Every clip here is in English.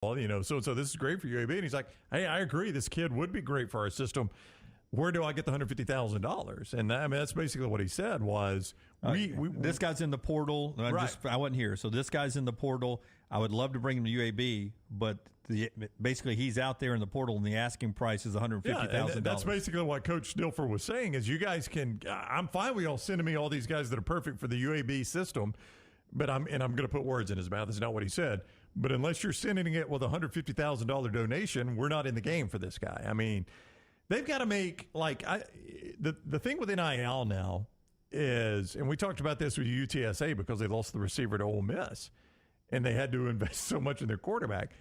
So this is great for UAB. And he's like, hey, I agree. This kid would be great for our system. Where do I get the $150,000? And that's basically what he said was, this guy's in the portal. Right. I wasn't here. So this guy's in the portal. I would love to bring him to UAB, but basically he's out there in the portal, and the asking price is $150,000. Yeah, that's basically what Coach Dilfer was saying is you guys can – I'm fine with y'all sending me all these guys that are perfect for the UAB system, but I'm going to put words in his mouth. That's not what he said. But unless you're sending it with a $150,000 donation, we're not in the game for this guy. I mean – they've got to make, the thing with NIL now is, and we talked about this with UTSA because they lost the receiver to Ole Miss, and they had to invest so much in their quarterback.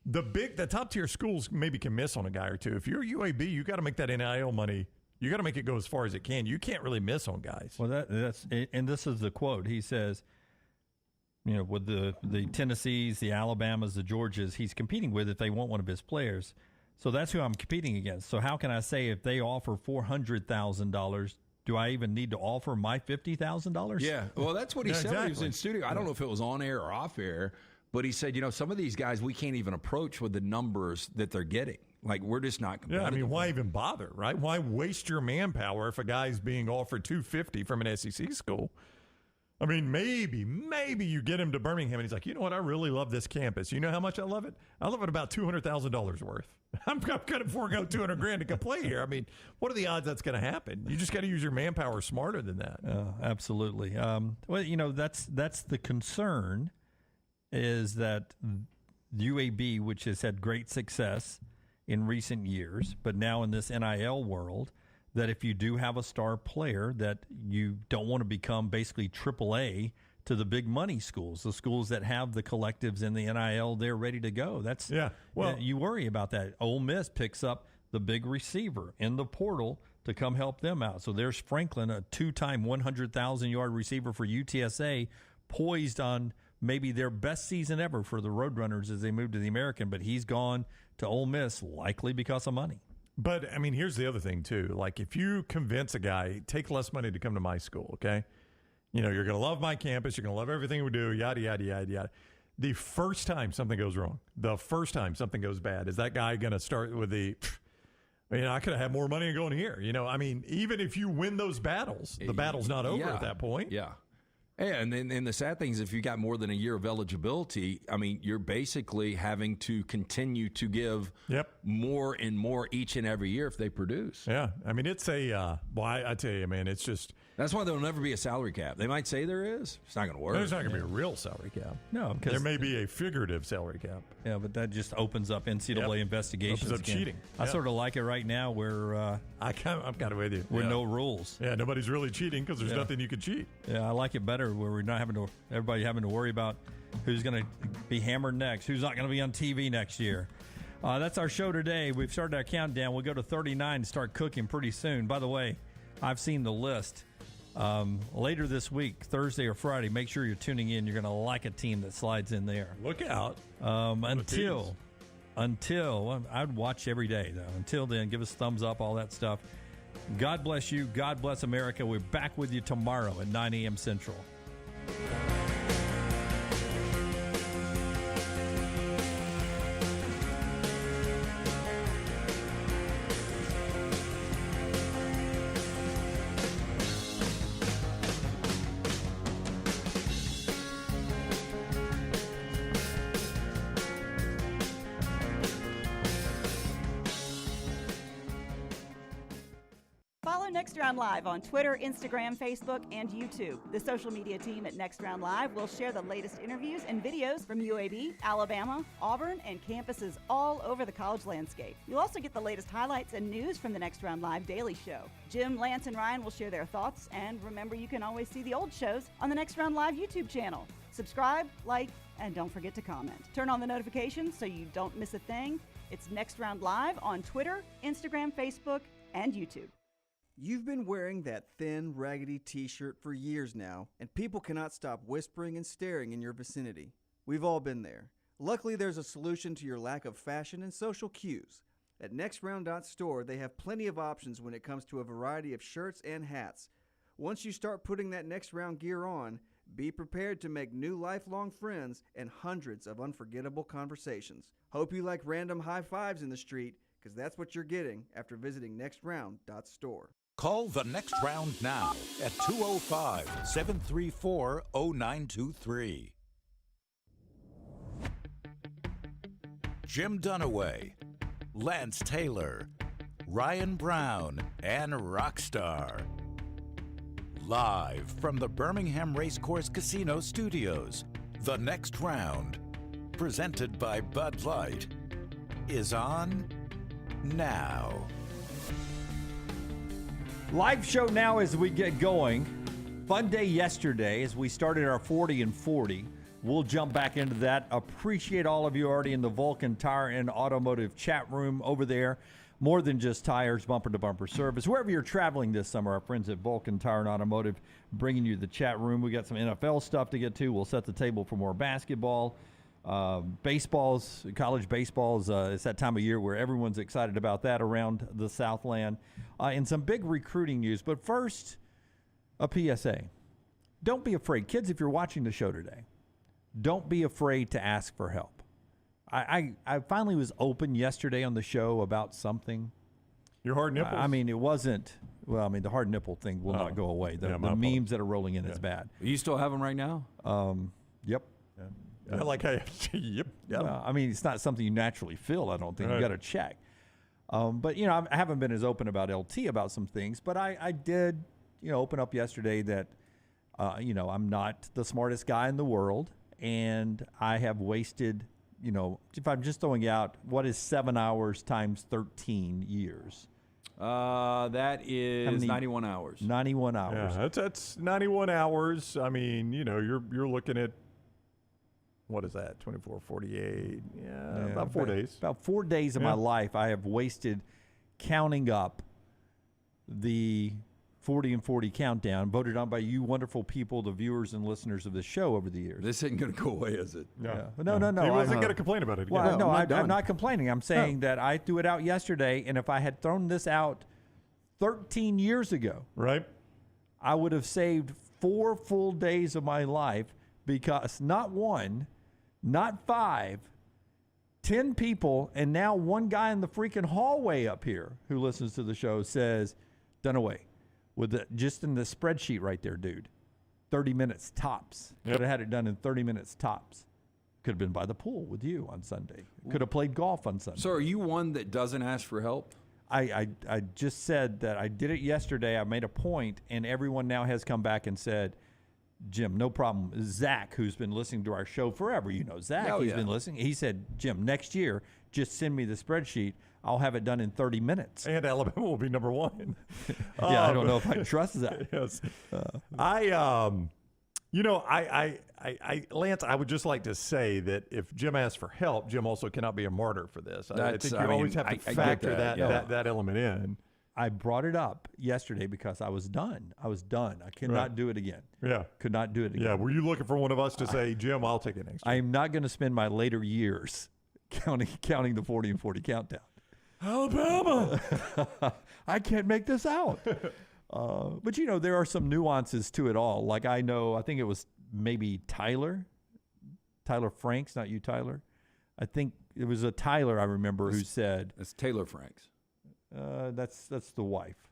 The top-tier schools maybe can miss on a guy or two. If you're UAB, you got to make that NIL money. You got to make it go as far as it can. You can't really miss on guys. Well, and this is the quote. He says, with the Tennessees, the Alabamas, the Georgias, he's competing with if they want one of his players. So that's who I'm competing against. So how can I say if they offer $400,000, do I even need to offer my $50,000? Yeah, well, that's what he said when he was in studio. I don't know if it was on air or off air, but he said, some of these guys we can't even approach with the numbers that they're getting. Like, we're just not competitive. Yeah, why even bother, right? Why waste your manpower if a guy's being offered $250 from an SEC school? Maybe you get him to Birmingham and he's like, you know what? I really love this campus. You know how much I love it? I love it about $200,000 worth. I'm going to forego $200,000 to come play here. What are the odds that's going to happen? You just got to use your manpower smarter than that. Absolutely. That's the concern is that UAB, which has had great success in recent years, but now in this NIL world, that if you do have a star player, that you don't want to become basically AAA to the big money schools, the schools that have the collectives in the NIL, they're ready to go. You worry about that. Ole Miss picks up the big receiver in the portal to come help them out. So there's Franklin, a 2-time 100,000-yard receiver for UTSA, poised on maybe their best season ever for the Roadrunners as they move to the American, but he's gone to Ole Miss likely because of money. But, here's the other thing, too. If you convince a guy, take less money to come to my school, okay? You're going to love my campus. You're going to love everything we do, yada, yada, yada, yada. The first time something goes wrong, the first time something goes bad, is that guy going to start with I could have had more money going here. Even if you win those battles, the battle's not over at that point. Yeah. Yeah, and then the sad thing is if you got more than a year of eligibility, you're basically having to continue to give more and more each and every year if they produce. Yeah, it's I tell you, man, it's just... That's why there'll never be a salary cap. They might say there is. It's not going to work. There's not going to be a real salary cap. No, because... There may be a figurative salary cap. Yeah, but that just opens up NCAA investigations. Opens up cheating. I sort of like it right now where... I'm kind of with you. With no rules. Yeah, nobody's really cheating because there's nothing you can cheat. Yeah, I like it better where we're not everybody having to worry about who's going to be hammered next, who's not going to be on TV next year. That's our show today. We've started our countdown. We'll go to 39 and start cooking pretty soon. By the way, I've seen the list. Later this week, Thursday or Friday, make sure you're tuning in. You're going to like a team that slides in there. Look out. Until I'd watch every day, though. Until then, give us thumbs up, all that stuff. God bless you. God bless America. We're back with you tomorrow at 9 a.m. Central. Next Round Live on Twitter, Instagram, Facebook, and YouTube. The social media team at Next Round Live will share the latest interviews and videos from UAB, Alabama, Auburn, and campuses all over the college landscape. You'll also get the latest highlights and news from the Next Round Live Daily Show. Jim, Lance, and Ryan will share their thoughts, and remember, you can always see the old shows on the Next Round Live YouTube channel. Subscribe, like, and don't forget to comment. Turn on the notifications so you don't miss a thing. It's Next Round Live on Twitter, Instagram, Facebook, and YouTube. You've been wearing that thin, raggedy t-shirt for years now, and people cannot stop whispering and staring in your vicinity. We've all been there. Luckily, there's a solution to your lack of fashion and social cues. At NextRound.store, they have plenty of options when it comes to a variety of shirts and hats. Once you start putting that Next Round gear on, be prepared to make new lifelong friends and hundreds of unforgettable conversations. Hope you like random high fives in the street, because that's what you're getting after visiting nextround.store. Call the Next Round now at 205-734-0923. Jim Dunaway, Lance Taylor, Ryan Brown, and Rockstar. Live from the Birmingham Racecourse Casino Studios, the Next Round, presented by Bud Light, is on now. Live show now as we get going. Fun day yesterday as we started our 40 and 40. We'll jump back into that. Appreciate all of you already in the Vulcan Tire and Automotive chat room over there. More than just tires, bumper-to-bumper service. Wherever you're traveling this summer, our friends at Vulcan Tire and Automotive bringing you the chat room. We got some NFL stuff to get to. We'll set the table for more basketball. Baseballs, college baseballs, it's that time of year where everyone's excited about that around the Southland. And some big recruiting news. But first, a PSA. Don't be afraid. Kids, if you're watching the show today, don't be afraid to ask for help. I finally was open yesterday on the show about something. Your hard nipples? I mean, it wasn't, well, I mean, the hard nipple thing will not go away. The memes that are rolling in is bad. You still have them right now? Yep. I like how yep. Well, I mean, it's not something you naturally feel, I don't think. Right. You got to check. But, you know, I haven't been as open about LT about some things, but I did, you know, open up yesterday that, you know, I'm not the smartest guy in the world, and I have wasted, you know, if I'm just throwing out, what is 7 hours times 13 years? That is 91 hours. 91 hours. Yeah, that's 91 hours. I mean, you know, you're looking at, what is that, 24, 48, about 4 days. About 4 days of my life I have wasted counting up the 40 and 40 countdown, voted on by you wonderful people, the viewers and listeners of the show over the years. This isn't going to go away, is it? No. He wasn't going to complain about it again. Well, no, I'm not complaining. I'm saying that I threw it out yesterday, and if I had thrown this out 13 years ago, right, I would have saved 4 full days of my life, because not one, not 5, 10 people, and now one guy in the freaking hallway up here who listens to the show says, Dunaway, just in the spreadsheet right there, dude, 30 minutes tops. Yep. Could have had it done in 30 minutes tops. Could have been by the pool with you on Sunday. Could have played golf on Sunday. So are you one that doesn't ask for help? I just said that I did it yesterday. I made a point, and everyone now has come back and said, Jim, no problem. Zach, who's been listening to our show forever, you know Zach, he's been listening. He said, Jim, next year, just send me the spreadsheet. I'll have it done in 30 minutes. And Alabama will be number 1. I don't know if I trust that. Yes. Lance, I would just like to say that if Jim asks for help, Jim also cannot be a martyr for this. I think you always have to factor that element in. I brought it up yesterday because I was done. I could not do it again. Yeah. Could not do it again. Yeah. Were you looking for one of us to say, Jim, I'll take it next year? I am not going to spend my later years counting the 40 and 40 countdown. Alabama! I can't make this out. But, you know, there are some nuances to it all. Like I think it was maybe Tyler Franks, not you, Tyler. I think it was a Tyler I remember who said. It's Taylor Franks. That's the wife.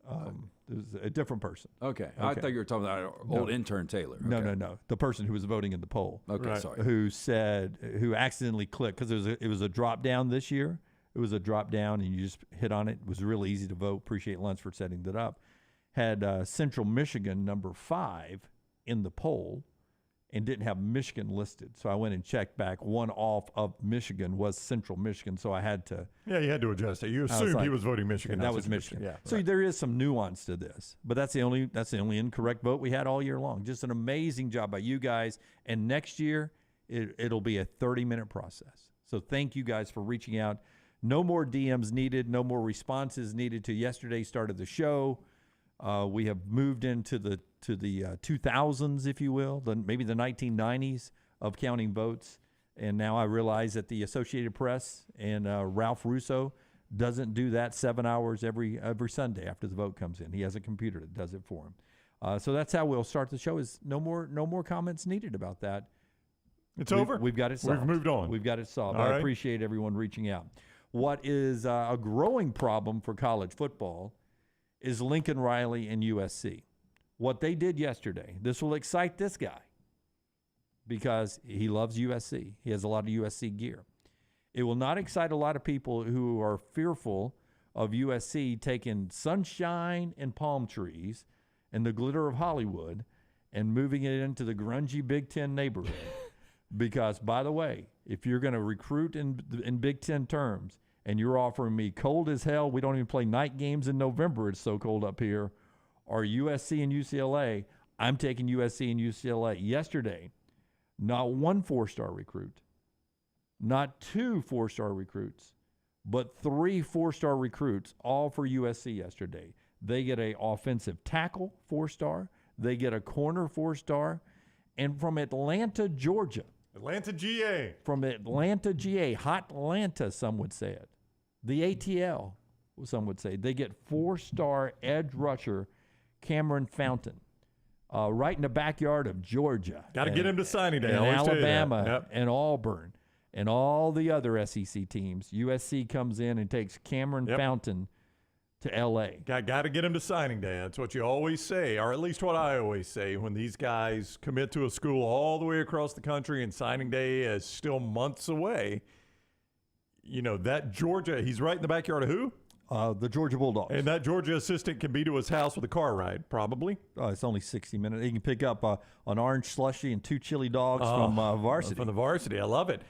It was a different person. Okay. I thought you were talking about old intern Taylor. Okay. No. The person who was voting in the poll. Okay, right. Sorry. Who accidentally clicked, because it was a drop down this year. It was a drop down, and you just hit on it. It was really easy to vote. Appreciate Lance for setting that up. Had Central Michigan number 5 in the poll, and didn't have Michigan listed. So I went and checked back. One off of Michigan was Central Michigan, so I had to. Yeah, you had to adjust it. You assumed he was voting Michigan. That was Michigan. Yeah. So there is some nuance to this, but that's the only incorrect vote we had all year long. Just an amazing job by you guys. And next year, it'll be a 30-minute process. So thank you guys for reaching out. No more DMs needed. No more responses needed to yesterday's start of the show. We have moved into the 2000s, if you will, maybe the 1990s of counting votes. And now I realize that the Associated Press and Ralph Russo doesn't do that 7 hours every Sunday after the vote comes in. He has a computer that does it for him. So that's how we'll start the show. Is no more comments needed about that. It's over? We've got it solved. We've moved on. We've got it solved. All I right. appreciate everyone reaching out. What is a growing problem for college football is Lincoln Riley and USC. What they did yesterday, this will excite this guy because he loves USC. He has a lot of USC gear. It will not excite a lot of people who are fearful of USC taking sunshine and palm trees and the glitter of Hollywood and moving it into the grungy Big Ten neighborhood. Because, by the way, if you're going to recruit in Big Ten terms and you're offering me cold as hell, we don't even play night games in November, it's so cold up here, or USC and UCLA, I'm taking USC and UCLA. Yesterday, not one 4-star recruit, not 2 4-star recruits, but 3 4-star recruits, all for USC yesterday. They get an offensive tackle 4-star, they get a corner 4-star, and from Atlanta, Georgia. Atlanta, GA. From Atlanta, GA, hot Atlanta, some would say it. The ATL, some would say. They get 4-star edge rusher Cameron Fountain, right in the backyard of Georgia. Got to get him to signing day. And I always tell you that. Alabama Yep. and Auburn and all the other SEC teams. USC comes in and takes Cameron Fountain to L.A. Got to get him to signing day. That's what you always say, or at least what I always say when these guys commit to a school all the way across the country and signing day is still months away. You know, that Georgia, he's right in the backyard of who? The Georgia Bulldogs. And that Georgia assistant can be to his house with a car ride, probably. It's only 60 minutes. He can pick up an orange slushie and 2 chili dogs from varsity. From the varsity. I love it.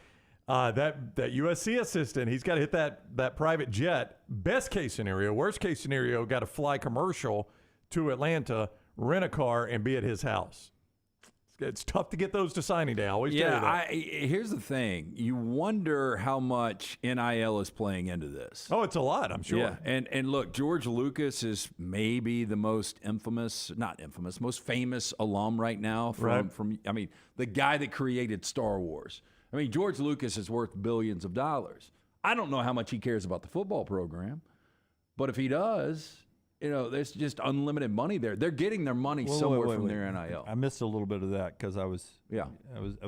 That USC assistant, he's got to hit that private jet. Best case scenario, worst case scenario, got to fly commercial to Atlanta, rent a car, and be at his house. It's tough to get those to signing day. I always tell you that. Here's the thing. You wonder how much NIL is playing into this. Oh, it's a lot, I'm sure. Yeah, and look, George Lucas is maybe the most most famous alum right now from I mean, the guy that created Star Wars. I mean, George Lucas is worth billions of dollars. I don't know how much he cares about the football program, but if he does, you know, there's just unlimited money there. They're getting their money somewhere from their NIL. I missed a little bit of that because I was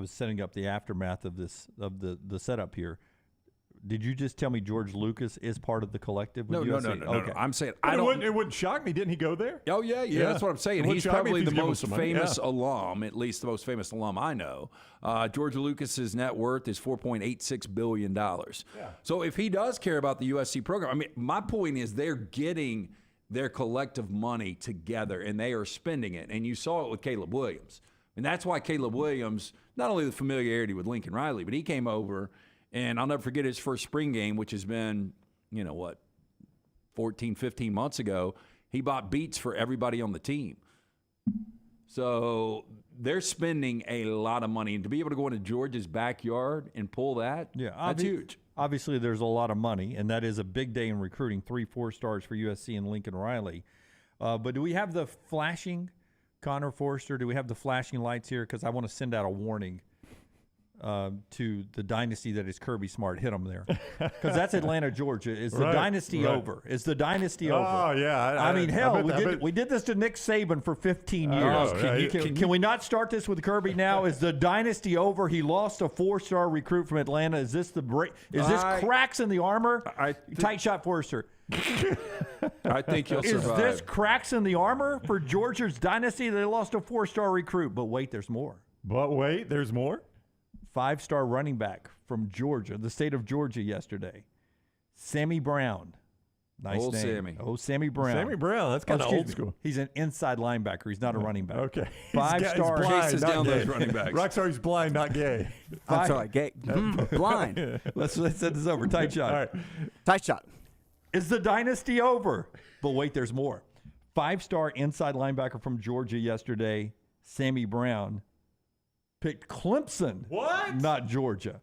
setting up the aftermath of the setup here. Did you just tell me George Lucas is part of the collective with USC? No. I'm saying It wouldn't shock me. Didn't he go there? Oh, yeah. That's what I'm saying. He's He's probably the most some money. famous alum, at least the most famous alum I know. George Lucas's net worth is $4.86 billion. Yeah. So if he does care about the USC program, I mean, my point is they're getting their collective money together, and they are spending it. And you saw it with Caleb Williams. And that's why Caleb Williams, not only the familiarity with Lincoln Riley, but he came over, and I'll never forget his first spring game, which has been, 14, 15 months ago. He bought beats for everybody on the team. So they're spending a lot of money. And to be able to go into Georgia's backyard and pull that, that's huge. Obviously, there's a lot of money, and that is a big day in recruiting, 3 4-stars for USC and Lincoln Riley. But do we have the flashing, Connor Forrester, do we have the flashing lights here? Because I want to send out a warning to the dynasty that is Kirby Smart. Hit them there. Because that's Atlanta, Georgia. Is the dynasty over? Is the dynasty over? Oh, yeah. I mean, hell, we did this to Nick Saban for 15 years. Can we not start this with Kirby now? Is the dynasty over? He lost a 4-star recruit from Atlanta. Is this the break? Is this cracks in the armor? Tight shot, Forrester. I think he'll survive. Is this cracks in the armor for Georgia's dynasty? They lost a 4-star recruit. But wait, there's more. 5-star running back from Georgia, the state of Georgia yesterday, Sammy Brown. Nice old name. Sammy. Oh, Sammy Brown. Sammy Brown, that's kind of old school. He's an inside linebacker. He's not a running back. Okay. 5-star. Chases down those running backs. Rockstar, he's blind, not gay. I'm sorry, gay. Blind. Let's set this over. Tight shot. All right. Tight shot. Is the dynasty over? But wait, there's more. 5-star inside linebacker from Georgia yesterday, Sammy Brown, picked Clemson. What? Not Georgia.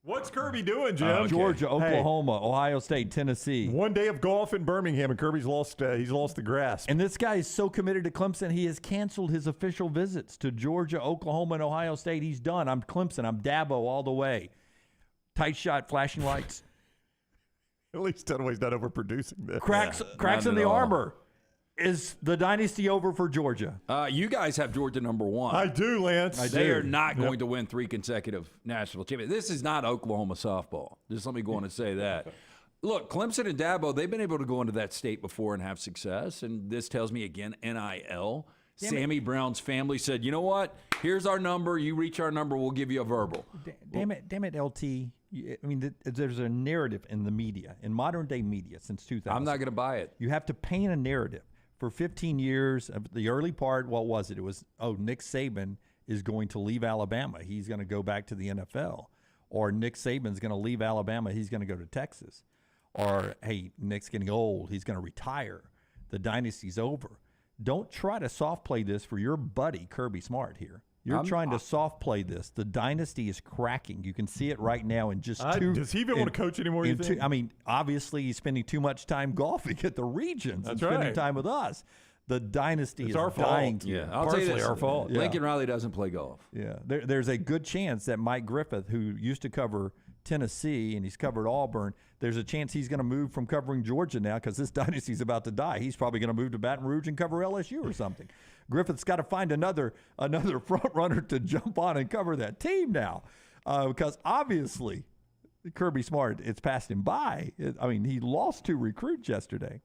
What's Kirby doing, Jim? Georgia, Oklahoma, Ohio State, Tennessee. One day of golf in Birmingham, and Kirby's lost. He's lost the grasp. And this guy is so committed to Clemson, he has canceled his official visits to Georgia, Oklahoma, and Ohio State. He's done. I'm Clemson. I'm Dabo all the way. Tight shot, flashing lights. At least Dunaway's not overproducing this. Cracks in the armor. Is the dynasty over for Georgia? You guys have Georgia number 1. I do, Lance. They are not going to win 3 consecutive national championships. This is not Oklahoma softball. Just let me go on and say that. Look, Clemson and Dabo, they've been able to go into that state before and have success. And this tells me, again, NIL. Sammy Brown's family said, you know what? Here's our number. You reach our number, we'll give you a verbal. Damn it, LT. I mean, there's a narrative in the media, in modern-day media since 2000. I'm not going to buy it. You have to paint a narrative. For 15 years, the early part, what was it? It was, Nick Saban is going to leave Alabama. He's going to go back to the NFL. Or Nick Saban's going to leave Alabama. He's going to go to Texas. Or, hey, Nick's getting old. He's going to retire. The dynasty's over. Don't try to soft play this for your buddy, Kirby Smart, here. You're trying to soft play this. The dynasty is cracking. You can see it right now in just two. Does he even want to coach anymore, you think? I mean, obviously, he's spending too much time golfing at the regions and spending time with us. The dynasty is our dying. fault. Yeah, I'll tell you Partially this. our fault. Lincoln Riley doesn't play golf. Yeah, there's a good chance that Mike Griffith, who used to cover Tennessee and he's covered Auburn, there's a chance he's going to move from covering Georgia now because this dynasty's about to die. He's probably going to move to Baton Rouge and cover LSU or something. Griffith's got to find another front runner to jump on and cover that team now because obviously Kirby Smart, it's passed him by. He lost 2 recruits yesterday.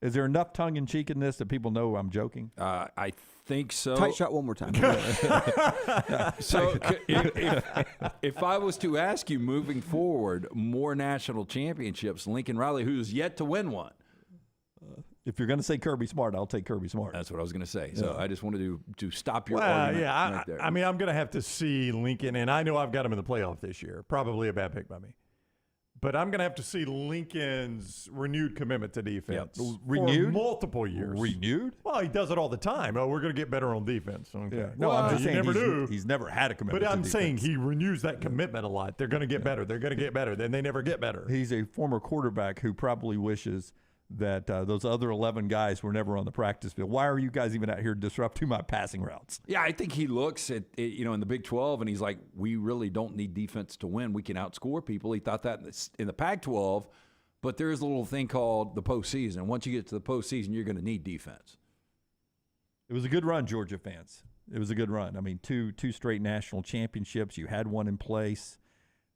Is there enough tongue-in-cheek in this that people know I'm joking? I think so. Tight shot one more time. So if I was to ask you moving forward, more national championships, Lincoln Riley, who's yet to win one. If you're going to say Kirby Smart, I'll take Kirby Smart. That's what I was going to say. So I just wanted to stop your argument right there. I'm going to have to see Lincoln, and I know I've got him in the playoff this year. Probably a bad pick by me. But I'm going to have to see Lincoln's renewed commitment to defense. Yep. Renewed? For multiple years. Renewed? Well, he does it all the time. Oh, we're going to get better on defense. Okay. Yeah. No, I'm just you saying never he's never had a commitment But to I'm defense. saying he renews that commitment a lot. They're going to get better. They're going to get better. Then they never get better. He's a former quarterback who probably wishes that those other 11 guys were never on the practice field. Why are you guys even out here disrupting my passing routes? Yeah, I think he looks at in the Big 12 and he's like, we really don't need defense to win. We can outscore people. He thought that in the Pac-12, but there is a little thing called the postseason. Once you get to the postseason, you're going to need defense. It was a good run, Georgia fans. It was a good run. I mean, two straight national championships. You had one in place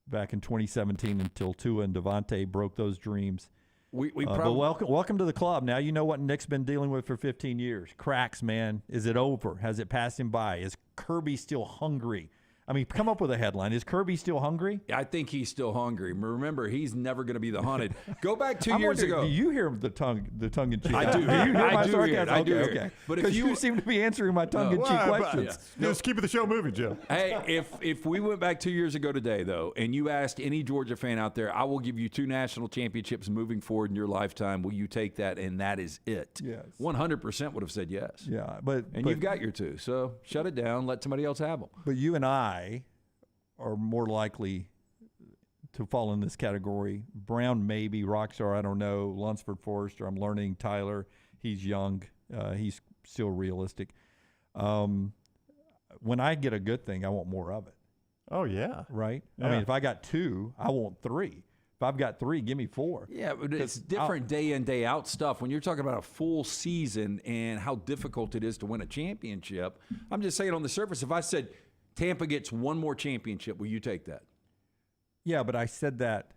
back in 2017 until Tua and Devontae broke those dreams. But welcome to the club. Now you know what Nick's been dealing with for 15 years. Cracks, man. Is it over? Has it passed him by? Is Kirby still hungry? I mean, come up with a headline. Is Kirby still hungry? I think he's still hungry. Remember, he's never going to be the hunted. Go back 2 years ago. Do you hear the tongue in cheek? I do. Do you hear my I do hear it. sarcasm? I do Okay, hear it. okay. But because you seem to be answering my tongue in cheek questions. Just keep the show moving, Joe. Hey, if we went back 2 years ago today, though, and you asked any Georgia fan out there, I will give you 2 national championships moving forward in your lifetime. Will you take that? And that is it. Yes. 100% would have said yes. Yeah, but you've got your 2, so shut it down. Let somebody else have them. But you and I are more likely to fall in this category. Brown, maybe. Rockstar, I don't know. Lunsford, Forrester, I'm learning. Tyler, he's young. He's still realistic. When I get a good thing, I want more of it. Oh, yeah. Right? Yeah. I mean, if I got 2, I want 3. If I've got 3, give me 4. Yeah, but it's different day in, day out stuff. When you're talking about a full season and how difficult it is to win a championship, I'm just saying on the surface, if I said Tampa gets 1 more championship, will you take that? Yeah, but I said that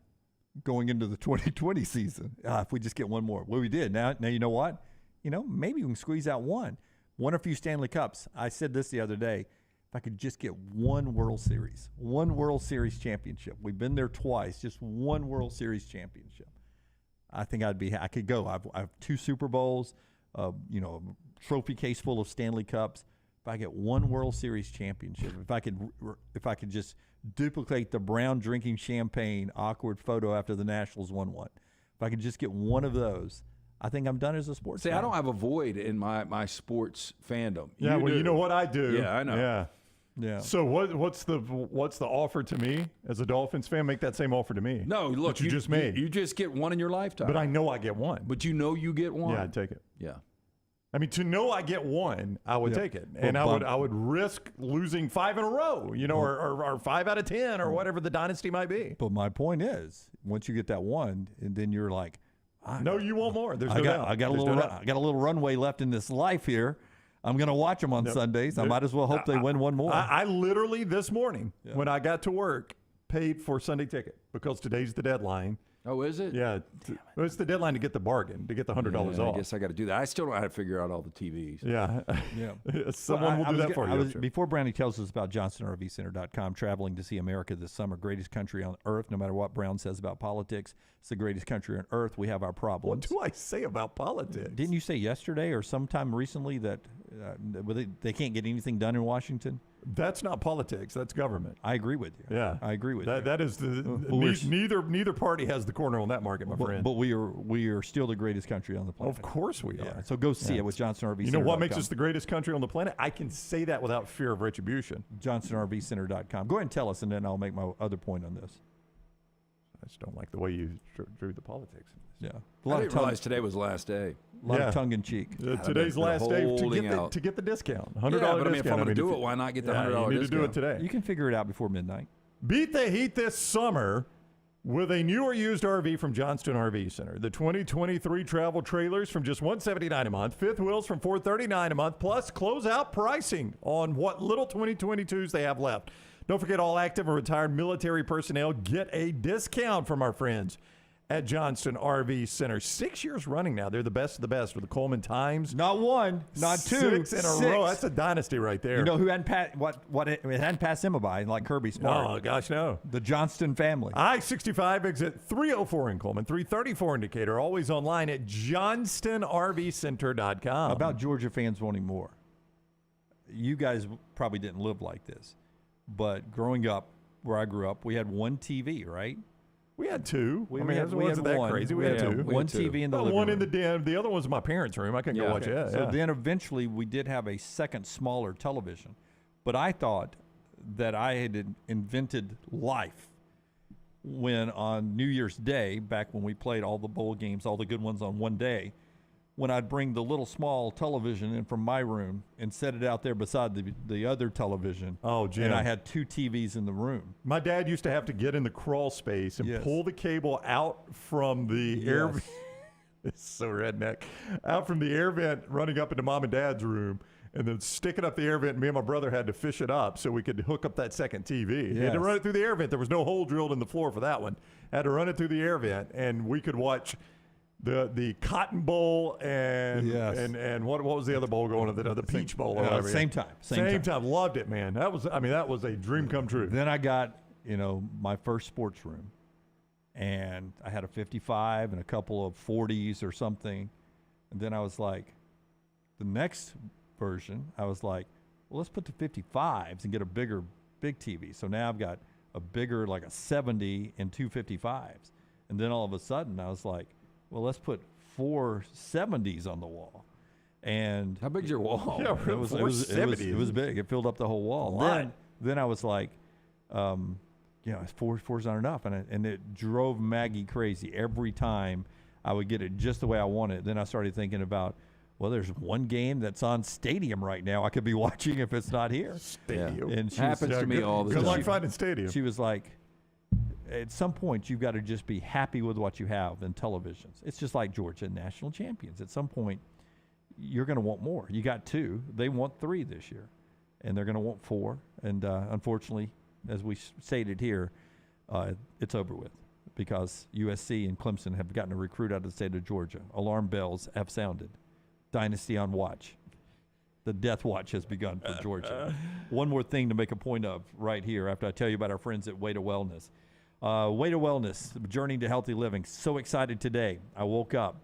going into the 2020 season. If we just get 1 more. Well, we did. Now you know what? Maybe we can squeeze out 1. Won a few Stanley Cups. I said this the other day. If I could just get 1 World Series, 1 World Series championship. We've been there twice. Just 1 World Series championship. I think I could go. I have 2 Super Bowls, a trophy case full of Stanley Cups. If I get 1 World Series championship, if I could just duplicate the Brown drinking champagne awkward photo after the Nationals won one, if I could just get 1 of those, I think I'm done as a sports fan. I don't have a void in my sports fandom. Yeah, you know what I do. Yeah, I know. Yeah. So what's the offer to me as a Dolphins fan? Make that same offer to me. No, look, that you just made. You just get 1 in your lifetime. But I know I get 1. But you know you get 1. Yeah, I'd take it. Yeah. I mean, to know I get 1, I would take it, and I would risk losing 5 in a row, or 5 out of 10, or whatever the dynasty might be. But my point is, once you get that 1, and then you're like, No, you want more. There's I no got doubt. I got a There's little no I doubt. got a little runway left in this life here. I'm going to watch them on Sundays. I might as well hope they win one more. I literally this morning when I got to work paid for Sunday ticket because today's the deadline. Oh, is it? Yeah, well, it's the deadline to get the bargain, to get the $100 Yeah, off. I guess I got to do that. I still don't know how to figure out all the TVs. Yeah, Yeah. someone will do that for you. I'm sure. Before Brownie tells us about JohnstonRVCenter.com, traveling to see America this summer, greatest country on earth. No matter what Brown says about politics, it's the greatest country on earth. We have our What problems. do I say about politics? Didn't you say yesterday or sometime recently that they can't get anything done in Washington? That's not politics. That's government. I agree with you. Yeah, I agree with you. That is neither party has the corner on that market, my friend. But we are still the greatest country on the planet. Of course we are. Yeah. So go see it with JohnstonRVCenter.com. You know what makes us the greatest country on the planet? I can say that without fear of retribution. JohnstonRVCenter.com. Go ahead and tell us, and then I'll make my other point on this. I just don't like the way you drew the politics. Yeah. I didn't realize today was the last day. A lot of tongue in cheek. Today's been last day holding out. to get the discount. $100 Yeah, but I mean, if I'm discount. going to do it, why not get the $100 discount? You need to do it today. You can figure it out before midnight. Beat the heat this summer with a new or used RV from Johnston RV Center. The 2023 travel trailers from just $179 a month, fifth wheels from $439 a month, plus closeout pricing on what little 2022s they have left. Don't forget, all active and retired military personnel get a discount from our friends at Johnston RV Center. 6 years running now. They're the best of the best with the Coleman Times. Not one, not two. 6 in a row. That's a dynasty right there. You know who hadn't it hadn't passed him by like Kirby Smart? Oh, gosh, no. The Johnston family. I-65 exit 304 in Coleman, 334 in Decatur. Always online at JohnstonRVCenter.com. About Georgia fans wanting more. You guys probably didn't live like this, but growing up where I grew up, we had one TV, right? We had two. We it wasn't that one. crazy. We had two. One TV in the living one room. in the den. The other one's in my parents' room. I couldn't go watch it. So then eventually we did have a second smaller television. But I thought that I had invented life when on New Year's Day, back when we played all the bowl games, all the good ones on one day, when I'd bring the little small television in from my room and set it out there beside the other television. Oh, Jim. And I had two TVs in the room. My dad used to have to get in the crawl space and pull the cable out from the air vent. It's so redneck. Out from the air vent running up into mom and dad's room and then stick it up the air vent. And me and my brother had to fish it up so we could hook up that second TV. You had to run it through the air vent. There was no hole drilled in the floor for that one. Had to run it through the air vent, and we could watch the Cotton Bowl and what was the other bowl going on? The Peach Bowl or whatever. Same time. Same time. Loved it, man. That was a dream come true. Then I got, my first sports room, and I had a 55 and a couple of 40s or something. And then I was like, the next version, I was like, well, let's put the 55s and get a big TV. So now I've got a bigger, like a 70 and two 55s. And then all of a sudden I was like, well, let's put 4 70s on the wall. And how big's your wall? Yeah, it was big. It filled up the whole wall. Then I was like, four's not enough, and it drove Maggie crazy every time I would get it just the way I wanted. Then I started thinking about, well, there's one game that's on Stadium right now I could be watching if it's not here. Stadium. And happens to me all the time. Good luck finding Stadium. She was like, at some point, you've got to just be happy with what you have in televisions. It's just like Georgia national champions. At some point, you're going to want more. You got 2. They want 3 this year, and they're going to want 4. And unfortunately, as we stated here, it's over with because USC and Clemson have gotten a recruit out of the state of Georgia. Alarm bells have sounded. Dynasty on watch. The death watch has begun for Georgia. One more thing to make a point of right here after I tell you about our friends at Way to Wellness. Way to Wellness, Journey to Healthy Living. So excited today. I woke up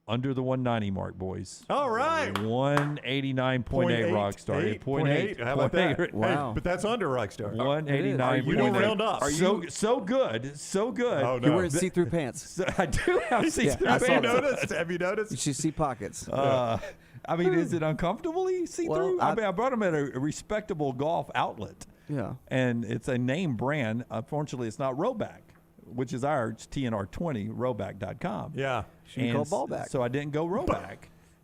under the 190 mark, boys. All right. 189.8 Rockstar. 8.8. How about that? Wow. Hey, but that's under Rockstar. 189.8. You don't round up. So good. So good. Oh, no. You're wearing see-through pants. So I do have see-through I saw Have you pants. noticed? Have you noticed? You should see pockets. I mean, is it uncomfortably see-through? Well, I brought them at a respectable golf outlet. Yeah. And it's a name brand. Unfortunately, it's not Roback, which is ours, TNR20, Roback.com. Yeah. Should be called Ballback. So I didn't go Roback.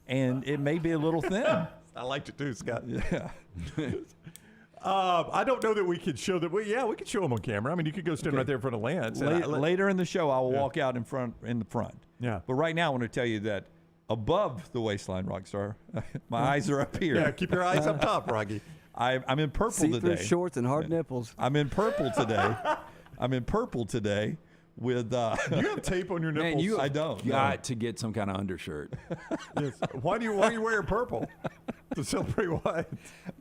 And it may be a little thin. I liked it too, Scott. Yeah. I don't know that we could show that. Well, yeah, we could show them on camera. I mean, you could go stand right there in front of Lance. Later in the show, I will walk out in the front. Yeah. But right now, I want to tell you that above the waistline, Rockstar, my eyes are up here. Yeah, keep your eyes up top, Rocky. I'm in purple See-through today. shorts and hard nipples. I'm in purple today. With You have tape on your nipples. Man, you I don't. got to get some kind of undershirt. Yes. Why are you wearing purple? To celebrate what?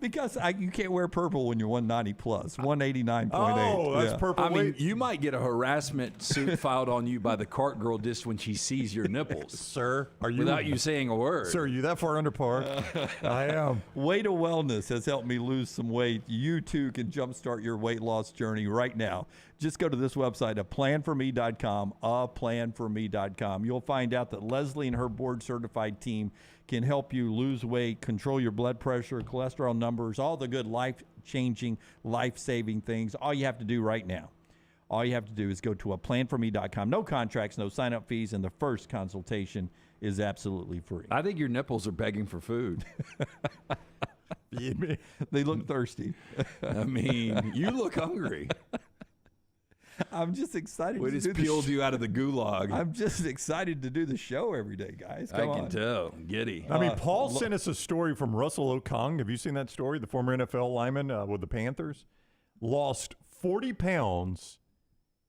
Because you can't wear purple when you're 190 plus, 189.8. Oh, that's yeah. purple. I mean, Wait, you might get a harassment suit filed on you by the cart girl just when she sees your nipples, sir, are you without you saying a word. Sir, are you that far under par? I am. Weight of Wellness has helped me lose some weight. You too can jumpstart your weight loss journey right now. Just go to this website, aplanforme.com, aplanforme.com. You'll find out that Leslie and her board-certified team can help you lose weight, control your blood pressure, cholesterol numbers, all the good life-changing, life-saving things. All you have to do right now, all you have to do is go to aplanforme.com. No contracts, no sign-up fees, and the first consultation is absolutely free. I think your nipples are begging for food. They look thirsty. I mean, you look hungry. I'm just excited We to just do the peeled you out of the gulag. I'm just excited to do the show every day, guys. I Come can on. tell. Giddy. I mean, Paul sent us a story from Russell Okung. Have you seen that story? The former NFL lineman with the Panthers lost 40 pounds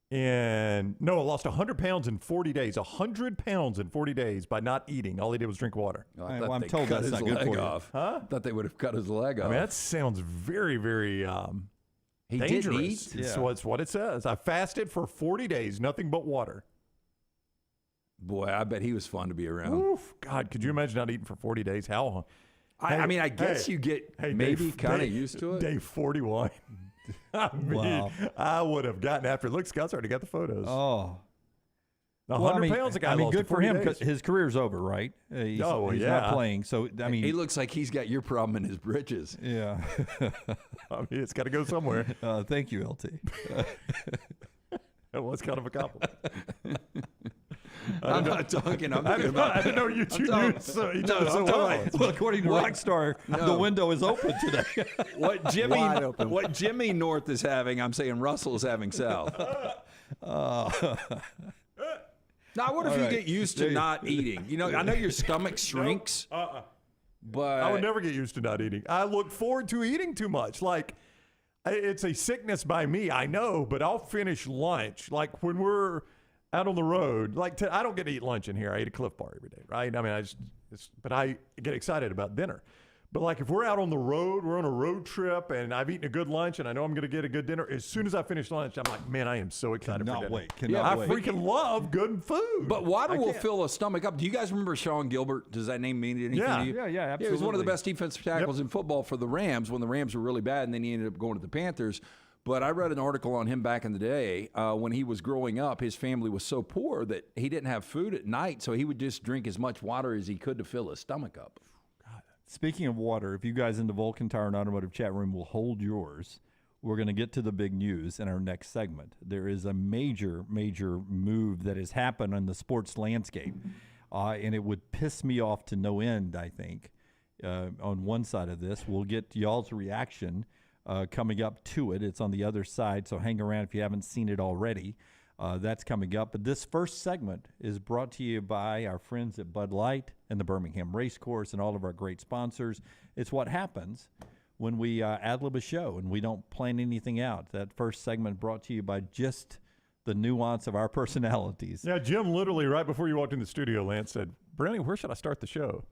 lost 100 pounds in 40 days. 100 pounds in 40 days by not eating. All he did was drink water. I Well, thought I'm they told cut that's his not good leg for you. off. Huh? Thought they would have cut his leg off. I mean, that sounds very, very he dangerous. didn't eat? So it's what it says. I fasted for 40 days, nothing but water. Boy, I bet he was fun to be around. Oof, God, could you imagine not eating for 40 days? How? I mean, I guess you get maybe kind of used to it. Day 41. I mean, Wow. I would have gotten after it. Look, Scott's already got the photos. Oh. 100 pounds, a guy lost good in for 40 him days. because his career's over, right? He's yeah. not playing. So, I mean, He looks like he's got your problem in his britches. yeah. I mean, it's got to go somewhere. Thank you, LT. It was kind of a compliment. I'm not talking. I'm talking I about. didn't know you two knew so each other so I'm well. talking Well, according to Rockstar, the window is open today. What Wide open. what Jimmy North is having, I'm saying Russell is having South. Now, what if you get used to not eating? You know, I know your stomach shrinks, but I would never get used to not eating. I look forward to eating too much. Like, it's a sickness by me, I know, but I'll finish lunch. Like, when we're out on the road, like, I don't get to eat lunch in here. I eat a Cliff Bar every day, right? I mean, but I get excited about dinner. But like if we're out on the road, we're on a road trip, and I've eaten a good lunch, and I know I'm going to get a good dinner. As soon as I finish lunch, I'm like, man, I am so excited for dinner. Cannot wait. I freaking love good food. But water will fill a stomach up. Do you guys remember Sean Gilbert? Does that name mean anything to you? Yeah, absolutely. He was one of the best defensive tackles in football for the Rams when the Rams were really bad, and then he ended up going to the Panthers. But I read an article on him back in the day when he was growing up. His family was so poor that he didn't have food at night, so he would just drink as much water as he could to fill his stomach up. Speaking of water, if you guys in the Vulcan Tire and Automotive chat room will hold yours, we're going to get to the big news in our next segment. There is a major, major move that has happened on the sports landscape, and it would piss me off to no end, I think, on one side of this. We'll get y'all's reaction coming up to it. It's on the other side, so hang around if you haven't seen it already. That's coming up. But this first segment is brought to you by our friends at Bud Light and the Birmingham Racecourse and all of our great sponsors. It's what happens when we ad-lib a show and we don't plan anything out. That first segment brought to you by just the nuance of our personalities. Yeah, Jim literally right before you walked in the studio, Lance said, Brownie, where should I start the show?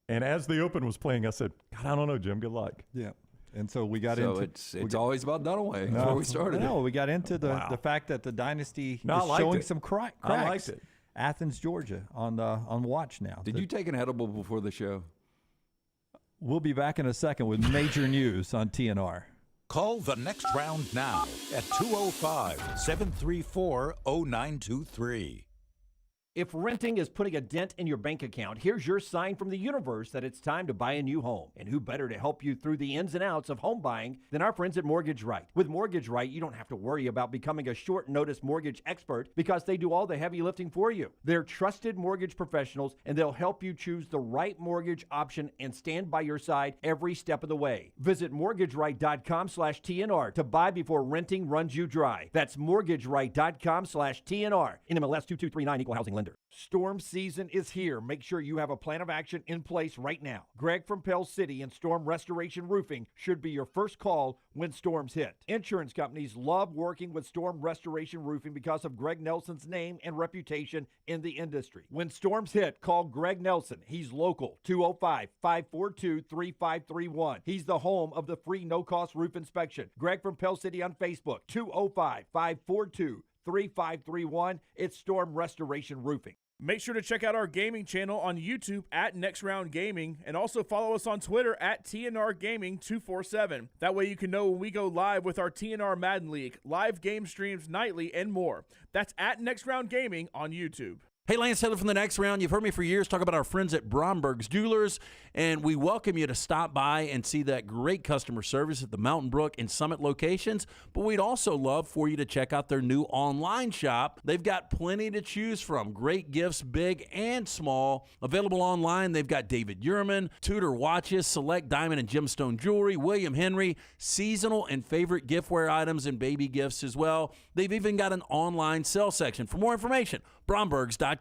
And as the open was playing, I said, God, I don't know, Jim. Good luck. Yeah. And so we got So into it's always about Dunaway. That's where we started. No, we got into the fact that the dynasty No, I is liked showing it. some cracks. I liked it. Athens, Georgia, on watch now. Did you take an edible before the show? We'll be back in a second with major news on TNR. Call the next round now at 205-734-0923. If renting is putting a dent in your bank account, here's your sign from the universe that it's time to buy a new home. And who better to help you through the ins and outs of home buying than our friends at Mortgage Right. With Mortgage Right, you don't have to worry about becoming a short notice mortgage expert because they do all the heavy lifting for you. They're trusted mortgage professionals, and they'll help you choose the right mortgage option and stand by your side every step of the way. Visit mortgageright.com/TNR to buy before renting runs you dry. That's mortgageright.com/TNR. NMLS 2239, Equal Housing Lender. Storm season is here. Make sure you have a plan of action in place right now. Greg from Pell City and Storm Restoration Roofing should be your first call when storms hit. Insurance companies love working with Storm Restoration Roofing because of Greg Nelson's name and reputation in the industry. When storms hit, call Greg Nelson. He's local, 205-542-3531. He's the home of the free no-cost roof inspection. Greg from Pell City on Facebook, 205-542-3531. It's Storm Restoration Roofing. Make sure to check out our gaming channel on YouTube at Next Round Gaming, and also follow us on Twitter at TNR Gaming 247. That way you can know when we go live with our TNR Madden League, live game streams nightly, and more. That's at Next Round Gaming on YouTube. Hey, Lance Taylor from the Next Round. You've heard me for years talk about our friends at Bromberg's Jewelers, and we welcome you to stop by and see that great customer service at the Mountain Brook and Summit locations. But we'd also love for you to check out their new online shop. They've got plenty to choose from. Great gifts, big and small. Available online, they've got David Yurman, Tudor watches, select diamond and gemstone jewelry, William Henry, seasonal and favorite giftware items, and baby gifts as well. They've even got an online sale section. For more information, Brombergs.com.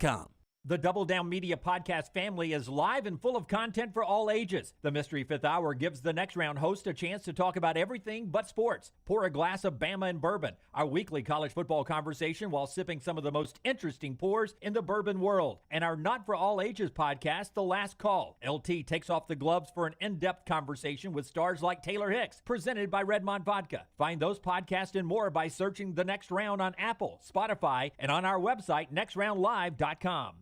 The Double Down Media podcast family is live and full of content for all ages. The Mystery Fifth Hour gives the Next Round host a chance to talk about everything but sports. Pour a glass of Bama and bourbon, our weekly college football conversation while sipping some of the most interesting pours in the bourbon world. And our Not For All Ages podcast, The Last Call. LT takes off the gloves for an in-depth conversation with stars like Taylor Hicks, presented by Redmond Vodka. Find those podcasts and more by searching The Next Round on Apple, Spotify, and on our website, nextroundlive.com.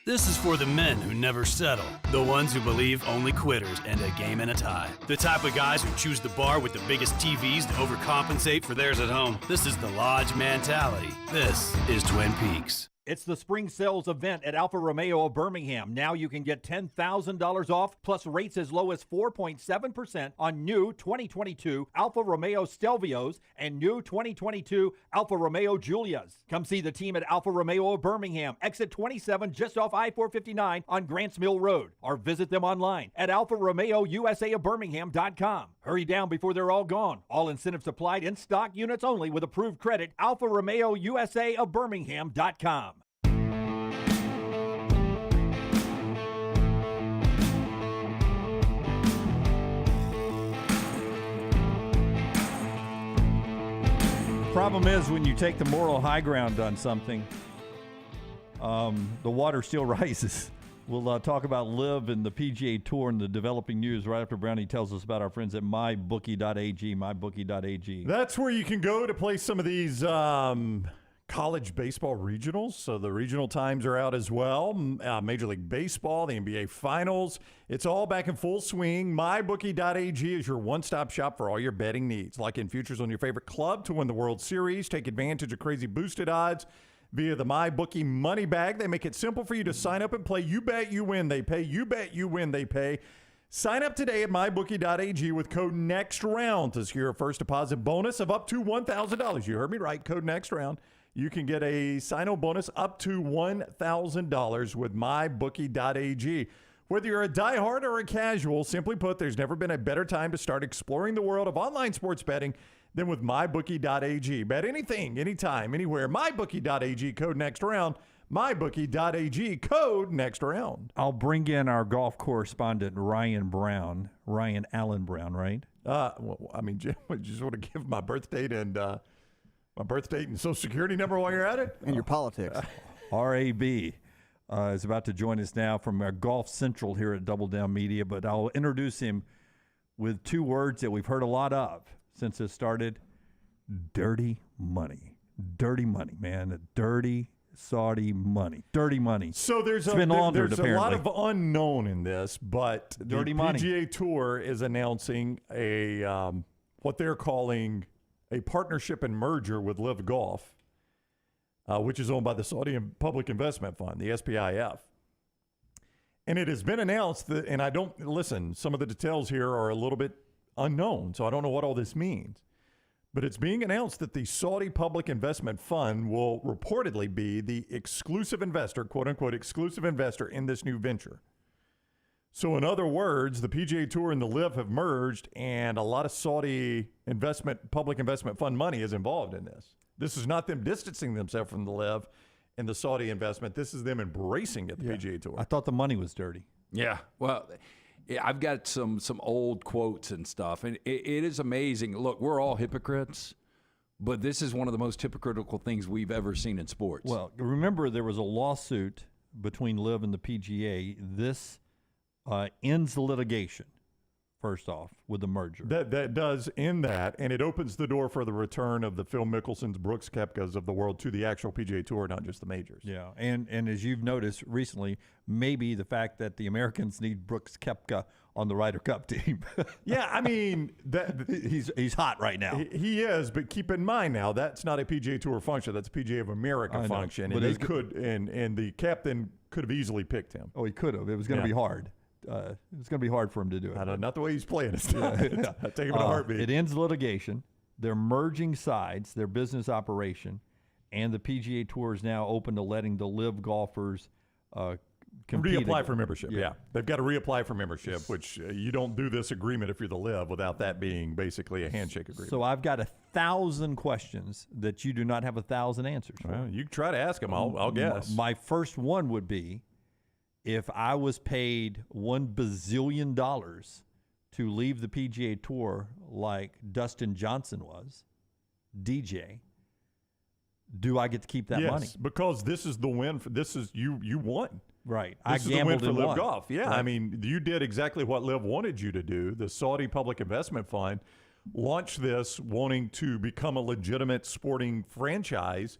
This is for the men who never settle, the ones who believe only quitters end a game in a tie, the type of guys who choose the bar with the biggest TVs to overcompensate for theirs at home. This is the Lodge mentality. This is Twin Peaks. It's the spring sales event at Alfa Romeo of Birmingham. Now you can get $10,000 off, plus rates as low as 4.7% on new 2022 Alfa Romeo Stelvios and new 2022 Alfa Romeo Giulias. Come see the team at Alfa Romeo of Birmingham, exit 27 just off I-459 on Grants Mill Road, or visit them online at alfaromeousaofbirmingham.com. Hurry down before they're all gone. All incentives applied, in stock units only with approved credit. Alfa Romeo USA of Birmingham.com. Problem is, when you take the moral high ground on something, the water still rises. We'll talk about LIV and the PGA Tour and the developing news right after Brownie tells us about our friends at mybookie.ag, mybookie.ag. That's where you can go to play some of these college baseball regionals. So the regional times are out as well. Major League Baseball, the NBA Finals. It's all back in full swing. MyBookie.ag is your one-stop shop for all your betting needs. Like in futures on your favorite club to win the World Series. Take advantage of crazy boosted odds via the MyBookie Money Bag. They make it simple for you to sign up and play. You bet, you win, they pay. You bet, you win, they pay. Sign up today at mybookie.ag with code NEXTROUND to secure a first deposit bonus of up to $1,000. You heard me right, code NEXTROUND. You can get a sign-up bonus up to $1,000 with mybookie.ag. Whether you're a diehard or a casual, simply put, there's never been a better time to start exploring the world of online sports betting than with mybookie.ag. Bet anything, anytime, anywhere. Mybookie.ag, code NEXTROUND. Mybookie.ag, code NEXTROUND. I'll bring in our golf correspondent, Ryan Allen Brown, right? Well, I mean, Jim, I just want to give my birth date and Social Security number while you're at it. And your politics. RAB is about to join us now from Golf Central here at Double Down Media, but I'll introduce him with two words that we've heard a lot of since it started: dirty money. Dirty money, man. Dirty Saudi money. Dirty money. So there's a lot of unknown in this, but dirty the money. PGA Tour is announcing a what they're calling a partnership and merger with LIV Golf. which is owned by the Saudi Public Investment Fund, the SPIF. And it has been announced that, and I don't, listen, some of the details here are a little bit unknown, so I don't know what all this means. But it's being announced that the Saudi Public Investment Fund will reportedly be the exclusive investor, quote unquote, exclusive investor in this new venture. So in other words, the PGA Tour and the LIV have merged, and a lot of Saudi public investment fund money is involved in this. This is not them distancing themselves from the LIV and the Saudi investment. This is them embracing it, the PGA Tour. I thought the money was dirty. Yeah. Well, I've got some old quotes and stuff, and it is amazing. Look, we're all hypocrites, but this is one of the most hypocritical things we've ever seen in sports. Well, remember there was a lawsuit between LIV and the PGA. This ends the litigation, first off, with the merger. That does end that, and it opens the door for the return of the Phil Mickelsons, Brooks Koepkas of the world to the actual PGA Tour, not just the majors. Yeah, and as you've noticed recently, maybe the fact that the Americans need Brooks Koepka on the Ryder Cup team. Yeah, I mean, he's hot right now. He is, but keep in mind now, that's not a PGA Tour function. That's a PGA of America function, but and the captain could have easily picked him. Oh, he could have. It was going to be hard. It's going to be hard for him to do it. Not the way he's playing it. I take him in a heartbeat. It ends litigation. They're merging sides, their business operation, and the PGA Tour is now open to letting the LIV golfers compete. Reapply for membership. Yeah. They've got to reapply for membership, which you don't do this agreement if you're the LIV without that being basically a handshake agreement. So I've got 1,000 questions that you do not have 1,000 answers for. Well, you can try to ask them. I'll guess. My first one would be, if I was paid $1 bazillion to leave the PGA Tour like Dustin Johnson was, DJ, do I get to keep that money? Yes, because this is the win. You won. Right. This I gambled is the win for and LIV won. Golf. Yeah, right. I mean, you did exactly what LIV wanted you to do. The Saudi Public Investment Fund launched this wanting to become a legitimate sporting franchise.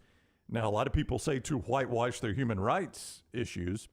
Now, a lot of people say to whitewash their human rights issues.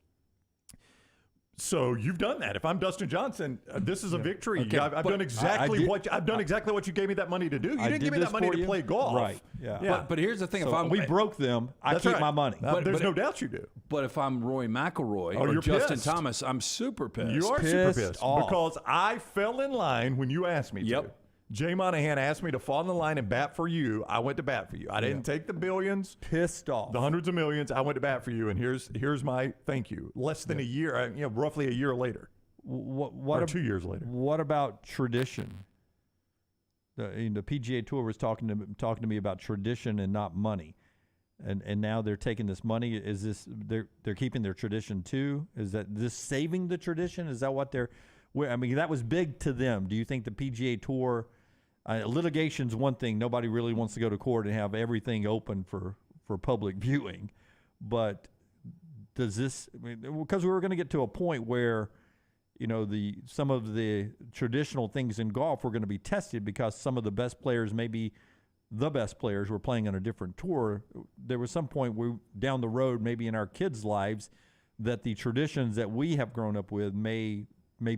So you've done that. If I'm Dustin Johnson, this is a victory. Okay, I've done exactly what you gave me that money to do. You didn't give me that money to play golf. Right. Yeah. But here's the thing: So we broke them. I keep my money. There's no doubt you do. But if I'm Roy McIlroy or you're Justin pissed. Thomas, I'm super pissed. You are super pissed off. because I fell in line when you asked me to. Jay Monahan asked me to fall in the line and bat for you. I went to bat for you. I didn't take the billions, Pissed off. the hundreds of millions. I went to bat for you, and here's my thank you. Less than a year, roughly a year later, What 2 years later. What about tradition? The PGA Tour was talking to me about tradition and not money, and now they're taking this money. Is this they're keeping their tradition too? Is that this saving the tradition? Is that what they're? I mean, that was big to them. Do you think the PGA Tour litigation's one thing? Nobody really wants to go to court and have everything open for public viewing, but does this? Because we were going to get to a point where, some of the traditional things in golf were going to be tested because some of the best players, maybe the best players, were playing on a different tour. There was some point where down the road, maybe in our kids' lives, that the traditions that we have grown up with may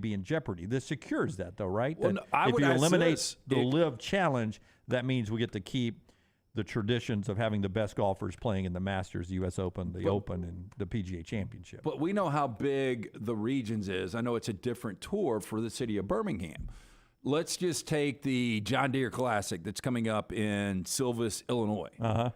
be in jeopardy. This secures that, though, right? Well, that if you eliminate the it, LIV Challenge, that means we get to keep the traditions of having the best golfers playing in the Masters, the U.S. Open, the Open, and the PGA Championship. But we know how big the Regions is. I know it's a different tour for the city of Birmingham. Let's just take the John Deere Classic that's coming up in Silvis, Illinois. Uh-huh.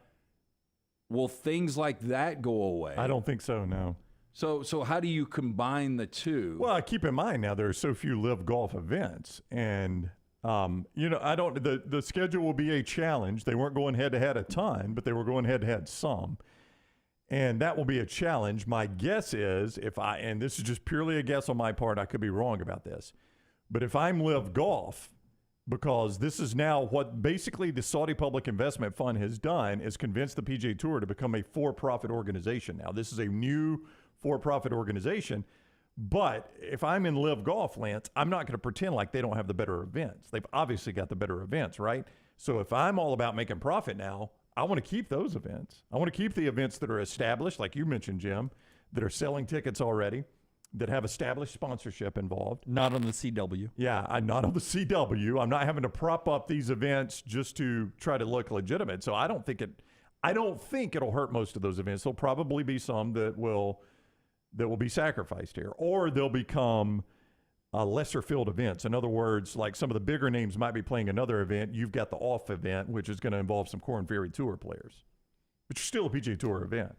Will things like that go away? I don't think so, no. So how do you combine the two? Well, keep in mind now there are so few LIV golf events, and the schedule will be a challenge. They weren't going head to head a ton, but they were going head to head some, and that will be a challenge. My guess is and this is just purely a guess on my part, I could be wrong about this, but if I'm LIV Golf, because this is now what basically the Saudi Public Investment Fund has done is convince the PGA Tour to become a for-profit organization. Now this is a new for-profit organization, but if I'm in LIV Golf, Lance, I'm not going to pretend like they don't have the better events. They've obviously got the better events, right? So if I'm all about making profit now, I want to keep those events. I want to keep the events that are established, like you mentioned, Jim, that are selling tickets already, that have established sponsorship involved. Not on the CW. Yeah, I'm not on the CW. I'm not having to prop up these events just to try to look legitimate. So I don't think I don't think it'll hurt most of those events. There'll probably be some that will be sacrificed here, or they'll become lesser field events. In other words, like some of the bigger names might be playing another event. You've got the off event, which is going to involve some Korn Ferry Tour players, but you're still a PGA Tour event.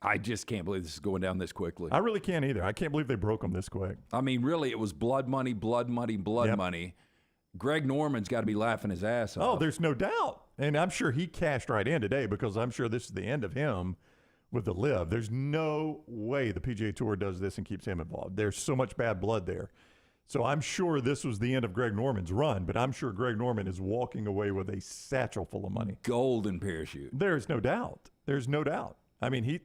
I just can't believe this is going down this quickly. I really can't either. I can't believe they broke them this quick. I mean, really, it was blood money, blood money, blood money. Greg Norman's got to be laughing his ass off. Oh, there's no doubt. And I'm sure he cashed right in today because I'm sure this is the end of him with the LIV. There's no way the PGA Tour does this and keeps him involved. There's so much bad blood there. So I'm sure this was the end of Greg Norman's run, but I'm sure Greg Norman is walking away with a satchel full of money. Golden parachute. There's no doubt. There's no doubt. I mean, he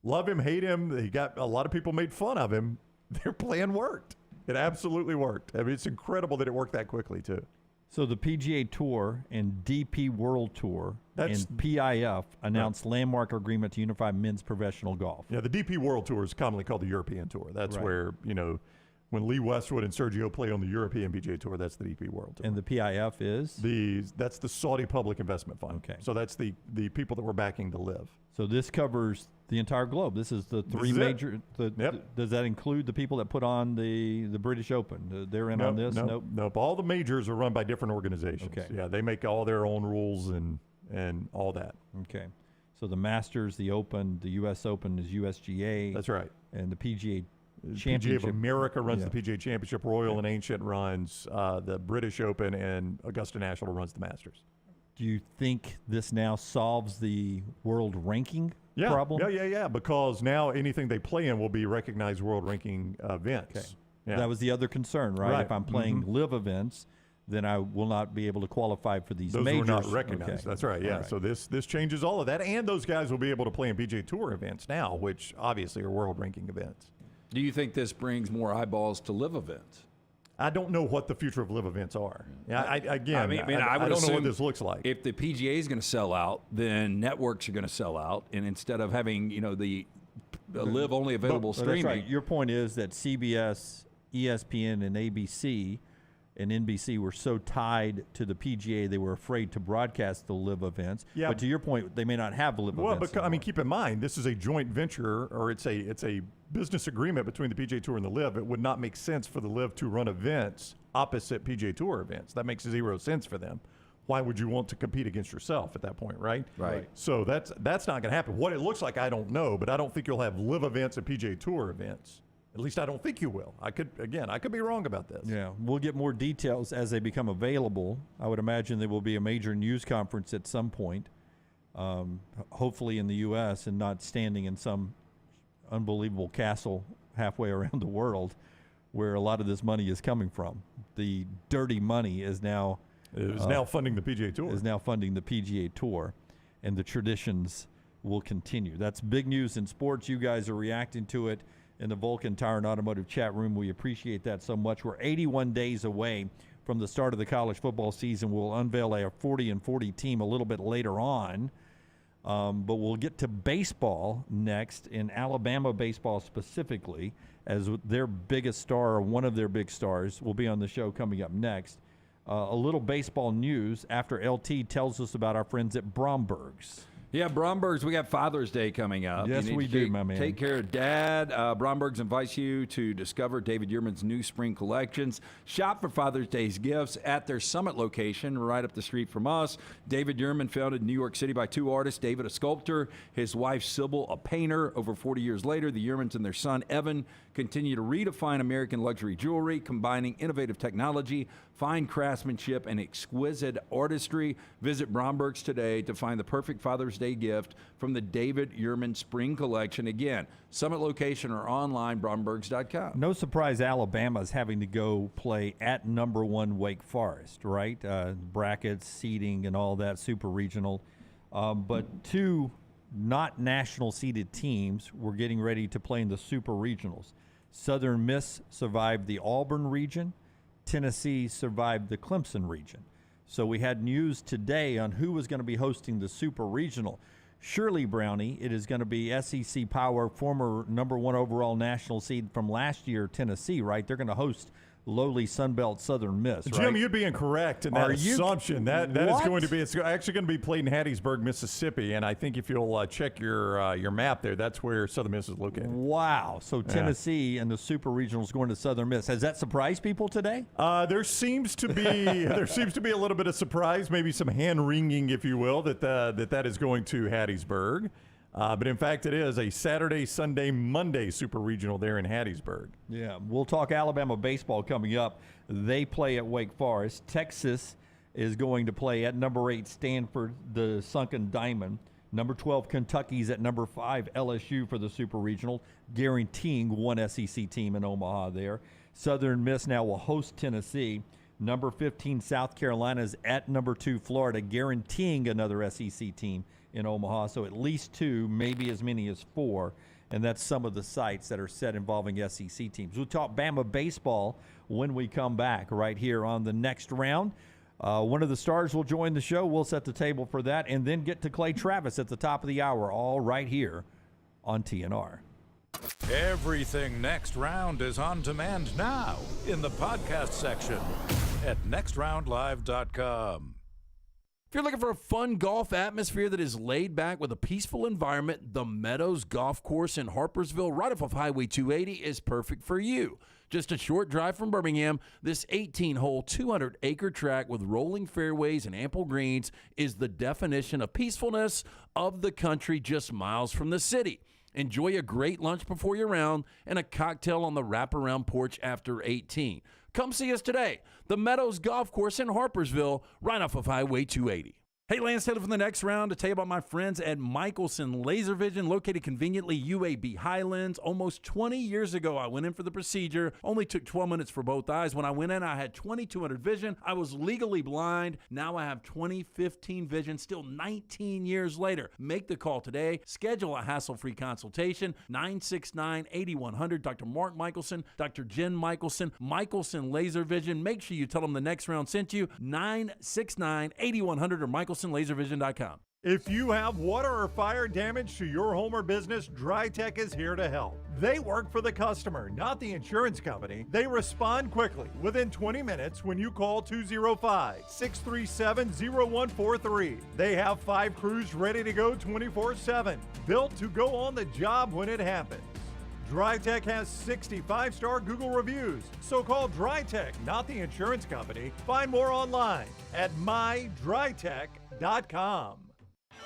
love him, hate him. He got a lot of people made fun of him. Their plan worked. It absolutely worked. I mean, it's incredible that it worked that quickly, too. So the PGA Tour and DP World Tour and PIF announced landmark agreement to unify men's professional golf. Yeah, the DP World Tour is commonly called the European Tour. That's where, when Lee Westwood and Sergio play on the European PGA Tour, that's the DP World Tour. And the PIF is? That's the Saudi Public Investment Fund. Okay. So that's the people that were backing the LIV. So this covers the entire globe. This is the three major. Does that include the people that put on the British Open? They're in on this? Nope. All the majors are run by different organizations. Okay. Yeah, they make all their own rules and all that. Okay. So the Masters, the Open, the U.S. Open is USGA. That's right. And the PGA PGA Championship. of America runs the PGA Championship. Royal and Ancient runs the British Open, and Augusta National runs the Masters. Do you think this now solves the world ranking problem? Yeah. Because now anything they play in will be recognized world ranking events. Okay. Yeah. That was the other concern, right? If I'm playing LIV events, then I will not be able to qualify for these majors. Those were not recognized. Okay. That's right, yeah. All right. So this changes all of that. And those guys will be able to play in PGA Tour events now, which obviously are world ranking events. Do you think this brings more eyeballs to LIV events? I don't know what the future of LIV events are. Yeah, I would don't know what this looks like. If the PGA is going to sell out, then networks are going to sell out, and instead of having the LIV only available streaming. That's right. Your point is that CBS, ESPN, and ABC and NBC were so tied to the PGA they were afraid to broadcast the LIV events. Yeah. But to your point, they may not have LIV events. Well, keep in mind this is a joint venture, or it's a business agreement between the PGA Tour and the LIV. It would not make sense for the LIV to run events opposite PGA Tour events. That makes zero sense for them. Why would you want to compete against yourself at that point, right? Right. So that's not going to happen. What it looks like, I don't know, but I don't think you'll have LIV events and PGA Tour events. At least I don't think you will. I could be wrong about this. Yeah, we'll get more details as they become available. I would imagine there will be a major news conference at some point, hopefully in the U.S. and not standing in some unbelievable castle halfway around the world where a lot of this money is coming from. The dirty money is now funding the PGA Tour. Is now funding the PGA Tour, and the traditions will continue. That's big news in sports. You guys are reacting to it in the Vulcan Tire and Automotive chat room. We appreciate that so much. We're 81 days away from the start of the college football season. We'll unveil a 40-40 team a little bit later on. But we'll get to baseball next, in Alabama baseball specifically, as their biggest star, or one of their big stars, will be on the show coming up next. A little baseball news after LT tells us about our friends at Bromberg's. Yeah, Bromberg's, we got Father's Day coming up. Yes, we do, my man. Take care of Dad. Bromberg's invites you to discover David Yurman's new spring collections. Shop for Father's Day's gifts at their Summit location right up the street from us. David Yurman founded in New York City by two artists, David, a sculptor, his wife, Sybil, a painter. Over 40 years later, the Yurmans and their son, Evan, continue to redefine American luxury jewelry, combining innovative technology, fine craftsmanship, and exquisite artistry. Visit Bromberg's today to find the perfect Father's Day gift from the David Yurman Spring Collection. Again, Summit location or online, brombergs.com. No surprise Alabama's having to go play at number one Wake Forest, right? Brackets, seeding, and all that, super regional. But two not national seeded teams were getting ready to play in the super regionals. Southern Miss survived the Auburn region. Tennessee survived the Clemson region. So we had news today on who was going to be hosting the super regional. Surely, Brownie, it is going to be SEC Power, former number one overall national seed from last year, Tennessee, right? They're going to host lowly Sunbelt Southern Miss. Jim, right? you'd be incorrect in that assumption. That is What? going to be. It's actually going to be played in Hattiesburg, Mississippi, and I think if you'll check your map there, that's where Southern Miss is located. Wow. So Tennessee and the Super Regionals going to Southern Miss. Has that surprised people today? There seems to be a little bit of surprise, maybe some hand wringing, if you will, that is going to Hattiesburg. But in fact, it is a Saturday, Sunday, Monday Super Regional there in Hattiesburg. Yeah, we'll talk Alabama baseball coming up. They play at Wake Forest. Texas is going to play at number 8 Stanford, the Sunken Diamond. Number 12 Kentucky's at number 5 LSU for the Super Regional, guaranteeing one SEC team in Omaha there. Southern Miss now will host Tennessee. Number 15 South Carolina's at number 2 Florida, guaranteeing another SEC team in Omaha. So at least 2, maybe as many as 4. And that's some of the sites that are set involving SEC teams. We'll talk Bama baseball when we come back right here on the next round. One of the stars will join the show. We'll set the table for that and then get to Clay Travis at the top of the hour, all right here on TNR. Everything Next Round is on demand now in the podcast section at nextroundlive.com. If you're looking for a fun golf atmosphere that is laid back with a peaceful environment, the Meadows Golf Course in Harpersville, right off of Highway 280, is perfect for you. Just a short drive from Birmingham, this 18-hole, 200-acre track with rolling fairways and ample greens is the definition of peacefulness of the country just miles from the city. Enjoy a great lunch before your round and a cocktail on the wraparound porch after 18. Come see us today. The Meadows Golf Course in Harpersville, right off of Highway 280. Hey, Lance Taylor from the next round to tell you about my friends at Michelson Laser Vision, located conveniently UAB Highlands. Almost 20 years ago, I went in for the procedure. Only took 12 minutes for both eyes. When I went in, I had 20/200 vision. I was legally blind. Now I have 20/15 vision, still 19 years later. Make the call today. Schedule a hassle-free consultation. 969-8100. Dr. Mark Michelson, Dr. Jen Michelson, Michelson Laser Vision. Make sure you tell them the next round sent you. 969-8100 or MichelsonLaserVision.com. If you have water or fire damage to your home or business, DryTech is here to help. They work for the customer, not the insurance company. They respond quickly, within 20 minutes when you call 205-637-0143. They have 5 crews ready to go 24/7, built to go on the job when it happens. DryTech has 65-star Google reviews, so call DryTech, not the insurance company. Find more online at mydrytech.com.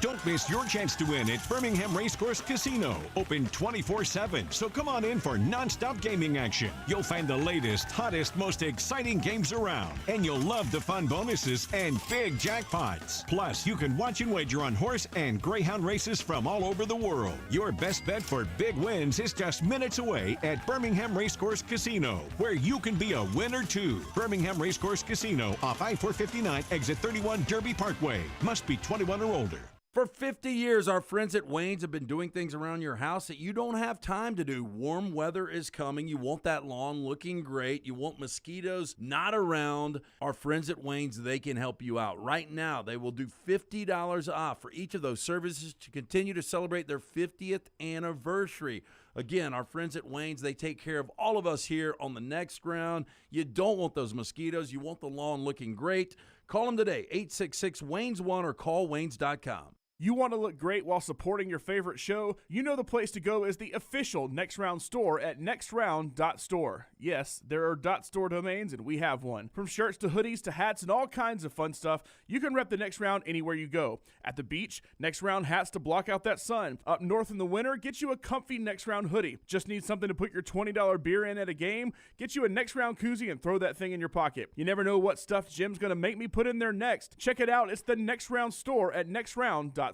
Don't miss your chance to win at Birmingham Racecourse Casino. Open 24/7, so come on in for nonstop gaming action. You'll find the latest, hottest, most exciting games around, and you'll love the fun bonuses and big jackpots. Plus, you can watch and wager on horse and greyhound races from all over the world. Your best bet for big wins is just minutes away at Birmingham Racecourse Casino, where you can be a winner too. Birmingham Racecourse Casino off I-459, exit 31 Derby Parkway. Must be 21 or older. For 50 years, our friends at Wayne's have been doing things around your house that you don't have time to do. Warm weather is coming. You want that lawn looking great. You want mosquitoes not around. Our friends at Wayne's, they can help you out. Right now, they will do $50 off for each of those services to continue to celebrate their 50th anniversary. Again, our friends at Wayne's, they take care of all of us here on the next round. You don't want those mosquitoes. You want the lawn looking great. Call them today, 866-WAYNES1 or call Waynes.com. You want to look great while supporting your favorite show? You know the place to go is the official Next Round store at nextround.store. Yes, there are .store domains, and we have one. From shirts to hoodies to hats and all kinds of fun stuff, you can rep the Next Round anywhere you go. At the beach, Next Round hats to block out that sun. Up north in the winter, get you a comfy Next Round hoodie. Just need something to put your $20 beer in at a game? Get you a Next Round koozie and throw that thing in your pocket. You never know what stuff Jim's going to make me put in there next. Check it out. It's the Next Round store at nextround.store.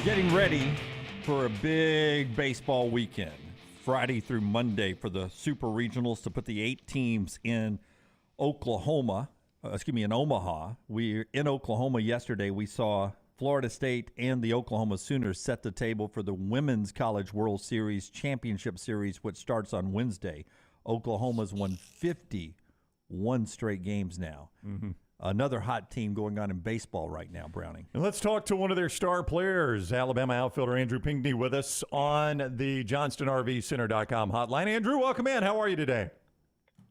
Getting ready for a big baseball weekend, Friday through Monday for the Super Regionals to put the 8 teams in Omaha. We're in Oklahoma yesterday. We saw Florida State and the Oklahoma Sooners set the table for the Women's College World Series Championship Series, which starts on Wednesday. Oklahoma's won 51 straight games now. another hot team going on in baseball right now, Browning. And let's talk to one of their star players, Alabama outfielder Andrew Pinckney, with us on the JohnstonRVCenter.com hotline. Andrew, welcome in. How are you today?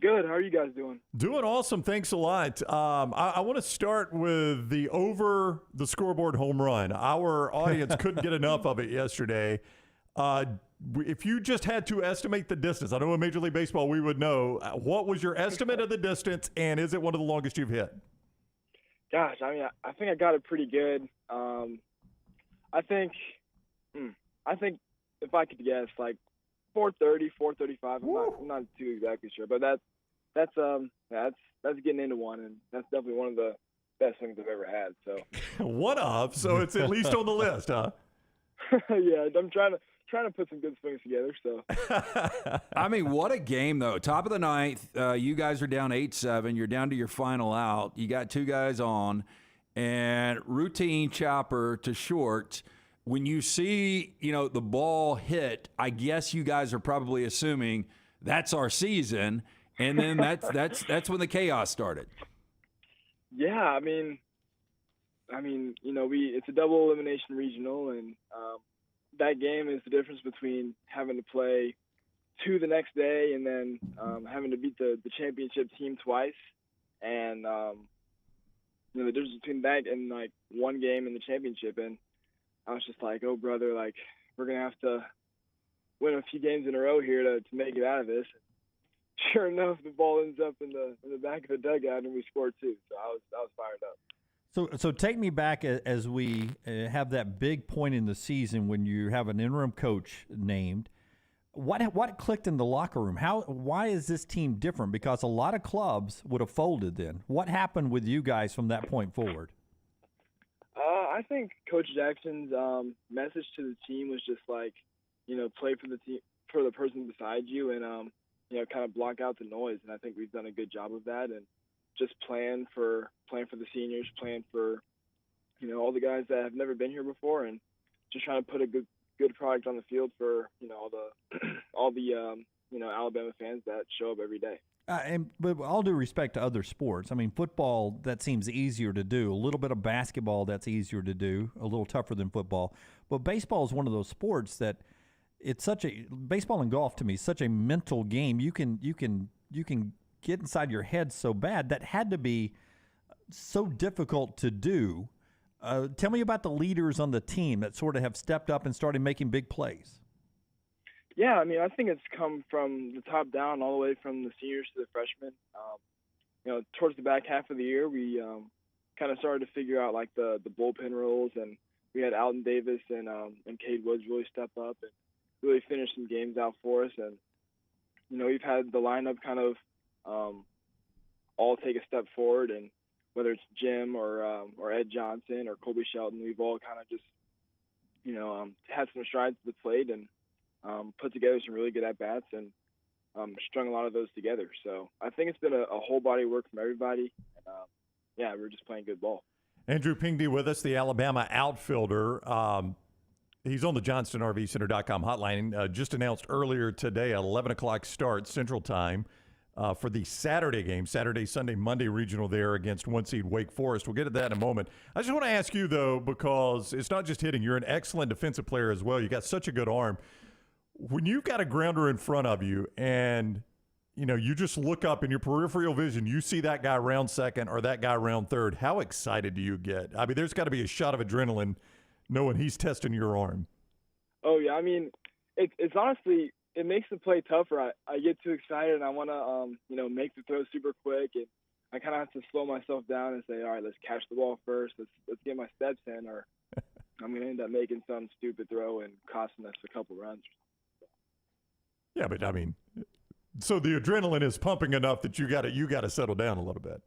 Good. How are you guys doing? Doing awesome. Thanks a lot. I want to start with the over the scoreboard home run. Our audience couldn't get enough of it yesterday. If you just had to estimate the distance, I know in Major League Baseball we would know, what was your estimate of the distance, and is it one of the longest you've hit? Gosh, I mean, I think I got it pretty good. I think if I could guess, like 430, 435. I'm not too exactly sure, but that's getting into one, and that's definitely one of the best things I've ever had. So one of, so it's at least on the list, huh? Yeah, I'm trying to put some good swings together. So I mean, what a game though. Top of the ninth, you guys are down 8-7. You're down to your final out. You got two guys on, and routine chopper to short. When you see, the ball hit, I guess you guys are probably assuming that's our season, and then that's when the chaos started. Yeah, I mean, it's a double elimination regional, and that game is the difference between having to play 2 the next day and then having to beat the championship team twice, and the difference between that and like one game in the championship. And I was just like, oh, brother, like, we're going to have to win a few games in a row here to make it out of this. Sure enough, the ball ends up in the back of the dugout, and we scored 2. So I was fired up. So take me back as we have that big point in the season when you have an interim coach named. What clicked in the locker room? Why is this team different? Because a lot of clubs would have folded then. What happened with you guys from that point forward? I think Coach Jackson's message to the team was just like, play for the team, for the person beside you, and kind of block out the noise. And I think we've done a good job of that, and just plan for the seniors, plan for all the guys that have never been here before, and just trying to put a good product on the field for all the Alabama fans that show up every day. And with all due respect to other sports, I mean, football, that seems easier to do. A little bit of basketball, that's easier to do, a little tougher than football. But baseball is one of those sports that baseball and golf to me is such a mental game. You can get inside your head so bad. That had to be so difficult to do. Tell me about the leaders on the team that sort of have stepped up and started making big plays. Yeah, I mean, I think it's come from the top down, all the way from the seniors to the freshmen. Towards the back half of the year, we kind of started to figure out like the bullpen roles, and we had Alton Davis and Cade Woods really step up and really finish some games out for us. And we've had the lineup kind of all take a step forward, and whether it's Jim or Ed Johnson or Colby Shelton, we've all kind of just had some strides to the plate and put together some really good at-bats and strung a lot of those together. So I think it's been a whole body work from everybody. And, we're just playing good ball. Andrew Pinckney with us, the Alabama outfielder. He's on the JohnstonRVCenter.com hotline. Just announced earlier today, 11 o'clock start Central Time for the Saturday game, Saturday, Sunday, Monday regional there against 1-seed Wake Forest. We'll get to that in a moment. I just want to ask you, though, because it's not just hitting. You're an excellent defensive player as well. You got such a good arm. When you've got a grounder in front of you and, you just look up in your peripheral vision, you see that guy round second or that guy round third, how excited do you get? I mean, there's got to be a shot of adrenaline knowing he's testing your arm. Oh, yeah. I mean, it's honestly, it makes the play tougher. I get too excited and I want to, make the throw super quick. And I kind of have to slow myself down and say, all right, let's catch the ball first. Let's get my steps in, or I'm going to end up making some stupid throw and costing us a couple runs. Yeah, but I mean, so the adrenaline is pumping enough that you got to settle down a little bit.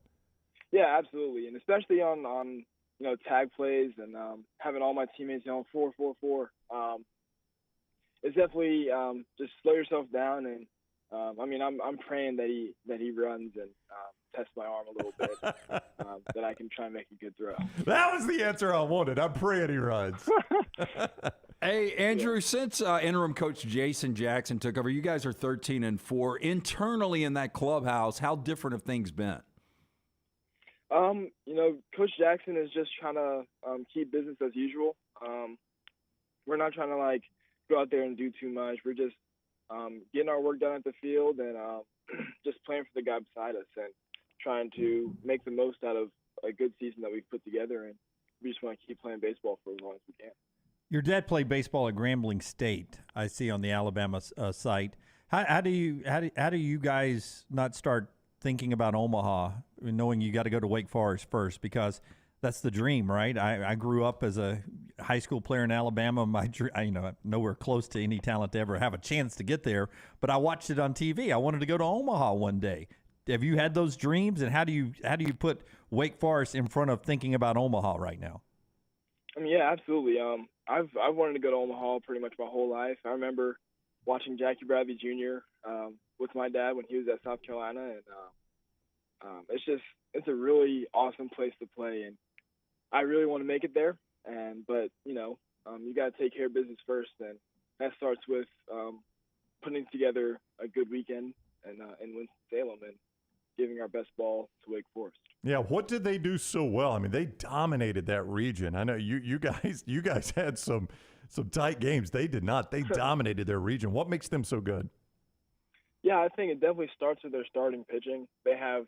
Yeah, absolutely, and especially on tag plays and having all my teammates 4-4-4. It's definitely just slow yourself down, and I'm praying that he runs and tests my arm a little bit, that I can try and make a good throw. That was the answer I wanted. I'm praying he runs. Hey, Andrew, since interim coach Jason Jackson took over, you guys are 13-4. Internally in that clubhouse, how different have things been? Coach Jackson is just trying to keep business as usual. We're not trying to go out there and do too much. We're just getting our work done at the field and just playing for the guy beside us and trying to make the most out of a good season that we've put together. And we just want to keep playing baseball for as long as we can. Your dad played baseball at Grambling State, I see on the Alabama site. How do you guys not start thinking about Omaha, knowing you got to go to Wake Forest first, because that's the dream, right? I grew up as a high school player in Alabama. I'm nowhere close to any talent to ever have a chance to get there, but I watched it on TV. I wanted to go to Omaha one day. Have you had those dreams, and how do you put Wake Forest in front of thinking about Omaha right now? Yeah, absolutely. I've wanted to go to Omaha pretty much my whole life. I remember watching Jackie Bradley Jr. With my dad when he was at South Carolina, and it's a really awesome place to play, and I really want to make it there. But you got to take care of business first, and that starts with putting together a good weekend in Winston-Salem and giving our best ball to Wake Forest. Yeah, what did they do so well? I mean, they dominated that region. I know you guys had some tight games. They did not. They dominated their region. What makes them so good? Yeah, I think it definitely starts with their starting pitching. They have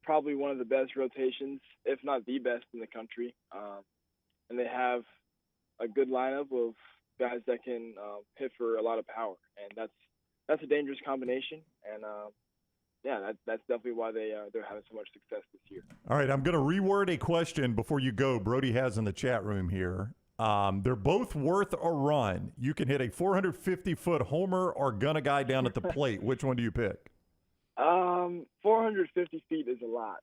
probably one of the best rotations, if not the best in the country. And they have a good lineup of guys that can hit for a lot of power, and that's a dangerous combination. And that's definitely why they're having so much success this year. All right, I'm going to reword a question before you go. Brody has in the chat room here. They're both worth a run. You can hit a 450-foot homer or gun a guy down at the plate. Which one do you pick? 450 feet is a lot.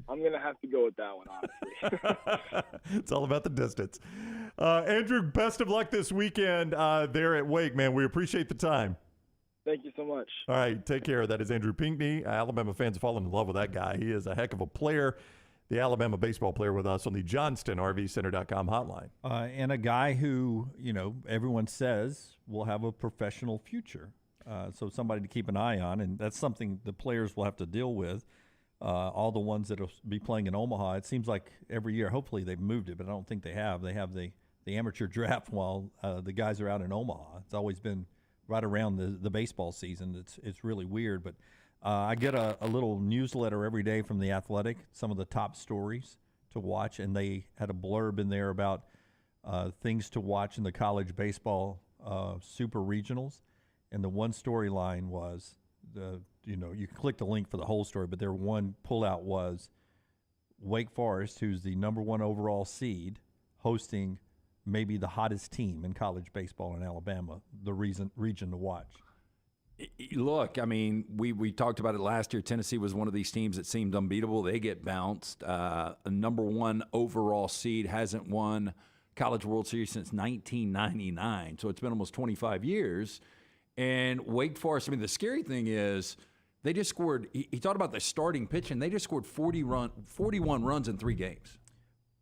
I'm going to have to go with that one, honestly. It's all about the distance. Andrew, best of luck this weekend there at Wake, man. We appreciate the time. Thank you so much. All right, take care. That is Andrew Pinckney. Alabama fans have fallen in love with that guy. He is a heck of a player. The Alabama baseball player with us on the JohnstonRVCenter.com hotline. And a guy who, everyone says will have a professional future. So somebody to keep an eye on, and that's something the players will have to deal with. All the ones that will be playing in Omaha, it seems like every year, hopefully they've moved it, but I don't think they have. They have the amateur draft while the guys are out in Omaha. It's always been right around the baseball season. It's really weird, but I get a little newsletter every day from The Athletic, some of the top stories to watch, and they had a blurb in there about things to watch in the college baseball super regionals. And the one storyline was you can click the link for the whole story, but their one pullout was Wake Forest, who's the number 1 overall seed, hosting maybe the hottest team in college baseball in Alabama, the region to watch. Look, I mean, we talked about it last year. Tennessee was one of these teams that seemed unbeatable. They get bounced. A number 1 overall seed hasn't won College World Series since 1999, so it's been almost 25 years. And Wake Forest, I mean, the scary thing is they just scored – he talked about the starting pitching. They just scored 41 runs in 3 games.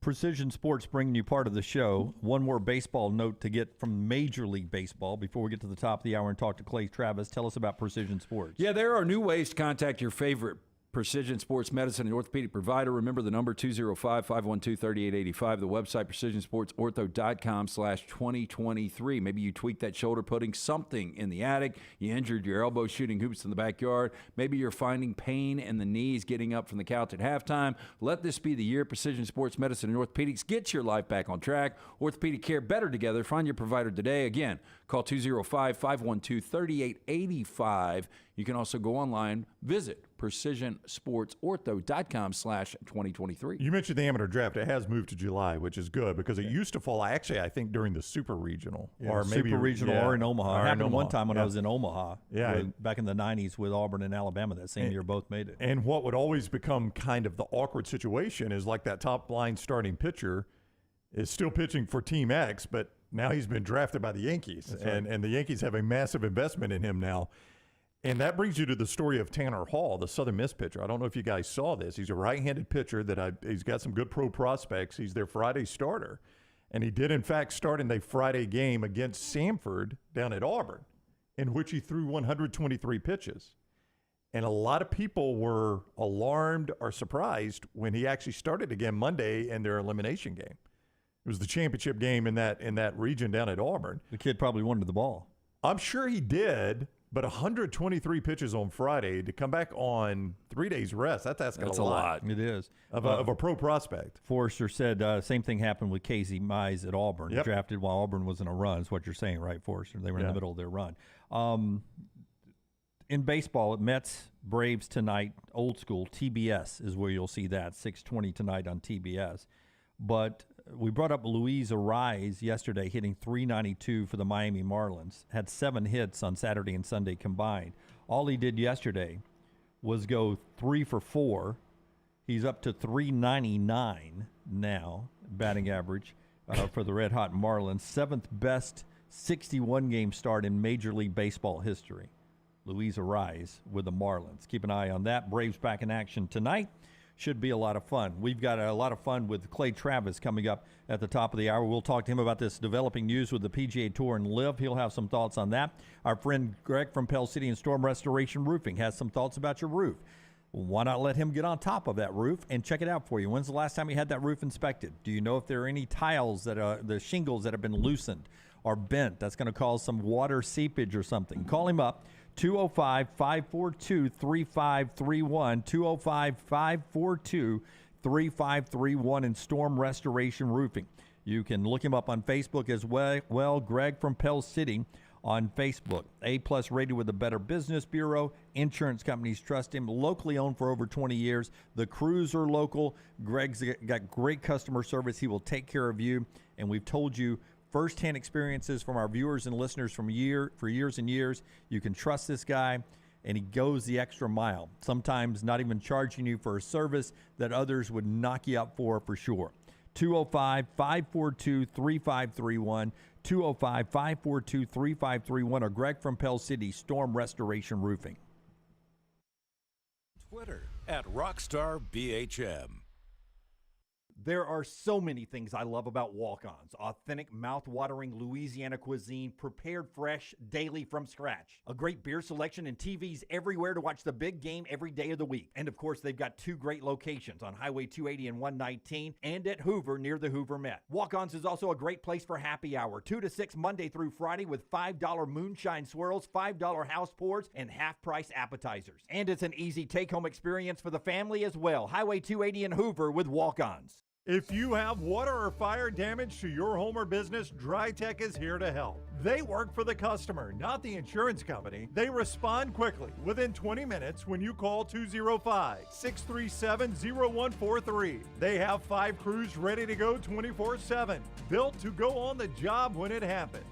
Precision Sports bringing you part of the show. One more baseball note to get from Major League Baseball before we get to the top of the hour and talk to Clay Travis. Tell us about Precision Sports. Yeah, there are new ways to contact your favorite Precision Sports Medicine and Orthopedic provider. Remember the number 205-512-3885. The website precisionsportsortho.com/2023. Maybe you tweaked that shoulder putting something in the attic. You injured your elbow shooting hoops in the backyard. Maybe you're finding pain in the knees getting up from the couch at halftime. Let this be the year Precision Sports Medicine and Orthopedics gets your life back on track. Orthopedic care better together. Find your provider today. Again, call 205-512-3885. You can also go online, visit precisionsportsortho.com/2023. You mentioned the amateur draft. It has moved to July, which is good because it used to fall, actually, I think, during the super regional. Or maybe super regional or in Omaha. It happened one time when I was in Omaha back in the 90s with Auburn and Alabama that same year both made it. And what would always become kind of the awkward situation is like that top line starting pitcher is still pitching for Team X, but now he's been drafted by the Yankees. Right. And the Yankees have a massive investment in him now. And that brings you to the story of Tanner Hall, the Southern Miss pitcher. I don't know if you guys saw this. He's a right-handed pitcher he's got some good pro prospects. He's their Friday starter. And he did, in fact, start in the Friday game against Samford down at Auburn, in which he threw 123 pitches. And a lot of people were alarmed or surprised when he actually started again Monday in their elimination game. It was the championship game in that region down at Auburn. The kid probably wanted the ball. I'm sure he did, but 123 pitches on Friday to come back on 3 days rest, that's a lot. It is. Of a pro prospect. Forrester said same thing happened with Casey Mize at Auburn. Yep. Drafted while Auburn was in a run, is what you're saying, right, Forrester? They were in the middle of their run. In baseball, Mets, Braves tonight, old school, TBS is where you'll see that, 6:20 tonight on TBS. But we brought up Luis Arraez yesterday, hitting .392 for the Miami Marlins. Had 7 hits on Saturday and Sunday combined. All he did yesterday was go 3 for 4. He's up to .399 now, batting average for the Red Hot Marlins. 7th best 61-game start in Major League Baseball history. Luis Arraez with the Marlins. Keep an eye on that. Braves back in action tonight. Should be a lot of fun. We've got a lot of fun with Clay Travis coming up at the top of the hour. We'll talk to him about this developing news with the PGA Tour and LIV. He'll have some thoughts on that. Our friend Greg from Pell City and Storm Restoration Roofing has some thoughts about your roof. Why not let him get on top of that roof and check it out for you? When's the last time you had that roof inspected? Do you know if there are any tiles that are the shingles that have been loosened or bent? That's going to cause some water seepage or something. Call him up. 205-542-3531, 205-542-3531 in Storm Restoration Roofing. You can look him up on Facebook as well. Greg from Pell City on Facebook. A-plus rated with the Better Business Bureau. Insurance companies trust him. Locally owned for over 20 years. The crews are local. Greg's got great customer service. He will take care of you. And we've told you first-hand experiences from our viewers and listeners for years and years. You can trust this guy, and he goes the extra mile, sometimes not even charging you for a service that others would knock you up for sure. 205-542-3531, 205-542-3531, or Greg from Pell City, Storm Restoration Roofing. Twitter @RockstarBHM. There are so many things I love about Walk-Ons. Authentic, mouth-watering Louisiana cuisine, prepared fresh, daily from scratch. A great beer selection and TVs everywhere to watch the big game every day of the week. And of course, they've got 2 great locations on Highway 280 and 119 and at Hoover near the Hoover Met. Walk-Ons is also a great place for happy hour, 2 to 6 Monday through Friday with $5 moonshine swirls, $5 house pours, and half-price appetizers. And it's an easy take-home experience for the family as well. Highway 280 and Hoover with Walk-Ons. If you have water or fire damage to your home or business, DryTech is here to help. They work for the customer, not the insurance company. They respond quickly, within 20 minutes when you call 205-637-0143. They have 5 crews ready to go 24/7, built to go on the job when it happens.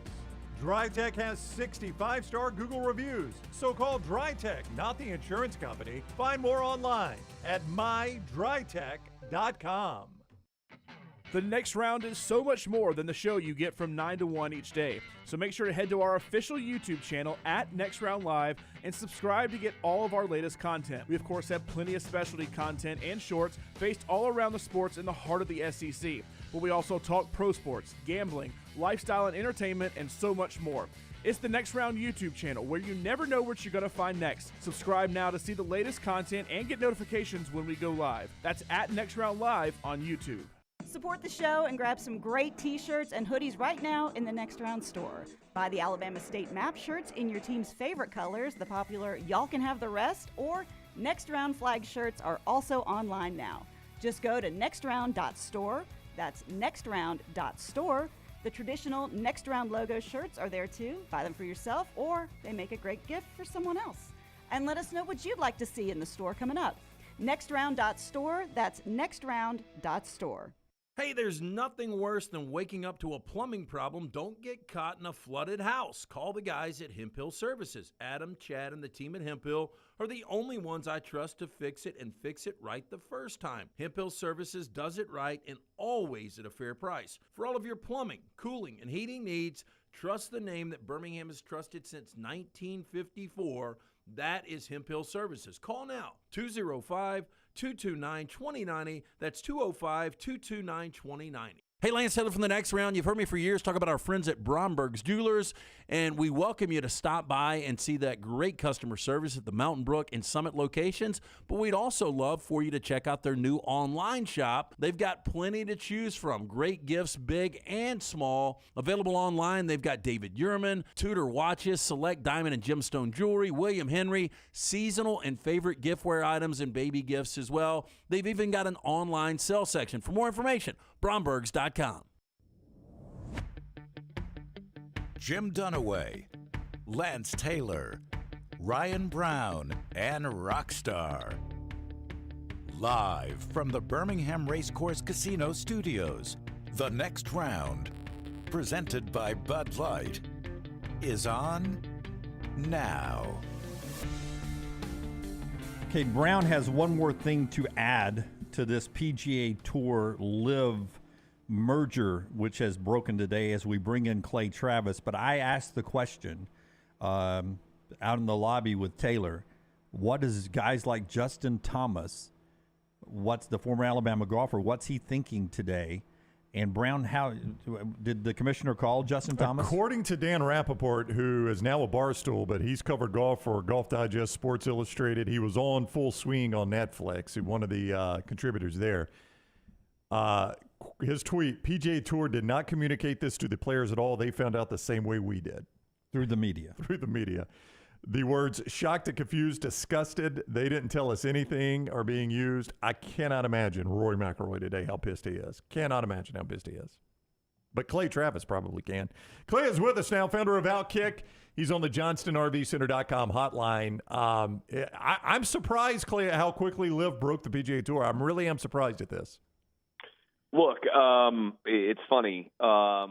DryTech has 65-star Google reviews, so call DryTech, not the insurance company. Find more online at mydrytech.com. The Next Round is so much more than the show you get from 9 to 1 each day. So make sure to head to our official YouTube channel Next Round Live and subscribe to get all of our latest content. We, of course, have plenty of specialty content and shorts based all around the sports in the heart of the SEC. But we also talk pro sports, gambling, lifestyle and entertainment, and so much more. It's the Next Round YouTube channel where you never know what you're going to find next. Subscribe now to see the latest content and get notifications when we go live. That's Next Round Live on YouTube. Support the show and grab some great t-shirts and hoodies right now in the Next Round store. Buy the Alabama State Map shirts in your team's favorite colors, the popular Y'all Can Have the Rest, or Next Round flag shirts are also online now. Just go to nextround.store. That's nextround.store. The traditional Next Round logo shirts are there too. Buy them for yourself, or they make a great gift for someone else. And let us know what you'd like to see in the store coming up. Nextround.store. That's nextround.store. Hey, there's nothing worse than waking up to a plumbing problem. Don't get caught in a flooded house. Call the guys at Hemp Hill Services. Adam, Chad, and the team at Hemp Hill are the only ones I trust to fix it and fix it right the first time. Hemp Hill Services does it right and always at a fair price. For all of your plumbing, cooling, and heating needs, trust the name that Birmingham has trusted since 1954. That is Hemp Hill Services. Call now, 205-229-2090. That's 205-229-2090. Hey, Lance Taylor from The Next Round. You've heard me for years talk about our friends at Bromberg's Jewelers, and we welcome you to stop by and see that great customer service at the Mountain Brook and Summit locations. But we'd also love for you to check out their new online shop. They've got plenty to choose from. Great gifts, big and small. Available online, they've got David Yurman, Tudor watches, select diamond and gemstone jewelry, William Henry, seasonal and favorite giftware items and baby gifts as well. They've even got an online sale section. For more information, Brombergs.com. Jim Dunaway, Lance Taylor, Ryan Brown, and Rockstar. Live from the Birmingham Racecourse Casino Studios, The Next Round, presented by Bud Light, is on now. Okay, Brown has one more thing to add to this PGA Tour Live merger, which has broken today as we bring in Clay Travis. But I asked the question out in the lobby with Taylor, what is guys like Justin Thomas, what's the former Alabama golfer, what's he thinking today? And Brown, how did the commissioner call Justin Thomas? According to Dan Rappaport, who is now a Barstool, but he's covered golf for Golf Digest, Sports Illustrated. He was on Full Swing on Netflix, one of the contributors there. His tweet, PGA Tour did not communicate this to the players at all. They found out the same way we did. Through the media. Through the media. The words shocked and confused, disgusted, they didn't tell us anything are being used. I cannot imagine Rory McIlroy today how pissed he is. Cannot imagine how pissed he is. But Clay Travis probably can. Clay is with us now, founder of Outkick. He's on the JohnstonRVCenter.com hotline. I'm surprised, Clay, at how quickly Liv broke the PGA Tour. I really am surprised at this. Look, it's funny. I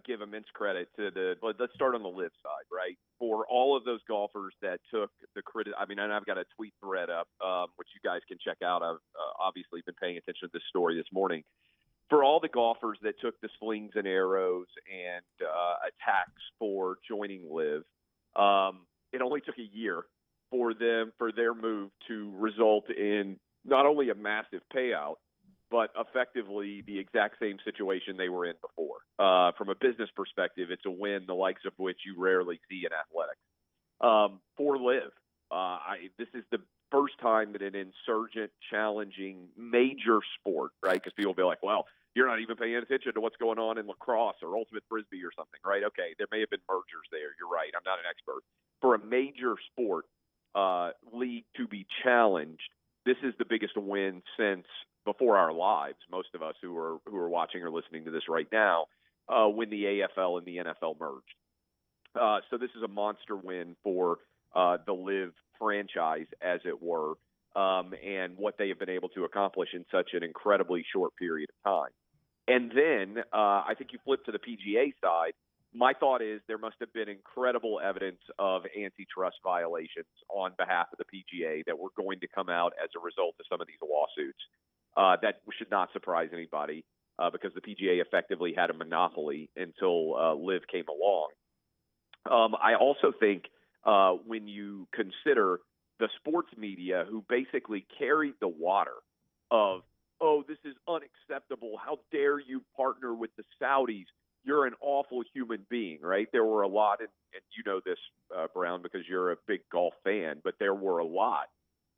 give immense credit to let's start on the Liv side, right? For all of those golfers that took the credit. I mean, and I've got a tweet thread up, which you guys can check out. I've obviously been paying attention to this story this morning. For all the golfers that took the slings and arrows and attacks for joining Liv, it only took a year for their move to result in not only a massive payout, but effectively the exact same situation they were in before. From a business perspective, it's a win the likes of which you rarely see in athletics. For Liv, this is the first time that an insurgent, challenging, major sport, right? Because people will be like, well, you're not even paying attention to what's going on in lacrosse or ultimate frisbee or something, right? Okay, there may have been mergers there. You're right. I'm not an expert. For a major sport league to be challenged, this is the biggest win since before our lives, most of us who are watching or listening to this right now, when the AFL and the NFL merged. So this is a monster win for the Liv franchise, as it were, and what they have been able to accomplish in such an incredibly short period of time. And then I think you flip to the PGA side. My thought is there must have been incredible evidence of antitrust violations on behalf of the PGA that were going to come out as a result of some of these lawsuits. That should not surprise anybody because the PGA effectively had a monopoly until Liv came along. I also think when you consider the sports media who basically carried the water of, oh, this is unacceptable. How dare you partner with the Saudis? You're an awful human being, right? There were a lot, and you know this, Brown, because you're a big golf fan, but there were a lot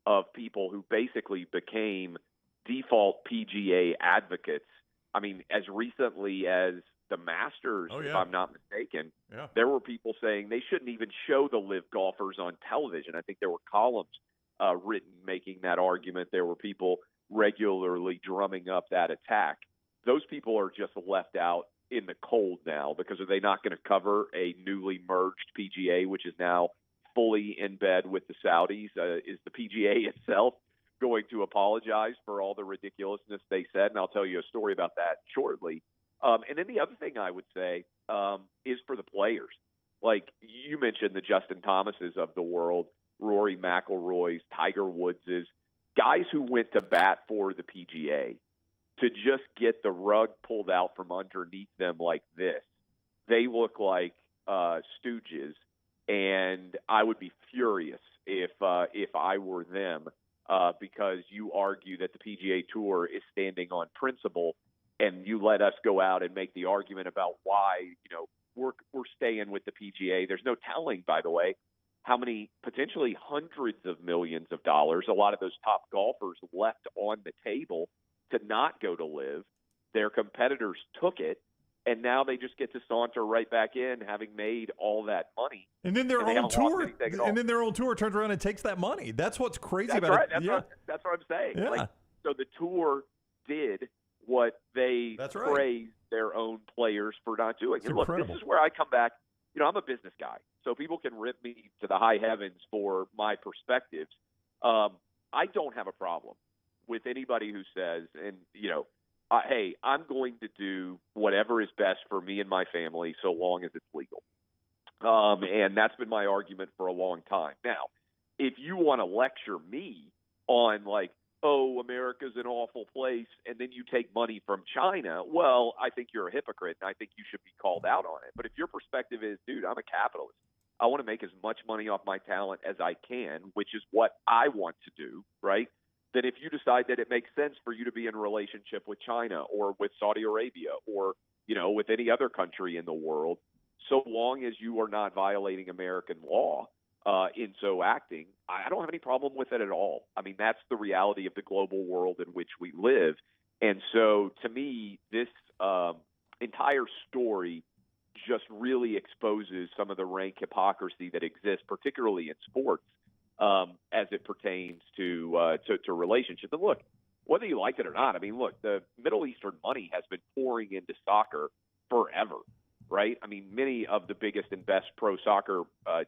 of people who basically became default PGA advocates. I mean, as recently as the Masters, if I'm not mistaken, there were people saying they shouldn't even show the Liv golfers on television. I think there were columns written making that argument. There were people regularly drumming up that attack. Those people are just left out in the cold now because are they not going to cover a newly merged PGA, which is now fully in bed with the Saudis? Is the PGA itself going to apologize for all the ridiculousness they said? And I'll tell you a story about that shortly. And then the other thing I would say is for the players. Like you mentioned the Justin Thomases of the world, Rory McIlroy's, Tiger Woods's, guys who went to bat for the PGA, to just get the rug pulled out from underneath them like this. They look like stooges, and I would be furious if I were them because you argue that the PGA Tour is standing on principle and you let us go out and make the argument about why, we're staying with the PGA. There's no telling, by the way, how many potentially hundreds of millions of dollars a lot of those top golfers left on the table to not go to LIV. Their competitors took it, and now they just get to saunter right back in, having made all that money. And then their own tour turns around and takes that money. That's what's crazy about it. That's what I'm saying. Yeah. So the tour did what they praised their own players for not doing. And look, this is where I come back. I'm a business guy, so people can rip me to the high heavens for my perspectives. I don't have a problem with anybody who says, hey, I'm going to do whatever is best for me and my family so long as it's legal. And that's been my argument for a long time. Now, if you want to lecture me on America's an awful place, and then you take money from China, well, I think you're a hypocrite, and I think you should be called out on it. But if your perspective is, dude, I'm a capitalist, I want to make as much money off my talent as I can, which is what I want to do, right? Then if you decide that it makes sense for you to be in a relationship with China or with Saudi Arabia or, with any other country in the world, so long as you are not violating American law, in so acting, I don't have any problem with it at all. I mean, that's the reality of the global world in which we live. And so to me, this entire story just really exposes some of the rank hypocrisy that exists, particularly in sports, as it pertains to relationships. And look, whether you like it or not, I mean, look, the Middle Eastern money has been pouring into soccer forever. Right? I mean, many of the biggest and best pro soccer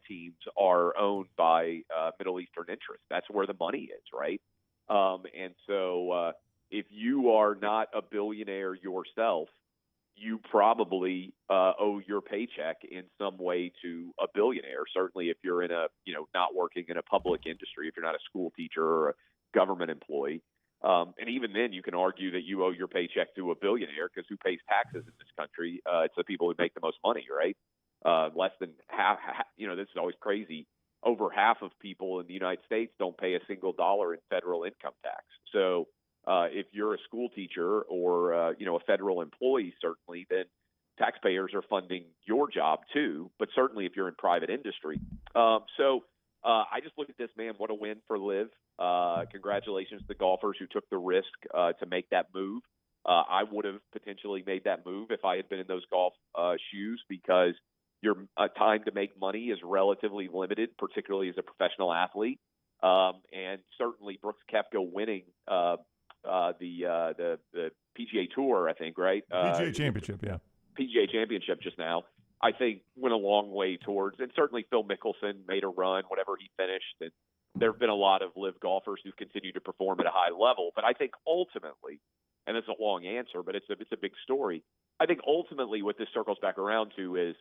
teams are owned by Middle Eastern interests. That's where the money is, right? And so if you are not a billionaire yourself, you probably owe your paycheck in some way to a billionaire. Certainly if you're in not working in a public industry, if you're not a school teacher or a government employee. And even then, you can argue that you owe your paycheck to a billionaire because who pays taxes in this country? It's the people who make the most money, right? Less than half. This is always crazy. Over half of people in the United States don't pay a single dollar in federal income tax. So if you're a school teacher or a federal employee, certainly, then taxpayers are funding your job too. But certainly, if you're in private industry, I just look at this, man. What a win for LIV. Congratulations to the golfers who took the risk to make that move. I would have potentially made that move if I had been in those golf shoes because your time to make money is relatively limited, particularly as a professional athlete. And certainly Brooks Koepka winning the PGA Tour, I think, right? PGA Championship, yeah. PGA Championship just now, I think went a long way towards, and certainly Phil Mickelson made a run whenever he finished, and there have been a lot of LIV golfers who've continued to perform at a high level. But I think ultimately, and it's a long answer, but it's a big story. I think ultimately what this circles back around to is,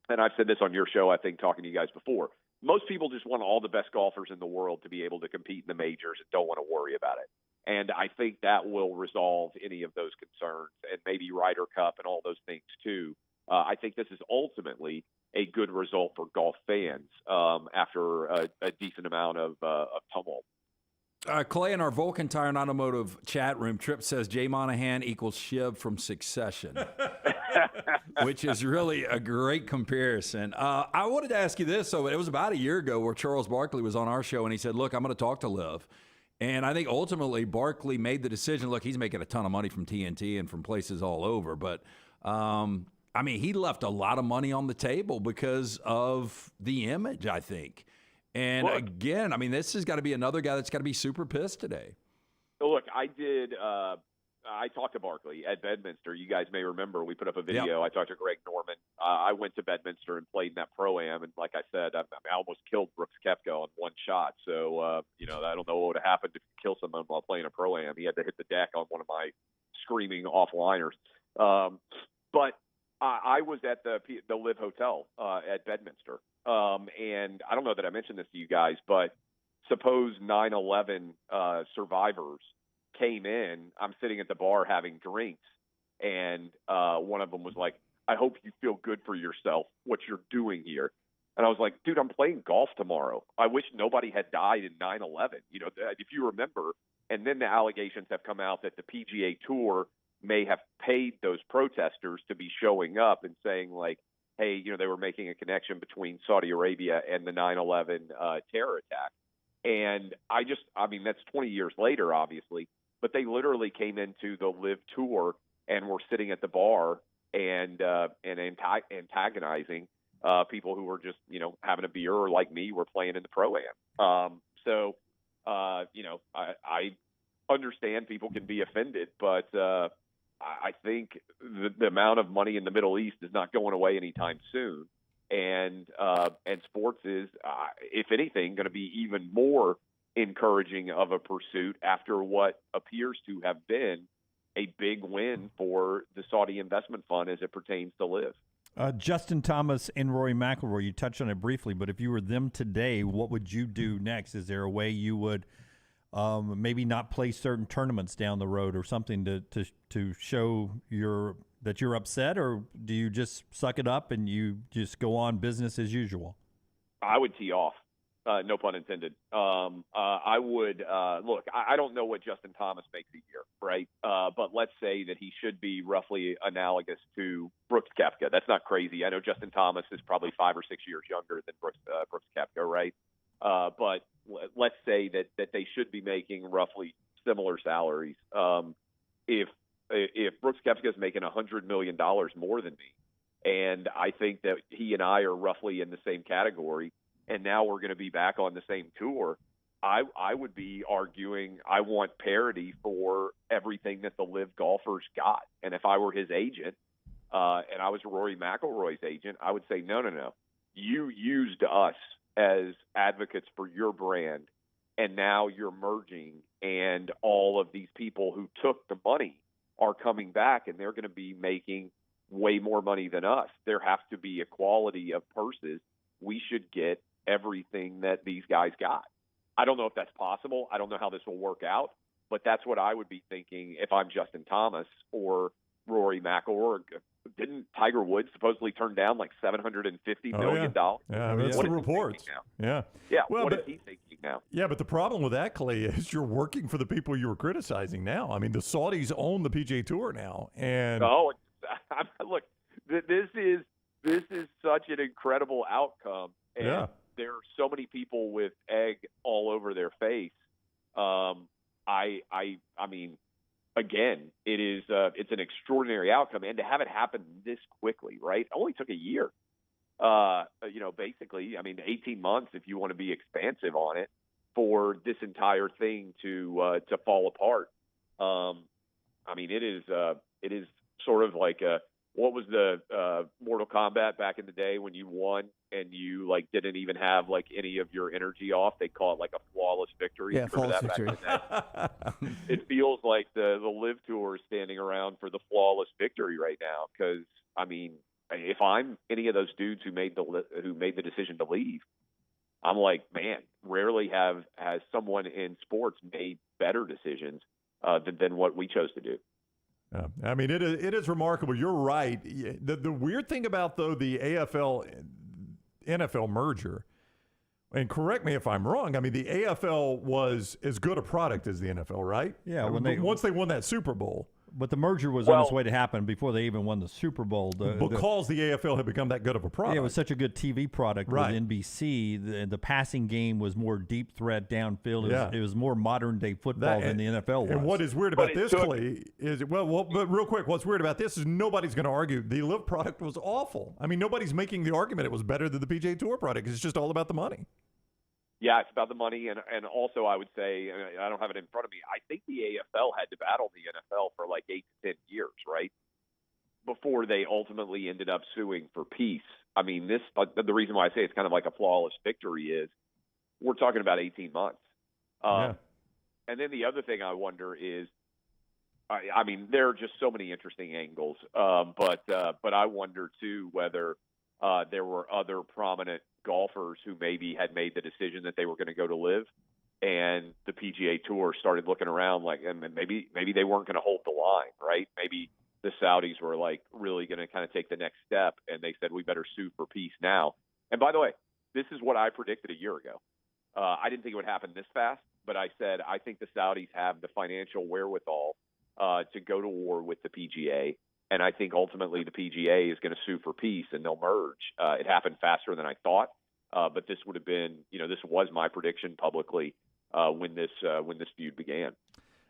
and I've said this on your show, I think, talking to you guys before, most people just want all the best golfers in the world to be able to compete in the majors and don't want to worry about it. And I think that will resolve any of those concerns and maybe Ryder Cup and all those things too. I think this is ultimately a good result for golf fans after a decent amount of tumult. Clay, in our Vulcan Tire and Automotive chat room, Tripp says Jay Monahan equals Shiv from Succession, which is really a great comparison. I wanted to ask you this. So it was about a year ago where Charles Barkley was on our show, and he said, look, I'm going to talk to LIV. And I think ultimately Barkley made the decision. Look, he's making a ton of money from TNT and from places all over, but he left a lot of money on the table because of the image, I think. And again, this has got to be another guy that's got to be super pissed today. Look, I talked to Barkley at Bedminster. You guys may remember we put up a video. Yep. I talked to Greg Norman. I went to Bedminster and played in that Pro-Am. And like I said, I almost killed Brooks Koepka on one shot. So, I don't know what would have happened if you kill someone while playing a Pro-Am. He had to hit the deck on one of my screaming offliners. But I was at the LIV Hotel at Bedminster. And I don't know that I mentioned this to you guys, but suppose 9/11 survivors came in. I'm sitting at the bar having drinks, and one of them was like, I hope you feel good for yourself, what you're doing here. And I was like, dude, I'm playing golf tomorrow. I wish nobody had died in 9/11. If you remember. And then the allegations have come out that the PGA Tour may have paid those protesters to be showing up and saying like, hey, they were making a connection between Saudi Arabia and the 9/11 terror attack. And that's 20 years later, obviously, but they literally came into the Live Tour and were sitting at the bar and antagonizing people who were just, having a beer, or like me, were playing in the Pro-Am. I understand people can be offended, but I think the amount of money in the Middle East is not going away anytime soon. And sports is, if anything, going to be even more encouraging of a pursuit after what appears to have been a big win for the Saudi investment fund as it pertains to Live. Justin Thomas and Rory McIlroy, you touched on it briefly, but if you were them today, what would you do next? Is there a way you would maybe not play certain tournaments down the road or something to show that you're upset, or do you just suck it up and you just go on business as usual? I would tee off. No pun intended. I would look. I don't know what Justin Thomas makes a year, right? But let's say that he should be roughly analogous to Brooks Koepka. That's not crazy. I know Justin Thomas is probably 5 or 6 years younger than Brooks Koepka, right? But let's say that they should be making roughly similar salaries. If Brooks Koepka is making $100 million more than me, and I think that he and I are roughly in the same category, and now we're going to be back on the same tour, I would be arguing I want parity for everything that the Live golfers got. And if I were his agent, and I was Rory McIlroy's agent, I would say, no. You used us as advocates for your brand, and now you're merging, and all of these people who took the money are coming back, and they're going to be making way more money than us. There has to be equality of purses. We should get everything that these guys got. I don't know if that's possible. I don't know how this will work out, but that's what I would be thinking if I'm Justin Thomas or Rory McIlroy. Didn't Tiger Woods supposedly turn down like $750 million? Yeah, that's the reports. Yeah. Well, what is he thinking now? Yeah, but the problem with that, Clay, is you're working for the people you were criticizing now. I mean, the Saudis own the PGA Tour now, and look, this is such an incredible outcome, and there are so many people with egg all over their face. I mean, again, it's an extraordinary outcome, and to have it happen this quickly, right? It only took a year. Basically, 18 months if you want to be expansive on it, for this entire thing to fall apart. It is sort of like what was the Mortal Kombat back in the day when you won and you didn't even have any of your energy off? They call it a flawless victory. Yeah, flawless victory. It feels like the Live Tour is standing around for the flawless victory right now, because if I'm any of those dudes who made the decision to leave, I'm like, man, rarely has someone in sports made better decisions than what we chose to do. It is remarkable. You're right. The weird thing about, though, the AFL-NFL merger, and correct me if I'm wrong, the AFL was as good a product as the NFL, right? Yeah. Once they won that Super Bowl. But the merger was on its way to happen before they even won the Super Bowl. Because the AFL had become that good of a product. Yeah, it was such a good TV product with NBC. The passing game was more deep threat downfield. It was more modern-day football than the NFL was. And what is weird about this, Clay, is, but real quick, what's weird about this is nobody's going to argue the Live product was awful. Nobody's making the argument it was better than the PGA Tour product. It's just all about the money. Yeah, it's about the money, and also I would say, I don't have it in front of me, I think the AFL had to battle the NFL for 8 to 10 years, right, before they ultimately ended up suing for peace. The reason why I say it's kind of like a flawless victory is we're talking about 18 months. And then the other thing I wonder is, there are just so many interesting angles, but I wonder, too, whether there were other prominent golfers who maybe had made the decision that they were going to go to Live, and the PGA Tour started looking around and maybe they weren't going to hold the line, right? Maybe the Saudis were really going to kind of take the next step, and they said we better sue for peace now. And by the way, this is what I predicted a year ago. I didn't think it would happen this fast, but I said I think the Saudis have the financial wherewithal to go to war with the PGA. And I think ultimately the PGA is going to sue for peace and they'll merge. It happened faster than I thought, but this would have been, this was my prediction publicly when this feud began.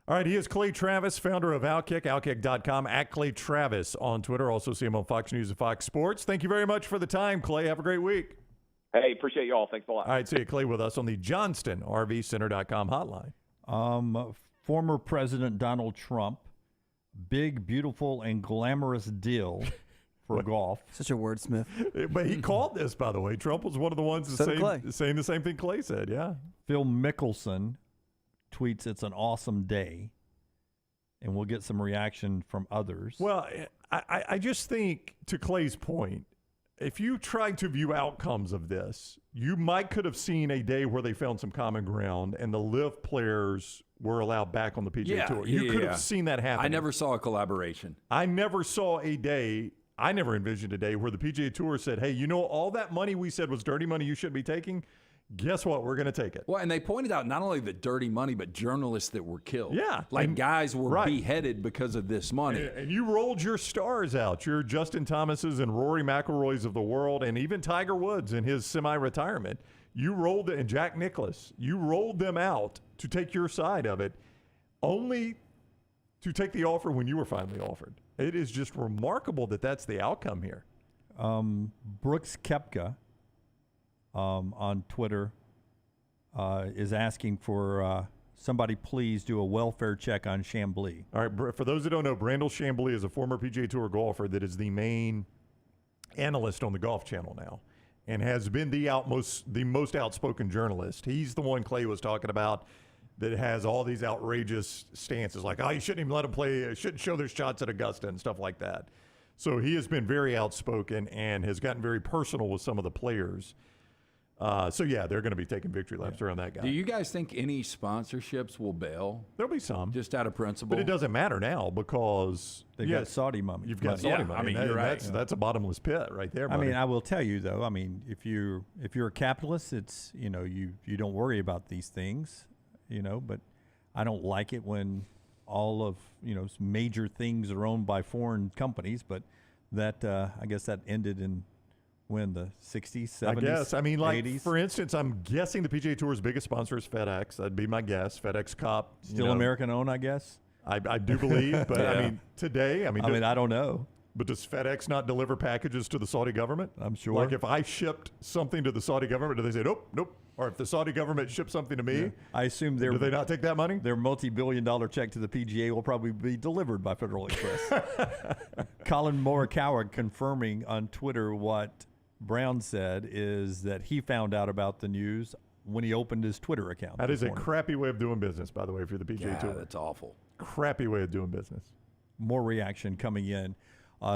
All right, he is Clay Travis, founder of Outkick, outkick.com, at Clay Travis on Twitter. Also see him on Fox News and Fox Sports. Thank you very much for the time, Clay. Have a great week. Hey, appreciate you all. Thanks a lot. All right, see you, Clay, with us on the JohnstonRVCenter.com hotline. Former President Donald Trump, big, beautiful, and glamorous deal for golf. Such a wordsmith. But he called this, by the way. Trump was one of the ones saying the same thing Clay said, yeah. Phil Mickelson tweets, "It's an awesome day," and we'll get some reaction from others. Well, I just think, to Clay's point, if you tried to view outcomes of this, you could have seen a day where they found some common ground and the LIV players were allowed back on the PGA Tour. You could have seen that happen. I never saw a collaboration. I never envisioned a day where the PGA Tour said, hey, all that money we said was dirty money you shouldn't be taking? Guess what? We're going to take it. Well, and they pointed out not only the dirty money, but journalists that were killed. Yeah. Like guys were beheaded because of this money. And you rolled your stars out, your Justin Thomases and Rory McIlroys of the world, and even Tiger Woods in his semi-retirement. You rolled it, and Jack Nicklaus. You rolled them out to take your side of it, only to take the offer when you were finally offered. It is just remarkable that that's the outcome here. Brooks Koepka on Twitter is asking for somebody please do a welfare check on Chambly. All right, for those that don't know, Brandel Chambly is a former PGA Tour golfer that is the main analyst on the Golf Channel now and has been the most outspoken journalist. He's the one Clay was talking about that has all these outrageous stances like, you shouldn't even let them play, shouldn't show their shots at Augusta and stuff like that. So he has been very outspoken and has gotten very personal with some of the players. They're going to be taking victory laps around that guy. Do you guys think any sponsorships will bail? There'll be some. Just out of principle? But it doesn't matter now because they've got Saudi money. You've got Saudi money. I mean, you're right. That's a bottomless pit right there, buddy. I will tell you, though, if you're a capitalist, it's, you don't worry about these things, but I don't like it when all of, major things are owned by foreign companies, but that, I guess that ended in when, the 60s, 70s, I guess. 80s? For instance, I'm guessing the PGA Tour's biggest sponsor is FedEx. That'd be my guess. FedEx Cup. Still American owned, I guess? I do believe, but today, I don't know. But does FedEx not deliver packages to the Saudi government? I'm sure. Like if I shipped something to the Saudi government, do they say, nope? Or if the Saudi government ships something to me, I assume do they not take that money? Their multi-billion-dollar check to the PGA will probably be delivered by Federal Express. Colin Morikawa confirming on Twitter what Brown said is that he found out about the news when he opened his Twitter account. That is a crappy way of doing business, by the way, if you're the PGA Tour. That's awful. Crappy way of doing business. More reaction coming in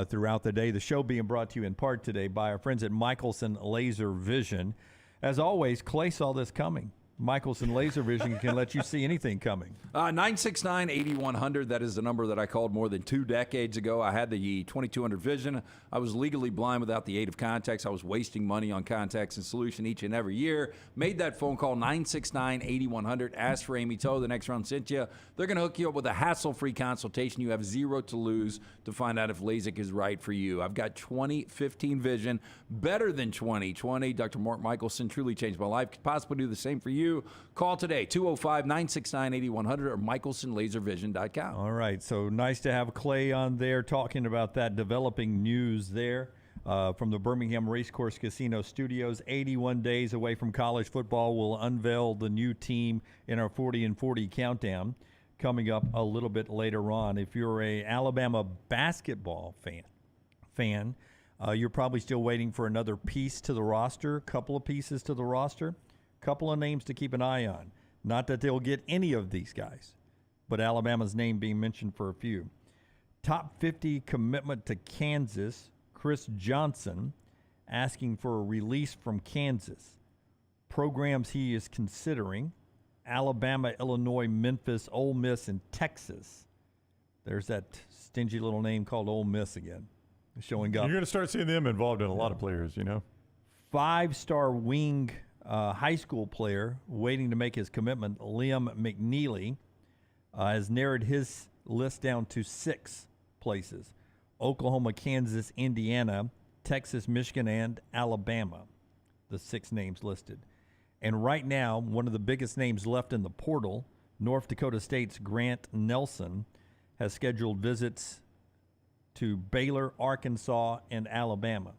throughout the day. The show being brought to you in part today by our friends at Michelson Laser Vision. As always, Clay saw this coming. Michelson Laser Vision can let you see anything coming. 969-8100, that is the number that I called more than 2 decades ago. I had the 2200 vision. I was legally blind without the aid of contacts. I was wasting money on contacts and solution each and every year. Made that phone call, 969-8100. Asked for Amy Toe. The Next Round sent you. They're going to hook you up with a hassle-free consultation. You have 0 to lose to find out if LASIK is right for you. I've got 20/15 vision, better than 20/20. Dr. Mark Michelson truly changed my life. Could possibly do the same for you. Call today, 205-969-8100 or michelsonlaservision.com. All right, so nice to have Clay on there talking about that developing news there from the Birmingham Racecourse Casino Studios. 81 days away from college football. We'll unveil the new team in our 40 and 40 countdown coming up a little bit later on. If you're a Alabama basketball fan, you're probably still waiting for another piece to the roster, couple of pieces to the roster. Couple of names to keep an eye on. Not that they'll get any of these guys, but Alabama's name being mentioned for a few. Top 50 commitment to Kansas, Chris Johnson asking for a release from Kansas. Programs he is considering: Alabama, Illinois, Memphis, Ole Miss, and Texas. There's that stingy little name called Ole Miss again, showing up. You're going to start seeing them involved in a lot of players, 5-star wing high school player waiting to make his commitment, Liam McNeely, has narrowed his list down to 6 places: Oklahoma, Kansas, Indiana, Texas, Michigan, and Alabama. The 6 names listed. And right now, one of the biggest names left in the portal, North Dakota State's Grant Nelson, has scheduled visits to Baylor, Arkansas, and Alabama.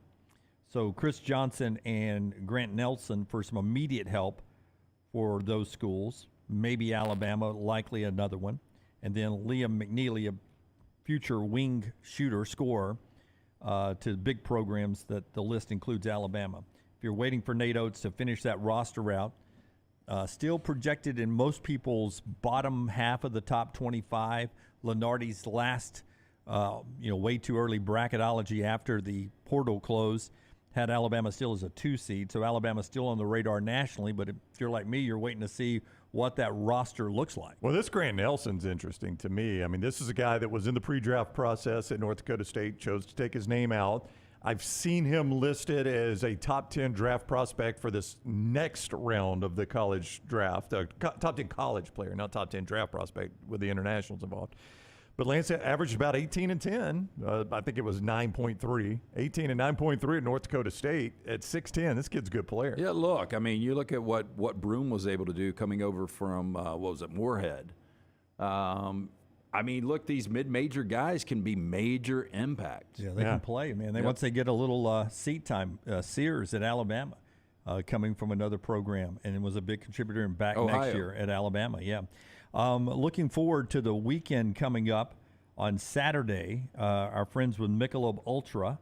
So Chris Johnson and Grant Nelson for some immediate help for those schools, maybe Alabama, likely another one. And then Liam McNeely, a future wing shooter, scorer, to big programs that the list includes Alabama. If you're waiting for Nate Oates to finish that roster out, still projected in most people's bottom half of the top 25. Lenardi's last, way too early bracketology after the portal closed had Alabama still as a 2 seed. So Alabama's still on the radar nationally, but if you're like me, you're waiting to see what that roster looks like. Well, this Grant Nelson's interesting to me. I mean, this is a guy that was in the pre-draft process at North Dakota State, chose to take his name out. I've seen him listed as a top 10 draft prospect for this next round of the college draft. Top 10 college player, not top 10 draft prospect with the internationals involved. But Lance averaged about 18 and 10. I think it was 9.3. 18 and 9.3 at North Dakota State at 6'10". This kid's a good player. Yeah, look, I mean, you look at what Broom was able to do coming over from, Moorhead. I mean, look, these mid-major guys can be major impact. Yeah, they can play, man. Once they get a little seat time, Sears at Alabama, coming from another program, and it was a big contributor and back next year at Alabama. Yeah. Looking forward to the weekend coming up on Saturday. Our friends with Michelob Ultra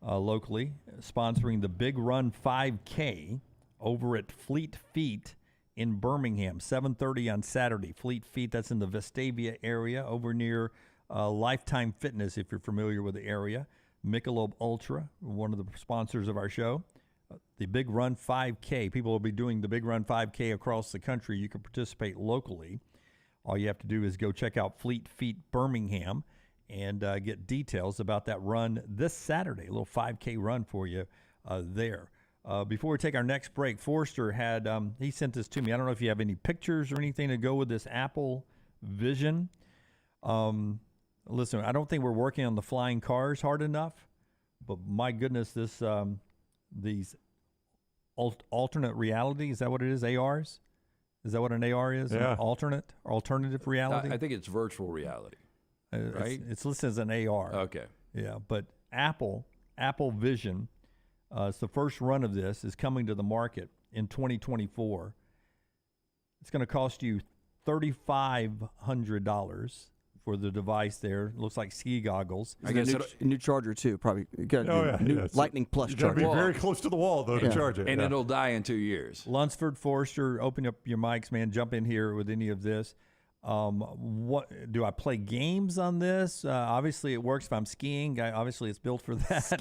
locally sponsoring the Big Run 5K over at Fleet Feet in Birmingham, 7:30 on Saturday. Fleet Feet, that's in the Vestavia area over near Lifetime Fitness, if you're familiar with the area. Michelob Ultra, one of the sponsors of our show. The Big Run 5K. People will be doing the Big Run 5K across the country. You can participate locally. All you have to do is go check out Fleet Feet Birmingham and get details about that run this Saturday. A little 5K run for you there. Before we take our next break, Forrester had, he sent this to me. I don't know if you have any pictures or anything to go with this Apple Vision. Listen, I don't think we're working on the flying cars hard enough, but my goodness, these alternate reality, is that what it is, ARs? Is that what an AR is? Yeah. An alternative reality? I think it's virtual reality, right? It's listed as an AR. Okay. Yeah, but Apple Vision, it's the first run of this, is coming to the market in 2024. It's going to cost you $3,500 for the device there. Looks like ski goggles. I guess a new charger, too, probably. You got a new Lightning Plus charger. You got to be very close to the wall, though, to charge it. And it'll die in 2 years. Lunsford, Forrester, open up your mics, man. Jump in here with any of this. What do I play games on this? Obviously, it works if I'm skiing. Obviously, it's built for that.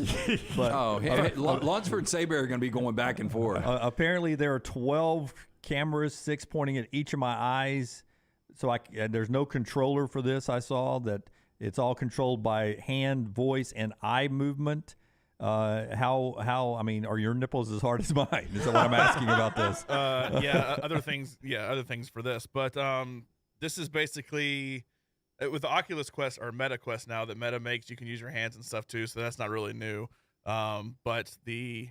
But, Lunsford and Saber are going to be going back and forth. Apparently, there are 12 cameras, 6 pointing at each of my eyes. So there's no controller for this. I saw that it's all controlled by hand, voice, and eye movement. How? I mean, are your nipples as hard as mine? Is that what I'm asking about this? Other things for this. But this is basically with the Oculus Quest or Meta Quest now that Meta makes. You can use your hands and stuff too, so that's not really new. But the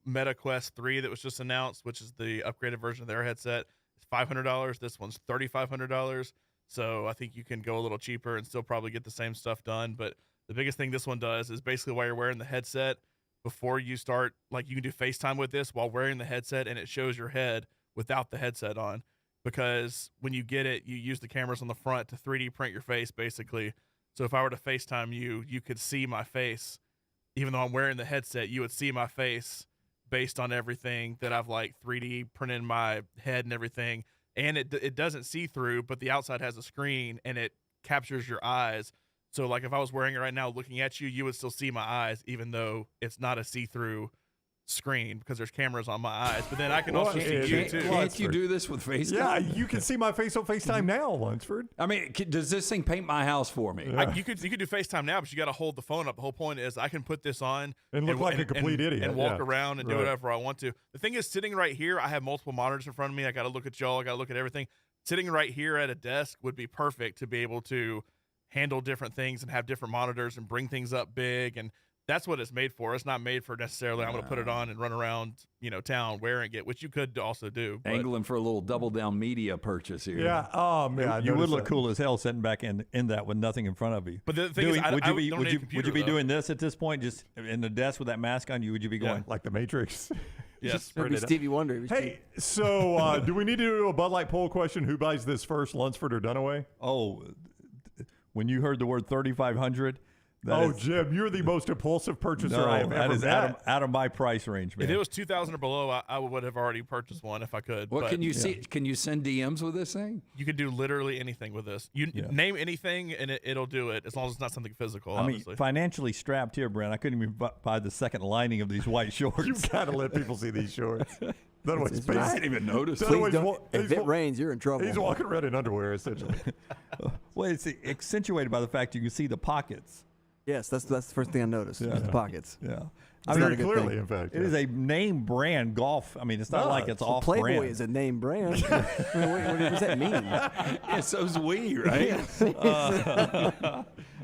Meta Quest 3 that was just announced, which is the upgraded version of their headset, is $500. This one's $3,500. So I think you can go a little cheaper and still probably get the same stuff done. But the biggest thing this one does is basically while you're wearing the headset, before you start, like you can do FaceTime with this while wearing the headset, and it shows your head without the headset on. Because when you get it, you use the cameras on the front to 3D print your face, basically. So if I were to FaceTime you, you could see my face. Even though I'm wearing the headset, you would see my face based on everything that I've like 3D printed in my head and everything. And it doesn't see through, but the outside has a screen and it captures your eyes. So like if I was wearing it right now looking at you, you would still see my eyes, even though it's not a see-through screen because there's cameras on my eyes. But then I can also see you too. Can't you do this with FaceTime? Yeah, you can see my face on FaceTime now, Lunsford. I mean, does this thing paint my house for me? You could do FaceTime now, but you got to hold the phone up. The whole point is I can put this on and look like a complete idiot and walk around and do whatever I want to. The thing is, sitting right here, I have multiple monitors in front of me. I got to look at y'all. I got to look at everything. Sitting right here at a desk would be perfect to be able to handle different things and have different monitors and bring things up big. And that's what it's made for. It's not made for necessarily I'm going to put it on and run around, town wearing it, which you could also do. Angling for a little double down media purchase here. Yeah. Oh man, you would look cool as hell sitting back in that with nothing in front of you. But the thing is, would you be doing this at this point, just in the desk with that mask on? Would you be going like the Matrix? Yes, Maybe Stevie Wonder. Hey, so do we need to do a Bud Light poll question? Who buys this first, Lunsford or Dunaway? Oh, when you heard the word 3,500. Jim, you're the most impulsive purchaser I have ever met. Out of my price range, man. If it was 2,000 or below, I would have already purchased one if I could. What can you see? Can you send DMs with this thing? You can do literally anything with this. You name anything and it'll do it, as long as it's not something physical. Obviously. Mean, financially strapped here, Brent. I couldn't even buy the second lining of these white shorts. You've got to let people see these shorts. I didn't even notice. If it rains, you're in trouble. He's walking around in underwear, essentially. Well, it's accentuated by the fact you can see the pockets. Yes, that's the first thing I noticed. Was the pockets. Yeah, very clearly, in fact. It is a name brand golf. I mean, it's not like it's off Playboy brand. is a name brand. What does that mean? Yeah, so's we, right?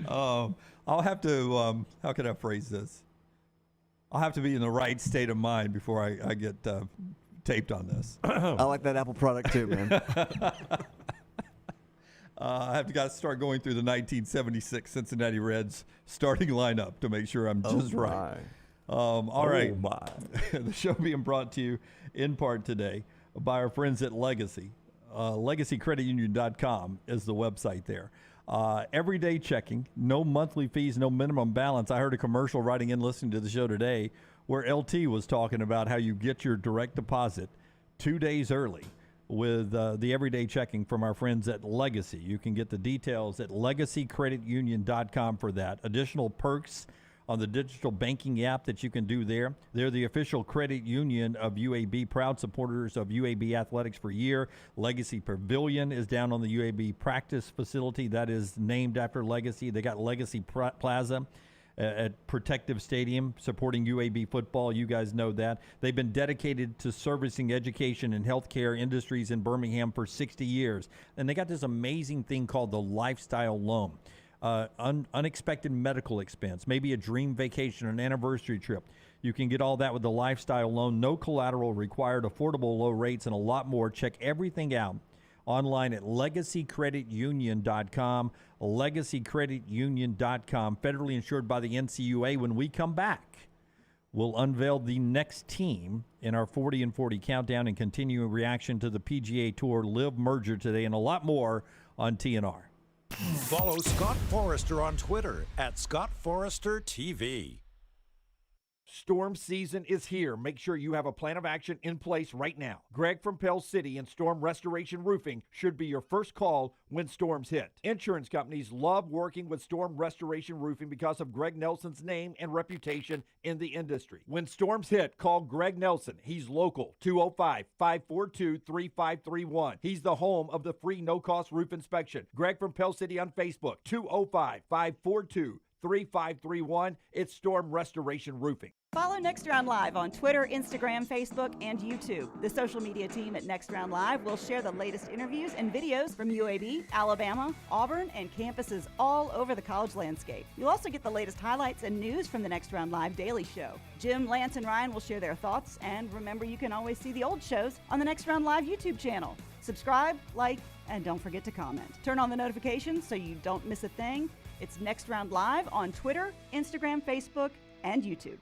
I'll have to. How can I phrase this? I'll have to be in the right state of mind before I get taped on this. I like that Apple product too, man. I have got to start going through the 1976 Cincinnati Reds starting lineup to make sure I'm just right. All right. The show being brought to you in part today by our friends at Legacy. LegacyCreditUnion.com is the website there. Everyday checking, no monthly fees, no minimum balance. I heard a commercial writing in listening to the show today where LT was talking about how you get your direct deposit 2 days early with the everyday checking from our friends at Legacy. You can get the details at LegacyCreditUnion.com for that. Additional perks on the digital banking app that you can do there. They're the official credit union of UAB, proud supporters of UAB athletics for a year. Legacy Pavilion is down on the UAB practice facility. That is named after Legacy. They got Legacy Plaza at Protective Stadium supporting UAB football. You guys know that. They've been dedicated to servicing education and healthcare industries in Birmingham for 60 years. And they got this amazing thing called the Lifestyle Loan. Unexpected medical expense, maybe a dream vacation, an anniversary trip. You can get all that with the Lifestyle Loan. No collateral required, affordable low rates, and a lot more. Check everything out online at LegacyCreditUnion.com. LegacyCreditUnion.com. Federally insured by the NCUA. When we come back, we'll unveil the next team in our 40 and 40 countdown and continue reaction to the PGA Tour Live merger today, and a lot more on TNR. Follow Scott Forrester on Twitter at ScottForresterTV. Storm season is here. Make sure you have a plan of action in place right now. Greg from Pell City and Storm Restoration Roofing should be your first call when storms hit. Insurance companies love working with Storm Restoration Roofing because of Greg Nelson's name and reputation in the industry. When storms hit, call Greg Nelson. He's local, 205-542-3531. He's the home of the free no-cost roof inspection. Greg from Pell City on Facebook, 205-542-3531. It's Storm Restoration Roofing. Follow Next Round Live on Twitter, Instagram, Facebook, and YouTube. The social media team at Next Round Live will share the latest interviews and videos from UAB, Alabama, Auburn, and campuses all over the college landscape. You'll also get the latest highlights and news from the Next Round Live Daily Show. Jim, Lance, and Ryan will share their thoughts, and remember, you can always see the old shows on the Next Round Live YouTube channel. Subscribe, like, and don't forget to comment. Turn on the notifications so you don't miss a thing. It's Next Round Live on Twitter, Instagram, Facebook, and YouTube.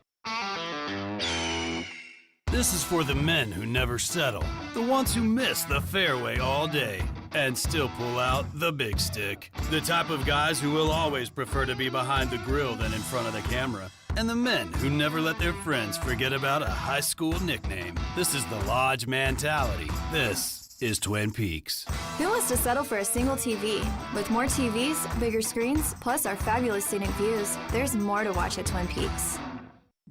This is for the men who never settle, the ones who miss the fairway all day and still pull out the big stick, the type of guys who will always prefer to be behind the grill than in front of the camera, and the men who never let their friends forget about a high school nickname. This is the Lodge mentality. This is Twin Peaks. Who wants to settle for a single TV? With more TVs, bigger screens, plus our fabulous scenic views, there's more to watch at Twin Peaks.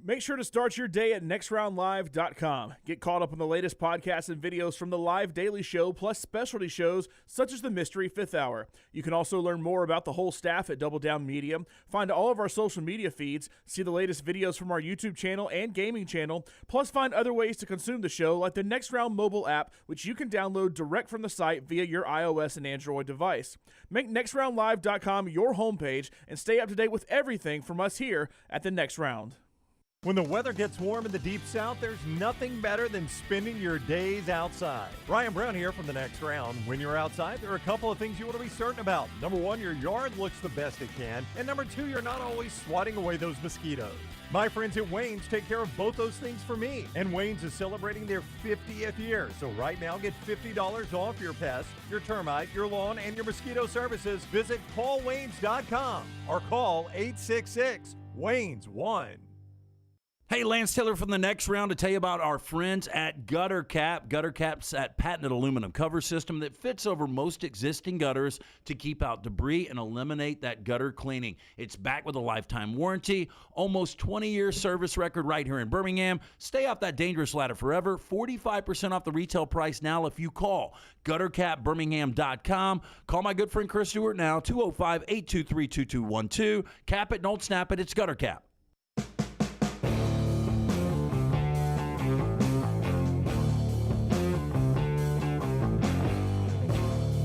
Make sure to start your day at nextroundlive.com. Get caught up on the latest podcasts and videos from the live daily show, plus specialty shows such as the Mystery Fifth Hour. You can also learn more about the whole staff at Double Down Media, find all of our social media feeds, see the latest videos from our YouTube channel and gaming channel, plus find other ways to consume the show like the Next Round mobile app, which you can download direct from the site via your iOS and Android device. Make nextroundlive.com your homepage and stay up to date with everything from us here at the Next Round. When the weather gets warm in the Deep South, there's nothing better than spending your days outside. Ryan Brown here from the Next Round. When you're outside, there are a couple of things you want to be certain about. Number one, your yard looks the best it can. And number two, you're not always swatting away those mosquitoes. My friends at Wayne's take care of both those things for me. And Wayne's is celebrating their 50th year. So right now, get $50 off your pest, your termite, your lawn, and your mosquito services. Visit callwaynes.com or call 866-WAYNES-1. Hey, Lance Taylor from the Next Round to tell you about our friends at Gutter Cap. Gutter Cap's that patented aluminum cover system that fits over most existing gutters to keep out debris and eliminate that gutter cleaning. It's backed with a lifetime warranty, almost 20-year service record right here in Birmingham. Stay off that dangerous ladder forever. 45% off the retail price now if you call guttercapbirmingham.com. Call my good friend Chris Stewart now, 205-823-2212. Cap it, don't snap it. It's Gutter Cap.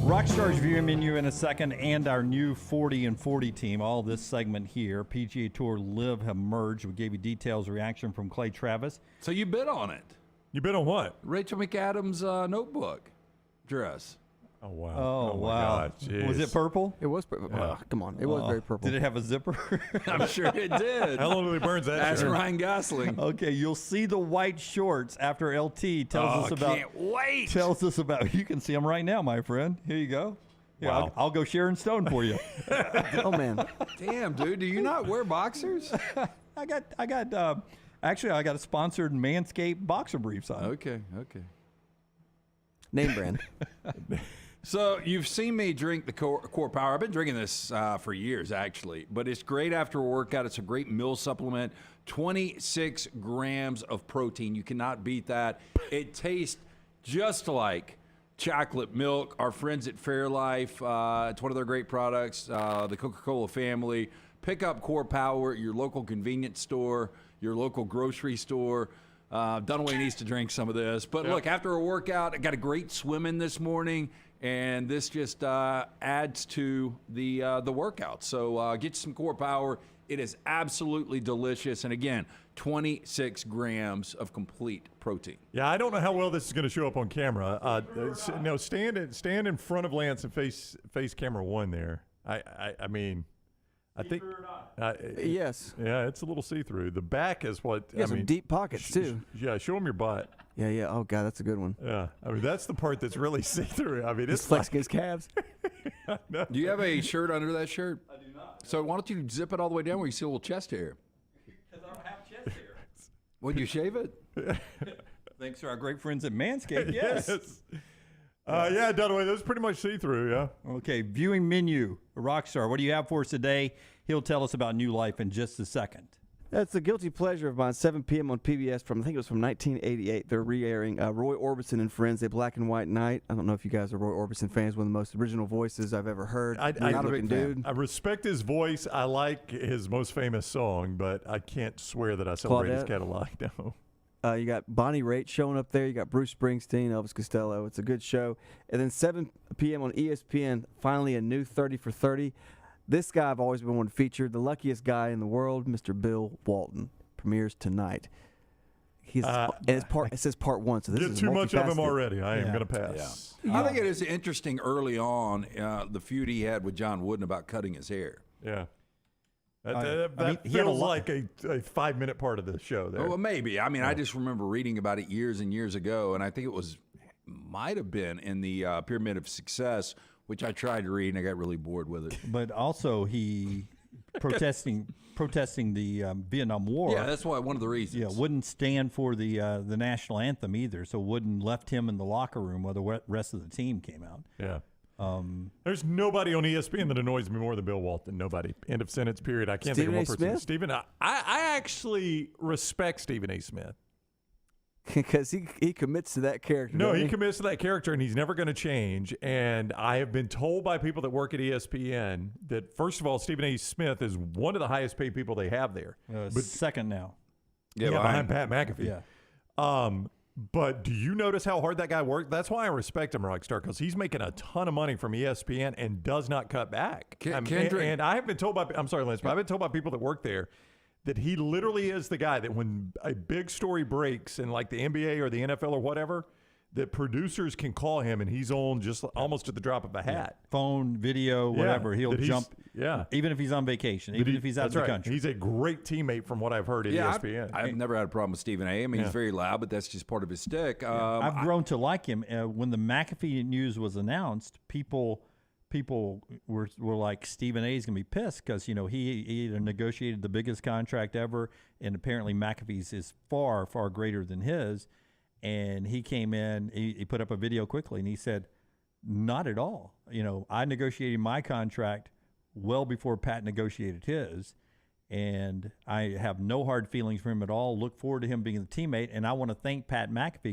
Rockstar's viewing menu in a second, and our new 40 and 40 team. All this segment here. PGA Tour Live have merged. We gave you details, reaction from Clay Travis. So you bid on it. You bid on what? Rachel McAdams' notebook dress. Oh, wow. Oh, my wow. God. Was it purple? It was purple. Yeah. Come on. It was very purple. Did it have a zipper? I'm sure it did. How long do they burn that? That's shirt? Ryan Gosling. Okay, you'll see the white shorts after LT tells us about. Can't wait. Tells us about. You can see them right now, my friend. Here you go. Here, Wow. I'll go Sharon Stone for you. Oh, man. Damn, dude, do you not wear boxers? I got a sponsored Manscaped boxer briefs on. Okay. Name brand. So you've seen me drink the Core Power. I've been drinking this for years, actually. But it's great after a workout. It's a great meal supplement. 26 grams of protein. You cannot beat that. It tastes just like chocolate milk. Our friends at Fairlife, it's one of their great products. The Coca-Cola family. Pick up Core Power at your local convenience store, your local grocery store. Dunaway needs to drink some of this. But look, after a workout, I got a great swim in this morning. And this just adds to the workout. So get some Core Power. It is absolutely delicious. And again, 26 grams of complete protein. Yeah, I don't know how well this is going to show up on camera. No, stand in front of Lance and face camera one there. I mean, I think Yes. Yeah, it's a little see-through. The back is what You got some deep pockets, too. Yeah, show him your butt. Yeah. Oh, God, that's a good one. Yeah, I mean that's the part that's really see-through. I mean, He's it's flexing his calves. No. Do you have a shirt under that shirt? I do not. So why don't you zip it all the way down where you see a little chest hair? Because I don't have chest hair. Would you shave it? Thanks to our great friends at Manscaped. Yes. Yeah, Dunaway, those pretty much see-through, yeah. Okay, viewing menu. Rockstar, what do you have for us today? He'll tell us about New Life in just a second. That's a guilty pleasure of mine. 7 p.m. on PBS from, I think it was from 1988. They're re-airing Roy Orbison and Friends, a black and white night. I don't know if you guys are Roy Orbison fans. One of the most original voices I've ever heard. Not a big dude. I respect his voice. I like his most famous song, but I can't swear that I celebrate his catalog. No. You got Bonnie Raitt showing up there. You got Bruce Springsteen, Elvis Costello. It's a good show. And then 7 p.m. on ESPN, finally a new 30 for 30. This guy I've always been wanting to feature, the luckiest guy in the world, Mr. Bill Walton, premieres tonight. It says part one, so this is too much of him already. I am going to pass. Yeah. I think it is interesting early on the feud he had with John Wooden about cutting his hair. Yeah. That feels like a 5-minute part of the show there. Well, maybe. I mean, I just remember reading about it years and years ago, and I think it might have been in the Pyramid of Success, which I tried to read, and I got really bored with it. But also he protesting the Vietnam War. Yeah, that's why one of the reasons. Yeah, wouldn't stand for the national anthem either, so Wooden left him in the locker room while the rest of the team came out. Yeah. There's nobody on ESPN that annoys me more than Bill Walton. Nobody. End of sentence, period. I can't think of one person. Smith? Stephen, I actually respect Stephen A. Smith. Because he commits to that character. No, he commits to that character, and he's never going to change. And I have been told by people that work at ESPN that, first of all, Stephen A. Smith is one of the highest paid people they have there. But second now. Yeah, behind Pat McAfee. Yeah. But do you notice how hard that guy worked? That's why I respect him, Rockstar, because he's making a ton of money from ESPN and does not cut back. And I have been told by, I'm sorry, Lance, but I've been told by people that work there that he literally is the guy that when a big story breaks in like the NBA or the NFL or whatever, that producers can call him and he's on just almost at the drop of a hat. Phone, video, whatever. He'll jump. Yeah. Even if he's on vacation, even if he's out of the country. He's a great teammate from what I've heard at ESPN. I've never had a problem with Stephen A. I mean, he's very loud, but that's just part of his shtick. I've grown to like him. When the McAfee news was announced, people were like, Stephen A. is going to be pissed because, he negotiated the biggest contract ever, and apparently McAfee's is far, far greater than his. And he came in, he put up a video quickly, and he said, not at all. I negotiated my contract well before Pat negotiated his, and I have no hard feelings for him at all. Look forward to him being a teammate, and I want to thank Pat McAfee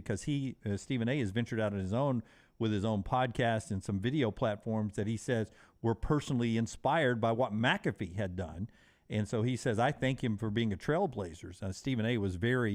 because Stephen A. has ventured out on his own with his own podcast and some video platforms that he says were personally inspired by what McAfee had done. And so he says, I thank him for being a trailblazer. Stephen A. was very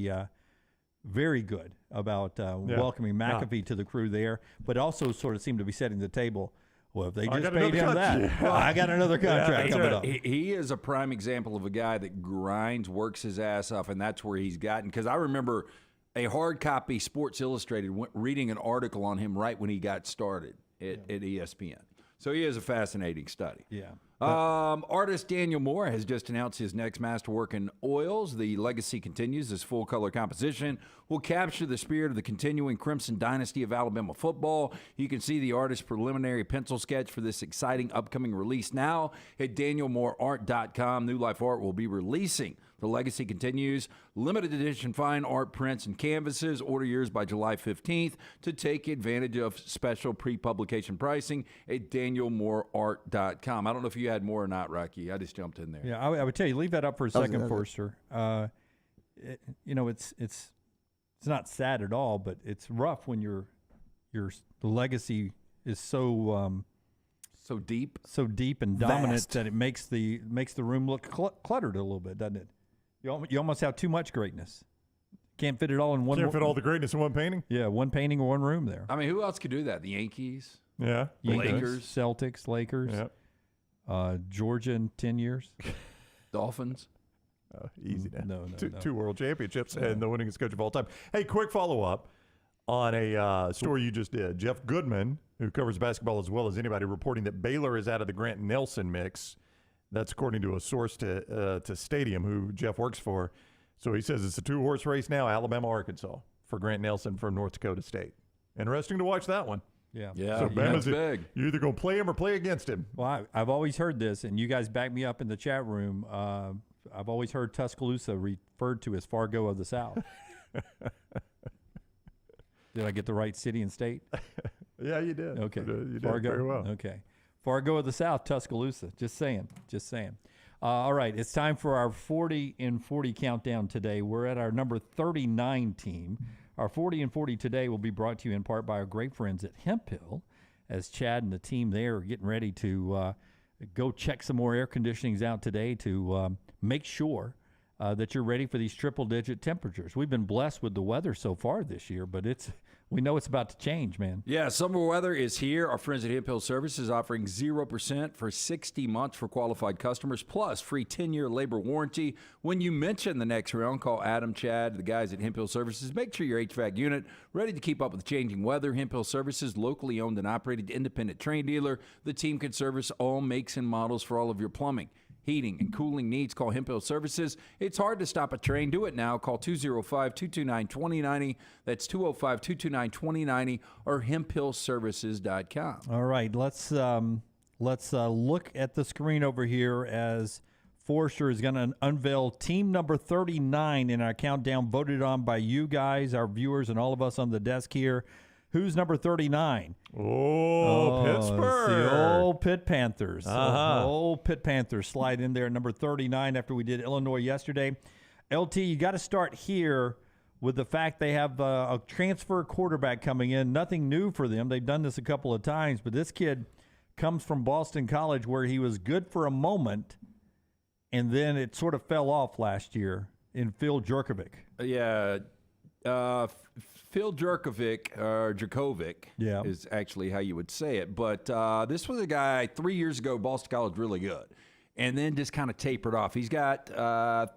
good about welcoming McAfee to the crew there, but also sort of seemed to be setting the table. Well, if they just paid him that, I got another contract coming up. He is a prime example of a guy that grinds, works his ass off, and that's where he's gotten. Because I remember a hard copy Sports Illustrated reading an article on him right when he got started at ESPN. So he is a fascinating study. Yeah. Artist Daniel Moore has just announced his next masterwork in oils. The legacy continues. This full-color composition will capture the spirit of the continuing Crimson Dynasty of Alabama football. You can see the artist's preliminary pencil sketch for this exciting upcoming release now at danielmooreart.com. New Life Art will be releasing The Legacy Continues, limited edition fine art prints and canvases. Order yours by July 15th to take advantage of special pre-publication pricing at danielmooreart.com. I don't know if you had more or not, Rocky. I just jumped in there. Yeah, I would tell you, leave that up for a second, Forster. It's not sad at all, but it's rough when your legacy is so deep and dominant that it makes the room look cluttered a little bit, doesn't it? You almost have too much greatness. Can't fit it all in one. Can't fit all the greatness in one painting. Yeah, one painting or one room there. I mean, who else could do that? The Yankees. Yeah, Lakers, Celtics, Lakers. Yeah. Georgia in 10 years. Dolphins. Easy now. No. Two world championships and the winningest coach of all time. Hey, quick follow-up on a story you just did. Jeff Goodman, who covers basketball as well as anybody, reporting that Baylor is out of the Grant Nelson mix. That's according to a source to Stadium, who Jeff works for. So he says it's a two-horse race now, Alabama, Arkansas, for Grant Nelson from North Dakota State. Interesting to watch that one. Yeah. So Bama's big. You're either going to play him or play against him. Well, I've always heard this, and you guys back me up in the chat room. I've always heard Tuscaloosa referred to as Fargo of the South. Did I get the right city and state? Yeah, you did. Okay. You did Fargo. very well. Okay. Fargo of the South, Tuscaloosa. Just saying. All right. It's time for our 40 and 40 countdown today. We're at our number 39 team. Our 40 and 40 today will be brought to you in part by our great friends at Hemp Hill, as Chad and the team there are getting ready to go check some more air conditionings out today to make sure that you're ready for these triple-digit temperatures. We've been blessed with the weather so far this year, but we know it's about to change, man. Yeah, summer weather is here. Our friends at Hemp Hill Services offering 0% for 60 months for qualified customers, plus free 10-year labor warranty. When you mention the next round, call Adam, Chad, the guys at Hemp Hill Services. Make sure your HVAC unit ready to keep up with the changing weather. Hemp Hill Services, locally owned and operated independent train dealer. The team can service all makes and models for all of your plumbing, heating, and cooling needs. Call Hemp Hill Services. It's hard to stop a train. Do it now. Call 205-229-2090. That's 205-229-2090 or hemphillservices.com. All right, let's look at the screen over here as Forrester is going to unveil team number 39 in our countdown, voted on by you guys, our viewers, and all of us on the desk here. Who's number 39? Pittsburgh. The old Pitt Panthers. Old Pitt Panthers slide in there at number 39 after we did Illinois yesterday. LT, you got to start here with the fact they have a transfer quarterback coming in. Nothing new for them. They've done this a couple of times, but this kid comes from Boston College where he was good for a moment, and then it sort of fell off last year in Phil Jerkovic. Yeah. Phil Jerkovic, or Jerkovic, is actually how you would say it. But this was a guy 3 years ago, Boston College, really good. And then just kind of tapered off. He's got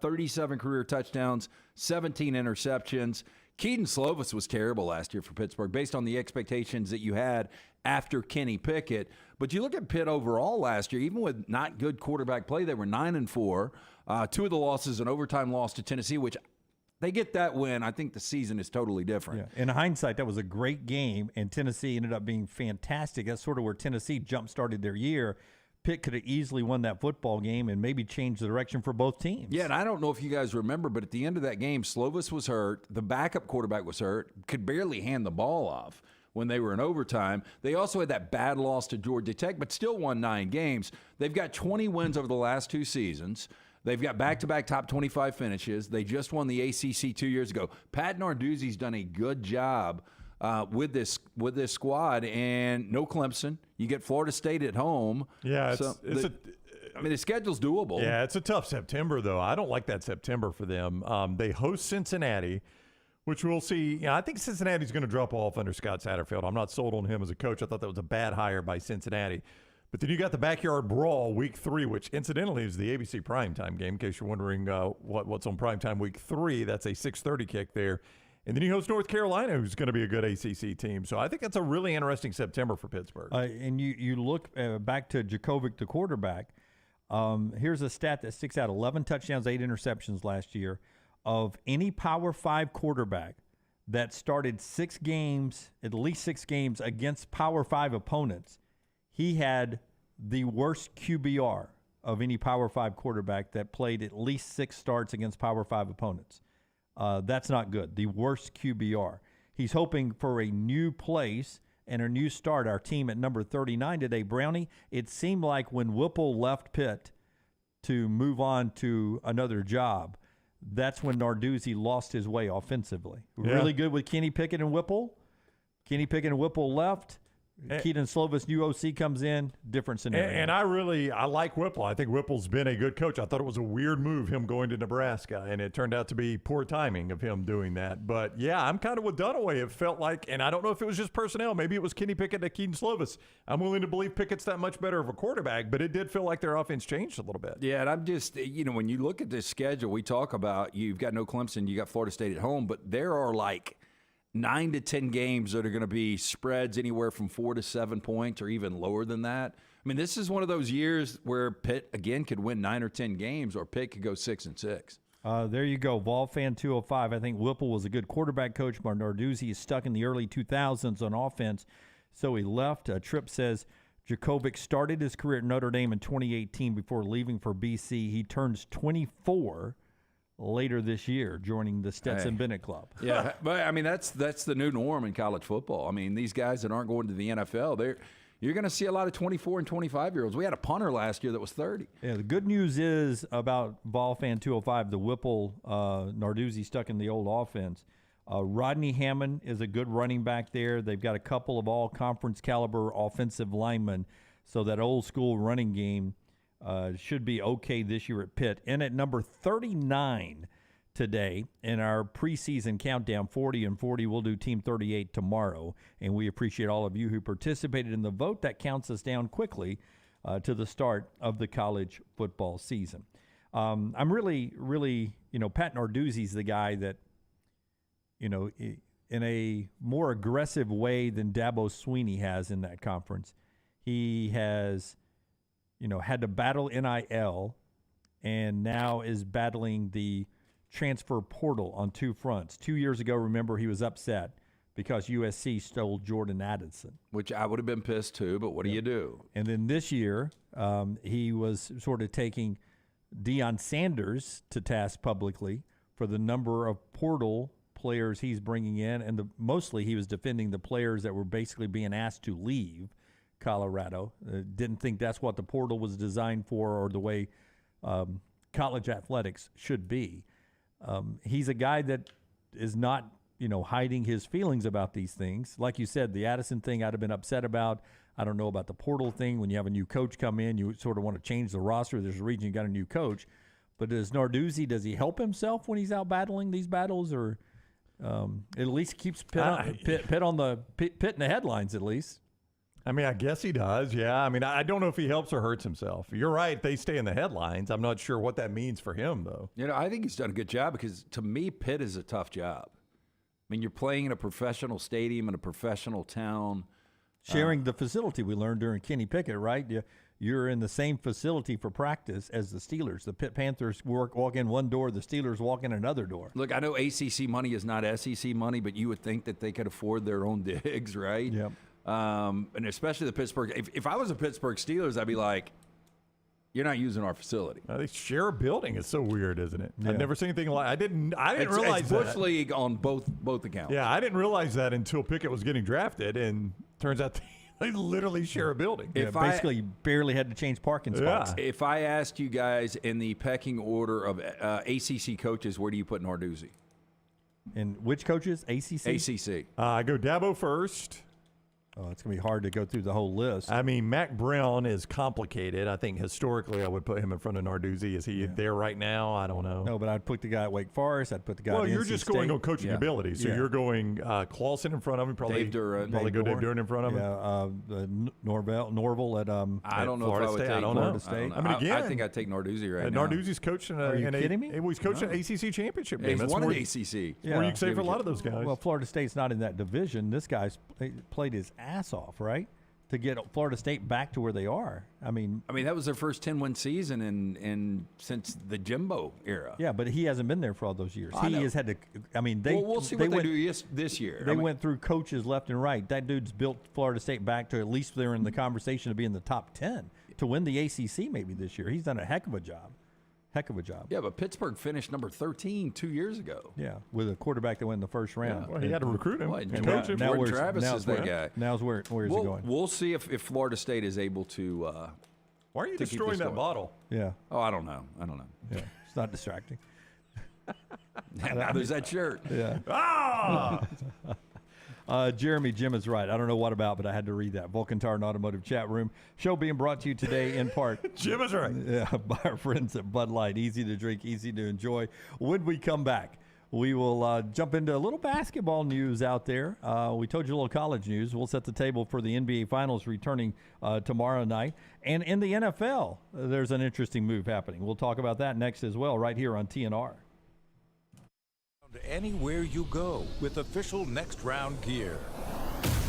37 career touchdowns, 17 interceptions. Keaton Slovis was terrible last year for Pittsburgh based on the expectations that you had after Kenny Pickett. But you look at Pitt overall last year, even with not good quarterback play, they were 9-4. 2 of the losses, an overtime loss to Tennessee, which they get that win. I think the season is totally different. Yeah. In hindsight, that was a great game, and Tennessee ended up being fantastic. That's sort of where Tennessee jump-started their year. Pitt could have easily won that football game and maybe changed the direction for both teams. Yeah, and I don't know if you guys remember, but at the end of that game, Slovis was hurt. The backup quarterback was hurt, could barely hand the ball off when they were in overtime. They also had that bad loss to Georgia Tech, but still won 9 games. They've got 20 wins over the last 2 seasons. They've got back-to-back top 25 finishes. They just won the ACC 2 years ago. Pat Narduzzi's done a good job with this squad, and no Clemson. You get Florida State at home. Yeah, the schedule's doable. Yeah, it's a tough September, though. I don't like that September for them. They host Cincinnati, which we'll see. You know, I think Cincinnati's going to drop off under Scott Satterfield. I'm not sold on him as a coach. I thought that was a bad hire by Cincinnati. But then you got the Backyard Brawl Week 3, which incidentally is the ABC primetime game, in case you're wondering what's on primetime Week 3. That's a 6:30 kick there. And then you host North Carolina, who's going to be a good ACC team. So I think that's a really interesting September for Pittsburgh. And you look back to Jerkovic, the quarterback. Here's a stat that sticks out. 11 touchdowns, 8 interceptions last year. Of any Power 5 quarterback that started 6 games, at least 6 games, against Power 5 opponents, he had the worst QBR of any Power 5 quarterback that played at least 6 starts against Power 5 opponents. That's not good. The worst QBR. He's hoping for a new place and a new start. Our team at number 39 today, Brownie, it seemed like when Whipple left Pitt to move on to another job, that's when Narduzzi lost his way offensively. Yeah. Really good with Kenny Pickett and Whipple. Kenny Pickett and Whipple left. Keaton Slovis, new OC, comes in, different scenario. And I like Whipple. I think Whipple's been a good coach. I thought it was a weird move, him going to Nebraska, and it turned out to be poor timing of him doing that. But, yeah, I'm kind of with Dunaway. It felt like, and I don't know if it was just personnel. Maybe it was Kenny Pickett and Keaton Slovis. I'm willing to believe Pickett's that much better of a quarterback, but it did feel like their offense changed a little bit. Yeah, and I'm just, when you look at this schedule, we talk about you've got no Clemson, you got Florida State at home, but there are like 9 to 10 games that are going to be spreads anywhere from 4 to 7 points or even lower than that. I mean, this is one of those years where Pitt, again, could win 9 or 10 games, or Pitt could go 6-6. There you go. Volfan 205. I think Whipple was a good quarterback coach, but Narduzzi is stuck in the early 2000s on offense, so he left. Tripp says Jerkovic started his career at Notre Dame in 2018 before leaving for BC. He turns 24 later this year, joining the Stetson Bennett Club. Yeah, but I mean that's the new norm in college football. I mean, these guys that aren't going to the NFL, you're going to see a lot of 24 and 25-year-olds. We had a punter last year that was 30. Yeah, the good news is about Volfan 205, the Whipple, Narduzzi stuck in the old offense. Rodney Hammond is a good running back there. They've got a couple of all-conference caliber offensive linemen, so that old-school running game should be okay this year at Pitt. And at number 39 today in our preseason countdown, 40 and 40, we'll do Team 38 tomorrow. And we appreciate all of you who participated in the vote. That counts us down quickly to the start of the college football season. I'm really, Pat Narduzzi's the guy that, in a more aggressive way than Dabo Swinney has in that conference. He has had to battle NIL, and now is battling the transfer portal on 2 fronts. 2 years ago, remember, he was upset because USC stole Jordan Addison. Which I would have been pissed too, but what do you do? And then this year, he was sort of taking Deion Sanders to task publicly for the number of portal players he's bringing in, and mostly he was defending the players that were basically being asked to leave Colorado. Didn't think that's what the portal was designed for, or the way college athletics should be. He's a guy that is not, hiding his feelings about these things. Like you said, the Addison thing I'd have been upset about. I don't know about the portal thing. When you have a new coach come in, you sort of want to change the roster. There's a reason you got a new coach. But does he help himself when he's out battling these battles, or it at least keeps Pitt in the headlines at least? I mean, I guess he does, yeah. I mean, I don't know if he helps or hurts himself. You're right, they stay in the headlines. I'm not sure what that means for him, though. I think he's done a good job because, to me, Pitt is a tough job. I mean, you're playing in a professional stadium in a professional town. Sharing the facility, we learned during Kenny Pickett, right? You're in the same facility for practice as the Steelers. The Pitt Panthers walk in one door, the Steelers walk in another door. Look, I know ACC money is not SEC money, but you would think that they could afford their own digs, right? Yep. And especially the Pittsburgh. If I was a Pittsburgh Steelers, I'd be like, you're not using our facility. They share a building. It's so weird, isn't it? Yeah. I've never seen anything like. I didn't realize it's that. Bush League on both accounts. Yeah, I didn't realize that until Pickett was getting drafted, and turns out they literally share a building. Basically, barely had to change parking spots. Yeah. If I asked you guys in the pecking order of ACC coaches, where do you put Narduzzi? And which coaches? ACC? ACC. I go Dabo first. Oh, it's going to be hard to go through the whole list. I mean, Mac Brown is complicated. I think historically I would put him in front of Narduzzi. Is he there right now? I don't know. No, but I'd put the guy at Wake Forest. I'd put the guy at you're NC just State. going on coaching ability. So you're going Clawson in front of him. Probably Dave Duran. Probably go Dave Duran in front of him. Yeah, Norvell at I don't know Florida if I would State. take I don't Florida know. State. I mean, again, I think I'd take Narduzzi right now. Narduzzi's coaching. Are you kidding me? He's coaching an ACC championship game. He's That's won an more, ACC. More you can say for a lot of those guys. Well, Florida State's not in that division. This guy's played his ass off, right? To get Florida State back to where they are. I mean, that was their first 10-win season in since the Jimbo era. Yeah, but he hasn't been there for all those years. He has had to. I mean, we'll see what they do this year. They went through coaches left and right. That dude's built Florida State back to at least they're in the conversation to be in the top 10 to win the ACC maybe this year. He's done a heck of a job. Yeah, but Pittsburgh finished number 13 2 years ago. Yeah, with a quarterback that went in the first round. Well, he had to recruit him. And coach him. Jordan Travis is that guy. Now's where is he going? We'll see if Florida State is able to. Why are you destroying that bottle? Yeah. Oh, I don't know. Yeah, it's not distracting. Now there's that shirt. Yeah. Jeremy, Jim is right. I don't know what about, but I had to read that. Vulcan Tire and Automotive Chat Room. Show being brought to you today in part. Jim is right. Yeah, by our friends at Bud Light. Easy to drink, easy to enjoy. When we come back, we will jump into a little basketball news out there. We told you a little college news. We'll set the table for the NBA Finals returning tomorrow night. And in the NFL, there's an interesting move happening. We'll talk about that next as well, right here on TNR. Anywhere you go with official Next Round gear.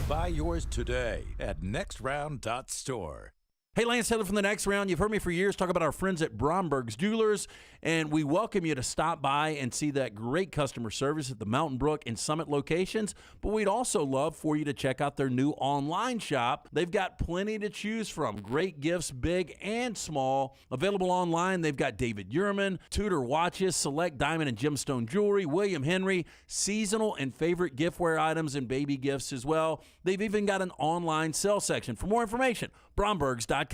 Buy yours today at nextround.store. Hey, Lance Taylor from the Next Round. You've heard me for years talk about our friends at Bromberg's Jewelers, and we welcome you to stop by and see that great customer service at the Mountain Brook and Summit locations. But we'd also love for you to check out their new online shop. They've got plenty to choose from. Great gifts, big and small. Available online, they've got David Yurman, Tudor watches, select diamond and gemstone jewelry, William Henry, seasonal and favorite giftware items and baby gifts as well. They've even got an online sale section. For more information, Brombergs.com.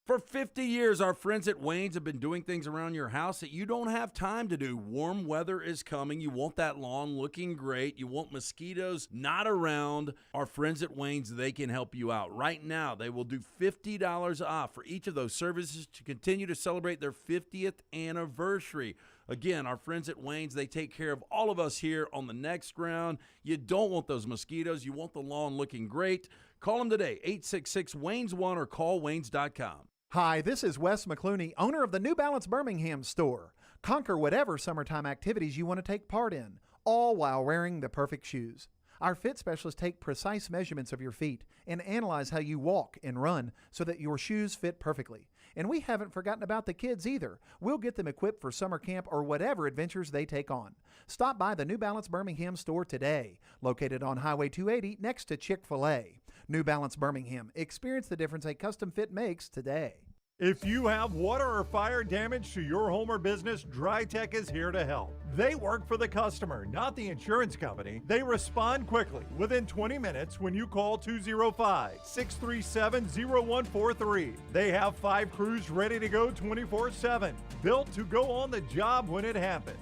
For 50 years, our friends at Wayne's have been doing things around your house that you don't have time to do. Warm weather is coming. You want that lawn looking great. You want mosquitoes not around. Our friends at Wayne's, they can help you out. Right now, they will do $50 off for each of those services to continue to celebrate their 50th anniversary. Again, our friends at Wayne's, they take care of all of us here on the Next Round. You don't want those mosquitoes. You want the lawn looking great. Call them today, 866-WAYNES1 or call Waynes.com. Hi, this is Wes McClooney, owner of the New Balance Birmingham store. Conquer whatever summertime activities you want to take part in, all while wearing the perfect shoes. Our fit specialists take precise measurements of your feet and analyze how you walk and run so that your shoes fit perfectly. And we haven't forgotten about the kids either. We'll get them equipped for summer camp or whatever adventures they take on. Stop by the New Balance Birmingham store today, located on Highway 280 next to Chick-fil-A. New Balance Birmingham. Experience the difference a custom fit makes today. If you have water or fire damage to your home or business, DryTech is here to help. They work for the customer, not the insurance company. They respond quickly, within 20 minutes when you call 205-637-0143. They have 5 crews ready to go 24/7, built to go on the job when it happens.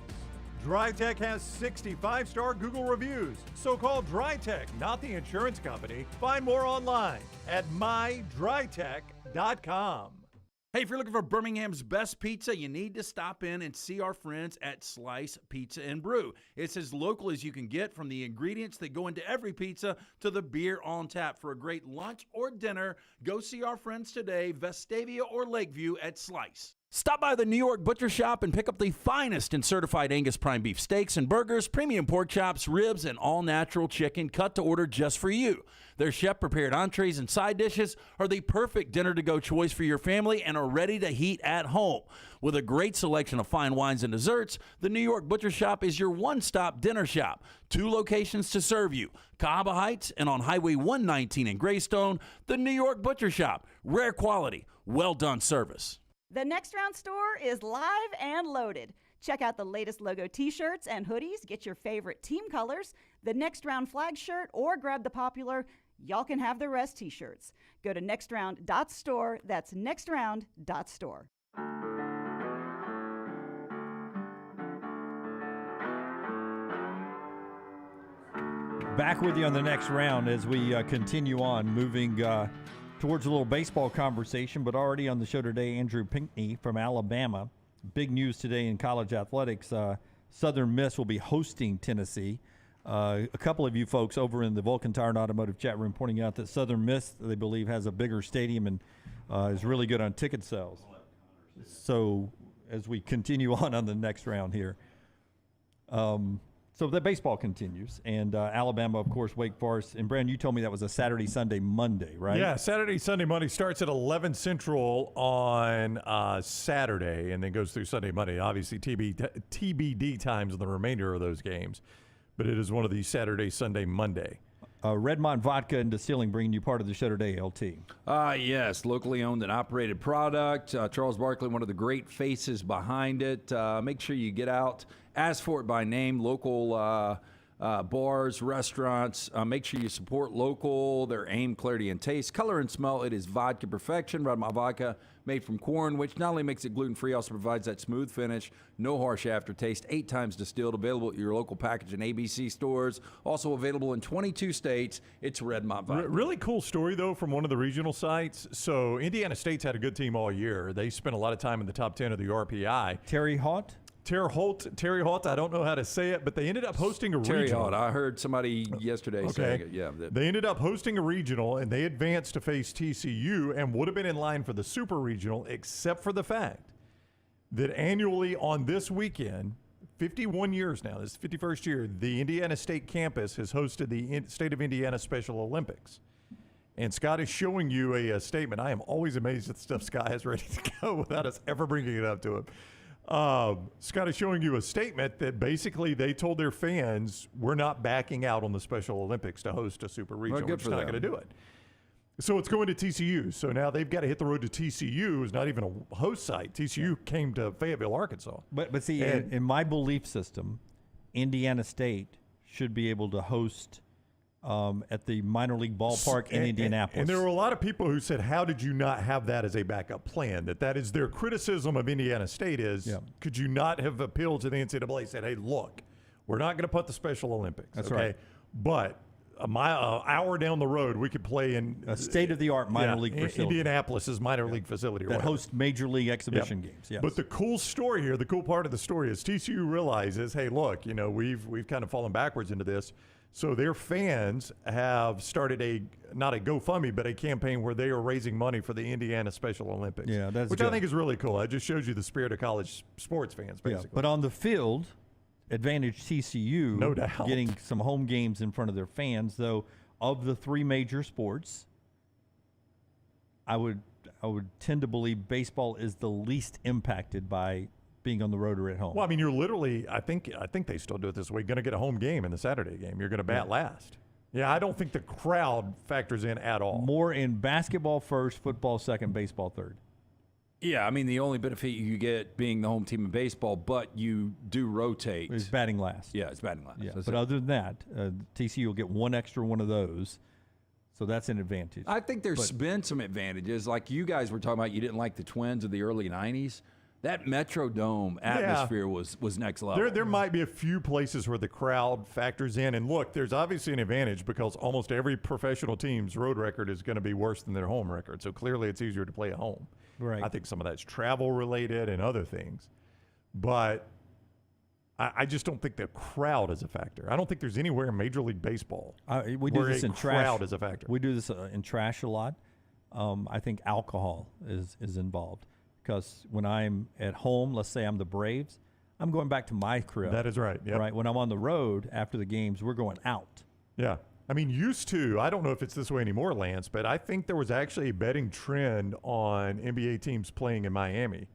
DryTech has 65-star Google reviews. So call DryTech, not the insurance company. Find more online at mydrytech.com. Hey, if you're looking for Birmingham's best pizza, you need to stop in and see our friends at Slice Pizza and Brew. It's as local as you can get, from the ingredients that go into every pizza to the beer on tap. For a great lunch or dinner, go see our friends today, Vestavia or Lakeview at Slice. Stop by the New York Butcher Shop and pick up the finest in certified Angus prime beef steaks and burgers, premium pork chops, ribs, and all-natural chicken cut to order just for you. Their chef-prepared entrees and side dishes are the perfect dinner-to-go choice for your family and are ready to heat at home. With a great selection of fine wines and desserts, the New York Butcher Shop is your one-stop dinner shop. 2 locations to serve you, Cahaba Heights and on Highway 119 in Greystone. The New York Butcher Shop, rare quality, well-done service. The Next Round store is live and loaded. Check out the latest logo t-shirts and hoodies. Get your favorite team colors, the Next Round flag shirt, or grab the popular Y'all Can Have the Rest t-shirts. Go to nextround.store. That's nextround.store. Back with you on the next round as we continue on moving towards a little baseball conversation, but already on the show today, Andrew Pinckney from Alabama. Big news today in college athletics. Southern Miss will be hosting Tennessee. A couple of you folks over in the Vulcan Tire and Automotive chat room pointing out that Southern Miss, they believe, has a bigger stadium and is really good on ticket sales. So as we continue on the next round here. So the baseball continues, and Alabama, of course, Wake Forest. And, Brandon, you told me that was a Saturday, Sunday, Monday, right? Yeah, Saturday, Sunday, Monday starts at 11 Central on Saturday and then goes through Sunday, Monday. Obviously, TBD times in the remainder of those games, but it is one of these Saturday, Sunday, Monday. Redmont Vodka and Distilling bringing you part of the show today, LT. Yes, locally owned and operated product. Charles Barkley, one of the great faces behind it. Make sure you get out, ask for it by name, local bars, restaurants. Make sure you support local, their aim, clarity, and taste. Color and smell, it is vodka perfection. Redmont Vodka, made from corn, which not only makes it gluten-free, also provides that smooth finish, no harsh aftertaste, 8 times distilled, available at your local package and ABC stores. Also available in 22 states. It's Redmont Vodka. Really cool story, though, from one of the regional sites. So Indiana State's had a good team all year. They spent a lot of time in the top 10 of the RPI. Terry Holt, I don't know how to say it, but they ended up hosting a regional. Terry Holt, I heard somebody yesterday saying it. Yeah, they ended up hosting a regional, and they advanced to face TCU and would have been in line for the super regional, except for the fact that annually on this weekend, 51 years now, this is the 51st year, the Indiana State campus has hosted the State of Indiana Special Olympics. And Scott is showing you a statement. I am always amazed at the stuff Scott has ready to go without us ever bringing it up to him. Scott is showing you a statement that basically they told their fans, we're not backing out on the Special Olympics to host a super regional. We're just not going to do it. So it's going to TCU. So now they've got to hit the road to TCU. It's not even a host site. TCU came to Fayetteville, Arkansas. But see, in my belief system, Indiana State should be able to host at the minor league ballpark in Indianapolis. And there were a lot of people who said, how did you not have that as a backup plan? That is their criticism of Indiana State is, could you not have appealed to the NCAA and said, hey, look, we're not going to put the Special Olympics. That's right. But an hour down the road, we could play in a state-of-the-art minor league facility. Indianapolis' minor league facility. That hosts major league exhibition games. Yes. But the cool story here, the cool part of the story is TCU realizes, hey, look, we've kind of fallen backwards into this. So their fans have started not a GoFundMe, but a campaign where they are raising money for the Indiana Special Olympics. Yeah, that's which good. I think is really cool. It just shows you the spirit of college sports fans, basically. Yeah, but on the field, advantage TCU, no doubt, getting some home games in front of their fans. Though of the 3 major sports, I would tend to believe baseball is the least impacted by being on the road or at home. Well, I mean, you're literally, I think they still do it this way, going to get a home game in the Saturday game. You're going to bat last. Yeah, I don't think the crowd factors in at all. More in basketball first, football second, baseball third. Yeah, I mean, the only benefit you get being the home team in baseball, but you do rotate. It's batting last. Yeah, it's batting last. Yeah, but other than that, TCU will get one extra one of those. So that's an advantage. I think there's been some advantages. Like you guys were talking about, you didn't like the Twins of the early 90s. That Metrodome atmosphere was next level. There might be a few places where the crowd factors in. And look, there's obviously an advantage because almost every professional team's road record is going to be worse than their home record. So clearly it's easier to play at home. Right. I think some of that's travel related and other things. But I just don't think the crowd is a factor. I don't think there's anywhere in Major League Baseball we do where this a in crowd trash. is a factor. We do this in trash a lot. I think alcohol is involved. Because when I'm at home, let's say I'm the Braves, I'm going back to my crib. That is right. Yep. Right. When I'm on the road after the games, we're going out. Yeah. I mean, used to, I don't know if it's this way anymore, Lance, but I think there was actually a betting trend on NBA teams playing in Miami.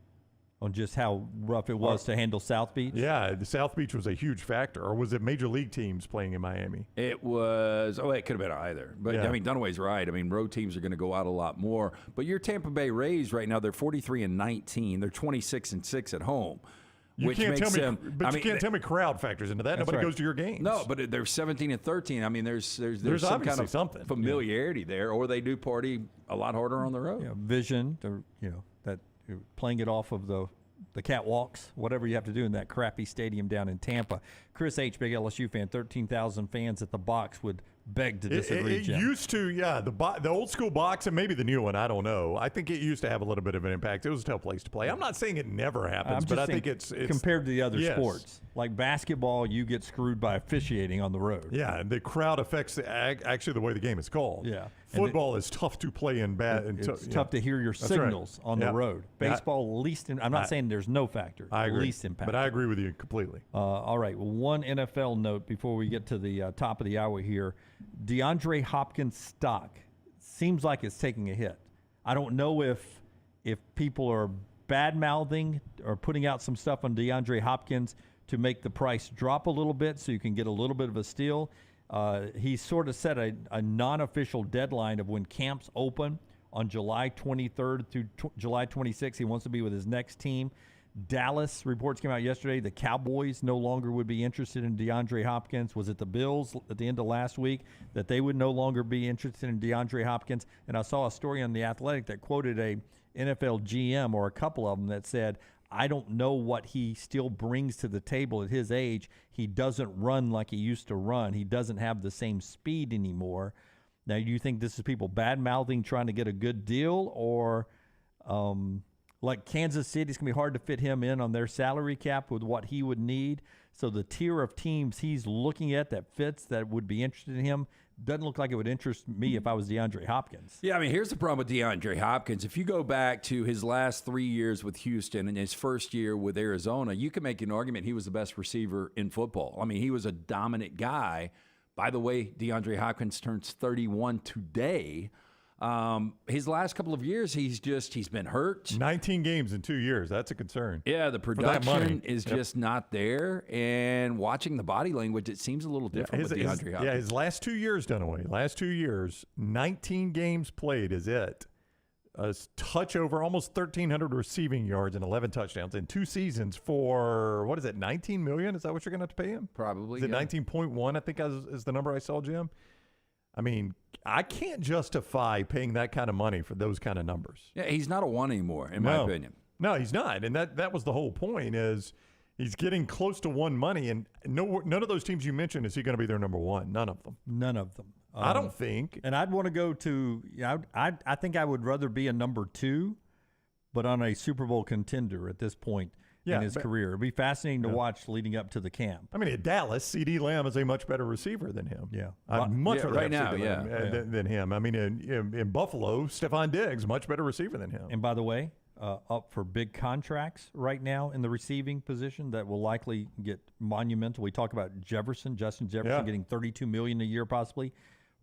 On just how rough it was to handle South Beach? Yeah, the South Beach was a huge factor. Or was it Major League teams playing in Miami? It was, it could have been either. But, Yeah. I mean, Dunaway's right. I mean, road teams are going to go out a lot more. But your Tampa Bay Rays right now, they're 43-19. They're 26-6 at home. You which can't makes tell me, them, but you can't tell me crowd factors into that. That's Nobody right. goes to your games. No, but they're 17-13. I mean, there's some obviously kind of something. familiarity there, or they do party a lot harder on the road. Vision, that playing it off of the catwalks, whatever you have to do in that crappy stadium down in Tampa. Chris H., big LSU fan, 13,000 fans at the box would beg to disagree, It Jim. used to, yeah. The old school box and maybe the new one, I don't know. I think it used to have a little bit of an impact. It was a tough place to play. I'm not saying it never happens, but I think it's compared to the other yes. sports. Like basketball, you get screwed by officiating on the road. Yeah, and the crowd affects actually the way the game is called. Yeah. Football is tough to play in bad. It's tough to hear your That's signals right. on Yeah. the road. Baseball, least. I'm not saying there's no factor. I agree. Least impact. But I agree with you completely. All right. One NFL note before we get to the top of the hour here. DeAndre Hopkins' stock seems like it's taking a hit. I don't know if people are bad-mouthing or putting out some stuff on DeAndre Hopkins to make the price drop a little bit so you can get a little bit of a steal. He sort of set a non-official deadline of when camps open on July 23rd through July 26th. He wants to be with his next team. Dallas reports came out yesterday. The Cowboys no longer would be interested in DeAndre Hopkins. Was it the Bills at the end of last week that they would no longer be interested in DeAndre Hopkins? And I saw a story on The Athletic that quoted a NFL GM or a couple of them that said, I don't know what he still brings to the table at his age. He doesn't run like he used to run. He doesn't have the same speed anymore. Now, do you think this is people bad-mouthing trying to get a good deal, or like Kansas City, it's going to be hard to fit him in on their salary cap with what he would need? So the tier of teams he's looking at that fits, that would be interested in him, doesn't look like it would interest me if I was DeAndre Hopkins. Yeah, I mean, here's the problem with DeAndre Hopkins. If you go back to his last 3 years with Houston and his first year with Arizona, you can make an argument he was the best receiver in football. I mean, he was a dominant guy. By the way, DeAndre Hopkins turns 31 today. His last couple of years, he's been hurt. 19 games in 2 years. That's a concern. Yeah, the production is just not there. And watching the body language, it seems a little different with DeAndre Hopkins. Yeah, his last 2 years, Dunaway. Last 2 years, 19 games played is it. A touch over almost 1,300 receiving yards and 11 touchdowns in 2 seasons for, what is it, $19 million? Is that what you're going to have to pay him? Probably. Is it 19.1, I think is the number I saw, Jim? I mean, I can't justify paying that kind of money for those kind of numbers. Yeah, he's not a one anymore, in my opinion. No, he's not. And that was the whole point, is he's getting close to one money, and none of those teams you mentioned is he going to be their number one. None of them. None of them. I don't think. And I'd want to go to, I think I would rather be a number 2, but on a Super Bowl contender at this point in his career. It'd be fascinating to watch leading up to Stephon. I mean, at Dallas, CD Lamb is a much better receiver than him. Yeah. I'd much rather right have now, CD Lamb than him. I mean, in Buffalo, Stephon Diggs, much better receiver than him. And by the way, up for big contracts right now in the receiving position that will likely get monumental. We talk about Justin Jefferson getting $32 million a year possibly.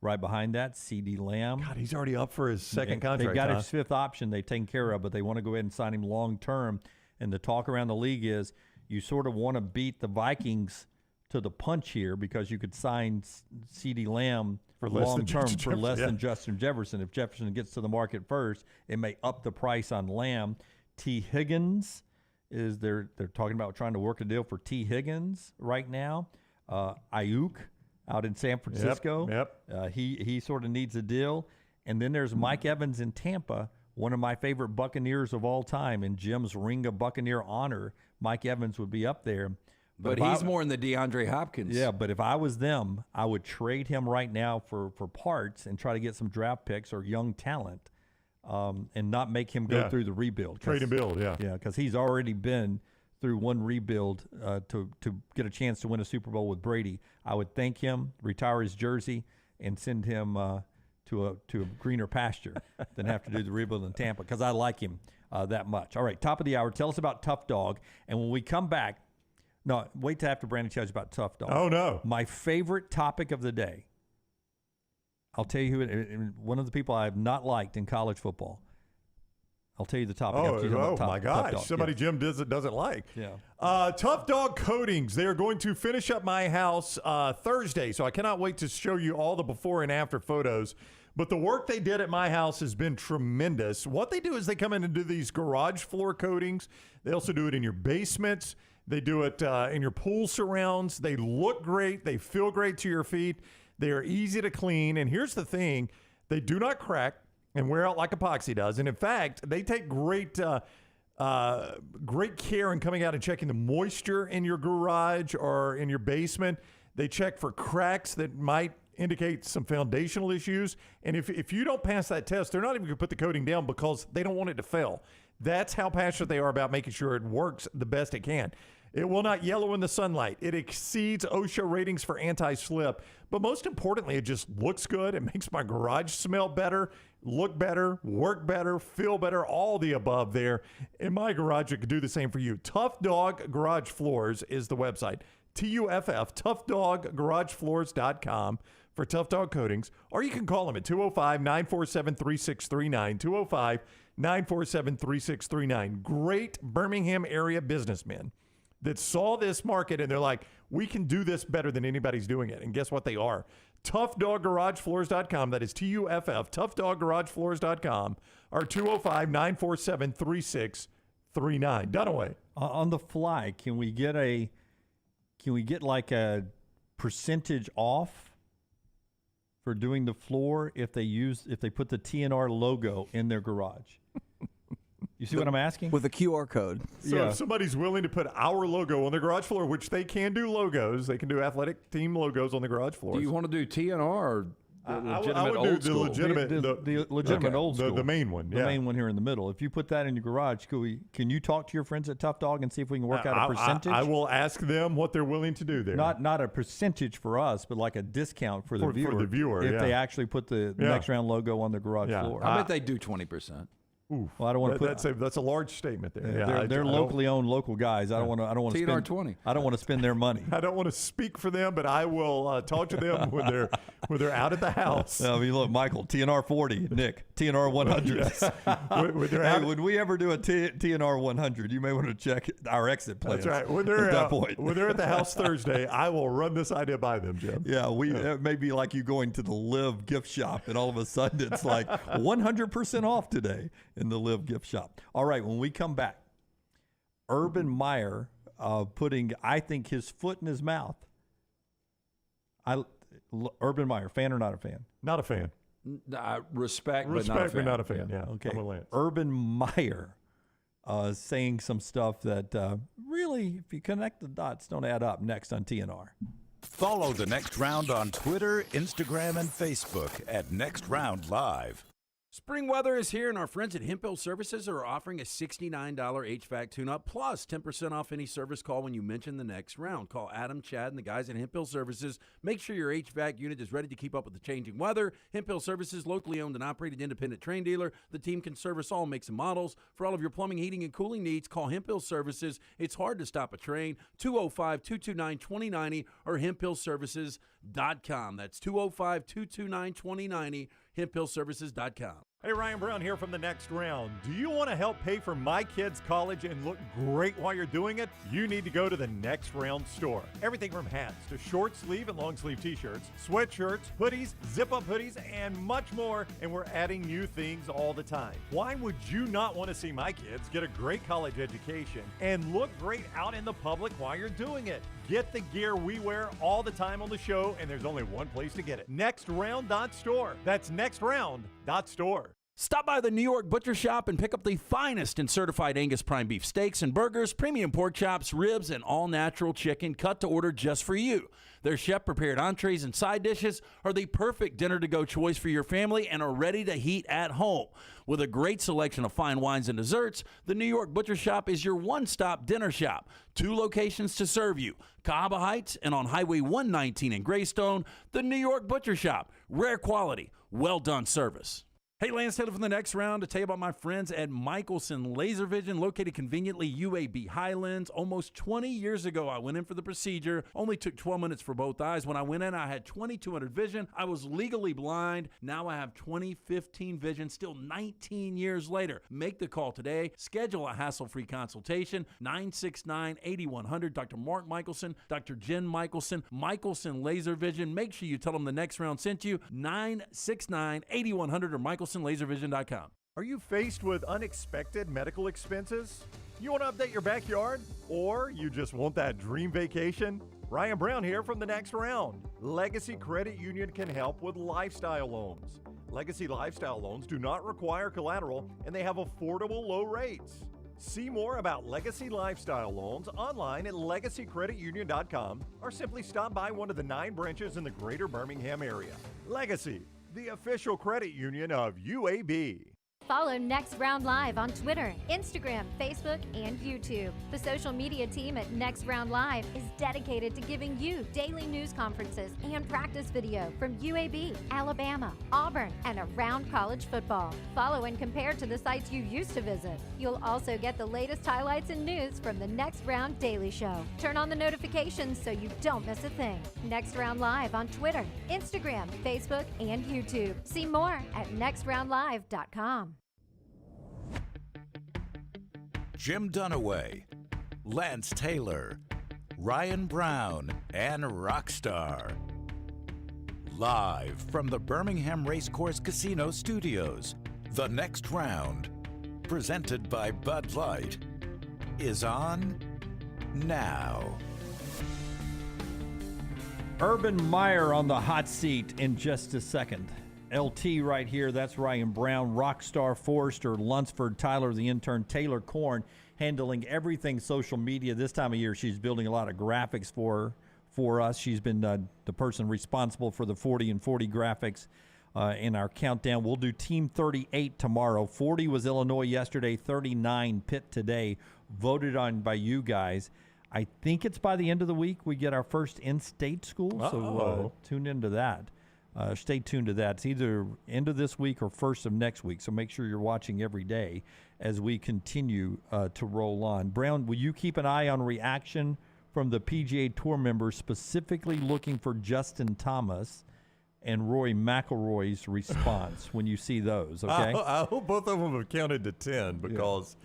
Right behind that, CD Lamb. God, he's already up for his second contract. They've got his 5th option they've taken care of, but they want to go ahead and sign him long term. And the talk around the league is you sort of want to beat the Vikings to the punch here because you could sign CD Lamb for long term for less than Justin Jefferson. If Jefferson gets to the market first, it may up the price on Lamb. T. Higgins is they're talking about trying to work a deal for T. Higgins right now. Ayuk out in San Francisco. Yep. He sort of needs a deal. And then there's Mike Evans in Tampa, one of my favorite Buccaneers of all time in Jim's Ring of Buccaneer honor, Mike Evans would be up there. But he's more in the DeAndre Hopkins. Yeah, but if I was them, I would trade him right now for parts and try to get some draft picks or young talent, and not make him go through the rebuild. Trade and build, yeah. Yeah, because he's already been through one rebuild to get a chance to win a Super Bowl with Brady. I would thank him, retire his jersey, and send him to a greener pasture than have to do the rebuild in Tampa, because I like him that much. All right, top of the hour, tell us about Tough Dog. And when we come back, no, wait till after Brandon tells you about Tough Dog. Oh, no. My favorite topic of the day, I'll tell you who one of the people I have not liked in college football. I'll tell you the topic. My gosh. Somebody Jim doesn't like. Yeah. Tough Dog Coatings. They are going to finish up my house Thursday, so I cannot wait to show you all the before and after photos. But the work they did at my house has been tremendous. What they do is they come in and do these garage floor coatings. They also do it in your basements. They do it in your pool surrounds. They look great. They feel great to your feet. They are easy to clean. And here's the thing. They do not crack and wear out like epoxy does. And in fact, they take great care in coming out and checking the moisture in your garage or in your basement. They check for cracks that might indicate some foundational issues. And if you don't pass that test, they're not even going to put the coating down because they don't want it to fail. That's how passionate they are about making sure it works the best it can. It will not yellow in the sunlight. It exceeds OSHA ratings for anti-slip. But most importantly, it just looks good. It makes my garage smell better, look better, work better, feel better, all the above there. In my garage, it could do the same for you. Tough Dog Garage Floors is the website. TUFF, ToughDogGarageFloors.com for Tough Dog Coatings. Or you can call them at 205-947-3639, 205-947-3639. Great Birmingham area businessmen that saw this market and they're like, we can do this better than anybody's doing it. And guess what they are? ToughDogGarageFloors.com. That is TUFF, ToughDogGarageFloors.com, or 205-947-3639. Dunaway. On the fly, can we get like a percentage off for doing the floor if they put the TNR logo in their garage? You see what I'm asking? With a QR code. So if somebody's willing to put our logo on their garage floor, which they can do logos, they can do athletic team logos on the garage floors. Do you want to do TNR or the legitimate I would old do school? The legitimate old school. The main one. The main one here in the middle. If you put that in your garage, can you talk to your friends at Tough Dog and see if we can work out a percentage? I will ask them what they're willing to do there. Not a percentage for us, but like a discount for the viewer. For the viewer, if they actually put the next round logo on the garage floor. I bet they do 20%. Oof. Well, I don't want to put that's a large statement there. Yeah, they're locally owned local guys. I don't want to TNR spend 20. I don't want to spend their money. I don't want to speak for them, but I will talk to them when they're out at the house. I mean, look, Michael, TNR 40, Nick, TNR 100. Yes. When we ever do a TNR 100, you may want to check our exit plans. That's right. When they're at that point. When they're at the house Thursday, I will run this idea by them, Jim. Yeah, it may be like you going to the Live gift shop, and all of a sudden it's like 100% off today in the Live gift shop. All right, when we come back, Urban Meyer putting, I think, his foot in his mouth. Urban Meyer, fan or not a fan? Not a fan. Respect, but not a fan. Yeah. Okay. Urban Meyer saying some stuff that really, if you connect the dots, don't add up. Next on TNR. Follow The Next Round on Twitter, Instagram, and Facebook at Next Round Live. Spring weather is here, and our friends at Hemphill Services are offering a $69 HVAC tune-up plus 10% off any service call when you mention The Next Round. Call Adam, Chad, and the guys at Hemphill Services. Make sure your HVAC unit is ready to keep up with the changing weather. Hemphill Services, locally owned and operated independent train dealer. The team can service all makes and models. For all of your plumbing, heating, and cooling needs, call Hemphill Services. It's hard to stop a train. 205-229-2090 or hemphillservices.com. That's 205-229-2090. hemphillservices.com. Hey, Ryan Brown here from The Next Round. Do you want to help pay for my kids' college and look great while you're doing it? You need to go to The Next Round store. Everything from hats to short sleeve and long sleeve t-shirts, sweatshirts, hoodies, zip-up hoodies, and much more. And we're adding new things all the time. Why would you not want to see my kids get a great college education and look great out in the public while you're doing it? Get the gear we wear all the time on the show, and there's only one place to get it. NextRound.store. That's NextRound.store. Stop by the New York Butcher Shop and pick up the finest in certified Angus prime beef steaks and burgers, premium pork chops, ribs, and all-natural chicken cut to order just for you. Their chef-prepared entrees and side dishes are the perfect dinner-to-go choice for your family and are ready to heat at home. With a great selection of fine wines and desserts, the New York Butcher Shop is your one-stop dinner shop. 2 locations to serve you, Cahaba Heights and on Highway 119 in Greystone. The New York Butcher Shop, rare quality, well-done service. Hey, Lance Taylor from the Next Round to tell you about my friends at Michelson Laser Vision, located conveniently UAB Highlands. Almost 20 years ago, I went in for the procedure. Only took 12 minutes for both eyes. When I went in, I had 2200 vision. I was legally blind. Now I have 20/15 vision, still 19 years later. Make the call today. Schedule a hassle-free consultation. 969-8100. Dr. Mark Michelson, Dr. Jen Michelson, Michelson Laser Vision. Make sure you tell them the Next Round sent you. 969-8100 or MichelsonLaserVision.com. Are you faced with unexpected medical expenses? You want to update your backyard? Or you just want that dream vacation? Ryan Brown here from the Next Round. Legacy Credit Union can help with lifestyle loans. Legacy lifestyle loans do not require collateral and they have affordable low rates. See more about Legacy Lifestyle Loans online at legacycreditunion.com or simply stop by one of the 9 branches in the greater Birmingham area. Legacy, the official credit union of UAB. Follow Next Round Live on Twitter, Instagram, Facebook, and YouTube. The social media team at Next Round Live is dedicated to giving you daily news conferences and practice video from UAB, Alabama, Auburn, and around college football. Follow and compare to the sites you used to visit. You'll also get the latest highlights and news from the Next Round Daily Show. Turn on the notifications so you don't miss a thing. Next Round Live on Twitter, Instagram, Facebook, and YouTube. See more at nextroundlive.com. Jim Dunaway, Lance Taylor, Ryan Brown, and Rockstar. Live from the Birmingham Racecourse Casino Studios, the Next Round, presented by Bud Light, is on now. Urban Meyer on the hot seat in just a second. LT right here, that's Ryan Brown, Rockstar, Forrester, Lunsford, Tyler the intern, Taylor Korn, handling everything social media. This time of year, she's building a lot of graphics for us. She's been the person responsible for the 40 and 40 graphics in our countdown. We'll do Team 38 tomorrow. 40 was Illinois yesterday, 39 Pitt today, voted on by you guys. I think it's by the end of the week we get our first in-state school, so tune into that. Stay tuned to that. It's either end of this week or first of next week, so make sure you're watching every day as we continue to roll on. Brown, will you keep an eye on reaction from the PGA Tour members, specifically looking for Justin Thomas and Rory McIlroy's response when you see those, okay? I hope both of them have counted to 10 because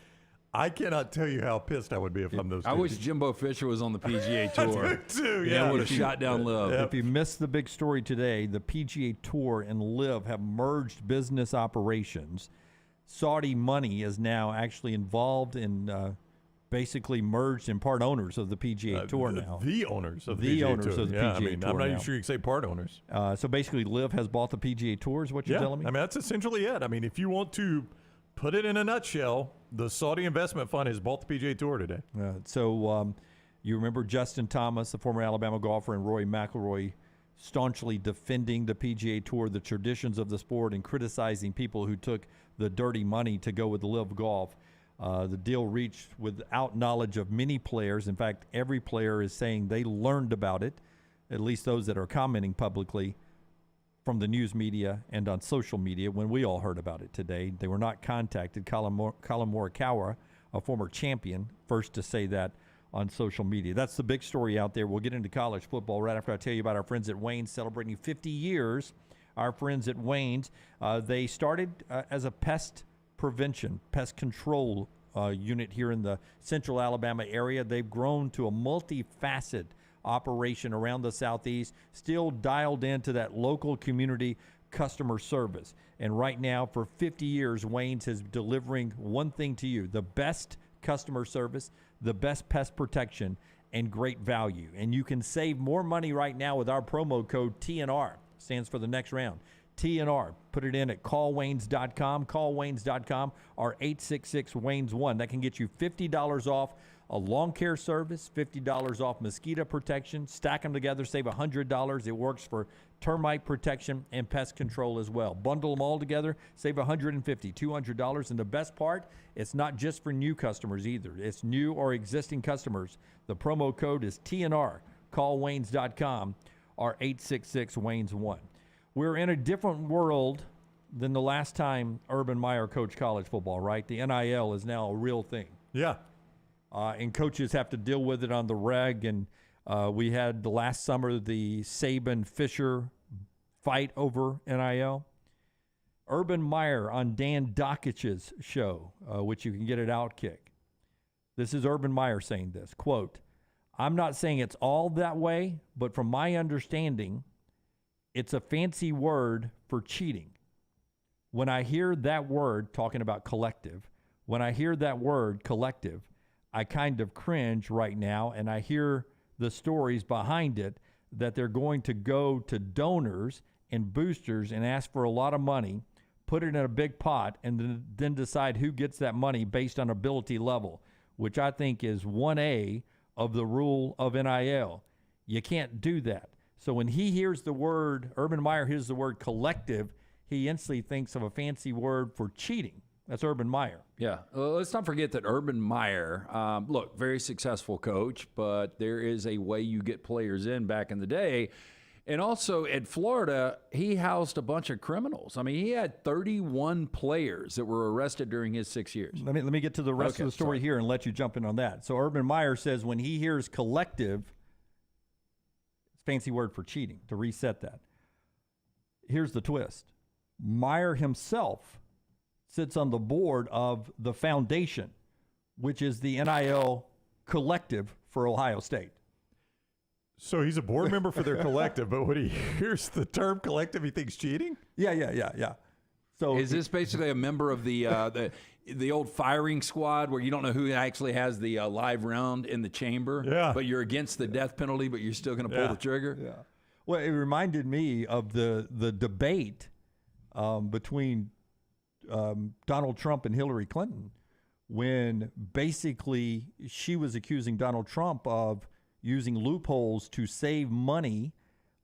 I cannot tell you how pissed I would be if I'm those two. I wish Jimbo Fisher was on the PGA Tour. I do too, yeah. Would have shot down Liv. If you missed the big story today, the PGA Tour and Liv have merged business operations. Saudi money is now actually involved in basically merged and part owners of the PGA Tour now. The owners of the PGA owners Tour. of the Yeah, PGA I mean, Tour I'm not now. even sure you can say part owners. So basically, Liv has bought the PGA Tour, is what you're telling me? I mean, that's essentially it. I mean, if you want to put it in a nutshell, the Saudi investment fund has bought the PGA Tour today. So you remember Justin Thomas, the former Alabama golfer, and Rory McIlroy staunchly defending the PGA Tour, the traditions of the sport, and criticizing people who took the dirty money to go with the Live Golf. The deal reached without knowledge of many players. In fact, every player is saying they learned about it, at least those that are commenting publicly, from the news media and on social media when we all heard about it today. They were not contacted. Colin Morikawa, a former champion, first to say that on social media. That's the big story out there. We'll get into college football right after I tell you about our friends at Wayne's celebrating 50 years. Our friends at Wayne's, they started as a pest prevention, pest control unit here in the central Alabama area. They've grown to a multifaceted operation around the Southeast, still dialed into that local community customer service. And right now, for 50 years, Wayne's is delivering one thing to you: the best customer service, the best pest protection, and great value. And you can save more money right now with our promo code TNR. Stands for the Next Round. TNR. Put it in at callwaynes.com, callwaynes.com, or 866-WAYNES1. That can get you $50 off a lawn care service, $50 off mosquito protection. Stack them together, save $100. It works for termite protection and pest control as well. Bundle them all together, save $150, $200. And the best part, it's not just for new customers either. It's new or existing customers. The promo code is TNR. Callwaynes.com or 866-WAYNES1. We're in a different world than the last time Urban Meyer coached college football, right? The NIL is now a real thing. Yeah. And coaches have to deal with it on the reg. And we had the last summer the Saban-Fisher fight over NIL. Urban Meyer on Dan Dockich's show, which you can get at Outkick. This is Urban Meyer saying this, quote, "I'm not saying it's all that way, but from my understanding, it's a fancy word for cheating. When I hear that word," talking about collective, "when I hear that word collective, I kind of cringe right now, and I hear the stories behind it that they're going to go to donors and boosters and ask for a lot of money, put it in a big pot, and then decide who gets that money based on ability level, which I think is 1A of the rule of NIL. You can't do that." So when he hears the word, Urban Meyer hears the word collective, he instantly thinks of a fancy word for cheating. That's Urban Meyer. Yeah. Let's not forget that Urban Meyer, look, very successful coach, but there is a way you get players in back in the day. And also at Florida, he housed a bunch of criminals. I mean, he had 31 players that were arrested during his 6 years. Let me get to the rest of the story here and let you jump in on that. So Urban Meyer says when he hears collective, it's a fancy word for cheating, to reset that. Here's the twist. Meyer himself sits on the board of the foundation, which is the NIL collective for Ohio State. So he's a board member for their collective, but when he hears the term collective, he thinks cheating? Yeah. So is this basically a member of the old firing squad where you don't know who actually has the live round in the chamber? Yeah. But you're against the death penalty, but you're still going to pull the trigger? Yeah. Well, it reminded me of the debate between Donald Trump and Hillary Clinton, when basically she was accusing Donald Trump of using loopholes to save money.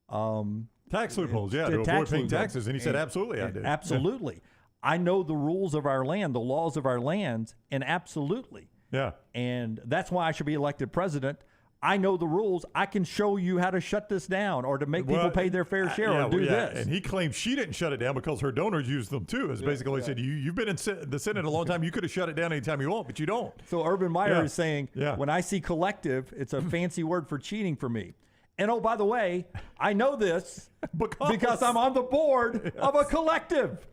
Tax loopholes, to avoid paying taxes. And he said, absolutely, I did. Absolutely. I know the rules of our land, the laws of our lands, and absolutely. Yeah. And that's why I should be elected president. I know the rules. I can show you how to shut this down or to make people pay their fair share or do this. And he claims she didn't shut it down because her donors used them too. Is basically what he said. You've been in the Senate a long time. You could have shut it down anytime you want, but you don't. So Urban Meyer is saying, when I see collective, it's a fancy word for cheating for me. And oh, by the way, I know this because I'm on the board of a collective.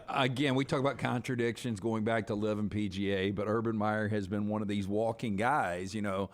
Again, we talk about contradictions going back to Live and PGA, but Urban Meyer has been one of these walking guys, you know.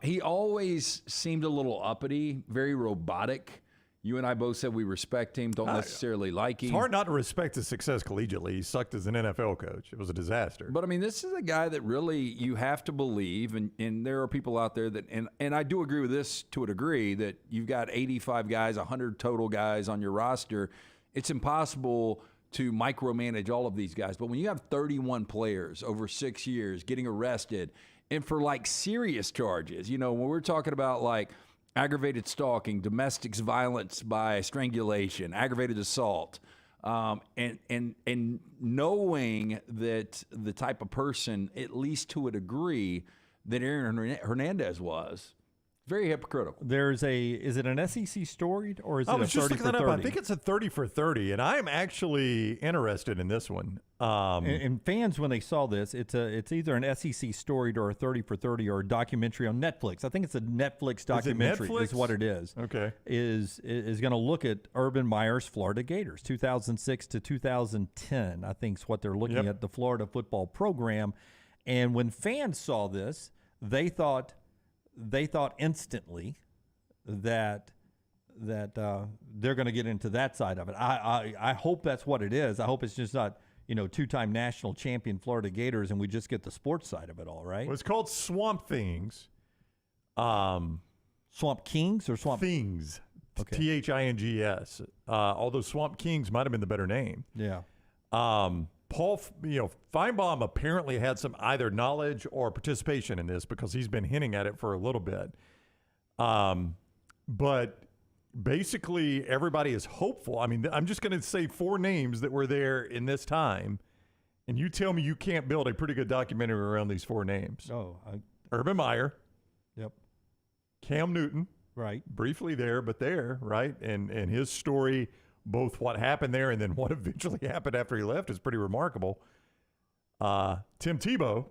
He always seemed a little uppity, very robotic. You and I both said we respect him, don't necessarily like him. It's hard not to respect his success collegiately. He sucked as an NFL coach. It was a disaster. But, I mean, this is a guy that really you have to believe, and there are people out there that, and I do agree with this to a degree, that you've got 85 guys, 100 total guys on your roster. It's impossible to micromanage all of these guys. But when you have 31 players over 6 years getting arrested, and for like serious charges, you know, when we're talking about like aggravated stalking, domestic violence by strangulation, aggravated assault, and knowing that the type of person, at least to a degree, that Aaron Hernandez was, very hypocritical. Is it an SEC storied or is it a 30 for 30? I was just looking that up. I think it's a 30 for 30, and I'm actually interested in this one. And fans, when they saw this, it's either an SEC storied or a 30 for 30 or a documentary on Netflix. I think it's a Netflix documentary. Is what it is. Okay. Is going to look at Urban Meyer's Florida Gators, 2006 to 2010. I think is what they're looking at, the Florida football program. And when fans saw this, they thought instantly that they're going to get into that side of it. I hope that's what it is. I hope it's just not, two-time national champion Florida Gators and we just get the sports side of it all, right? Well, it's called Swamp Things. Swamp Kings or Swamp Things? Things. Although Swamp Kings might have been the better name. Yeah. Feinbaum apparently had some either knowledge or participation in this because he's been hinting at it for a little bit. But basically, everybody is hopeful. I mean, I'm just going to say 4 names that were there in this time, and you tell me you can't build a pretty good documentary around these 4 names. Urban Meyer. Yep. Cam Newton. Right. Briefly there, but there, right? And his story, both what happened there and then what eventually happened after he left, is pretty remarkable. Tim Tebow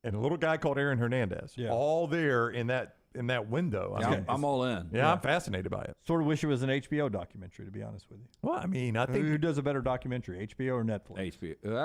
and a little guy called Aaron Hernandez. Yeah. All there in that window. I'm all in. Yeah, I'm fascinated by it. Sort of wish it was an HBO documentary, to be honest with you. Well, I mean, I think who does a better documentary, HBO or Netflix? HBO.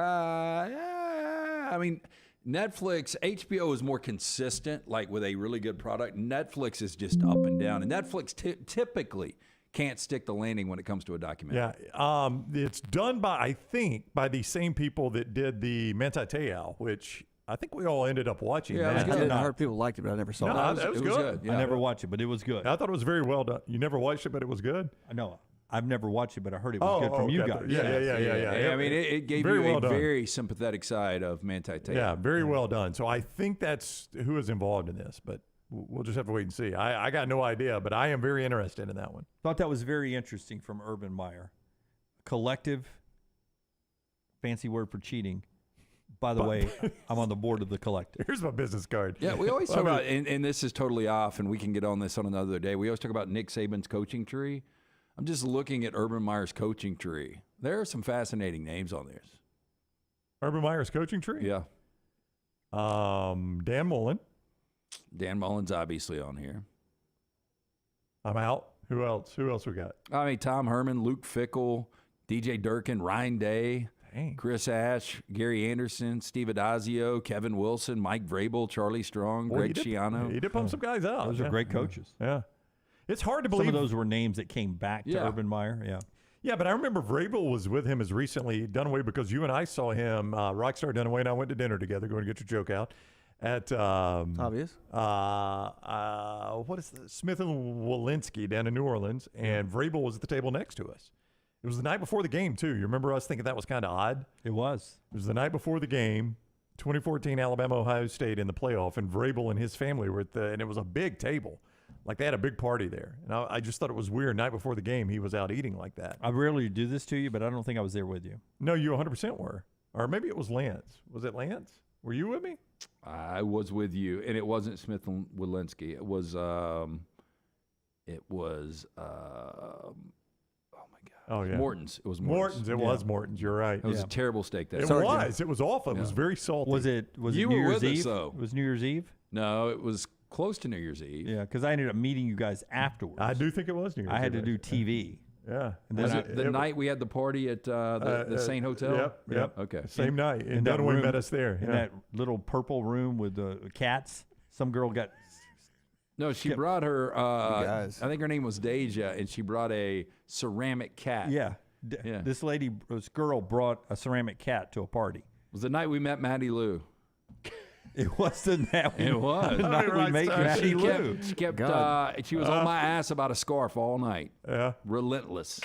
I mean, Netflix, HBO is more consistent, like with a really good product. Netflix is just up and down, and Netflix typically can't stick the landing when it comes to a documentary. Yeah, it's done by the same people that did the Manti Te'o, which I think we all ended up watching. Yeah, I heard people liked it, but I never saw it. It was good. I never watched it, but it was good. I thought it was very well done. You never watched it, but it was good? I know. I've never watched it, but I heard it was good from you guys. Yeah. I mean, it gave you a very sympathetic side of Manti Te'o. Yeah, very well done. So I think that's who is involved in this, but we'll just have to wait and see. I got no idea, but I am very interested in that one. Thought that was very interesting from Urban Meyer. Collective, fancy word for cheating. By the way, I'm on the board of the Collective. Here's my business card. Yeah, we always talk about, and this is totally off, and we can get on this on another day. We always talk about Nick Saban's coaching tree. I'm just looking at Urban Meyer's coaching tree. There are some fascinating names on this. Urban Meyer's coaching tree? Yeah. Dan Mullen. Dan Mullen's obviously on here. I'm out. Who else? Who else we got? I mean, Tom Herman, Luke Fickell, DJ Durkin, Ryan Day, Chris Ash, Gary Anderson, Steve Adazio, Kevin Wilson, Mike Vrabel, Charlie Strong, Greg Schiano. He did pump some guys out. Those are great coaches. Yeah. It's hard to believe. Some of those were names that came back to Urban Meyer. Yeah. Yeah, but I remember Vrabel was with him as recently, Dunaway, because you and I saw him, Rockstar Dunaway and I went to dinner together, going to get your joke out, at Obvious. What is the Smith and Walensky down in New Orleans, and Vrabel was at the table next to us. It was the night before the game, too. You remember us thinking that was kind of odd? It was. It was the night before the game, 2014 Alabama-Ohio State in the playoff, and Vrabel and his family were and it was a big table. Like, they had a big party there. And I just thought it was weird. Night before the game, he was out eating like that. I rarely do this to you, but I don't think I was there with you. No, you 100% were. Or maybe it was Lance. Was it Lance? Were you with me? I was with you, and it wasn't Smith and Walensky. It was Oh, yeah. Morton's. It was Morton's. It was Morton's. You're right. It was a terrible steak that It was. It was awful. It was very salty. Was it You New were Year's with us, Eve? though. It was New Year's Eve? No, it was close to New Year's Eve. Yeah, because I ended up meeting you guys afterwards. I do think it was New Year's Eve. I had to do TV. Yeah. And Was then it the night we had the party at the Saint Hotel? Yep. Okay. Same night. And that Dunaway room- met us there. In that little purple room with the cats. Some girl got... No, she brought her, I think her name was Deja, and she brought a ceramic cat. Yeah. This girl brought a ceramic cat to a party. It was the night we met Maddie Lou. It wasn't that. It was. The night we met Maddie Lou. She kept she was on my ass about a scarf all night. Yeah. Relentless.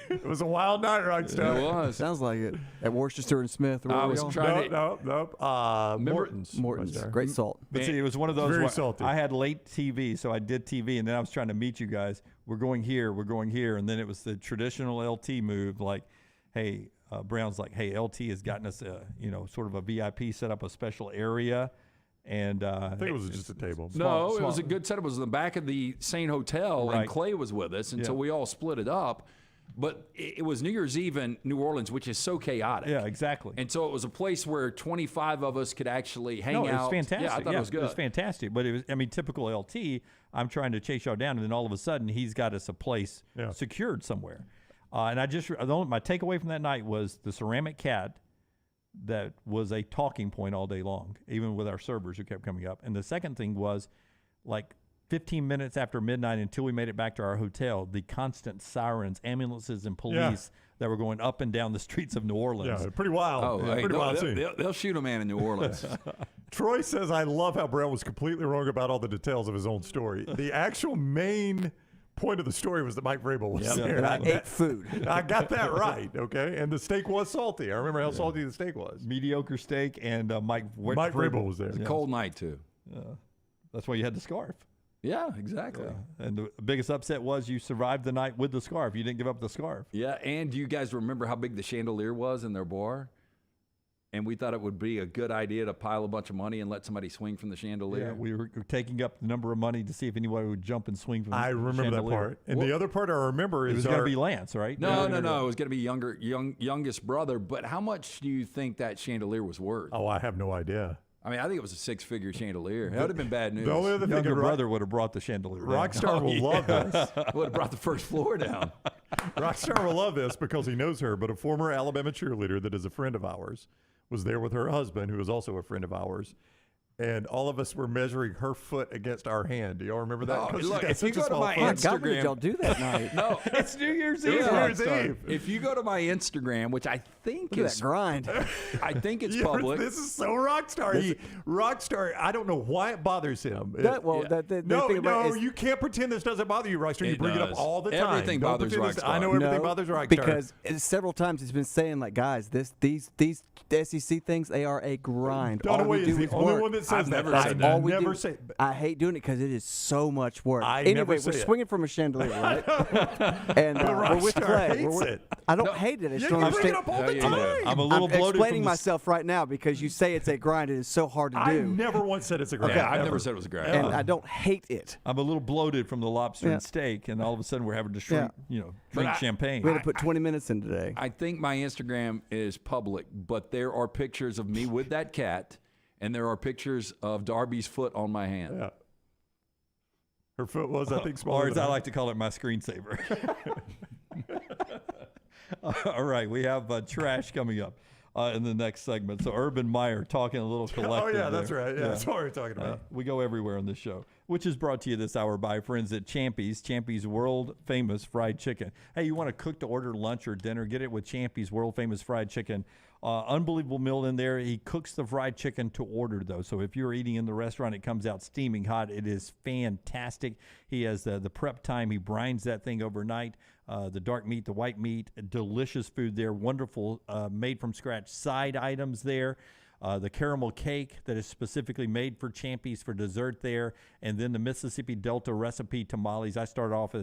It was a wild night, right, Stone? It was. Sounds like it. At Worcester and Smith. I was trying to... Nope. Morton's. Great salt. But see, it was one of those Very where salty. I had late TV, so I did TV, and then I was trying to meet you guys. We're going here, and then it was the traditional LT move, like, hey, Brown's like, hey, LT has gotten us sort of a VIP, set up a special area. And I think it was just a table. No, it was a good setup. It was in the back of the Saint Hotel, and Clay was with us, and so we all split it up. But it was New Year's Eve in New Orleans, which is so chaotic. Yeah, exactly. And so it was a place where 25 of us could actually hang out. It was fantastic. Yeah, I thought it was good. It was fantastic. But it was, typical LT, I'm trying to chase y'all down, and then all of a sudden, he's got us a place secured somewhere. And my takeaway from that night was the ceramic cat that was a talking point all day long, even with our servers who kept coming up. And the second thing was, like, 15 minutes after midnight until we made it back to our hotel, the constant sirens, ambulances, and police that were going up and down the streets of New Orleans. Yeah, pretty wild. Oh, hey, pretty wild scene. They'll shoot a man in New Orleans. Troy says, I love how Brown was completely wrong about all the details of his own story. The actual main point of the story was that Mike Vrabel was Yep. there. And I ate food. I got that right, okay? And the steak was salty. I remember how salty the steak was. Mediocre steak, and Mike Vrabel was there. It was a cold night, too. That's why you had the scarf. Yeah, exactly. Yeah. And the biggest upset was you survived the night with the scarf. You didn't give up the scarf. Yeah, and do you guys remember how big the chandelier was in their bar? And we thought it would be a good idea to pile a bunch of money and let somebody swing from the chandelier. Yeah, we were taking up the number of money to see if anybody would jump and swing from the chandelier. I remember that part. And the other part I remember is it was going to be Lance, right? No. It was going to be youngest brother. But how much do you think that chandelier was worth? Oh, I have no idea. I mean, I think it was a 6-figure chandelier. That would have been bad news. The only other thing Younger brother would have brought the chandelier down. Rockstar will love this. Would have brought the first floor down. Rockstar will love this because he knows her, but a former Alabama cheerleader that is a friend of ours was there with her husband, who is also a friend of ours. And all of us were measuring her foot against our hand. Do y'all remember that? Oh, look, if you go to my God, Instagram, what did y'all do that night? No, it's New Year's Eve. New Year's Eve. If you go to my Instagram, which I think Look at is that grind. I think it's public. This is so Rockstar. Rockstar, I don't know why it bothers him. No, you can't pretend this doesn't bother you, Rockstar. You bring it up all the time. Everything Don't bothers pretend this- Rockstar. I know everything bothers Rockstar. Because several times it's been saying, like, guys, these SEC things, they are a grind. All Dunaway we do is the only work. one that says I've that. never said that. All we never do- say. I hate doing it because it is so much work. I anyway, never we're say it. swinging from a chandelier, right? And we're with Rockstar Clay. hates it. I don't hate it. I just You don't bring it understand. up all the time. I'm a little bloated explaining from the myself right now because you say it's a grind. It is so hard to I do. never once said it's a grind. Yeah, I've ever. never said it was a grind. And I don't hate it. I'm a little bloated from the lobster Yeah. and steak, and all of a sudden we're having to shrink, drink champagne. We had to put 20 minutes in today. I think my Instagram is public, but there are pictures of me with that cat, and there are pictures of Darby's foot on my hand. Yeah. Her foot was, I think, smaller. Or as than I mine. like to call it, my screensaver. All right, we have trash coming up in the next segment. So Urban Meyer talking a little collective. Oh, yeah, that's there. right. Yeah, that's what we're talking about. We go everywhere on this show, which is brought to you this hour by friends at Champy's world famous fried chicken. Hey, you want to cook to order lunch or dinner? Get it with Champy's world famous fried chicken. Unbelievable meal in there. He cooks the fried chicken to order, though. So if you're eating in the restaurant, it comes out steaming hot. It is fantastic. He has the prep time. He brines that thing overnight. The dark meat, the white meat, delicious food there. Wonderful made from scratch side items there. The caramel cake that is specifically made for Champy's for dessert there, and then the Mississippi Delta recipe tamales. I start off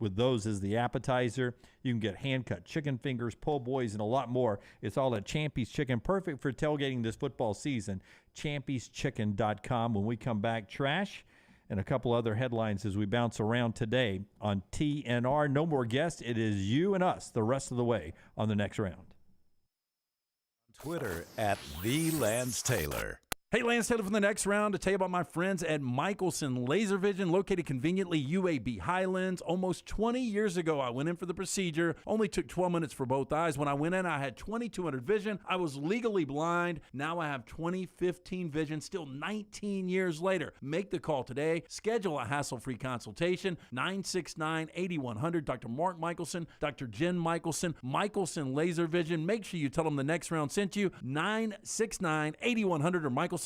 with those as the appetizer. You can get hand-cut chicken fingers, po' boys, and a lot more. It's all at Champy's Chicken, perfect for tailgating this football season. Champy'sChicken.com. When we come back, trash and a couple other headlines as we bounce around today on TNR. No more guests. It is you and us the rest of the way on the next round. Twitter at @TheLanceTaylor. Hey, Lance Taylor from the next round to tell you about my friends at Michelson Laser Vision, located conveniently UAB Highlands. Almost 20 years ago, I went in for the procedure. Only took 12 minutes for both eyes. When I went in, I had 2200 vision. I was legally blind. Now I have 20/15 vision, still 19 years later. Make the call today. Schedule a hassle-free consultation. 969-8100. Dr. Mark Michelson, Dr. Jen Michelson, Michelson Laser Vision. Make sure you tell them the next round sent you. 969-8100 or MichelsonLaserVision.com.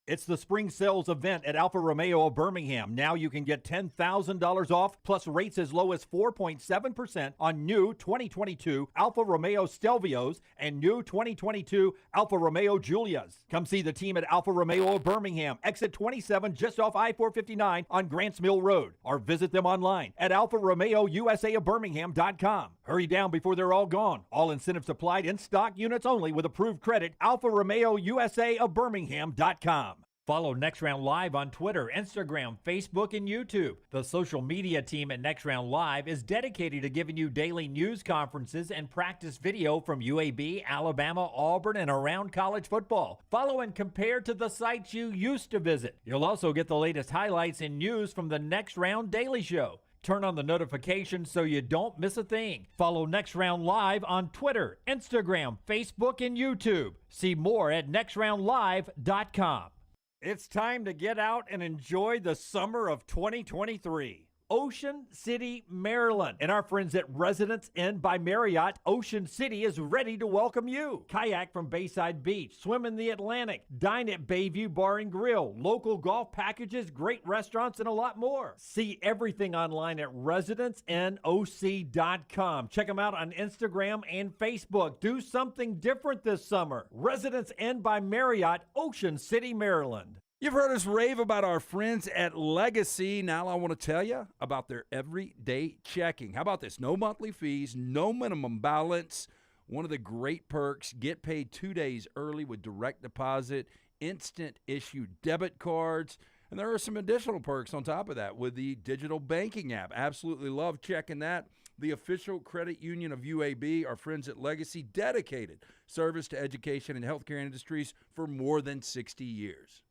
It's the spring sales event at Alfa Romeo of Birmingham. Now you can get $10,000 off, plus rates as low as 4.7% on new 2022 Alfa Romeo Stelvios and new 2022 Alfa Romeo Giulias. Come see the team at Alfa Romeo of Birmingham, exit 27 just off I-459 on Grants Mill Road, or visit them online at AlfaRomeoUSAofBirmingham.com. Hurry down before they're all gone. All incentives applied, in stock units only with approved credit. AlfaRomeoUSAofBirmingham.com. Follow Next Round Live on Twitter, Instagram, Facebook, and YouTube. The social media team at Next Round Live is dedicated to giving you daily news conferences and practice video from UAB, Alabama, Auburn, and around college football. Follow and compare to the sites you used to visit. You'll also get the latest highlights and news from the Next Round Daily Show. Turn on the notifications so you don't miss a thing. Follow Next Round Live on Twitter, Instagram, Facebook, and YouTube. See more at nextroundlive.com. It's time to get out and enjoy the summer of 2023. Ocean City, Maryland. And our friends at Residence Inn by Marriott, Ocean City is ready to welcome you. Kayak from Bayside Beach, swim in the Atlantic, dine at Bayview Bar and Grill, local golf packages, great restaurants, and a lot more. See everything online at residenceinnoc.com. Check them out on Instagram and Facebook. Do something different this summer. Residence Inn by Marriott, Ocean City, Maryland. You've heard us rave about our friends at Legacy. Now I want to tell you about their everyday checking. How about this? No monthly fees, no minimum balance. One of the great perks, get paid 2 days early with direct deposit, instant issue debit cards. And there are some additional perks on top of that with the digital banking app. Absolutely love checking that. The official credit union of UAB, our friends at Legacy, dedicated service to education and healthcare industries for more than 60 years.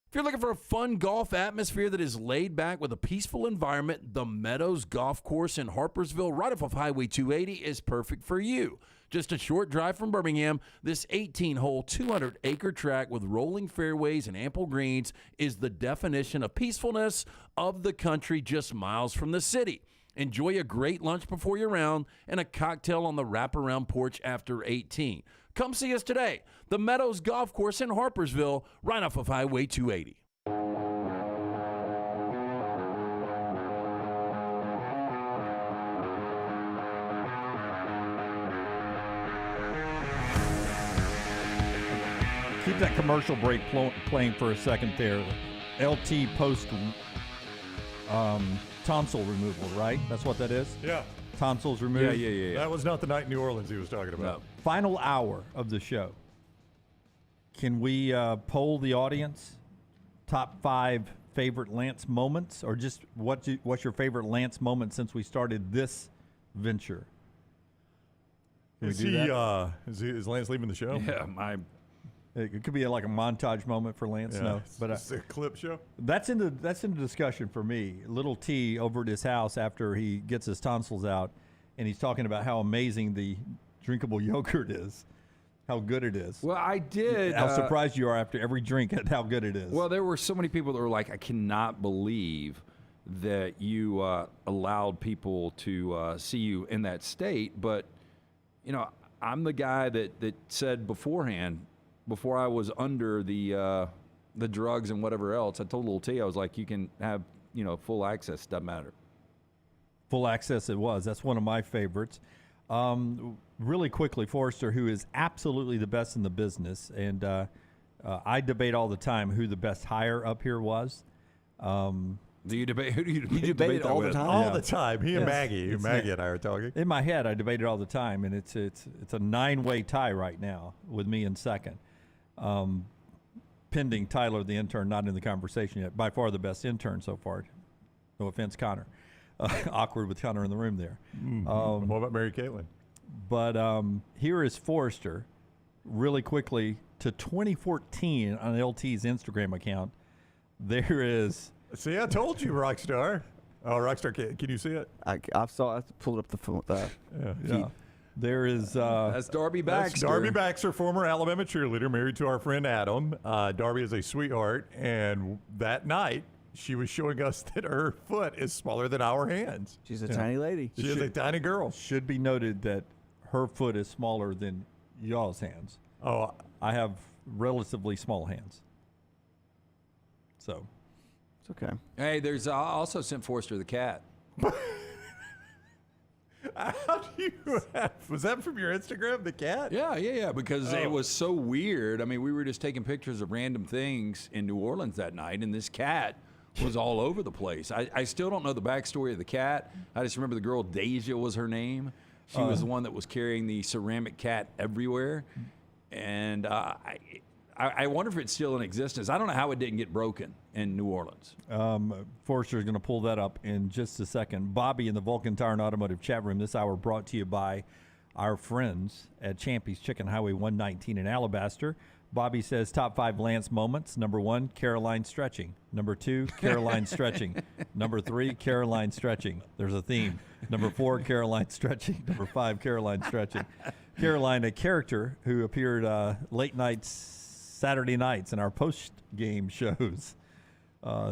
If you're looking for a fun golf atmosphere that is laid back with a peaceful environment, the Meadows Golf Course in Harpersville, right off of Highway 280, is perfect for you. Just a short drive from Birmingham, this 18-hole, 200-acre track with rolling fairways and ample greens is the definition of peacefulness of the country just miles from the city. Enjoy a great lunch before your round and a cocktail on the wraparound porch after 18. Come see us today. The Meadows Golf Course in Harpersville, right off of Highway 280. Keep that commercial break playing for a second there. LT post tonsil removal, right? That's what that is? Yeah. Tonsils removed? Yeah. That was not the night in New Orleans he was talking about. No. Final hour of the show. Can we poll the audience? Top 5 favorite Lance moments? Or just what's your favorite Lance moment since we started this venture? Can Is we do he, that? is Lance leaving the show? Yeah, It could be like a montage moment for Lance. Yeah. No, but It's a clip show. That's in the discussion for me. Little T over at his house after he gets his tonsils out, and he's talking about how amazing the drinkable yogurt is, how good it is. Well, I did. How surprised you are after every drink at how good it is. Well, there were so many people that were like, I cannot believe that you allowed people to see you in that state. But, you know, I'm the guy that said beforehand, before I was under the drugs and whatever else, I told Little T, I was like, you can have, full access. Doesn't matter. Full access it was. That's one of my favorites. Really quickly, Forrester, who is absolutely the best in the business, and I debate all the time who the best hire up here was. Do you debate? Who do you debate? You debate it all the time? All the time. He and Maggie. Maggie and I are talking. In my head, I debate it all the time, and it's a 9-way tie right now with me in second. Pending Tyler, the intern, not in the conversation yet. By far the best intern so far. No offense, Connor. Awkward with Connor in the room there. What about Mary Caitlin? But here is Forrester, really quickly, to 2014 on LT's Instagram account. There is... See, I told you, Rockstar. Oh, Rockstar, can you see it? I pulled up the phone. Yeah. There is... that's Darby Baxter. That's Darby Baxter, former Alabama cheerleader, married to our friend Adam. Darby is a sweetheart, and that night, she was showing us that her foot is smaller than our hands. She's a tiny lady. She is a tiny girl. Should be noted that her foot is smaller than y'all's hands. Oh, I have relatively small hands. So... It's okay. Hey, there's also sent Forrester the cat. How do you have, was that from your Instagram, the cat? Yeah, because it was so weird. I mean, we were just taking pictures of random things in New Orleans that night, and this cat was all over the place. I still don't know the backstory of the cat. I just remember the girl, Deja was her name. She was the one that was carrying the ceramic cat everywhere. And I wonder if it's still in existence. I don't know how it didn't get broken in New Orleans. Forrester is going to pull that up in just a second. Bobby in the Vulcan Tire and Automotive chat room this hour brought to you by our friends at Champy's Chicken, Highway 119 in Alabaster. Bobby says top 5 Lance moments. Number 1, Caroline stretching. Number 2, Caroline stretching. Number 3, Caroline stretching. There's a theme. Number 4, Caroline stretching. Number 5, Caroline stretching. Caroline, a character who appeared late nights, Saturday nights in our post-game shows.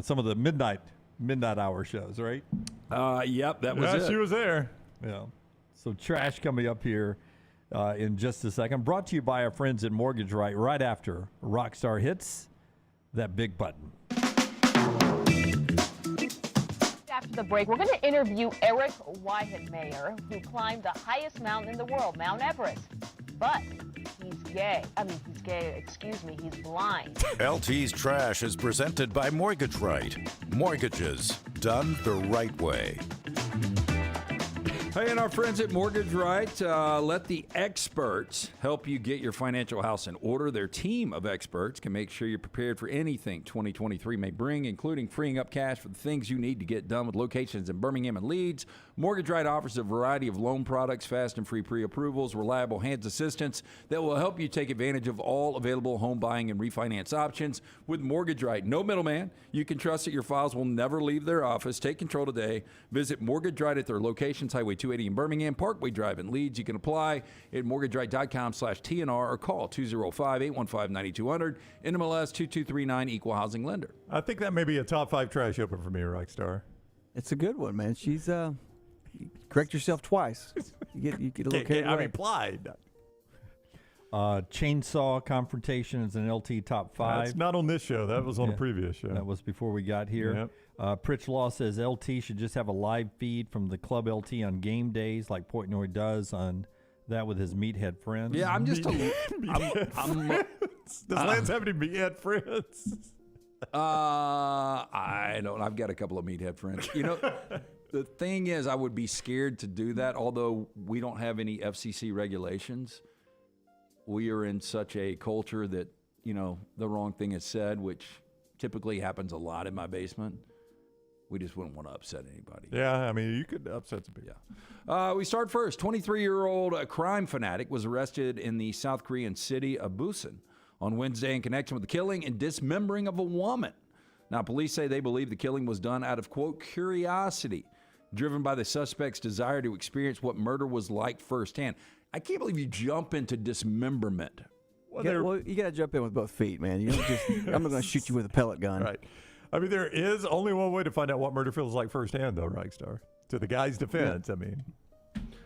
Some of the midnight midnight hour shows, right? Yep, that was it. She was there. Yeah. So trash coming up here in just a second. Brought to you by our friends at Mortgage right after Rockstar hits that big button. After the break, we're going to interview Eric Weihenmayer, who climbed the highest mountain in the world, Mount Everest. But he's gay. He's blind. LT's Trash is presented by Mortgage Right. Mortgages done the right way. Hey, and our friends at Mortgage Right, let the experts help you get your financial house in order. Their team of experts can make sure you're prepared for anything 2023 may bring, including freeing up cash for the things you need to get done with locations in Birmingham and Leeds. Mortgage Right offers a variety of loan products, fast and free pre-approvals, reliable hands assistance that will help you take advantage of all available home buying and refinance options. With Mortgage Right, no middleman. You can trust that your files will never leave their office. Take control today. Visit Mortgage Right at their locations, Highway 280 in Birmingham, Parkway Drive in Leeds. You can apply at mortgageright.com/TNR or call 205-815-9200. NMLS 2239, Equal Housing Lender. I think that may be a top 5 trash open for me, Rockstar. It's a good one, man. She's you correct yourself twice. You get a little carried away. I'm implied. Chainsaw confrontation is an LT top 5. That's not on this show. That was on a previous show. That was before we got here. Yep. Pritch Law says LT should just have a live feed from the Club LT on game days like Portnoy does on that with his meathead friends. Yeah, I'm just Does Lance have any meathead friends? I don't. I've got a couple of meathead friends. You know, the thing is, I would be scared to do that. Although we don't have any FCC regulations, we are in such a culture that the wrong thing is said, which typically happens a lot in my basement. We just wouldn't want to upset anybody. Yeah, I mean, you could upset some people. Yeah. We start first. 23-year-old crime fanatic was arrested in the South Korean city of Busan on Wednesday in connection with the killing and dismembering of a woman. Now, police say they believe the killing was done out of, quote, curiosity, driven by the suspect's desire to experience what murder was like firsthand. I can't believe you jump into dismemberment. Well, you got to jump in with both feet, man. You don't just, I'm not going to shoot you with a pellet gun. Right. I mean, there is only one way to find out what murder feels like firsthand, though, Reichstar. To the guy's defense, I mean,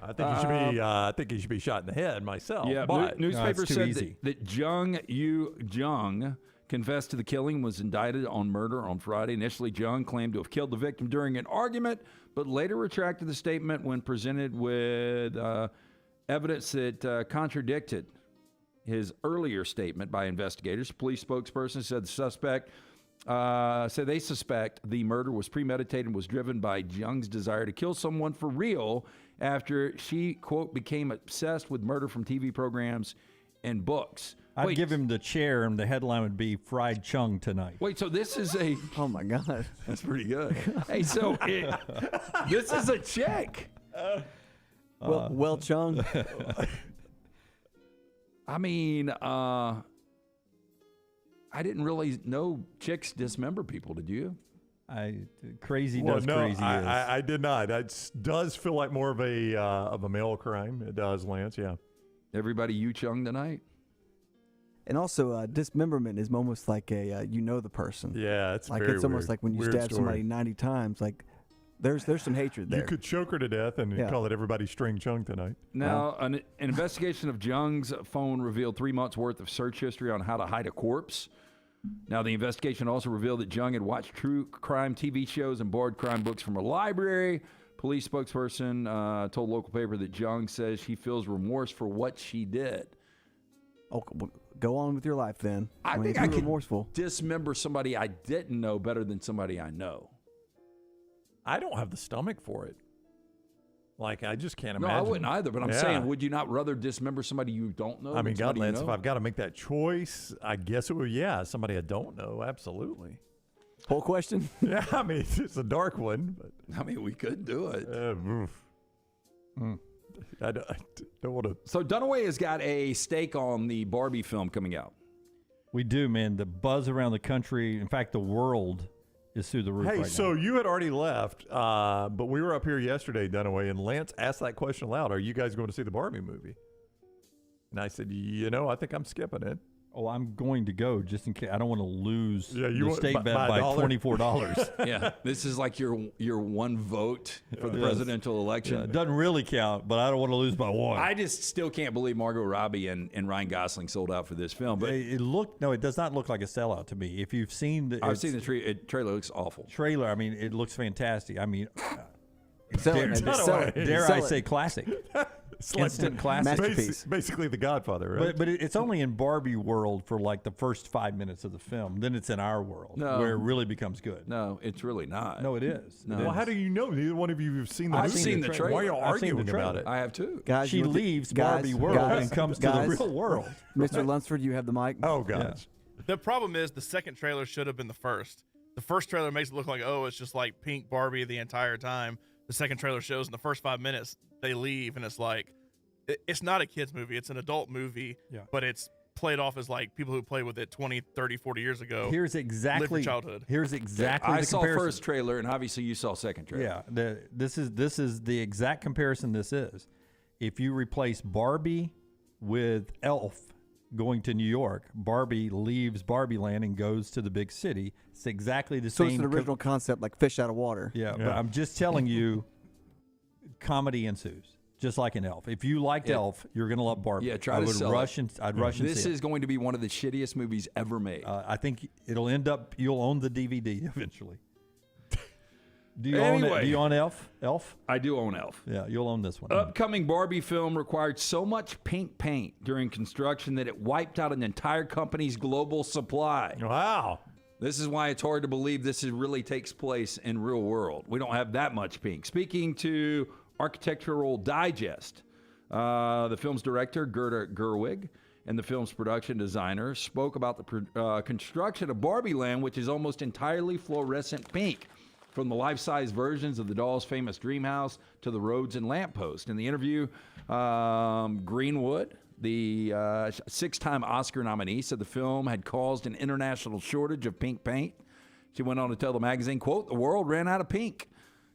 I think he should be. I think he should be shot in the head myself. Yeah, but newspaper said that Jung Yu-jung confessed to the killing, was indicted on murder on Friday. Initially, Jung claimed to have killed the victim during an argument, but later retracted the statement when presented with evidence that contradicted his earlier statement by investigators. Police spokesperson said the suspect. They suspect the murder was premeditated and was driven by Jung's desire to kill someone for real after she, quote, became obsessed with murder from TV programs and books. I'd give him the chair, and the headline would be "Fried Chung Tonight." Wait, so this is a... Oh, my God. That's pretty good. Hey, so this is a check. Well, Chung. I mean, I didn't really know chicks dismember people. Did you? Crazy is. I did not. It does feel like more of a male crime. It does, Lance. Yeah. Everybody Yu-chung tonight. And also, dismemberment is almost like the person. Yeah, it's like very it's almost weird. like when you Weird stab story. somebody 90 times. Like there's some hatred there. You could choke her to death and call it everybody string chung tonight. Now, an investigation of Jung's phone revealed 3 months' worth of search history on how to hide a corpse. Now, the investigation also revealed that Jung had watched true crime TV shows and borrowed crime books from a library. Police spokesperson told local paper that Jung says she feels remorse for what she did. Oh, go on with your life then. I mean, think I could remorseful. dismember somebody I didn't know better than somebody I know. I don't have the stomach for it. Like, I just can't No, imagine. I wouldn't either, but I'm saying, would you not rather dismember somebody you don't know? I mean, than somebody God, Lance, you know? if I've got to make that choice, I guess it would, somebody I don't know, absolutely. Poll question? Yeah, I mean, it's a dark one. But I mean, we could do it. I don't want to. So Dunaway has got a stake on the Barbie film coming out. We do, man. The buzz around the country, in fact, the world, is through the roof Hey, right so now. you had already left, but we were up here yesterday, Dunaway, and Lance asked that question aloud. Are you guys going to see the Barbie movie? And I said, I think I'm skipping it. Oh, I'm going to go just in case. I don't want to lose you the want- state bet by by $1? $24. Yeah, this is like your one vote for the presidential election. Yeah, it doesn't really count, but I don't want to lose by one. I just still can't believe Margot Robbie and Ryan Gosling sold out for this film. But it does not look like a sellout to me. If you've seen the, I've seen the trailer. Looks awful. Trailer. I mean, it looks fantastic. I mean, Sell it, man. Sell it. dare Sell I it. say classic? It's like Instant classic. Masterpiece. Basically, The Godfather, right? But it's only in Barbie world for like the first 5 minutes of the film. Then it's in our world where it really becomes good. No, it's really not. No, it is. No. It Well, is. how do you know? Neither one of you have seen the I've movie. seen the trailer. Why are you I've seen the arguing about trailer. it? I have too. Guys, She you want to- leaves guys, Barbie world guys, and comes guys. to the real world. Mr. Lunsford, you have the mic. Oh, gosh. The problem is the second trailer should have been the first. The first trailer makes it look like, oh, it's just like pink Barbie the entire time. The second trailer shows in the first 5 minutes they leave, and it's like, it's not a kid's movie. It's an adult movie, but it's played off as like people who played with it 20, 30, 40 years ago. Here's lived exactly your childhood. Here's exactly I the saw comparison. first trailer, and obviously you saw second trailer. Yeah, this is the exact comparison. This is if you replace Barbie with Elf going to New York, Barbie leaves Barbie Land and goes to the big city. It's exactly the So same. it's an original concept, like fish out of water. Yeah, but I'm just telling you, comedy ensues. Just like an Elf. If you liked Elf, you're going to love Barbie. Yeah, try I to would sell rush it. and I'd rush and This see is going to be one of the shittiest movies ever made. I think it'll end up. You'll own the DVD eventually. Do you own it? Anyway. Do you own Elf? Elf? I do own Elf. Yeah, you'll own this one. Upcoming Barbie film required so much pink paint during construction that it wiped out an entire company's global supply. Wow. This is why it's hard to believe this really takes place in real world. We don't have that much pink. Speaking to Architectural Digest, the film's director, Gerda Gerwig, and the film's production designer spoke about the construction of Barbie Land, which is almost entirely fluorescent pink, from the life-size versions of the doll's famous dream house to the roads and lampposts. In the interview, Greenwood, the 6-time Oscar nominee, said the film had caused an international shortage of pink paint. She went on to tell the magazine, quote, "The world ran out of pink."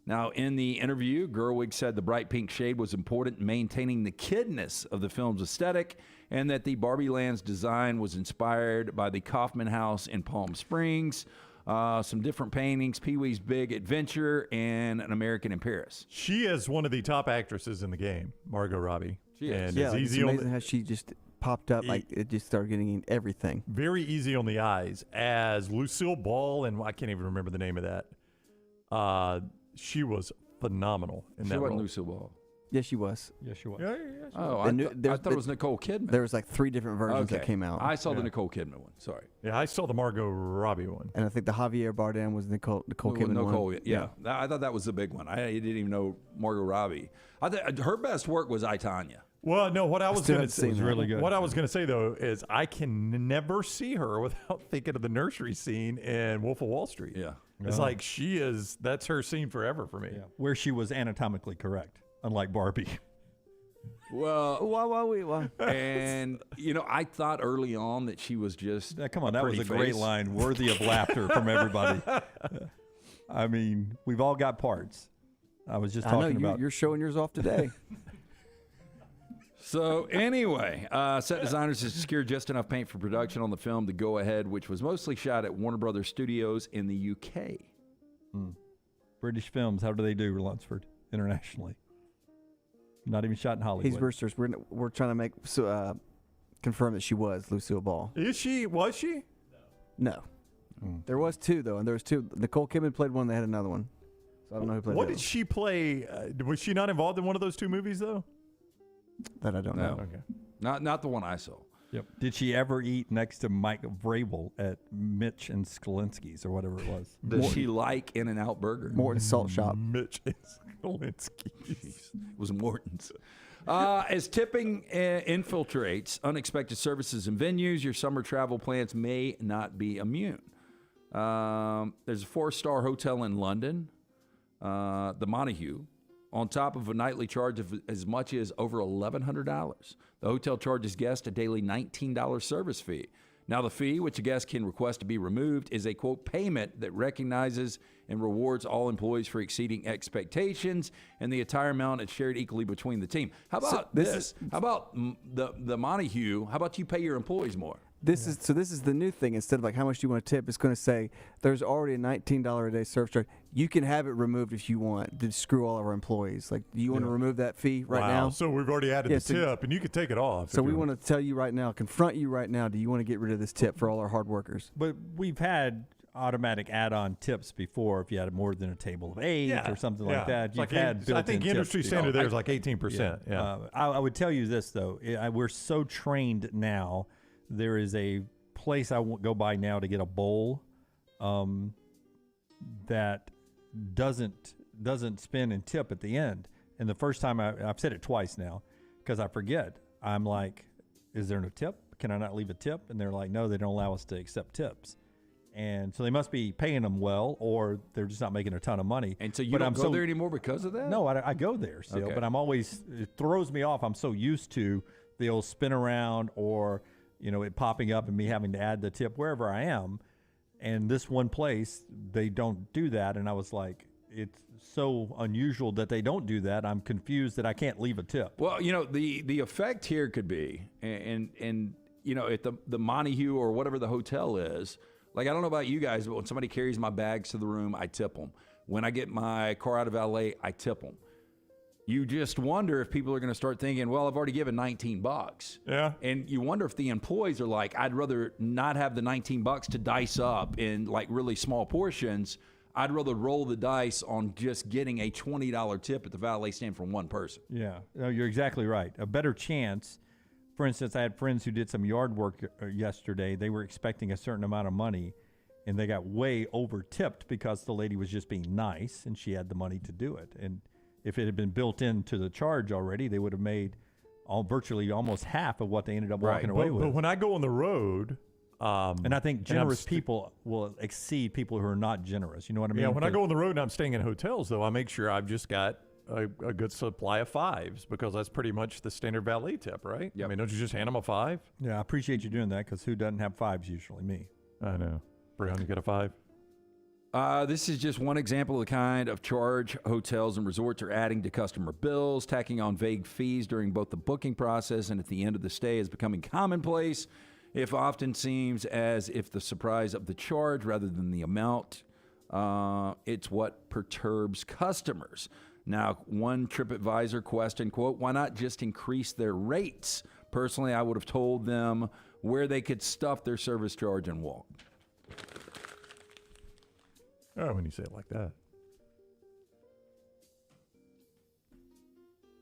Now, in the interview, Gerwig said the bright pink shade was important in maintaining the kidness of the film's aesthetic, and that the Barbie Land's design was inspired by the Kaufman House in Palm Springs, some different paintings, Pee-wee's Big Adventure, and An American in Paris. She is one of the top actresses in the game, Margot Robbie. She is. And Yeah, it's like, easy it's on amazing the, how she just popped up. Like it just started getting everything. very easy on the eyes as Lucille Ball, and I can't even remember the name of that. She was phenomenal in She that wasn't role. Lucille Ball. Yes, she was. Yes, she was. Oh, And I thought it was Nicole Kidman. There was like 3 different versions that Okay. came out. I saw the Nicole Kidman one. Sorry. Yeah, I saw the Margot Robbie one. And I think the Javier Bardem was Nicole Kidman Nicole, one. yeah. I thought that was the big one. I didn't even know Margot Robbie. I thought her best work was I, Tonya. Well, no, what I was still going to haven't say seen really good. What I was going to say though is I can never see her without thinking of the nursery scene in Wolf of Wall Street. Yeah. It's like that's her scene forever for me. Yeah, where she was anatomically correct, unlike Barbie. Well, and I thought early on that she was just Come on, that was a great line, worthy of laughter from everybody. I mean, we've all got parts. I was just I know talking about. you're showing yours off today. So anyway, set designers have secured just enough paint for production on the film to go ahead, which was mostly shot at Warner Brothers Studios in the UK. British films, how do they do, Lunsford, internationally? Not even shot in Hollywood. He's research. We're trying to make confirm that she was Lucille Ball. Is she? Was she? No. There was 2 though, and there was 2. Nicole Kidman played one. They had another one. So I don't know who played. What the did other she play? Was she not involved in one of those 2 movies though? one. That I don't know. Okay. Not the one I saw. Yep. Did she ever eat next to Mike Vrabel at Mitch and Skalinsky's or whatever it was? Does she like In-N-Out Burger? Morton's Salt Shop. Mitch and Skalinsky. It was Morton's. As tipping infiltrates unexpected services and venues, your summer travel plans may not be immune. There's a 4-star hotel in London, the Montague, on top of a nightly charge of as much as over $1,100. The hotel charges guests a daily $19 service fee. Now, the fee, which a guest can request to be removed, is a, quote, payment that recognizes and rewards all employees for exceeding expectations, and the entire amount is shared equally between the team. How about this? How about the Montague? How about you pay your employees more? This is the new thing. Instead of like how much do you want to tip, it's going to say there's already a $19 a day service charge. You can have it removed if you want to screw all of our employees. Like, do you want to remove that fee right now? So we've already added the tip, and you can take it off. So we want to tell you right now, confront you right now. Do you want to get rid of this tip for all our hard workers? But we've had automatic add-on tips before if you had more than a table of 8 or something like that. You've had built-in I think industry tips standard before. there is like 18%. Yeah. I would tell you this, though. We're so trained now. There is a place I go by now to get a bowl that doesn't spin and tip at the end. And the first time I've said it twice now because I forget. I'm like, is there no tip? Can I not leave a tip? And they're like, no, they don't allow us to accept tips. And so they must be paying them well, or they're just not making a ton of money. And so you don't go there anymore because of that? No, I go there still, but I'm always, it throws me off. I'm so used to the old spin around or, it popping up and me having to add the tip wherever I am. And this one place, they don't do that. And I was like, it's so unusual that they don't do that. I'm confused that I can't leave a tip. Well, the effect here could be, and at the Montague or whatever the hotel is, like, I don't know about you guys, but when somebody carries my bags to the room, I tip them. When I get my car out of valet, I tip them. You just wonder if people are going to start thinking, well, I've already given $19. Yeah. And you wonder if the employees are like, I'd rather not have the $19 to dice up in like really small portions. I'd rather roll the dice on just getting a $20 tip at the valet stand from one person. Yeah, no, you're exactly right. A better chance. For instance, I had friends who did some yard work yesterday. They were expecting a certain amount of money, and they got way over tipped because the lady was just being nice, and she had the money to do it. And if it had been built into the charge already, they would have made virtually almost half of what they ended up walking away with. But when I go on the road, and I think generous people will exceed people who are not generous. You know what I mean? Yeah, when I go on the road and I'm staying in hotels, though, I make sure I've just got a good supply of 5s because that's pretty much the standard valet tip, right? Yep. I mean, don't you just hand them a 5? Yeah, I appreciate you doing that because who doesn't have 5s usually? Me. I know. Breon, you get a 5? This is just one example of the kind of charge hotels and resorts are adding to customer bills. Tacking on vague fees during both the booking process and at the end of the stay is becoming commonplace. It often seems as if the surprise of the charge rather than the amount, it's what perturbs customers. Now, one TripAdvisor questioned, quote, why not just increase their rates? Personally, I would have told them where they could stuff their service charge and walk. Oh, when you say it like that.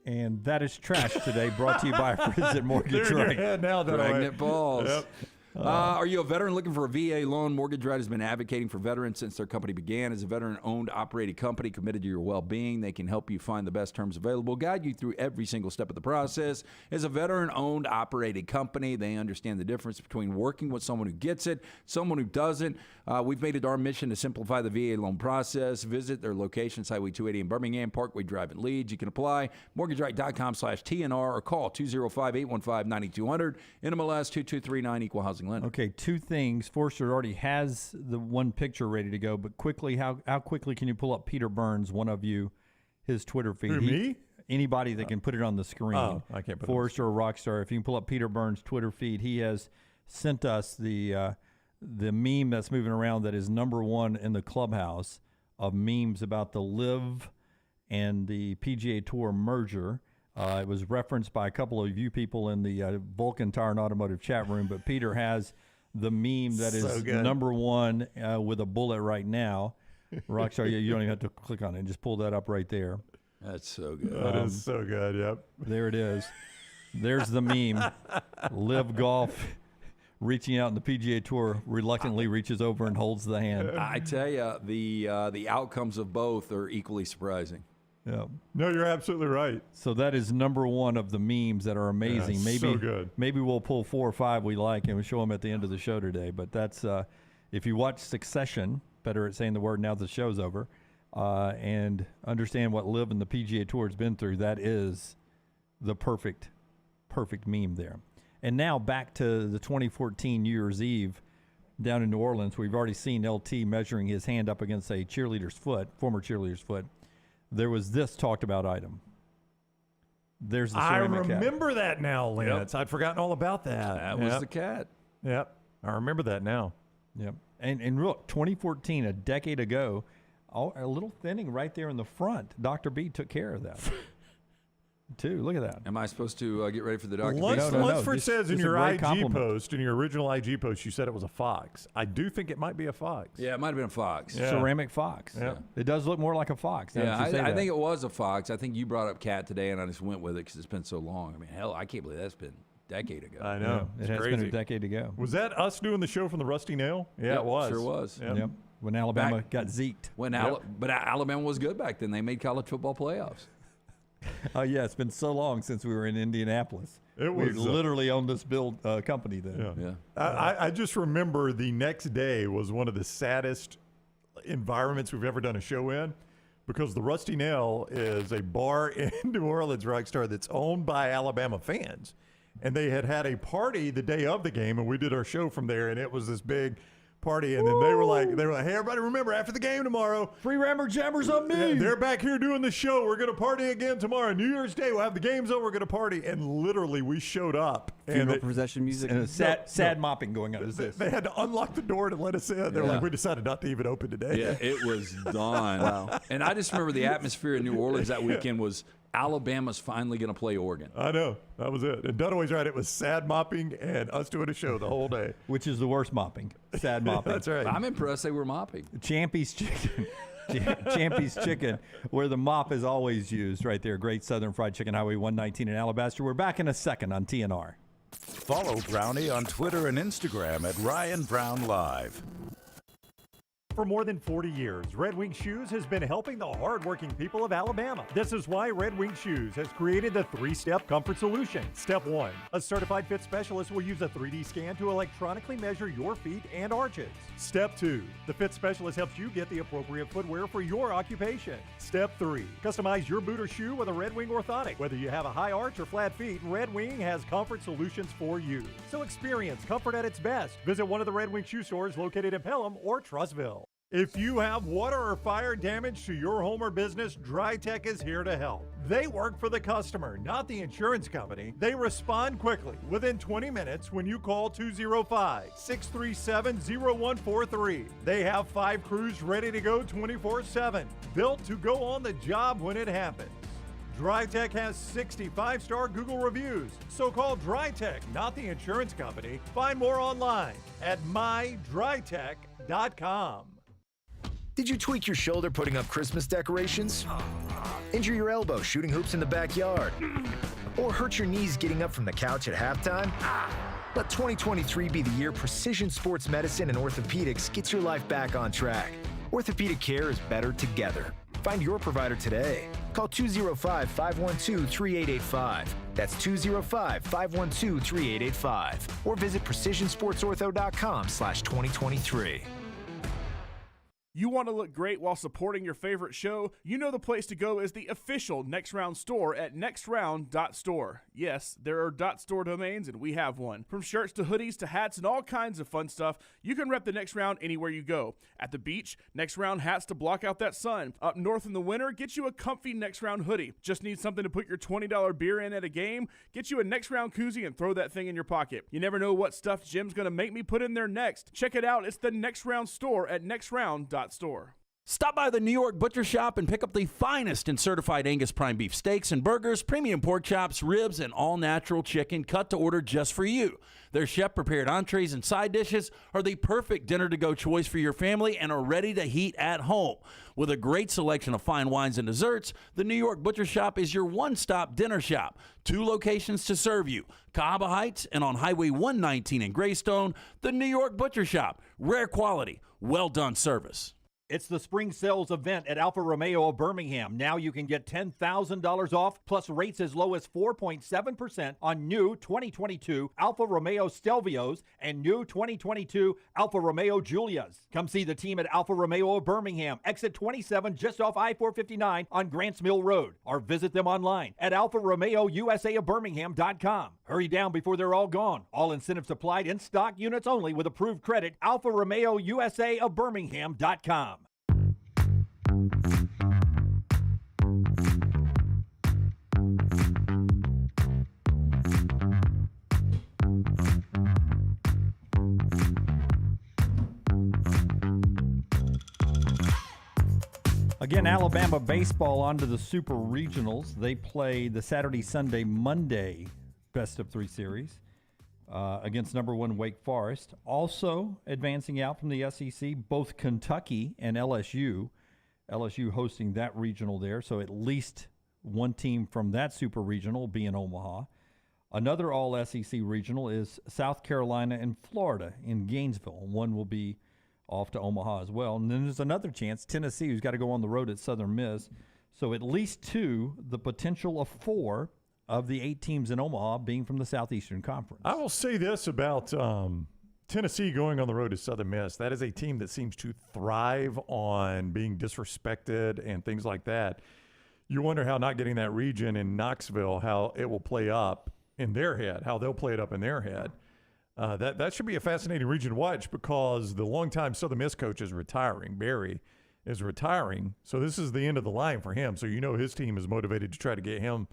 And that is Trash today, brought to you by Frizzett Mortgage They're in Right. your head now, Pregnant balls. Yep. Are you a veteran looking for a VA loan? Mortgage Right has been advocating for veterans since their company began. As a veteran-owned, operated company committed to your well-being, they can help you find the best terms available, guide you through every single step of the process. As a veteran-owned, operated company, they understand the difference between working with someone who gets it, someone who doesn't. We've made it our mission to simplify the VA loan process. Visit their locations, Highway 280 in Birmingham, Parkway Drive in Leeds. You can apply, mortgageright.com/TNR, or call 205-815-9200, NMLS 2239, Equal Housing Lender. Okay, 2 things. Forster already has the one picture ready to go, but quickly, how quickly can you pull up Peter Burns, one of you, his Twitter feed? Who, me? Anybody that can put it on the screen. Oh, I can't put it on the Forster or Rockstar. If you can pull up Peter Burns' Twitter feed, he has sent us the meme that's moving around that is #1 in the clubhouse of memes about the LIV and the PGA Tour merger. It was referenced by a couple of you people in the Vulcan Tire and Automotive chat room, but Peter has the meme that is #1 with a bullet right now. Rockstar, you don't even have to click on it. Just pull that up right there. That's so good. That is so good, yep. There it is. There's the meme. LIV Golf reaching out in the PGA Tour reluctantly reaches over and holds the hand. I tell you, the outcomes of both are equally surprising. Yeah. No, you're absolutely right. So that is #1 of the memes that are amazing. Yeah, maybe so good. Maybe we'll pull 4 or 5 we like and we'll show them at the end of the show today. But that's if you watch Succession, better at saying the word now that the show's over, and understand what LIV and the PGA Tour has been through, that is the perfect meme there. And now back to the 2014 New Year's Eve down in New Orleans. We've already seen LT measuring his hand up against a cheerleader's foot, former cheerleader's foot. There was this talked about item. There's the I ceramic cat. remember that now, Lance. I'd forgotten all about that. That was the cat. Yep. I remember that now. Yep. And look, 2014, a decade ago, a little thinning right there in the front. Dr. B took care of that. Too. Look at that. Am I supposed to get ready for the Dr. B? Lunsford says in your IG compliment. post, in your original IG post, you said it was a fox. I do think it might be a fox. Yeah, it might have been a fox. Yeah. Ceramic fox. Yeah. It does look more like a fox. Yeah, I think it was a fox. I think you brought up cat today, and I just went with it because it's been so long. I mean, hell, I can't believe that's been a decade ago. I know. It has been a decade ago. Was that us doing the show from the Rusty Nail? Yeah, it was. Sure was. Yep. When Alabama got zeked. But Alabama was good back then. They made college football playoffs. Oh, yeah. It's been so long since we were in Indianapolis. We literally owned this company then. Yeah. I just remember the next day was one of the saddest environments we've ever done a show in, because the Rusty Nail is a bar in New Orleans, Rockstar, that's owned by Alabama fans. And they had a party the day of the game, and we did our show from there, and it was this big party, and then they were like, hey, everybody, remember, after the game tomorrow, free Rammer Jammers on me. Yeah, they're back here doing the show. We're going to party again tomorrow. New Year's Day, we'll have the games over. We're going to party. And literally, we showed up. Funeral possession music. And a sad mopping going on. They had to unlock the door to let us in. They were like, we decided not to even open today. Yeah, it was done. Wow. And I just remember the atmosphere in New Orleans that weekend was Alabama's finally going to play Oregon. I know. That was it. And Dunaway's right. It was sad mopping and us doing a show the whole day. Which is the worst mopping. Sad mopping. That's right. I'm impressed they were mopping. Champy's Chicken. Champy's Chicken, where the mop is always used right there. Great Southern Fried Chicken, Highway 119 in Alabaster. We're back in a second on TNR. Follow Brownie on Twitter and Instagram at Ryan Brown Live. For more than 40 years, Red Wing Shoes has been helping the hardworking people of Alabama. This is why Red Wing Shoes has created the 3-step comfort solution. Step 1, a certified fit specialist will use a 3D scan to electronically measure your feet and arches. Step 2, the fit specialist helps you get the appropriate footwear for your occupation. Step 3, customize your boot or shoe with a Red Wing orthotic. Whether you have a high arch or flat feet, Red Wing has comfort solutions for you. So experience comfort at its best. Visit one of the Red Wing shoe stores located in Pelham or Trussville. If you have water or fire damage to your home or business, DryTech is here to help. They work for the customer, not the insurance company. They respond quickly, within 20 minutes when you call 205-637-0143. They have 5 crews ready to go 24/7, built to go on the job when it happens. DryTech has 65-star Google reviews, so call DryTech, not the insurance company. Find more online at mydrytech.com. Did you tweak your shoulder putting up Christmas decorations? Injure your elbow shooting hoops in the backyard? Or hurt your knees getting up from the couch at halftime? Let 2023 be the year precision sports medicine and orthopedics gets your life back on track. Orthopedic care is better together. Find your provider today. Call 205-512-3885. That's 205-512-3885. Or visit precisionsportsortho.com/2023. You want to look great while supporting your favorite show? You know the place to go is the official Next Round store at nextround.store. Yes, there are .store domains, and we have one. From shirts to hoodies to hats and all kinds of fun stuff, you can rep the Next Round anywhere you go. At the beach, Next Round hats to block out that sun. Up north in the winter, get you a comfy Next Round hoodie. Just need something to put your $20 beer in at a game? Get you a Next Round koozie and throw that thing in your pocket. You never know what stuff Jim's going to make me put in there next. Check it out. It's the Next Round store at nextround.store. Stop by the New York Butcher Shop and pick up the finest in certified Angus prime beef steaks and burgers, premium pork chops, ribs, and all-natural chicken cut to order just for you. Their chef-prepared entrees and side dishes are the perfect dinner-to-go choice for your family and are ready to heat at home. With a great selection of fine wines and desserts, the New York Butcher Shop is your one-stop dinner shop. 2 locations to serve you, Cahaba Heights and on Highway 119 in Greystone. The New York Butcher Shop, rare quality, well-done service. It's the spring sales event at Alfa Romeo of Birmingham. Now you can get $10,000 off plus rates as low as 4.7% on new 2022 Alfa Romeo Stelvios and new 2022 Alfa Romeo Giulias. Come see the team at Alfa Romeo of Birmingham, exit 27 just off I-459 on Grants Mill Road, or visit them online at alfaromeousa of Hurry down before they're all gone. All incentives applied, in stock units only with approved credit. alfaromeousa of Birmingham.com. Again, Alabama baseball onto the Super Regionals. They play the Saturday, Sunday, Monday best of 3 series against number 1 Wake Forest. Also advancing out from the SEC, both Kentucky and LSU. LSU hosting that regional there, so at least one team from that Super Regional will be in Omaha. Another all-SEC regional is South Carolina and Florida in Gainesville. One will be off to Omaha as well. And then there's another chance, Tennessee, who's got to go on the road at Southern Miss. So at least 2, the potential of 4 of the 8 teams in Omaha being from the Southeastern Conference. I will say this about Tennessee going on the road to Southern Miss. That is a team that seems to thrive on being disrespected and things like that. You wonder how not getting that region in Knoxville, how it will play up in their head, how they'll play it up in their head. That should be a fascinating region to watch because the longtime Southern Miss coach is retiring. Barry is retiring, so this is the end of the line for him. So you know his team is motivated to try to get him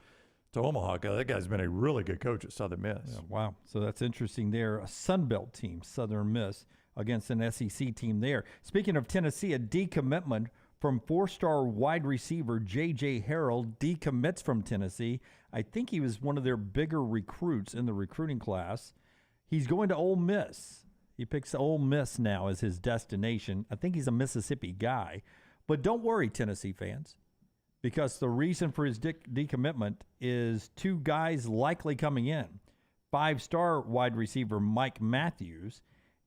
to Omaha. That guy's been a really good coach at Southern Miss. Yeah, wow. So that's interesting there. A Sun Belt team, Southern Miss, against an SEC team there. Speaking of Tennessee, a decommitment from 4-star wide receiver J.J. Harrell decommits from Tennessee. I think he was one of their bigger recruits in the recruiting class. He's going to Ole Miss. He picks Ole Miss now as his destination. I think he's a Mississippi guy. But don't worry, Tennessee fans, because the reason for his decommitment is 2 guys likely coming in. 5-star wide receiver Mike Matthews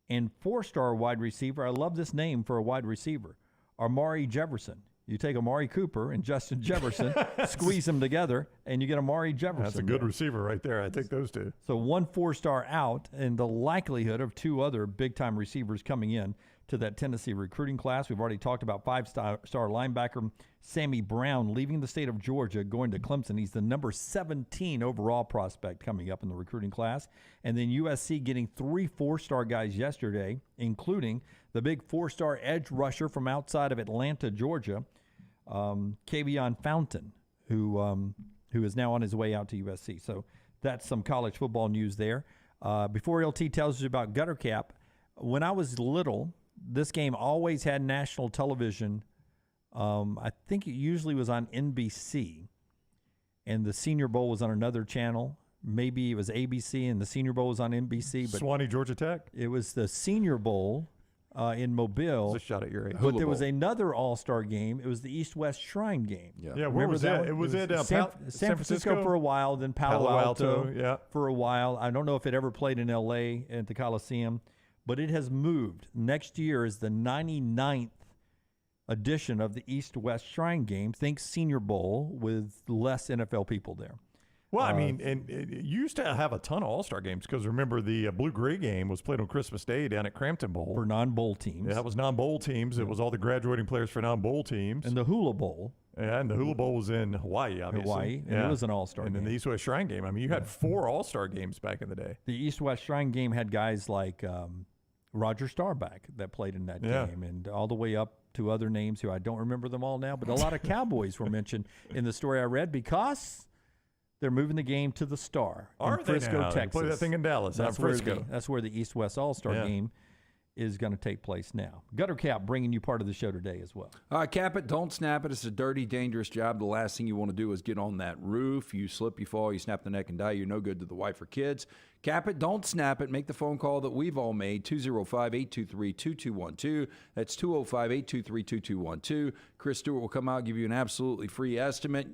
and 4-star wide receiver, I love this name for a wide receiver, Amari Jefferson. You take Amari Cooper and Justin Jefferson, squeeze them together, and you get Amari Jefferson. That's a good receiver right there. I take those 2. So 1 4-star out, and the likelihood of 2 other big-time receivers coming in to that Tennessee recruiting class. We've already talked about 5-star linebacker Sammy Brown leaving the state of Georgia, going to Clemson. He's the number 17 overall prospect coming up in the recruiting class. And then USC getting 3 4-star guys yesterday, including the big 4-star edge rusher from outside of Atlanta, Georgia, Kavion Fountain, who is now on his way out to USC. So that's some college football news there. Before LT tells you about Gutter Cap, when I was little, this game always had national television. I think it usually was on NBC, and the Senior Bowl was on another channel. Maybe it was ABC, and the Senior Bowl was on NBC. But Swanee, Georgia Tech? It was the Senior Bowl in Mobile. It's a shot at your age. But there was another All-Star game. It was the East-West Shrine game. Yeah, where was that? It was at San Francisco for a while, then Palo Alto yeah. for a while. I don't know if it ever played in L.A. at the Coliseum, but it has moved. Next year is the 99th edition of the East-West Shrine game. Think Senior Bowl with less NFL people there. Well, I mean, and you used to have a ton of All-Star games because remember the Blue-Gray game was played on Christmas Day down at Crampton Bowl. For non-bowl teams. Yeah, that was non-bowl teams. It was all the graduating players for non-bowl teams. And the Hula Bowl. Yeah, and the Hula Bowl was in Hawaii, obviously. Hawaii, and it was an All-Star game. And then the East-West Shrine game. I mean, you had 4 All-Star games back in the day. The East-West Shrine game had guys like Roger Staubach that played in that game, and all the way up to other names who I don't remember them all now, but a lot of Cowboys were mentioned in the story I read because they're moving the game to the Star in Frisco, Texas. Play that thing in Dallas. That's Frisco. That's where the East-West All-Star game is going to take place now. Gutter Cap bringing you part of the show today as well. Cap it, don't snap it. It's a dirty, dangerous job. The last thing you want to do is get on that roof. You slip, you fall, you snap the neck and die. You're no good to the wife or kids. Cap it, don't snap it. Make the phone call that we've all made, 205-823-2212. That's 205-823-2212. Chris Stewart will come out, give you an absolutely free estimate.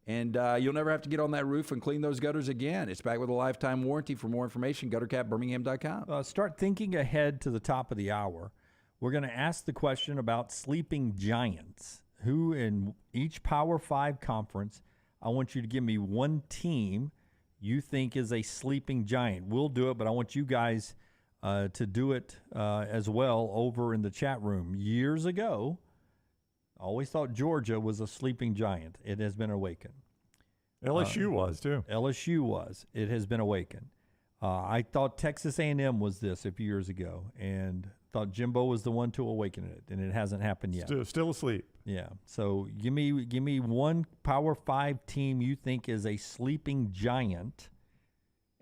And you'll never have to get on that roof and clean those gutters again. It's back with a lifetime warranty. For more information, guttercapbirmingham.com. Start thinking ahead to the top of the hour. We're going to ask the question about sleeping giants. Who in each Power 5 conference, I want you to give me one team you think is a sleeping giant. We'll do it, but I want you guys to do it as well over in the chat room. Years ago, I always thought Georgia was a sleeping giant. It has been awakened. LSU was, too. LSU was. It has been awakened. I thought Texas A&M was this a few years ago and thought Jimbo was the one to awaken it, and it hasn't happened yet. Still asleep. Yeah. So give me one Power 5 team you think is a sleeping giant,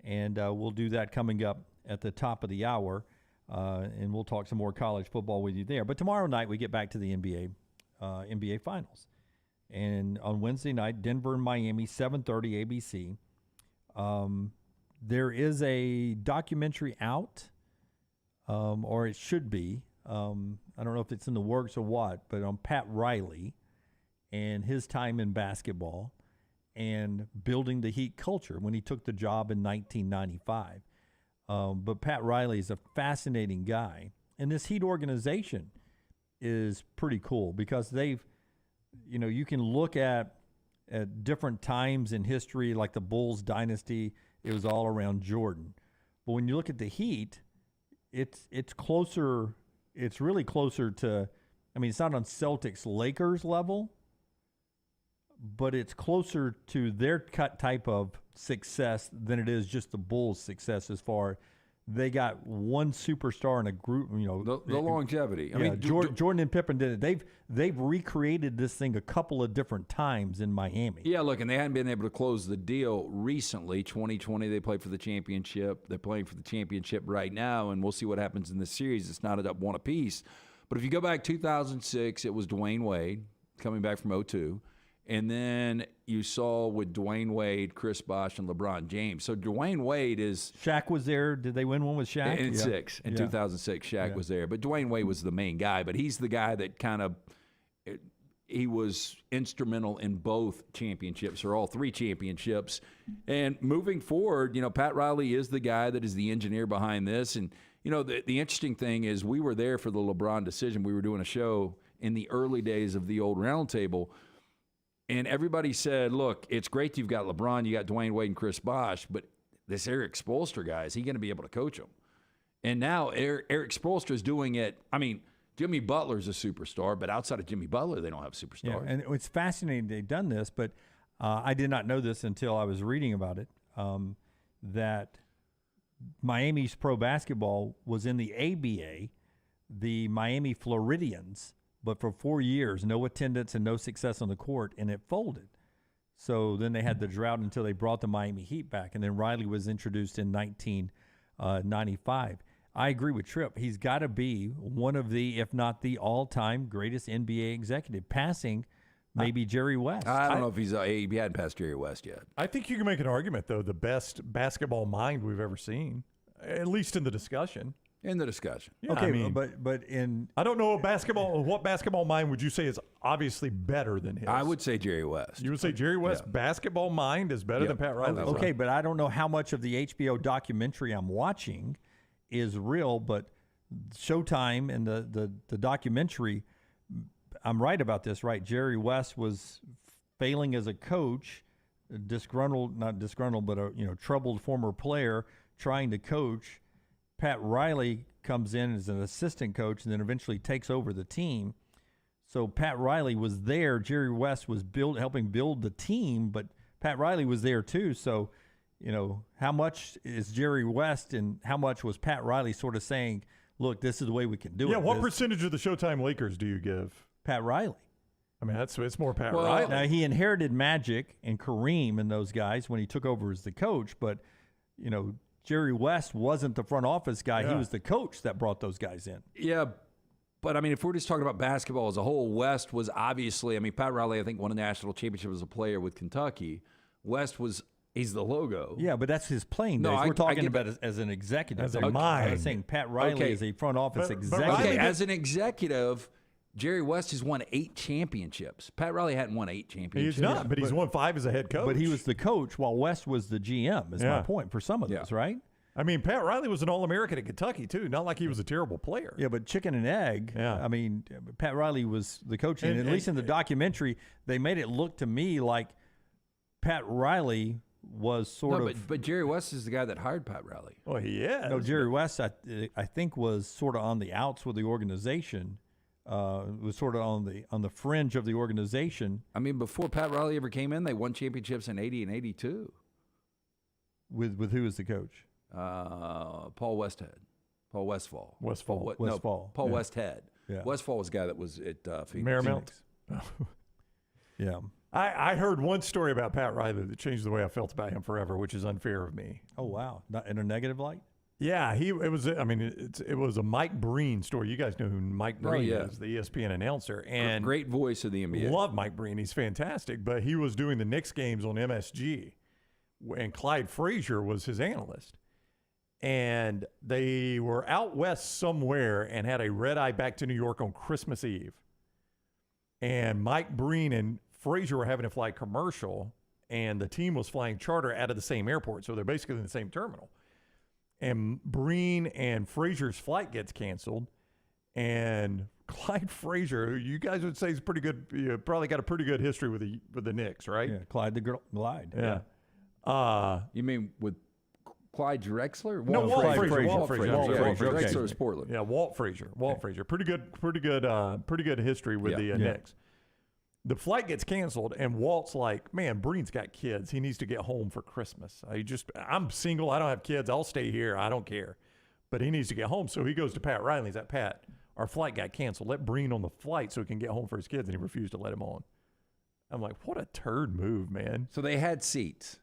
and we'll do that coming up at the top of the hour, and we'll talk some more college football with you there. But tomorrow night we get back to the NBA. NBA Finals. And on Wednesday night, Denver and Miami, 7:30 ABC. There is a documentary out, or it should be. I don't know if it's in the works or what, but on Pat Riley and his time in basketball and building the Heat culture when he took the job in 1995. But Pat Riley is a fascinating guy. And this Heat organization is pretty cool because they've, you can look at different times in history, like the Bulls dynasty, it was all around Jordan. But when you look at the Heat, it's closer, it's really closer to, it's not on Celtics-Lakers level, but it's closer to their type of success than it is just the Bulls' success as far they got one superstar in a group, the longevity. Jordan and Pippen did it. They've recreated this thing a couple of different times in Miami. Yeah, look, and they hadn't been able to close the deal recently. 2020, they played for the championship. They're playing for the championship right now, and we'll see what happens in this series. It's not one apiece. But if you go back 2006, it was Dwayne Wade coming back from 2002. And then you saw with Dwayne Wade, Chris Bosh, and LeBron James. So Dwayne Wade is... Shaq was there. Did they win one with Shaq? In 2006, Shaq was there. But Dwayne Wade was the main guy. But he's the guy that kind of... He was instrumental in both championships, or all three championships. And moving forward, Pat Riley is the guy that is the engineer behind this. And, the interesting thing is we were there for the LeBron decision. We were doing a show in the early days of the old round table. And everybody said, look, it's great you've got LeBron, you got Dwayne Wade and Chris Bosh, but this Eric Spoelstra guy, is he going to be able to coach him? And now Eric Spoelstra is doing it. Jimmy Butler's a superstar, but outside of Jimmy Butler, they don't have superstars. Yeah, and it's fascinating they've done this, but I did not know this until I was reading about it, that Miami's pro basketball was in the ABA, the Miami Floridians, but for 4 years, no attendance and no success on the court, and it folded. So then they had the drought until they brought the Miami Heat back, and then Riley was introduced in 1995. I agree with Tripp. He's got to be one of the, if not the all-time greatest NBA executive, passing maybe Jerry West. I don't know if he hadn't passed Jerry West yet. I think you can make an argument, though, the best basketball mind we've ever seen, at least in the discussion. In the discussion. Yeah, okay, but I don't know what basketball mind would you say is obviously better than his? I would say Jerry West. You would say Jerry West's basketball mind is better than Pat Riley. Okay, but I don't know how much of the HBO documentary I'm watching is real, but Showtime and the documentary, I'm right about this, right? Jerry West was failing as a coach, not disgruntled, but a troubled former player trying to coach. Pat Riley comes in as an assistant coach and then eventually takes over the team. So Pat Riley was there. Jerry West was helping build the team, but Pat Riley was there too. So, how much is Jerry West and how much was Pat Riley sort of saying, look, this is the way we can do it? Yeah, what percentage of the Showtime Lakers do you give? Pat Riley. It's more Pat Riley. Now, he inherited Magic and Kareem and those guys when he took over as the coach, but, Jerry West wasn't the front office guy. Yeah. He was the coach that brought those guys in. Yeah, but, if we're just talking about basketball as a whole, West was obviously, Pat Riley, I think, won a national championship as a player with Kentucky. West he's the logo. Yeah, but that's his playing days. We're talking about as an executive. As a mind. I'm saying Pat Riley is a front office executive. Okay, as an executive, Jerry West has won 8 championships. Pat Riley hadn't won 8 championships. He's not, but he's won 5 as a head coach. But he was the coach while West was the GM, is my point for some of those, right? Pat Riley was an All-American at Kentucky, too. Not like he was a terrible player. Yeah, but chicken and egg. Yeah. Pat Riley was the coach. And at least in the documentary, they made it look to me like Pat Riley was But Jerry West is the guy that hired Pat Riley. Well, he is. No, Jerry West, I think, was sort of on the outs with the organization. Was sort of on the fringe of the organization. Before Pat Riley ever came in, they won championships in 80 and 82. With who was the coach? Paul Westhead. Paul Westfall. Paul Westhead. Yeah. Westfall was the guy that was at Phoenix. Marymount. Yeah. I heard one story about Pat Riley that changed the way I felt about him forever, which is unfair of me. Oh, wow. Not in a negative light? Yeah, it was a Mike Breen story. You guys know who Mike Breen is, the ESPN announcer, and great voice of the NBA. Love Mike Breen; he's fantastic. But he was doing the Knicks games on MSG, and Clyde Frazier was his analyst. And they were out west somewhere and had a red eye back to New York on Christmas Eve. And Mike Breen and Frazier were having a flight commercial, and the team was flying charter out of the same airport, so they're basically in the same terminal. And Breen and Frazier's flight gets canceled, and Clyde Frazier, who you guys would say is pretty good, probably got a pretty good history with the Knicks, right? Yeah, Clyde the Glide. Yeah. You mean with Clyde Drexler? No, Walt Frazier. Walt Frazier. Drexler is Portland. Yeah, Walt Frazier. Frazier. Pretty good history with the Knicks. The flight gets canceled, and Walt's like, man, Breen's got kids. He needs to get home for Christmas. I'm single. I don't have kids. I'll stay here. I don't care. But he needs to get home. So he goes to Pat Riley. He's like, Pat, our flight got canceled. Let Breen on the flight so he can get home for his kids. And he refused to let him on. I'm like, what a turd move, man. So they had seats.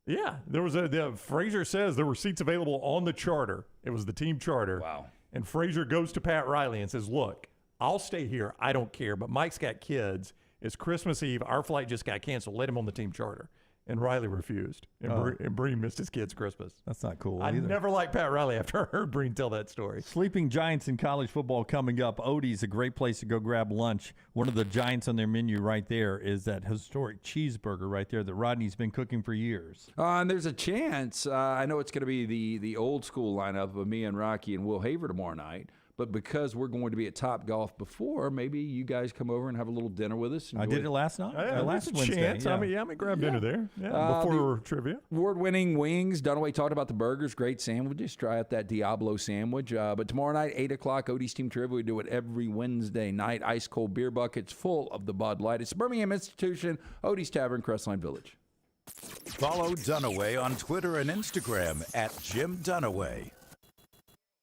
Yeah. There was Frazier says there were seats available on the charter. It was the team charter. Wow. And Frazier goes to Pat Riley and says, look, I'll stay here. I don't care. But Mike's got kids. It's Christmas Eve. Our flight just got canceled. Let him on the team charter. And Riley refused. And Breen missed his kid's Christmas. That's not cool I either. never liked Pat Riley after I heard Breen tell that story. Sleeping Giants in college football coming up. Odie's a great place to go grab lunch. One of the Giants on their menu right there is that historic cheeseburger right there that Rodney's been cooking for years. And there's a chance, I know it's going to be the old school lineup of me and Rocky and Will Haver tomorrow night. But because we're going to be at Top Golf before, maybe you guys come over and have a little dinner with us. I did it last night. Last Wednesday. Chance. Yeah. I may grab dinner there before trivia. Award-winning wings. Dunaway talked about the burgers. Great sandwiches. Try out that Diablo sandwich. But tomorrow night, 8 o'clock, Odie's Team Trivia. We do it every Wednesday night. Ice-cold beer buckets full of the Bud Light. It's the Birmingham Institution, Odie's Tavern, Crestline Village. Follow Dunaway on Twitter and Instagram at Jim Dunaway.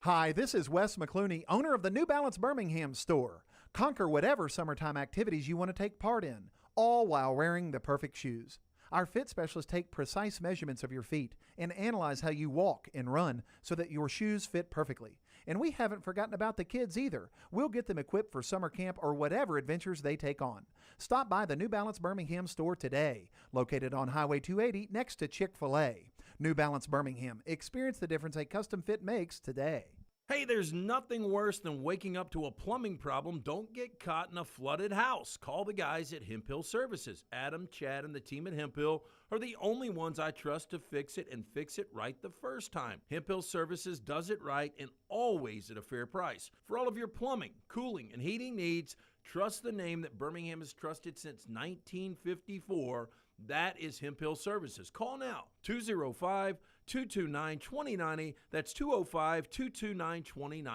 Hi, this is Wes McClooney, owner of the New Balance Birmingham store. Conquer whatever summertime activities you want to take part in, all while wearing the perfect shoes. Our fit specialists take precise measurements of your feet and analyze how you walk and run so that your shoes fit perfectly. And we haven't forgotten about the kids either. We'll get them equipped for summer camp or whatever adventures they take on. Stop by the New Balance Birmingham store today, located on Highway 280 next to Chick-fil-A. New Balance Birmingham. Experience the difference a custom fit makes today. Hey, there's nothing worse than waking up to a plumbing problem. Don't get caught in a flooded house. Call the guys at Hemp Hill Services. Adam, Chad, and the team at Hemp Hill are the only ones I trust to fix it and fix it right the first time. Hemp Hill Services does it right and always at a fair price. For all of your plumbing, cooling, and heating needs, trust the name that Birmingham has trusted since 1954. That is Hemp Hill Services. Call now, 205-229-2090. That's 205-229-2090.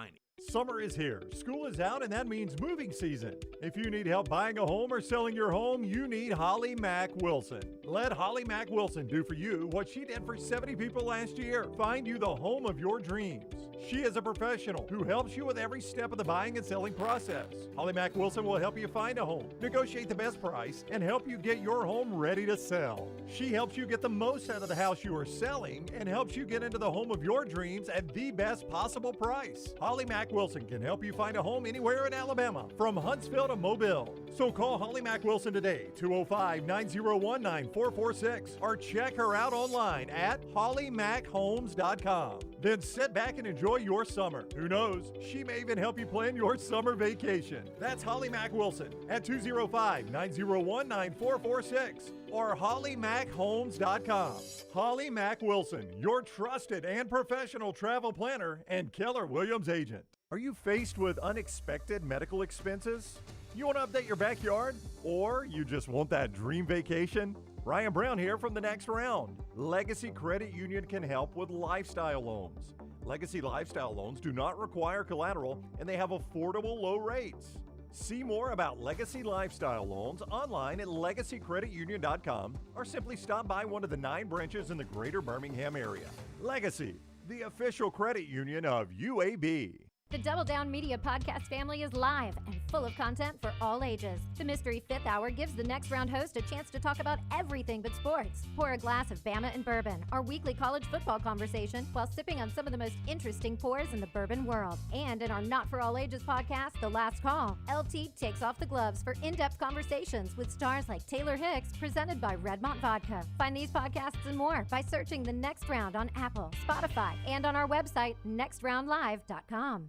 Summer is here. School is out, and that means moving season. If you need help buying a home or selling your home, you need Holly Mack Wilson. Let Holly Mack Wilson do for you what she did for 70 people last year. Find you the home of your dreams. She is a professional who helps you with every step of the buying and selling process. Holly Mack Wilson will help you find a home, negotiate the best price, and help you get your home ready to sell. She helps you get the most out of the house you are selling and helps you get into the home of your dreams at the best possible price. Holly Mack Wilson can help you find a home anywhere in Alabama, from Huntsville to Mobile. So call Holly Mack Wilson today, 205-901-9446, or check her out online at hollymachomes.com. Then sit back and enjoy your summer. Who knows, she may even help you plan your summer vacation. That's Holly Mack Wilson at 205-901-9446 or hollymachomes.com. Holly Mack Wilson, your trusted and professional travel planner and Keller Williams agent. Are you faced with unexpected medical expenses? You want to update your backyard? Or you just want that dream vacation? Ryan Brown here from The Next Round. Legacy Credit Union can help with lifestyle loans. Legacy Lifestyle loans do not require collateral and they have affordable low rates. See more about Legacy Lifestyle loans online at legacycreditunion.com or simply stop by one of the 9 branches in the greater Birmingham area. Legacy, the official credit union of UAB. The Double Down Media podcast family is live and full of content for all ages. The Mystery Fifth Hour gives the Next Round host a chance to talk about everything but sports. Pour a glass of Bama and Bourbon, our weekly college football conversation, while sipping on some of the most interesting pours in the bourbon world. And in our Not For All Ages podcast, The Last Call, LT takes off the gloves for in-depth conversations with stars like Taylor Hicks, presented by Redmont Vodka. Find these podcasts and more by searching The Next Round on Apple, Spotify, and on our website, nextroundlive.com.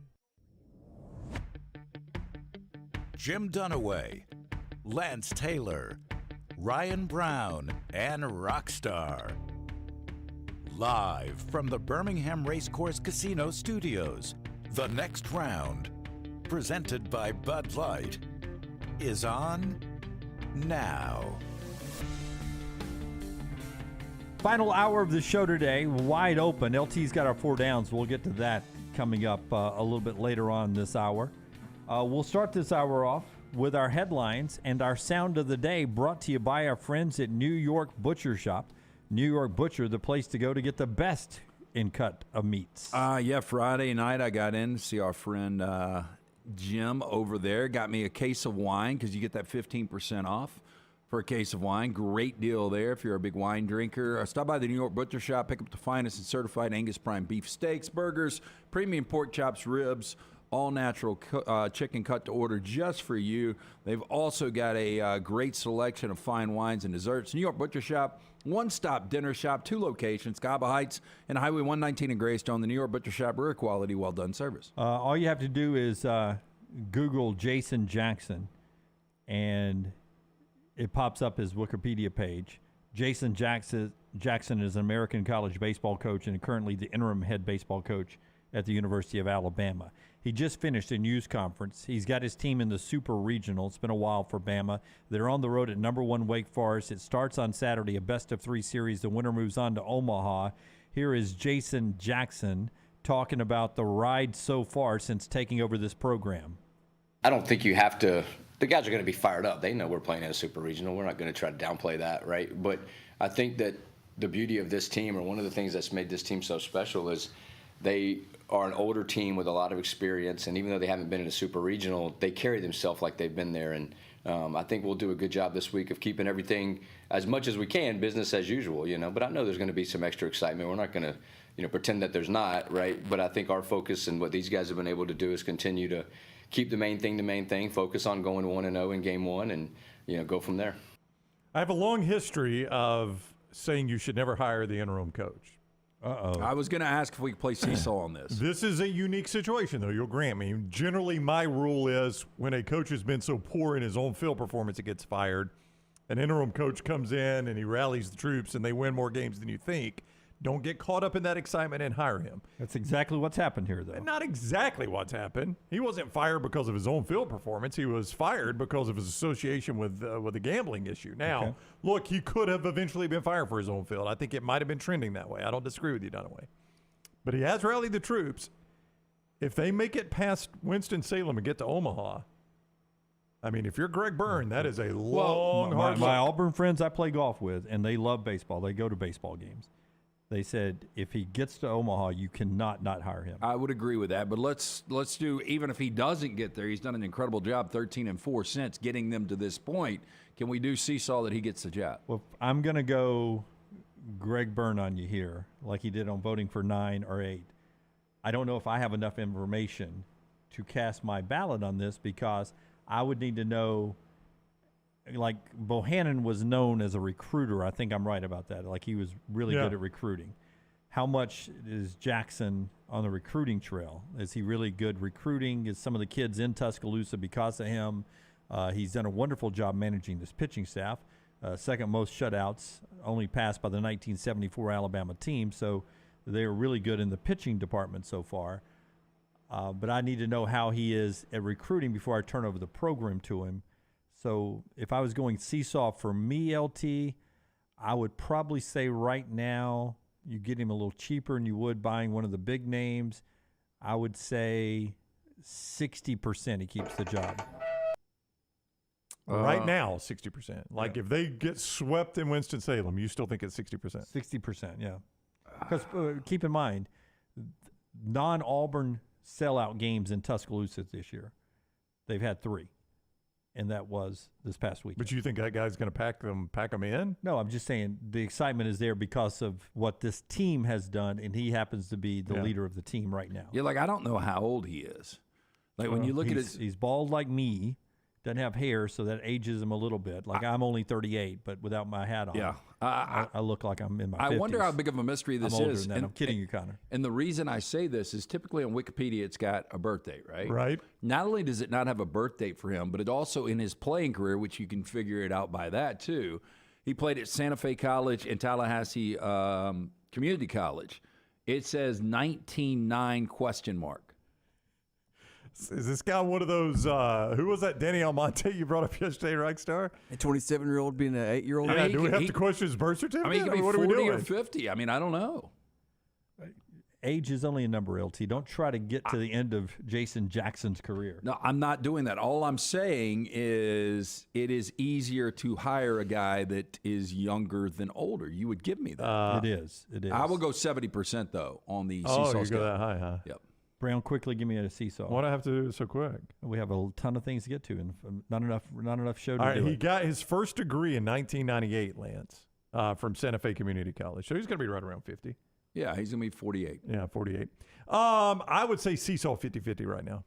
Jim Dunaway, Lance Taylor, Ryan Brown, and Rockstar. Live from the Birmingham Racecourse Casino Studios, The Next Round, presented by Bud Light, is on now. Final hour of the show today, wide open. LT's got our 4 downs. We'll get to that coming up a little bit later on this hour. We'll start this hour off with our headlines and our sound of the day, brought to you by our friends at New York Butcher Shop. New York Butcher, the place to go to get the best in cut of meats. Yeah, Friday night I got in to see our friend Jim over there. Got me a case of wine because you get that 15% off for a case of wine. Great deal there if you're a big wine drinker. Stop by the New York Butcher Shop, pick up the finest and certified Angus Prime beef steaks, burgers, premium pork chops, ribs, all natural chicken cut to order just for you. They've also got a great selection of fine wines and desserts. New York Butcher Shop, one-stop dinner shop, 2 locations, Cabo Heights and Highway 119 in Greystone. The New York Butcher Shop, rare quality, well-done service. All you have to do is Google Jason Jackson, and it pops up his Wikipedia page. Jason Jackson is an American college baseball coach and currently the interim head baseball coach at the University of Alabama. He just finished a news conference. He's got his team in the Super Regional. It's been a while for Bama. They're on the road at #1 Wake Forest. It starts on Saturday, a best-of-3 series. The winner moves on to Omaha. Here is Jason Jackson talking about the ride so far since taking over this program. I don't think you have to. The guys are going to be fired up. They know we're playing in a Super Regional. We're not going to try to downplay that, right? But I think that the beauty of this team, or one of the things that's made this team so special, is they are an older team with a lot of experience, and even though they haven't been in a Super Regional, they carry themselves like they've been there. And I think we'll do a good job this week of keeping everything as much as we can business as usual, But I know there's going to be some extra excitement. We're not going to, pretend that there's not, right? But I think our focus and what these guys have been able to do is continue to keep the main thing, focus on going 1-0 in game 1, and go from there. I have a long history of saying you should never hire the interim coach. I was going to ask if we could play seesaw on this. This is a unique situation, though. You'll grant me. Generally, my rule is when a coach has been so poor in his own field performance, it gets fired. An interim coach comes in and he rallies the troops and they win more games than you think. Don't get caught up in that excitement and hire him. That's exactly what's happened here, though. Not exactly what's happened. He wasn't fired because of his own field performance. He was fired because of his association with a gambling issue. Now, Look, he could have eventually been fired for his own field. I think it might have been trending that way. I don't disagree with you, Dunaway. But he has rallied the troops. If they make it past Winston-Salem and get to Omaha, I mean, if you're Greg Byrne, that is a long, hard my Auburn friends I play golf with, and they love baseball. They go to baseball games. They said if he gets to Omaha, you cannot not hire him. I would agree with that, but let's do, even if he doesn't get there, he's done an incredible job, 13-4 since getting them to this point. Can we do seesaw that he gets the job? Well, I'm going to go Greg Byrne on you here, like he did on voting for 9 or 8. I don't know if I have enough information to cast my ballot on this, because I would need to know, like Bohannon was known as a recruiter. I think I'm right about that. Like he was really good at recruiting. How much is Jackson on the recruiting trail? Is he really good recruiting? Is some of the kids in Tuscaloosa because of him? He's done a wonderful job managing this pitching staff. Second most shutouts, only passed by the 1974 Alabama team. So they are really good in the pitching department so far. But I need to know how he is at recruiting before I turn over the program to him. So if I was going seesaw for me, LT, I would probably say right now you get him a little cheaper than you would buying one of the big names. I would say 60% he keeps the job. Right now, 60%. Like if they get swept in Winston-Salem, you still think it's 60%? 60%, yeah. Because keep in mind, non-Auburn sellout games in Tuscaloosa this year. They've had 3, and that was this past week. But you think that guy's going to pack them in? No, I'm just saying the excitement is there because of what this team has done, and he happens to be the leader of the team right now. Yeah, like I don't know how old he is. Like when you look at his, he's bald like me, doesn't have hair, so that ages him a little bit. Like I'm only 38, but without my hat on, I look like I'm in my 50s. I wonder how big of a mystery this I'm older is. than that. I'm kidding you, Connor. And the reason I say this is typically on Wikipedia, it's got a birth date, right? Right. Not only does it not have a birth date for him, but it also in his playing career, which you can figure it out by that too. He played at Santa Fe College and Tallahassee Community College. It says 19.9 ? Is this guy one of those, who was that Danny Almonte you brought up yesterday, Rockstar? A 27-year-old being an 8-year-old? Yeah, do we have to question his birth certificate? I mean, he could be what 40 are we doing? or 50. I mean, I don't know. Age is only a number, LT. Don't try to get to the end of Jason Jackson's career. No, I'm not doing that. All I'm saying is it is easier to hire a guy that is younger than older. You would give me that. It is. It is. I will go 70%, though, on the Oh, seesaw you scale. go that high, huh? Yep. Brown, quickly give me a seesaw. Why do I have to do it so quick? We have a ton of things to get to, and not enough show to All right, do he it. got his first degree in 1998, Lance, from Santa Fe Community College. So he's going to be right around 50. Yeah, he's going to be 48. Yeah, 48. I would say seesaw 50-50 right now.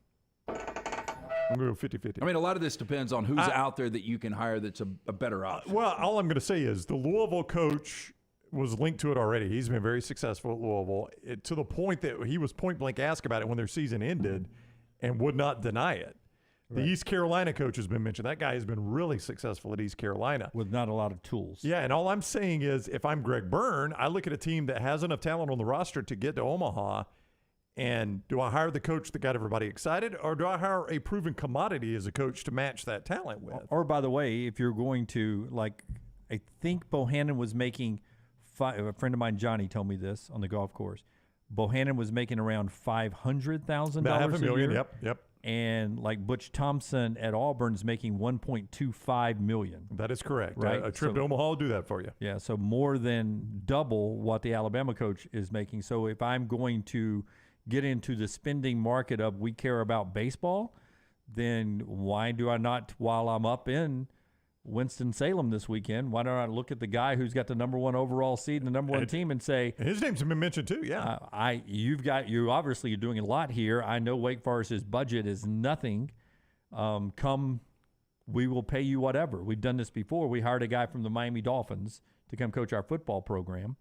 I'm going to go 50-50. I mean, a lot of this depends on who's out there that you can hire that's a better option. Well, all I'm going to say is the Louisville coach was linked to it already. He's been very successful at Louisville to the point that he was point blank asked about it when their season ended and would not deny it. The East Carolina coach has been mentioned. That guy has been really successful at East Carolina. With not a lot of tools. Yeah, and all I'm saying is if I'm Greg Byrne, I look at a team that has enough talent on the roster to get to Omaha, and do I hire the coach that got everybody excited, or do I hire a proven commodity as a coach to match that talent with? Or, by the way, if you're going to, like, I think Bohannon was making – a friend of mine, Johnny, told me this on the golf course. Bohannon was making around $500,000 About $500,000, a year. Yep. And like Butch Thompson at Auburn is making $1.25 million. That is correct. Right? A trip to Omaha will do that for you. Yeah, so more than double what the Alabama coach is making. So if I'm going to get into the spending market of we care about baseball, then why do I not, while I'm up in Winston-Salem this weekend, why don't I look at the guy who's got the number 1 overall seed and the number 1 team and say, his name's been mentioned too, yeah. You obviously are doing a lot here. I know Wake Forest's budget is nothing. We will pay you whatever. We've done this before. We hired a guy from the Miami Dolphins to come coach our football program.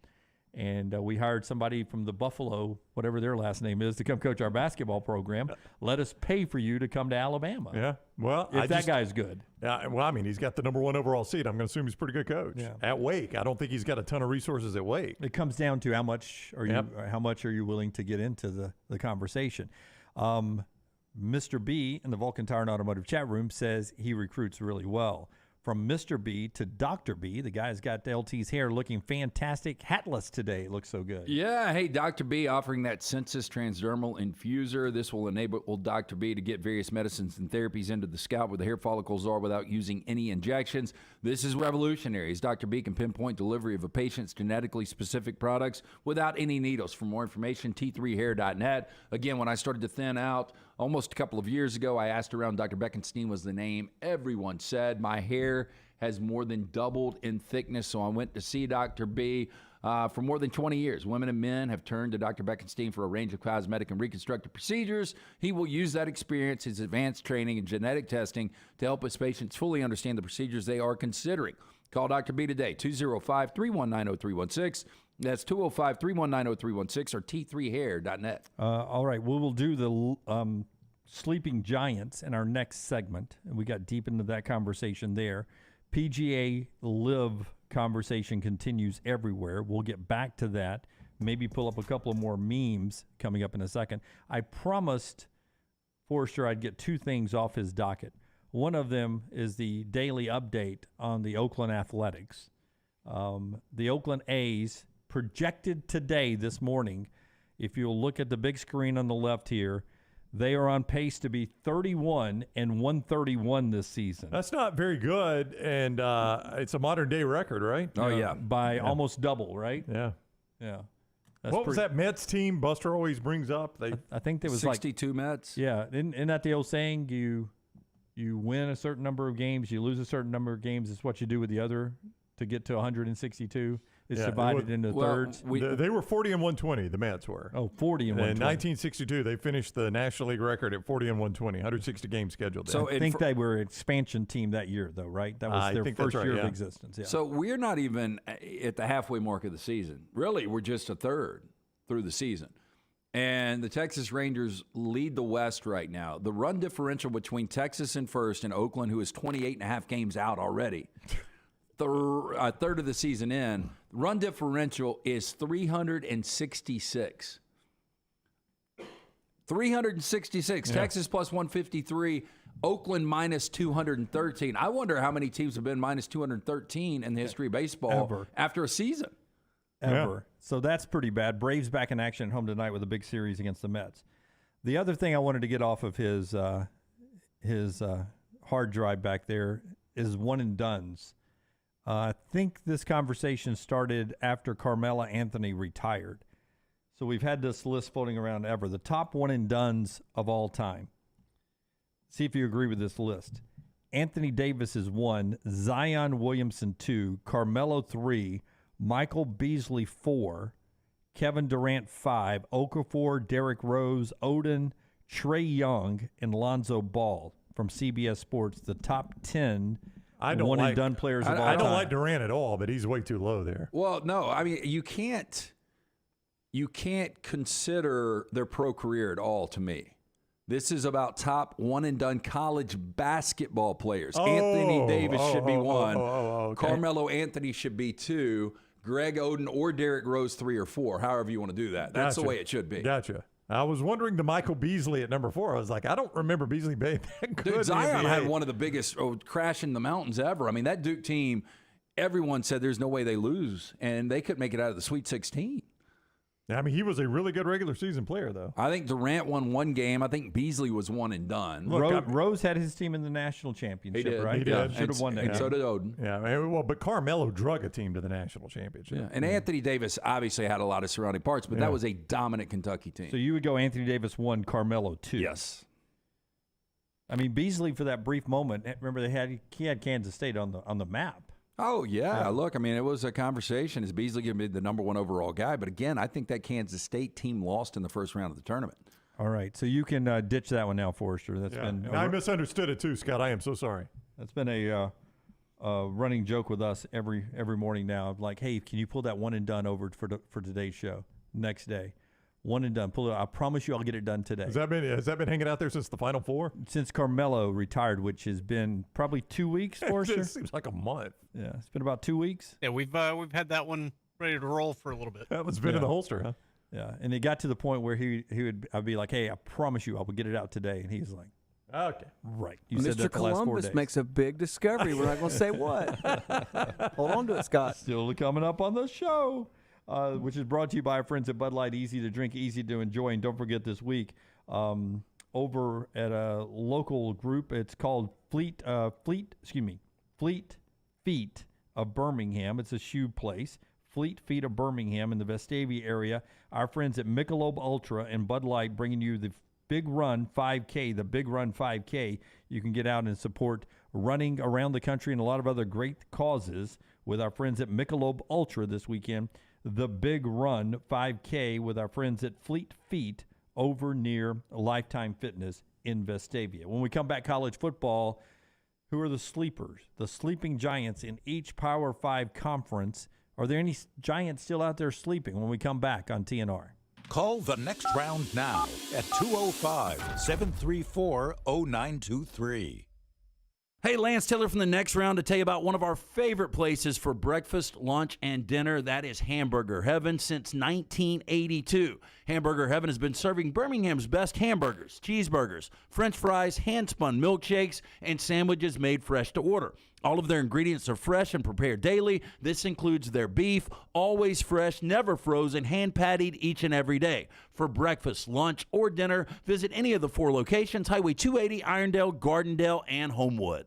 And we hired somebody from the Buffalo, whatever their last name is, to come coach our basketball program. Let us pay for you to come to Alabama. Yeah, well, if that guy's good. Well, I mean, he's got the number 1 overall seed. I'm going to assume he's a pretty good coach. Yeah. At Wake, I don't think he's got a ton of resources at Wake. It comes down to how much are you willing to get into the conversation. Mr. B in the Vulcan Tire and Automotive chat room says he recruits really well. From Mr. B to Dr. B, the guy's got LT's hair looking fantastic. Hatless today. It looks so good. Yeah, hey, Dr. B offering that Sensus transdermal infuser. This will enable Dr. B to get various medicines and therapies into the scalp where the hair follicles are without using any injections. This is revolutionary, as Dr. B can pinpoint delivery of a patient's genetically specific products without any needles. For more information, t3hair.net. Again, when I started to thin out almost a couple of years ago, I asked around, Dr. Beckenstein was the name. Everyone said my hair has more than doubled in thickness, so I went to see Dr. B. For more than 20 years, women and men have turned to Dr. Beckenstein for a range of cosmetic and reconstructive procedures. He will use that experience, his advanced training, and genetic testing to help his patients fully understand the procedures they are considering. Call Dr. B today, 205-319-0316. That's 205-319-0316 or t3hair.net. All right, we will do the sleeping giants in our next segment. And we got deep into that conversation there. PGA Live conversation continues everywhere. We'll get back to that. Maybe pull up a couple of more memes coming up in a second. I promised Forrester I'd get 2 things off his docket. One of them is the daily update on the Oakland Athletics. The Oakland A's projected today, this morning, if you'll look at the big screen on the left here, they are on pace to be 31-131 this season. That's not very good, and it's a modern-day record, right? Oh, yeah. By almost double, right? Yeah. Yeah. What was that Mets team Buster always brings up? I think there was 62 Mets. Yeah, isn't that the old saying? You win a certain number of games, you lose a certain number of games. It's what you do with the other to get to 162. It's divided into thirds. They were 40 and 120. The Mets were. Oh, 40 and 120. In 1962, they finished the National League record at 40 and 120. 160 games scheduled. So I think they were an expansion team that year, though, right? That was their first year of existence. Yeah. So we're not even at the halfway mark of the season. Really, we're just a third through the season. And the Texas Rangers lead the West right now. The run differential between Texas in first and Oakland, who is 28.5 games out already, third of the season in, run differential is 366. 366. Yeah. Texas plus 153. Oakland minus 213. I wonder how many teams have been minus 213 in the history of baseball after a season. Ever. So that's pretty bad. Braves back in action at home tonight with a big series against the Mets. The other thing I wanted to get off of his hard drive back there is one and dones. I think this conversation started after Carmelo Anthony retired. So we've had this list floating around ever. The top one and dones of all time. See if you agree with this list. Anthony Davis is 1, Zion Williamson 2, Carmelo 3, Michael Beasley 4, Kevin Durant 5, Okafor, Derrick Rose, Odin, Trae Young, and Lonzo Ball from CBS Sports. The top 10 one and done players of all time. I don't like Durant at all, but he's way too low there. Well, no, I mean you can't consider their pro career at all to me. This is about top one and done college basketball players. Anthony Davis should be 1. Okay. Carmelo Anthony should be 2. Greg Oden or Derrick Rose 3 or 4. However you want to do that. That's the way it should be. Gotcha. I was wondering the Michael Beasley at number 4. I was like, I don't remember Beasley being that good. Dude, Zion had one of the biggest crash in the mountains ever. I mean, that Duke team, everyone said there's no way they lose, and they could make it out of the Sweet 16. I mean, he was a really good regular season player, though. I think Durant won 1 game. I think Beasley was 1 and done. Rose had his team in the national championship, right? He did. Should have won that game. And so did Oden. Yeah, I mean, but Carmelo drug a team to the national championship. Yeah. And Anthony Davis obviously had a lot of surrounding parts, but that was a dominant Kentucky team. So you would go Anthony Davis 1, Carmelo 2. Yes. I mean, Beasley for that brief moment. Remember, he had Kansas State on the map. Oh, yeah. Look, I mean, it was a conversation. Is Beasley going to be the number 1 overall guy? But again, I think that Kansas State team lost in the first round of the tournament. All right. So you can ditch that one now, Forrester. That's been. I misunderstood it too, Scott. I am so sorry. That's been a running joke with us every morning now. Like, hey, can you pull that one and done over for today's show? Next day. One and done. Pull it. I promise you I'll get it done today. Has that been hanging out there since the Final Four? Since Carmelo retired, which has been probably 2 weeks, Forrester? It seems like a month. Yeah, it's been about 2 weeks. Yeah, we've had that one ready to roll for a little bit. That one's been in the holster, huh? Yeah, and it got to the point where I'd be like, hey, I promise you I will get it out today. And he's like, okay. Right. You said that the last 4 Columbus days. makes a big discovery. We're not going to say what. Hold on to it, Scott. Still coming up on the show. Which is brought to you by our friends at Bud Light. Easy to drink, easy to enjoy. And don't forget this week, over at a local group, it's called Fleet Feet of Birmingham. It's a shoe place. Fleet Feet of Birmingham in the Vestavia area. Our friends at Michelob Ultra and Bud Light bringing you the Big Run 5K, the Big Run 5K. You can get out and support running around the country and a lot of other great causes with our friends at Michelob Ultra this weekend. The Big Run 5K with our friends at Fleet Feet over near Lifetime Fitness in Vestavia. When we come back, college football, who are the sleepers? The sleeping giants in each Power 5 conference. Are there any giants still out there sleeping when we come back on TNR? Call the next round now at 205-734-0923. Hey, Lance Taylor from the next round to tell you about one of our favorite places for breakfast, lunch, and dinner. That is Hamburger Heaven since 1982. Hamburger Heaven has been serving Birmingham's best hamburgers, cheeseburgers, French fries, hand-spun milkshakes, and sandwiches made fresh to order. All of their ingredients are fresh and prepared daily. This includes their beef, always fresh, never frozen, hand-pattied each and every day. For breakfast, lunch, or dinner, visit any of the 4 locations, Highway 280, Irondale, Gardendale, and Homewood.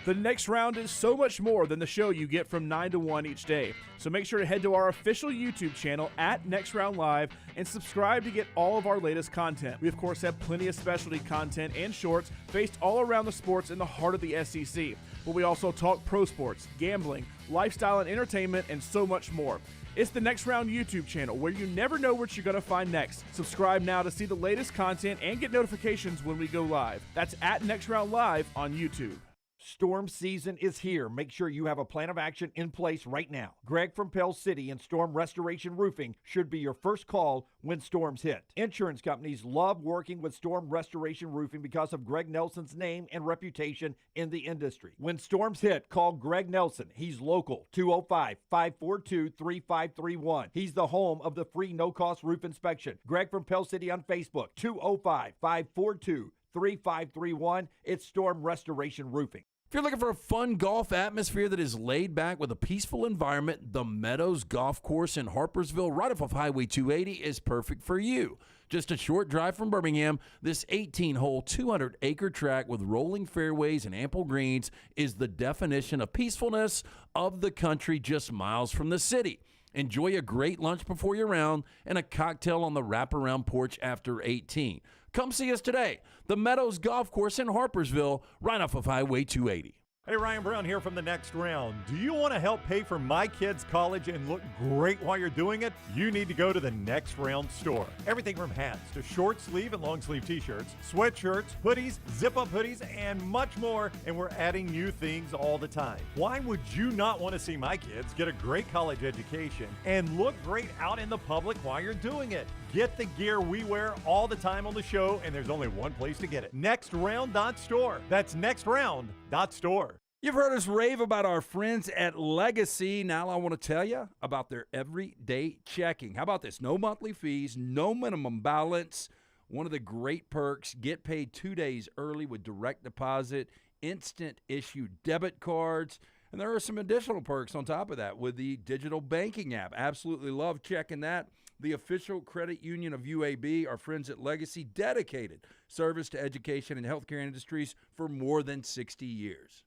The Next Round is so much more than the show you get from 9 to 1 each day. So make sure to head to our official YouTube channel at Next Round Live and subscribe to get all of our latest content. We, of course, have plenty of specialty content and shorts based all around the sports in the heart of the SEC. But we also talk pro sports, gambling, lifestyle and entertainment, and so much more. It's the Next Round YouTube channel where you never know what you're going to find next. Subscribe now to see the latest content and get notifications when we go live. That's at Next Round Live on YouTube. Storm season is here. Make sure you have a plan of action in place right now. Greg from Pell City and Storm Restoration Roofing should be your first call when storms hit. Insurance companies love working with Storm Restoration Roofing because of Greg Nelson's name and reputation in the industry. When storms hit, call Greg Nelson. He's local, 205-542-3531. He's the home of the free no-cost roof inspection. Greg from Pell City on Facebook, 205-542-3531. It's Storm Restoration Roofing. If you're looking for a fun golf atmosphere that is laid back with a peaceful environment, the Meadows Golf Course in Harpersville, right off of Highway 280, is perfect for you. Just a short drive from Birmingham, this 18-hole, 200-acre track with rolling fairways and ample greens is the definition of peacefulness of the country just miles from the city. Enjoy a great lunch before your round and a cocktail on the wraparound porch after 18. Come see us today. The Meadows Golf Course in Harpersville, right off of Highway 280. Hey, Ryan Brown here from The Next Round. Do you want to help pay for my kids' college and look great while you're doing it? You need to go to The Next Round store. Everything from hats to short sleeve and long sleeve t-shirts, sweatshirts, hoodies, zip-up hoodies, and much more. And we're adding new things all the time. Why would you not want to see my kids get a great college education and look great out in the public while you're doing it? Get the gear we wear all the time on the show, and there's only one place to get it. NextRound.store. That's NextRound.store. You've heard us rave about our friends at Legacy. Now I want to tell you about their everyday checking. How about this? No monthly fees, no minimum balance. One of the great perks, get paid 2 days early with direct deposit, instant issue debit cards. And there are some additional perks on top of that with the digital banking app. Absolutely love checking that. The official credit union of UAB, our friends at Legacy, dedicated service to education and healthcare industries for more than 60 years.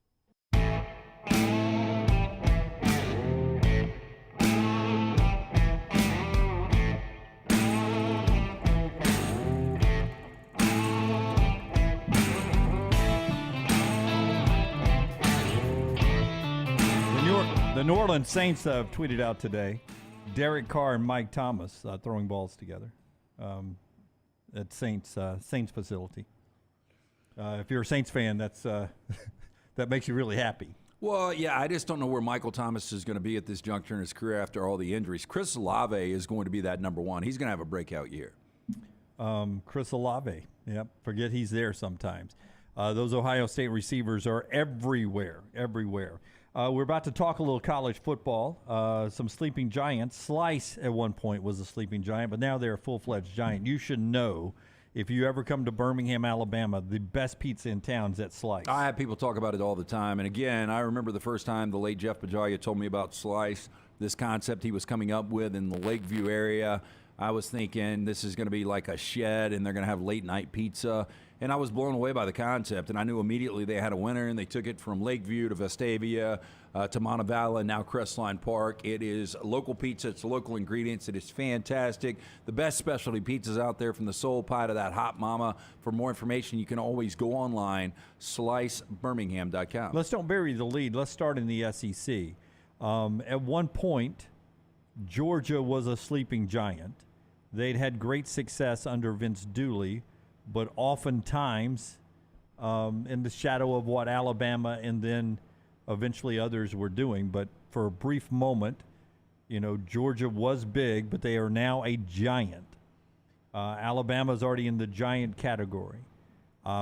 The New Orleans Saints have tweeted out today, Derek Carr and Mike Thomas throwing balls together at Saints facility. If you're a Saints fan, that's that makes you really happy. Well, yeah, I just don't know where Michael Thomas is going to be at this juncture in his career after all the injuries. Chris Olave is going to be that number one. He's going to have a breakout year. Chris Olave, yep. Forget he's there sometimes. Those Ohio State receivers are everywhere. We're about to talk a little college football. Some sleeping giants. Slice at one point was a sleeping giant, but now they're a full-fledged giant. You should know, if you ever come to Birmingham, Alabama, the best pizza in town is at Slice. I have people talk about it all the time. And again, I remember the first time the late Jeff Bajalia told me about Slice, this concept he was coming up with in the Lakeview area. I was thinking this is going to be like a shed and they're going to have late night pizza. And I was blown away by the concept, and I knew immediately they had a winner, and they took it from Lakeview to Vestavia to Montevallo, now Crestline Park. It is local pizza. It's local ingredients. It is fantastic. The best specialty pizzas out there, from the soul pie to that hot mama. For more information, you can always go online, slicebirmingham.com. Let's don't bury the lead. Let's start in the SEC. At one point, Georgia was a sleeping giant. They'd had great success under Vince Dooley, but oftentimes in the shadow of what Alabama and then eventually others were doing. But for a brief moment, Georgia was big, but they are now a giant. Alabama's already in the giant category.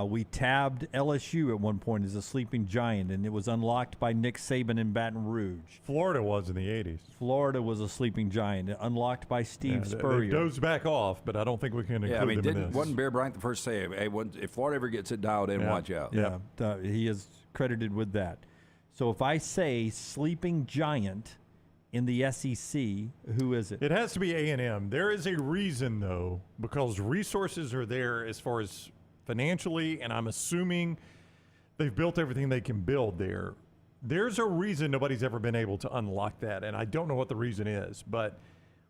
We tabbed LSU at one point as a sleeping giant, and it was unlocked by Nick Saban in Baton Rouge. Florida was in the 80s. Florida was a sleeping giant, unlocked by Steve Spurrier. They dozed back off, but I don't think we can include them in this. Wasn't Bear Bryant the first to say, hey, if Florida ever gets it dialed in, watch out. Yeah, he is credited with that. So if I say sleeping giant in the SEC, who is it? It has to be A&M. There is a reason, though, because resources are there as far as financially, and I'm assuming they've built everything they can build there. There's a reason nobody's ever been able to unlock that, and I don't know what the reason is. But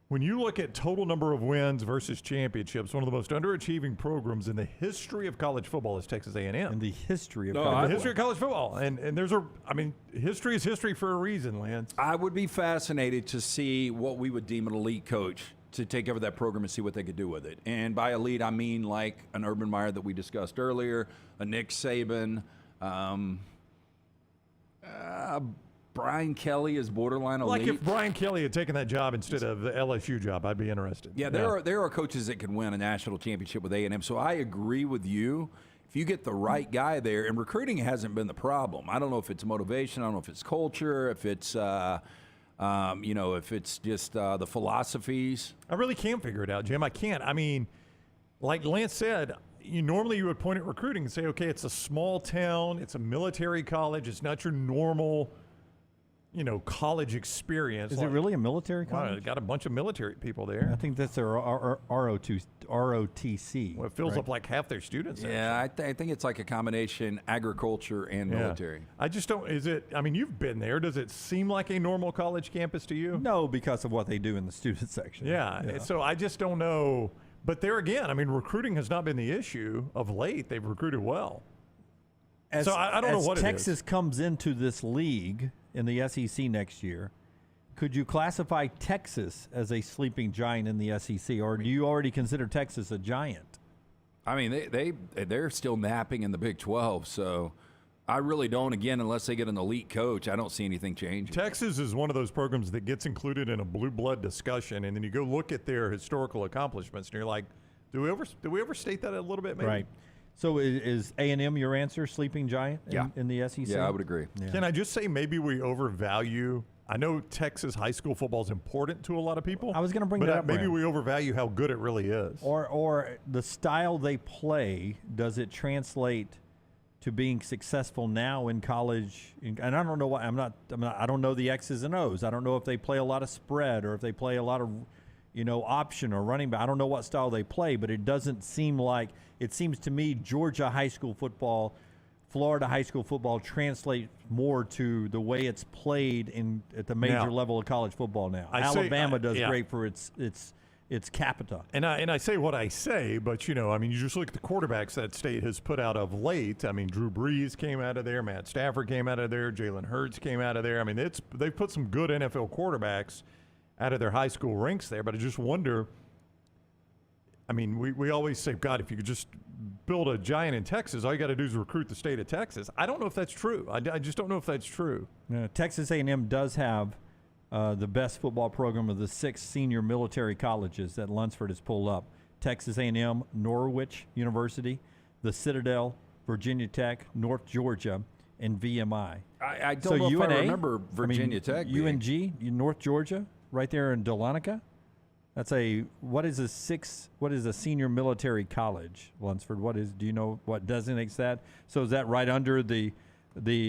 when you look at total number of wins versus championships, one of the most underachieving programs in the history of college football is Texas A&M. In the history of college football. And history is history for a reason, Lance. I would be fascinated to see what we would deem an elite coach to take over that program and see what they could do with it. And by elite, I mean like an Urban Meyer that we discussed earlier, a Nick Saban, Brian Kelly is borderline elite. Like if Brian Kelly had taken that job instead of the LSU job, I'd be interested. Yeah, there are coaches that can win a national championship with A&M. So I agree with you. If you get the right guy there, and recruiting hasn't been the problem. I don't know if it's motivation. I don't know if it's culture. If it's if it's just the philosophies. I really can't figure it out, Jim. I can't. I mean, like Lance said, normally you would point at recruiting and say, okay, it's a small town, it's a military college, it's not your normal, college experience. Is it really a military college? Wow, they got a bunch of military people there. I think that's their ROTC. Well, it fills up like half their students. Yeah, I think it's like a combination agriculture and military. I just don't, you've been there. Does it seem like a normal college campus to you? No, because of what they do in the student section. Yeah. So I just don't know. But there again, recruiting has not been the issue of late. They've recruited well. So I don't know what Texas comes into this league in the SEC next year, could you classify Texas as a sleeping giant in the SEC, or do you already consider Texas a giant? I mean, they're still napping in the Big 12, so I really don't. Again, unless they get an elite coach, I don't see anything changing. Texas is one of those programs that gets included in a blue blood discussion, and then you go look at their historical accomplishments, and you're like, do we ever state that a little bit? Maybe? Right. So is A&M your answer, sleeping giant in the SEC? Yeah, I would agree. Yeah. Can I just say maybe we overvalue? I know Texas high school football is important to a lot of people. I was going to bring that up. Maybe we overvalue how good it really is. Or the style they play, does it translate to being successful now in college? And I don't know why. I don't know the X's and O's. I don't know if they play a lot of spread or if they play a lot of option or running back. I don't know what style they play, but it doesn't seem like – it seems to me Georgia high school football, Florida high school football translate more to the way it's played at the major level of college football now. Alabama does great for its capita. And I say what I say, but, you just look at the quarterbacks that state has put out of late. Drew Brees came out of there. Matt Stafford came out of there. Jalen Hurts came out of there. They've put some good NFL quarterbacks out of their high school ranks there, but I just wonder, we always say, God, if you could just build a giant in Texas, all you got to do is recruit the state of Texas. I don't know if that's true. I just don't know if that's true. Texas A&M does have the best football program of the 6 senior military colleges that Lunsford has pulled up. Texas A&M, Norwich University, the Citadel, Virginia Tech, North Georgia, and VMI. I don't know if I remember Virginia Tech. UNG, North Georgia, right there in Dahlonega. That's what is a senior military college, Lunsford? Do you know what designates that? So is that right under the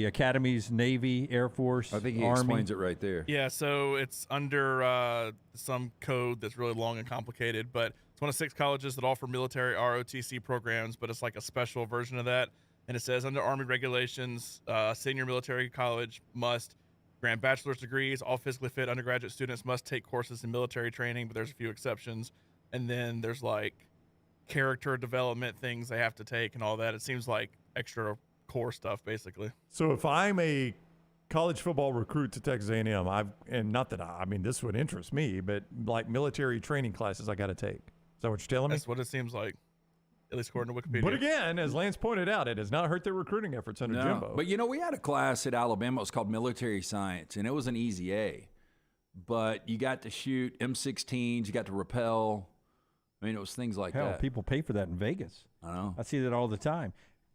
academies, Navy, Air Force, I think he Army? explains it right there. Yeah, so it's under some code that's really long and complicated, but it's one of 6 colleges that offer military ROTC programs, but it's like a special version of that. And it says under Army regulations, senior military college must grant bachelor's degrees. All physically fit undergraduate students must take courses in military training, but there's a few exceptions. And then there's like character development things they have to take and all that. It seems like extra core stuff, basically. So if I'm a college football recruit to Texas A&M, this would interest me, but like military training classes I got to take. Is that what you're telling me? That's what it seems like, at least according to Wikipedia. But again, as Lance pointed out, it has not hurt their recruiting efforts under Jimbo. But, we had a class at Alabama. It was called Military Science, and it was an easy A. But you got to shoot M16s. You got to rappel. It was things like that. People pay for that in Vegas. I know. I see that all the time.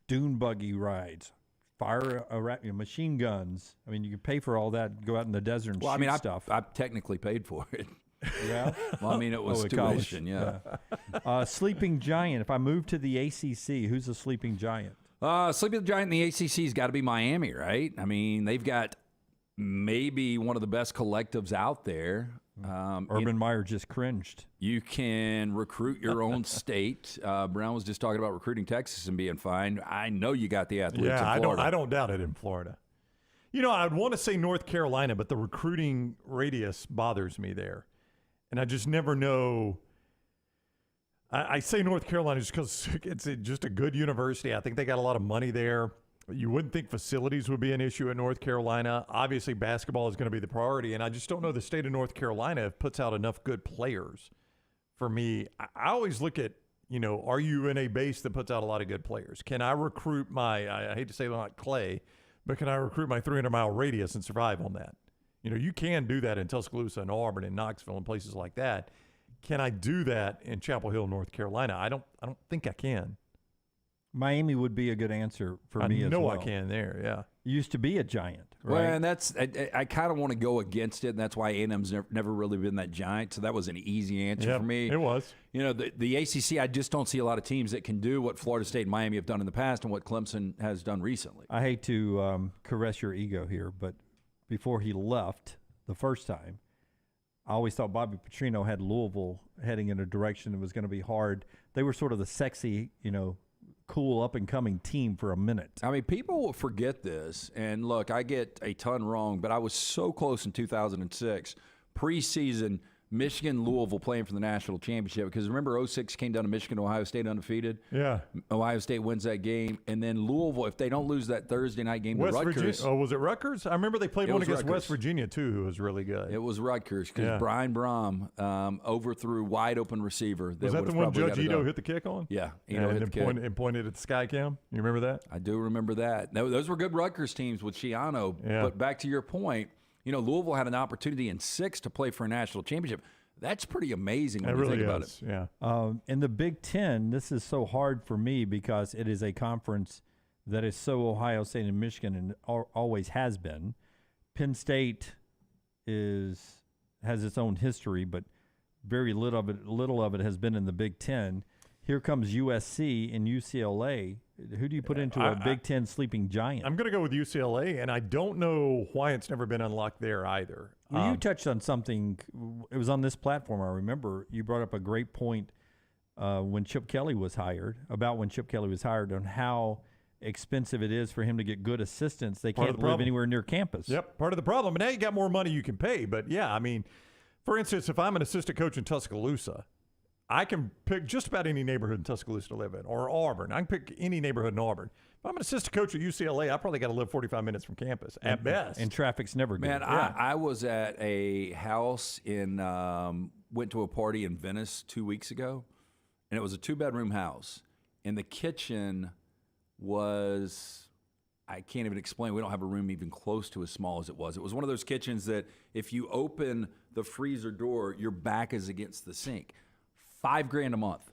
Dune buggy rides, machine guns. You can pay for all that, go out in the desert and shoot stuff. I technically paid for it. Yeah. Well, it was tuition, yeah. Sleeping giant. If I move to the ACC, who's a sleeping giant? Sleeping giant in the ACC's got to be Miami, right? They've got maybe one of the best collectives out there. Urban Meyer just cringed. You can recruit your own state. Brown was just talking about recruiting Texas and being fine. I know you got the athletes in Florida. I don't doubt it in Florida. You know, I'd want to say North Carolina, but the recruiting radius bothers me there. And I just never know. I say North Carolina just because it's just a good university. I think they got a lot of money there. You wouldn't think facilities would be an issue at North Carolina. Obviously, basketball is going to be the priority, and I just don't know the state of North Carolina puts out enough good players. For me, I always look at, you know, are you in a base that puts out a lot of good players? Can I recruit I hate to say like Clay, but can I recruit my 300-mile radius and survive on that? You know, you can do that in Tuscaloosa and Auburn and Knoxville and places like that. Can I do that in Chapel Hill, North Carolina? I don't think I can. Miami would be a good answer for me as well. I know I can there, yeah. Used to be a giant, right? Well, and that's I kind of want to go against it, and that's why A&M's never really been that giant. So that was an easy answer for me. It was. You know, the ACC, I just don't see a lot of teams that can do what Florida State and Miami have done in the past and what Clemson has done recently. I hate to caress your ego here, but before he left the first time, I always thought Bobby Petrino had Louisville heading in a direction that was going to be hard. They were sort of the sexy, you know, cool up-and-coming team for a minute. I mean, people will forget this, and look, I get a ton wrong, but I was so close in 2006, preseason, Michigan, Louisville playing for the national championship, because remember 06 came down to Michigan, Ohio State undefeated? Yeah. Ohio State wins that game, and then Louisville, if they don't lose that Thursday night game to Rutgers. Virginia. Oh, was it Rutgers? I remember they played one against West Virginia, too, who was really good. It was Rutgers, because Brian Brom overthrew wide-open receiver. Was that the one Judge Ito hit the kick on? Yeah, Ito hit the kick. And pointed at the sky cam? You remember that? I do remember that. Those were good Rutgers teams with Schiano, but back to your point, you know, Louisville had an opportunity in 6 to play for a national championship. That's pretty amazing when you think about it. Yeah. In the Big Ten, this is so hard for me because it is a conference that is so Ohio State and Michigan and always has been. Penn State has its own history, but very little of it has been in the Big Ten. Here comes USC and UCLA. Who do you put into a Big Ten sleeping giant? I'm going to go with UCLA, and I don't know why it's never been unlocked there either. Well, you touched on something. It was on this platform, I remember. You brought up a great point when Chip Kelly was hired, on how expensive it is for him to get good assistants. They can't live anywhere near campus. Yep, part of the problem. But now you got more money you can pay. But, yeah, I mean, for instance, if I'm an assistant coach in Tuscaloosa, I can pick just about any neighborhood in Tuscaloosa to live in, or Auburn. I can pick any neighborhood in Auburn. If I'm an assistant coach at UCLA, I probably got to live 45 minutes from campus at best. And traffic's never good. Man, I was at a house went to a party in Venice 2 weeks ago, and it was a 2-bedroom house. And the kitchen was, I can't even explain. We don't have a room even close to as small as it was. It was one of those kitchens that if you open the freezer door, your back is against the sink. $5,000 a month.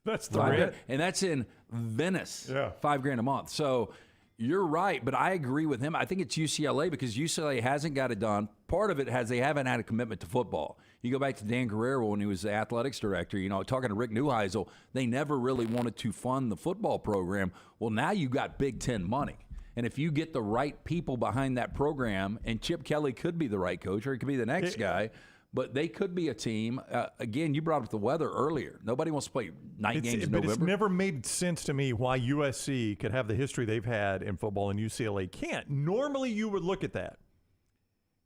That's the rent. And that's in Venice. Yeah. $5,000 a month. So you're right, but I agree with him. I think it's UCLA because UCLA hasn't got it done. Part of it they haven't had a commitment to football. You go back to Dan Guerrero when he was the athletics director, you know, talking to Rick Neuheisel, they never really wanted to fund the football program. Well, now you got Big Ten money. And if you get the right people behind that program, and Chip Kelly could be the right coach or he could be the next guy, but they could be a team. Again, you brought up the weather earlier. Nobody wants to play night games in November. But it's never made sense to me why USC could have the history they've had in football and UCLA can't. Normally, you would look at that,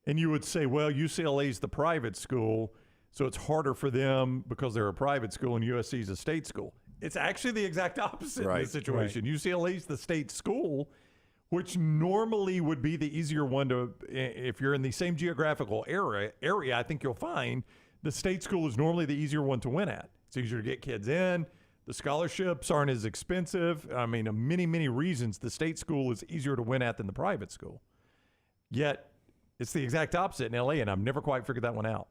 and you would say, well, UCLA's the private school, so it's harder for them because they're a private school and USC's a state school. It's actually the exact opposite in this situation. Right. UCLA's the state school, which normally would be the easier one to, if you're in the same geographical area, I think you'll find the state school is normally the easier one to win at. It's easier to get kids in. The scholarships aren't as expensive. I mean, many, many reasons the state school is easier to win at than the private school. Yet, it's the exact opposite in LA, and I've never quite figured that one out.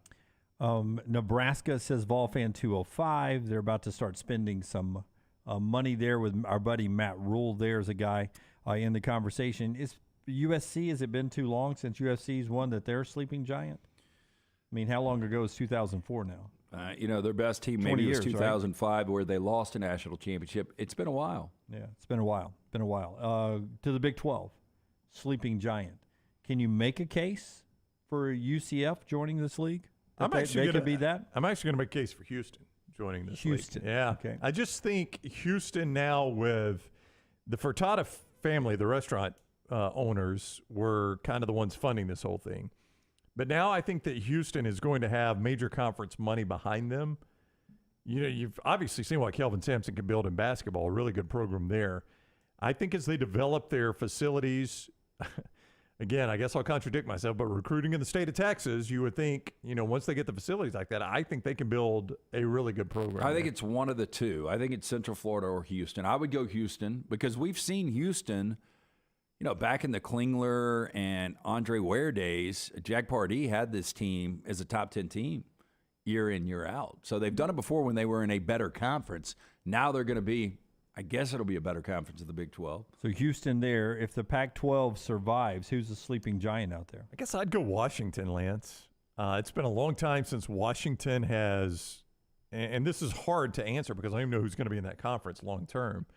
Nebraska, says Volfan 205. They're about to start spending some money there with our buddy Matt Rule. There's a guy in the conversation. Is USC, has it been too long since USC's won that they're a sleeping giant? I mean, how long ago is 2004 now? You know, their best team maybe was 2005 where they lost a national championship. It's been a while. Yeah, it's been a while. To the Big 12, sleeping giant. Can you make a case for UCF joining this league? They could be that? I'm actually going to make a case for Houston joining this league. Houston. Yeah. Okay. I just think Houston now with the Furtada family, the restaurant owners, were kind of the ones funding this whole thing. But now I think that Houston is going to have major conference money behind them. You know, you've obviously seen what Kelvin Sampson can build in basketball, a really good program there. I think as they develop their facilities, again, I guess I'll contradict myself, but recruiting in the state of Texas, you would think, you know, once they get the facilities like that, I think they can build a really good program. I think it's one of the two. I think it's Central Florida or Houston. I would go Houston because we've seen Houston, you know, back in the Klingler and Andre Ware days, Jack Pardee had this team as a top 10 team year in, year out. So they've done it before when they were in a better conference. Now they're going to be, I guess it'll be a better conference of the Big 12. So Houston there, if the Pac-12 survives, who's the sleeping giant out there? I guess I'd go Washington, Lance. It's been a long time since Washington has, and this is hard to answer because I don't even know who's going to be in that conference long term,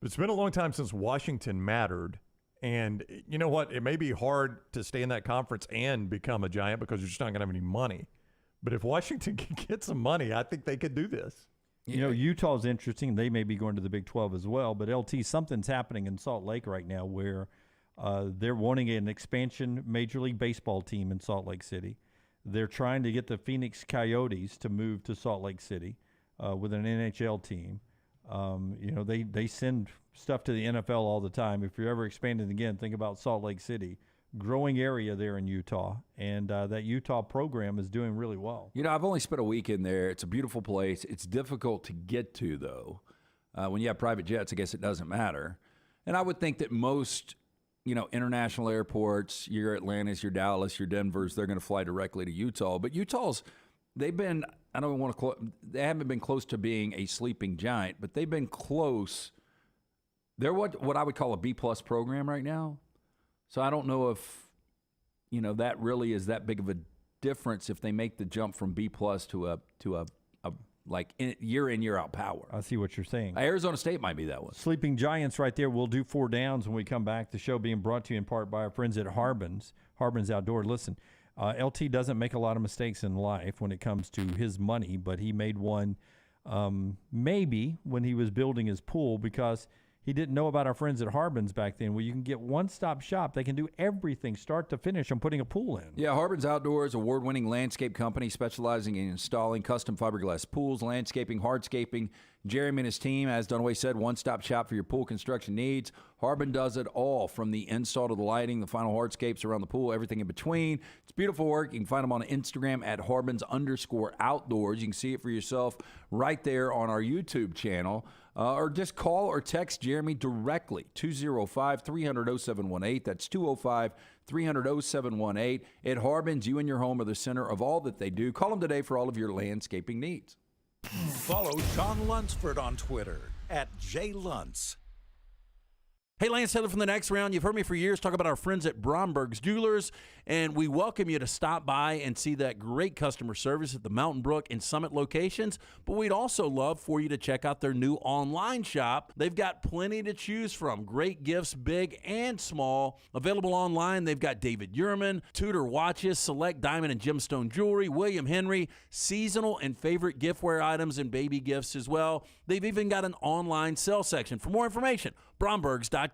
but it's been a long time since Washington mattered. And you know what? It may be hard to stay in that conference and become a giant because you're just not going to have any money. But if Washington can get some money, I think they could do this. You know, Utah's interesting. They may be going to the Big 12 as well. But, LT, something's happening in Salt Lake right now where they're wanting an expansion Major League Baseball team in Salt Lake City. They're trying to get the Phoenix Coyotes to move to Salt Lake City with an NHL team. You know, they send stuff to the NFL all the time. If you're ever expanding again, think about Salt Lake City. Growing area there in Utah, and that Utah program is doing really well. You know, I've only spent a week in there. It's a beautiful place. It's difficult to get to, though. When you have private jets, I guess it doesn't matter. And I would think that most, you know, international airports, your Atlantas, your Dallas, your Denvers, they're going to fly directly to Utah. But Utah's, they've been, I don't want to, they haven't been close to being a sleeping giant, but they've been close. They're what I would call a B-plus program right now. So I don't know if, you know, that really is that big of a difference if they make the jump from B plus to a like year in, year out power. I see what you're saying. Arizona State might be that one. Sleeping Giants right there. We'll do 4 downs when we come back. The show being brought to you in part by our friends at Harbin's Outdoor. Listen, LT doesn't make a lot of mistakes in life when it comes to his money, but he made one maybe when he was building his pool because he didn't know about our friends at Harbin's back then, where you can get one-stop shop. They can do everything, start to finish, on putting a pool in. Yeah, Harbin's Outdoors, award-winning landscape company specializing in installing custom fiberglass pools, landscaping, hardscaping. Jeremy and his team, as Dunaway said, one-stop shop for your pool construction needs. Harbin does it all, from the install to the lighting, the final hardscapes around the pool, everything in between. It's beautiful work. You can find them on Instagram at Harbins_outdoors. You can see it for yourself right there on our YouTube channel. Or just call or text Jeremy directly, 205-300-0718. That's 205-300-0718. At Harbin's, you and your home are the center of all that they do. Call them today for all of your landscaping needs. Follow Sean Lunsford on Twitter at JLuntz. Hey, Lance Taylor from the Next Round. You've heard me for years talk about our friends at Bromberg's Jewelers, and we welcome you to stop by and see that great customer service at the Mountain Brook and Summit locations. But we'd also love for you to check out their new online shop. They've got plenty to choose from. Great gifts, big and small. Available online, they've got David Yurman, Tudor watches, select diamond and gemstone jewelry, William Henry, seasonal and favorite giftware items, and baby gifts as well. They've even got an online sale section. For more information, Brombergs.com.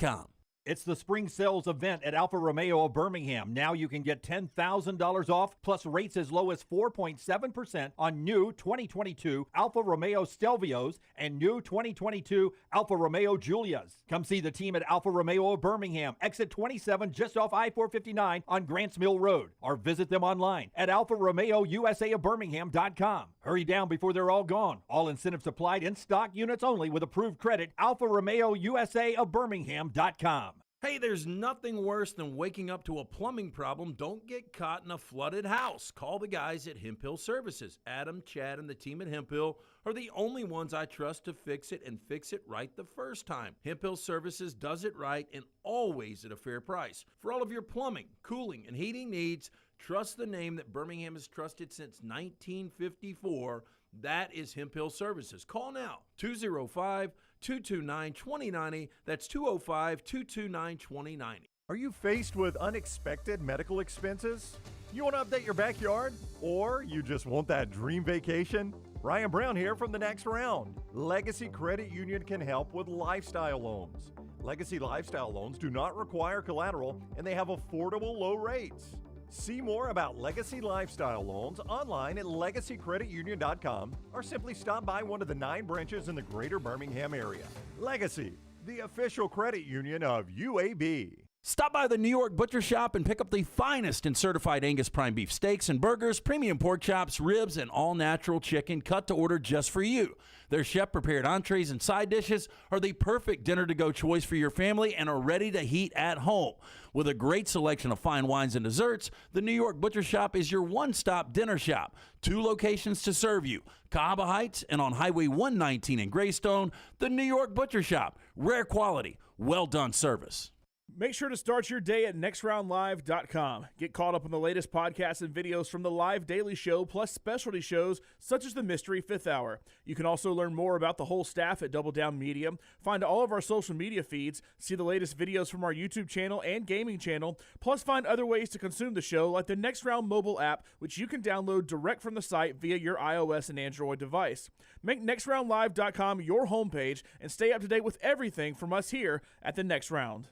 It's the spring sales event at Alfa Romeo of Birmingham. Now you can get $10,000 off plus rates as low as 4.7% on new 2022 Alfa Romeo Stelvios and new 2022 Alfa Romeo Giulias. Come see the team at Alfa Romeo of Birmingham, exit 27 just off I-459 on Grants Mill Road, or visit them online at alfaromeousa.birmingham.com. Hurry down before they're all gone. All incentives applied, in stock units only with approved credit. Alfa Romeo USA of Birmingham.com. Hey, there's nothing worse than waking up to a plumbing problem. Don't get caught in a flooded house. Call the guys at Hemp Hill Services. Adam, Chad, and the team at Hemp Hill are the only ones I trust to fix it, and fix it right the first time. Hemp Hill Services does it right, and always at a fair price. For all of your plumbing, cooling, and heating needs, trust the name that Birmingham has trusted since 1954. That is Hemp Hill Services. Call now, 205-229-2090. That's 205-229-2090. Are you faced with unexpected medical expenses? You want to update your backyard? Or you just want that dream vacation? Ryan Brown here from The Next Round. Legacy Credit Union can help with lifestyle loans. Legacy Lifestyle Loans do not require collateral, and they have affordable low rates. See more about Legacy Lifestyle Loans online at legacycreditunion.com or simply stop by one of the 9 branches in the greater Birmingham area. Legacy, the official credit union of UAB. Stop by the New York Butcher Shop and pick up the finest in certified Angus prime beef steaks and burgers, premium pork chops, ribs, and all-natural chicken cut to order just for you. Their chef-prepared entrees and side dishes are the perfect dinner-to-go choice for your family and are ready to heat at home. With a great selection of fine wines and desserts, the New York Butcher Shop is your one-stop dinner shop. 2 locations to serve you, Cahaba Heights and on Highway 119 in Greystone. The New York Butcher Shop, rare quality, well-done service. Make sure to start your day at nextroundlive.com. Get caught up on the latest podcasts and videos from the live daily show, plus specialty shows such as the Mystery 5th Hour. You can also learn more about the whole staff at Double Down Media, find all of our social media feeds, see the latest videos from our YouTube channel and gaming channel, plus find other ways to consume the show like the Next Round mobile app, which you can download direct from the site via your iOS and Android device. Make nextroundlive.com your homepage and stay up to date with everything from us here at the Next Round.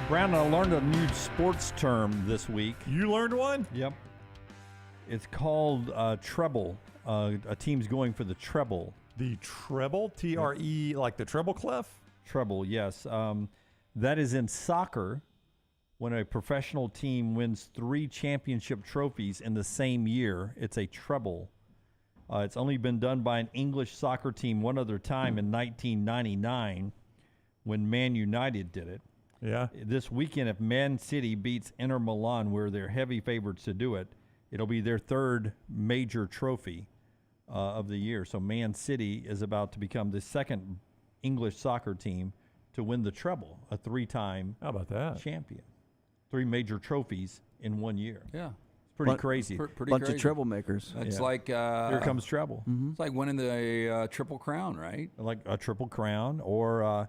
Brown, I learned a new sports term this week. You learned one? Yep. It's called treble. A team's going for the treble. The treble? T-R-E, like the treble clef? Treble, yes. That is in soccer. When a professional team wins 3 championship trophies in the same year, it's a treble. It's only been done by an English soccer team one other time in 1999 when Man United did it. Yeah. This weekend, if Man City beats Inter Milan, where they're heavy favorites to do it, it'll be their 3rd major trophy of the year. So Man City is about to become the 2nd English soccer team to win the treble, a 3-time How about that? champion. 3 major trophies in 1 year. Yeah. It's pretty crazy. Pretty Bunch crazy. of treble makers. It's Yeah. like Here comes treble. It's like winning the Triple Crown, right? Like a triple crown, or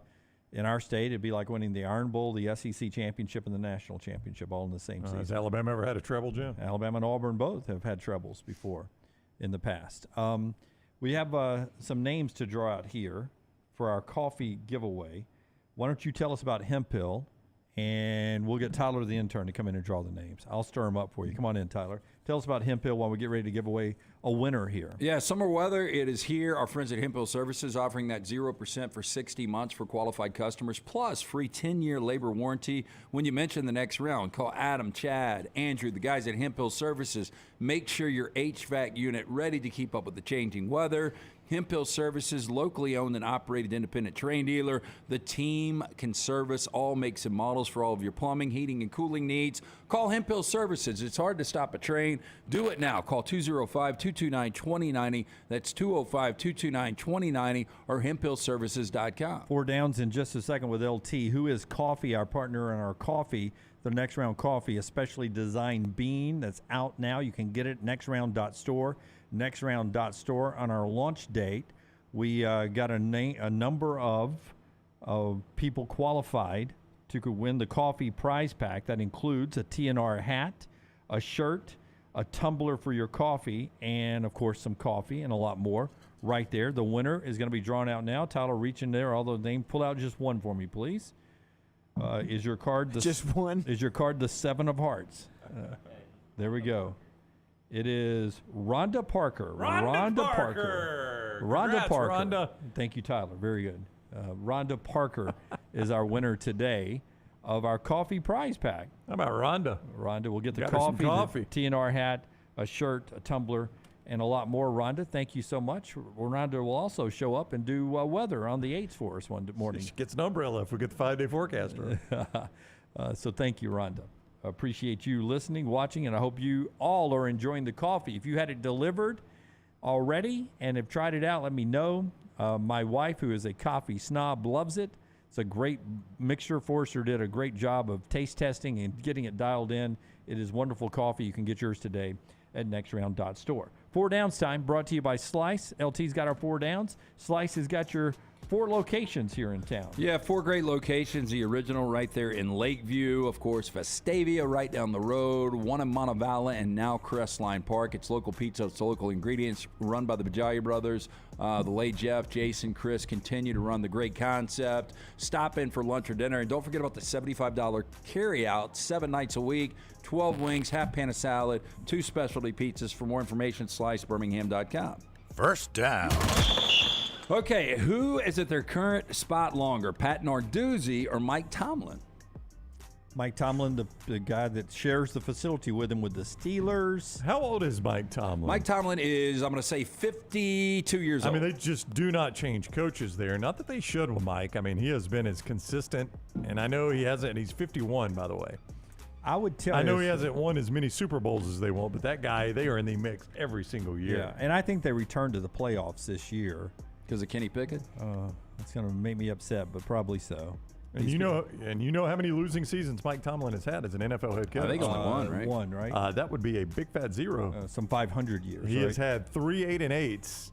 in our state, it'd be like winning the Iron Bowl, the SEC championship, and the national championship all in the same season. Has Alabama ever had a treble, Jim? Alabama and Auburn both have had trebles before in the past. We have some names to draw out here for our coffee giveaway. Why don't you tell us about Hemp Hill, and we'll get Tyler, the intern, to come in and draw the names. I'll stir them up for you. Come on in, Tyler. Tell us about Hemp Hill while we get ready to give away a winner here. Yeah, summer weather, it is here. Our friends at Hemp Hill Services offering that 0% for 60 months for qualified customers, plus free 10-year labor warranty. When you mention the Next Round, call Adam, Chad, Andrew, the guys at Hemp Hill Services. Make sure your HVAC unit ready to keep up with the changing weather. Hemp Hill Services, locally owned and operated independent terrain dealer. The team can service all makes and models for all of your plumbing, heating, and cooling needs. Call Hemp Hill Services. It's hard to stop a train. Do it now. Call 205-229-2090. That's 205-229-2090 or hemphillservices.com. 4 Downs in just a second with LT, who is Coffee, our partner in our coffee. The Next Round Coffee, a specially designed bean that's out now. You can get it nextround.store. nextround.store. On our launch date, we got a number of people qualified to win the coffee prize pack. That includes a TNR hat, a shirt, a tumbler for your coffee, and of course some coffee and a lot more right there. The winner is going to be drawn out now. Tyler, reach in there, all those names. Pull out just one for me, please. Is your card just one? Is your card the 7 of hearts? There we go. It is Rhonda Parker. Rhonda Parker. Rhonda Congrats, Parker. Rhonda. Thank you, Tyler. Very good. Rhonda Parker is our winner today of our coffee prize pack. How about Rhonda? Rhonda will get the Got her some coffee, coffee. the TNR hat, a shirt, a tumbler, and a lot more. Rhonda, thank you so much. Rhonda will also show up and do weather on the 8s for us one morning. She gets an umbrella if we get the 5-day forecast. So thank you, Rhonda. Appreciate you listening, watching, and I hope you all are enjoying the coffee. If you had it delivered already and have tried it out, let me know. My wife, who is a coffee snob, loves it. It's a great mixture. Forrester did a great job of taste testing and getting it dialed in. It is wonderful coffee. You can get yours today at nextround.store. 4 Downs time brought to you by Slice. LT's got our 4 Downs. Slice has got your 4 locations here in town. Yeah, 4 great locations. The original right there in Lakeview. Of course, Vestavia right down the road. One in Montevallo and now Crestline Park. It's local pizza. It's local ingredients run by the Bajalia brothers. The late Jeff, Jason, Chris continue to run the great concept. Stop in for lunch or dinner. And don't forget about the $75 carry-out 7 nights a week. 12 wings, half pan of salad, 2 specialty pizzas. For more information, slicebirmingham.com. First down. Okay, who is at their current spot longer, Pat Narduzzi or Mike Tomlin? Mike Tomlin, the guy that shares the facility with him with the Steelers. How old is Mike Tomlin? Mike Tomlin is, I'm going to say, 52 years old. I mean, they just do not change coaches there. Not that they should with Mike. I mean, he has been as consistent, and I know he hasn't. He's 51, by the way. I would tell you. I know he hasn't won as many Super Bowls as they want, but that guy, they are in the mix every single year. Yeah, and I think they returned to the playoffs this year. Because of Kenny Pickett? That's going to make me upset, but probably so. And you know how many losing seasons Mike Tomlin has had as an NFL head coach? I think only one, right? One, right? That would be a big fat 0. Some 500 years. He right? has had 3 8-8s.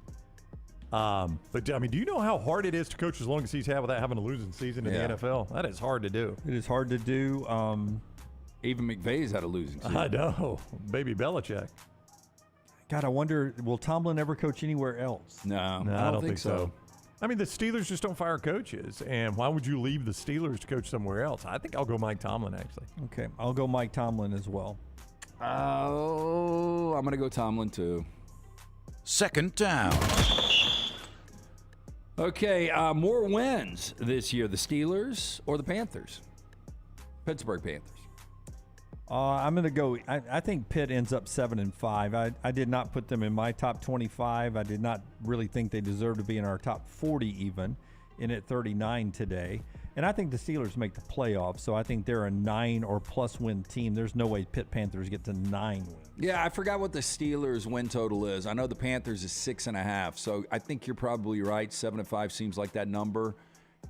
But I mean, do you know how hard it is to coach as long as he's had without having a losing season in the NFL? That is hard to do. It is hard to do. Even McVay's had a losing season. I know, baby Belichick. God, I wonder, will Tomlin ever coach anywhere else? No, I don't think so. I mean, the Steelers just don't fire coaches, and why would you leave the Steelers to coach somewhere else? I think I'll go Mike Tomlin, actually. Okay, I'll go Mike Tomlin as well. Oh, I'm going to go Tomlin, too. Second down. Okay, more wins this year, the Steelers or the Panthers? Pittsburgh Panthers. I'm going to go. I think Pitt ends up 7-5. I did not put them in my top 25. I did not really think they deserve to be in our top 40 even, in at 39 today. And I think the Steelers make the playoffs, so I think they're a 9 or plus win team. There's no way Pitt Panthers get to 9 wins. Yeah, I forgot what the Steelers win total is. I know the Panthers is 6.5, so I think you're probably right. 7-5 seems like that number.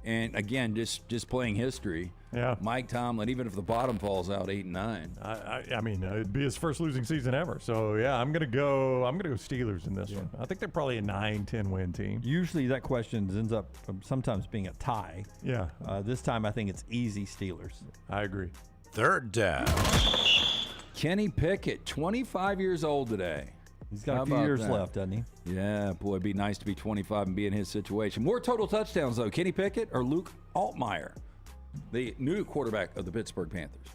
And again, just playing history. Yeah, Mike Tomlin, even if the bottom falls out 8-9. I mean, it'd be his first losing season ever. So yeah, I'm gonna go Steelers in this one. I think they're probably a 9-10 win team. Usually that question ends up sometimes being a tie. Yeah. This time I think it's easy Steelers. I agree. Third down. Kenny Pickett, 25 years old today. He's got a few years left, doesn't he? Yeah, boy, it'd be nice to be 25 and be in his situation. More total touchdowns, though. Kenny Pickett or Luke Altmaier, the new quarterback of the Pittsburgh Panthers?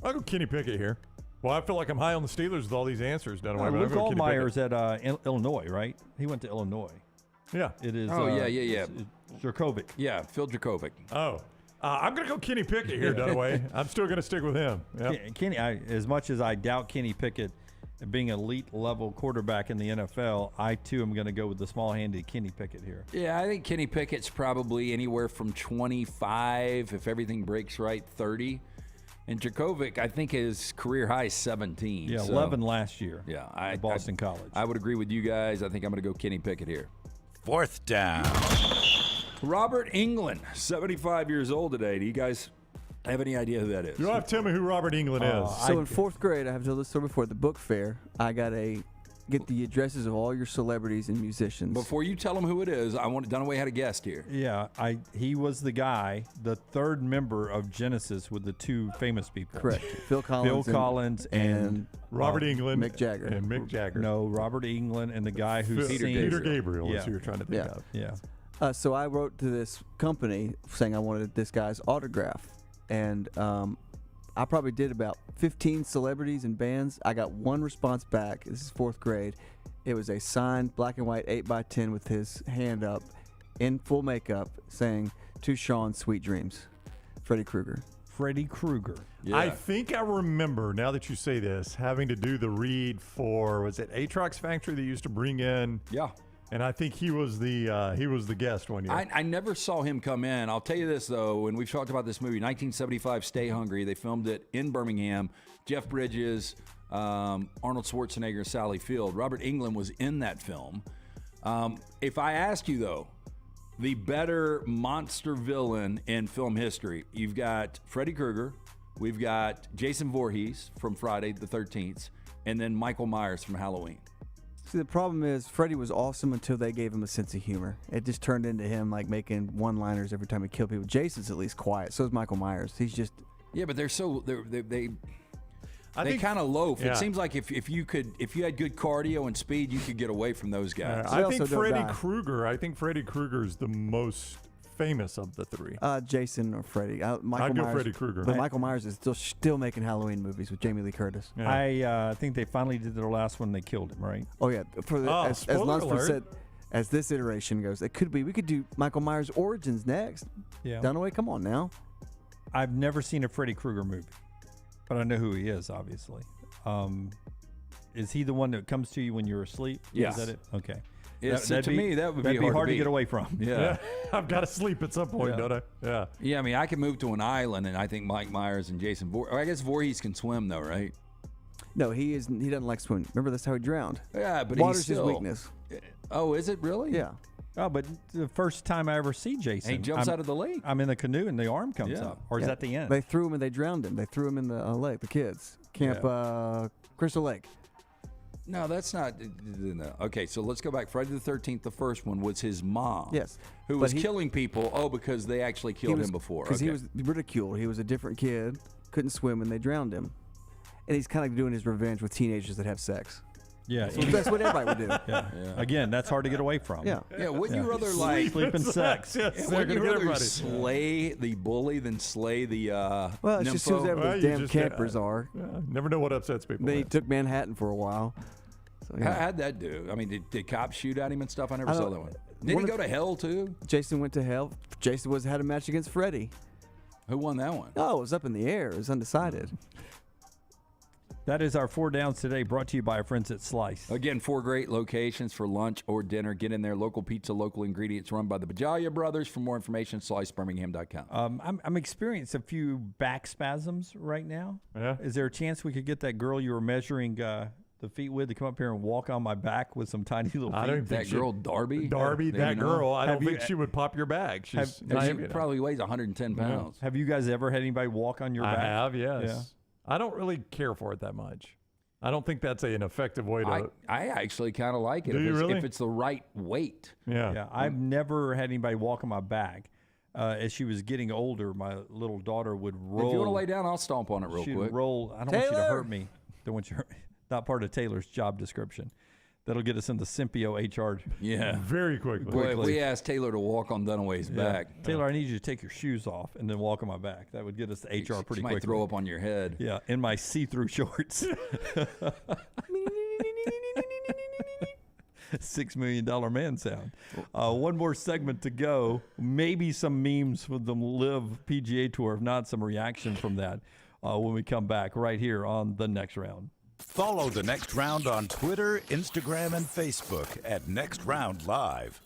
I'll go Kenny Pickett here. Well, I feel like I'm high on the Steelers with all these answers. Luke Altmaier's at Illinois, right? He went to Illinois. Yeah. It is. Yeah. Dracovic. Yeah, Phil Dracovic. Oh. I'm going to go Kenny Pickett here, Dunaway. I'm still going to stick with him. Yep. Kenny, as much as I doubt Kenny Pickett being elite level quarterback in the NFL, I too am going to go with the small-handed Kenny Pickett here. Yeah, I think Kenny Pickett's probably anywhere from 25, if everything breaks right, 30. And Dracovic, I think his career high is 17. Yeah, 11 last year. Yeah, at Boston College. I would agree with you guys. I think I'm going to go Kenny Pickett here. Fourth down. Robert England, 75 years old today. Do you guys have any idea who that is? You don't have to tell me who Robert England is. So in 4th grade, I have told this story before, the book fair, I got get the addresses of all your celebrities and musicians. Before you tell them who it is, I want Dunaway had a guest here. Yeah, he was the guy, the third member of Genesis with the 2 famous people. Correct. Phil Collins and Robert England. Mick Jagger. And Mick Jagger. No, Robert England and the guy who sings. Peter Gabriel is who you're trying to think of. Yeah. So I wrote to this company saying I wanted this guy's autograph. And I probably did about 15 celebrities and bands. I got one response back. This is 4th grade. It was a signed black and white 8x10 with his hand up in full makeup saying, "To Sean, sweet dreams." Freddy Krueger. Freddy Krueger. Yeah. I think I remember, now that you say this, having to do the read for, was it Atrox Factory that used to bring in? Yeah. And I think he was the guest one year. I never saw him come in. I'll tell you this, though, when we've talked about this movie, 1975, Stay Hungry, they filmed it in Birmingham. Jeff Bridges, Arnold Schwarzenegger, Sally Field. Robert England was in that film. If I ask you, though, the better monster villain in film history, you've got Freddy Krueger, we've got Jason Voorhees from Friday the 13th, and then Michael Myers from Halloween. See, the problem is Freddy was awesome until they gave him a sense of humor. It just turned into him like making one-liners every time he killed people. Jason's at least quiet. So is Michael Myers. He's just Yeah, but they think- kind of loaf. Yeah. It seems like if you had good cardio and speed, you could get away from those guys. I think Freddy Krueger is the most famous of the three. Jason or Freddy. Michael I'd go Myers, Freddy Krueger. But Michael Myers is still making Halloween movies with Jamie Lee Curtis. I think they finally did their last one. They killed him, right? Oh yeah. As spoiler Lunsford alert. said, as this iteration goes, it could be. We could do Michael Myers Origins next. Yeah. Dunaway, come on now. I've never seen a Freddy Krueger movie, but I know who he is, obviously. Is he the one that comes to you when you're asleep? Yes. Is that it? Okay. To me, that would be hard to beat. get away from. Yeah. I've got to sleep at some point, don't I? Yeah. Yeah, I mean, I can move to an island, and I think Mike Myers and Jason Voorhees. I guess Voorhees can swim, though, right? No, he isn't. He doesn't like swimming. Remember, that's how he drowned. Yeah, but water's he's still, his weakness. Oh, is it really? Yeah. Oh, but the first time I ever see Jason, he jumps out of the lake. I'm in the canoe and the arm comes up, or is that the end? They threw him and they drowned him. They threw him in the lake. The kids Camp Crystal Lake. No, that's not. No. Okay, so let's go back. Friday the 13th, the first one was his mom. Yes. Who But was he- killing people. Oh, because they actually killed him before. Because Okay. he was ridiculed. He was a different kid, couldn't swim, and they drowned him. And he's kind of doing his revenge with teenagers that have sex. Yeah, That's what everybody would do. Yeah. Again, that's hard to get away from. Yeah. Yeah, wouldn't you rather like sleep and sex? Yes, Yeah, they're wouldn't you gonna get rather everybody. slay the bully than slay the Well, it's just who's nympho? ever those you damn just- campers are. Never know what upsets people. Then he man. took Manhattan for a while. So, yeah. How'd that do? I mean, did cops shoot at him and stuff? I never I saw don't- that one. Did one he of- go to hell too? Jason went to hell. Jason had a match against Freddy. Who won that one? Oh, it was up in the air. It was undecided. That is our 4 Downs today, brought to you by our friends at Slice. Again, 4 great locations for lunch or dinner. Get in there. Local pizza, local ingredients, run by the Bajalia Brothers. For more information, slicebirmingham.com. I'm experiencing a few back spasms right now. Yeah. Is there a chance we could get that girl you were measuring the feet with to come up here and walk on my back with some tiny little feet? I don't think That girl, Darby? Darby, that girl. I don't Have you- think she would pop your bag. She's And not she heavy enough. probably weighs 110 pounds. Have you guys ever had anybody walk on your I back? have, yes. Yeah. I don't really care for it that much. I don't think that's an effective way to. I actually kind of like it Do if you it's, really? if it's the right weight. Yeah. Yeah, I've never had anybody walk on my back. As she was getting older, my little daughter would roll. If you want to lay down, I'll stomp on it real she'd quick. roll. I don't want you to hurt me. Don't want you to hurt me. Not part of Taylor's job description. That'll get us into Simpio HR. Yeah. Very quickly. Boy, if we asked Taylor to walk on Dunaway's Yeah. back, Taylor, I need you to take your shoes off and then walk on my back. That would get us to HR pretty she might quickly. throw up on your head. Yeah, in my see-through shorts. $6 million man sound. One more segment to go. Maybe some memes with the Live PGA Tour, if not some reaction from that when we come back right here on The Next Round. Follow The Next Round on Twitter, Instagram, and Facebook at Next Round Live.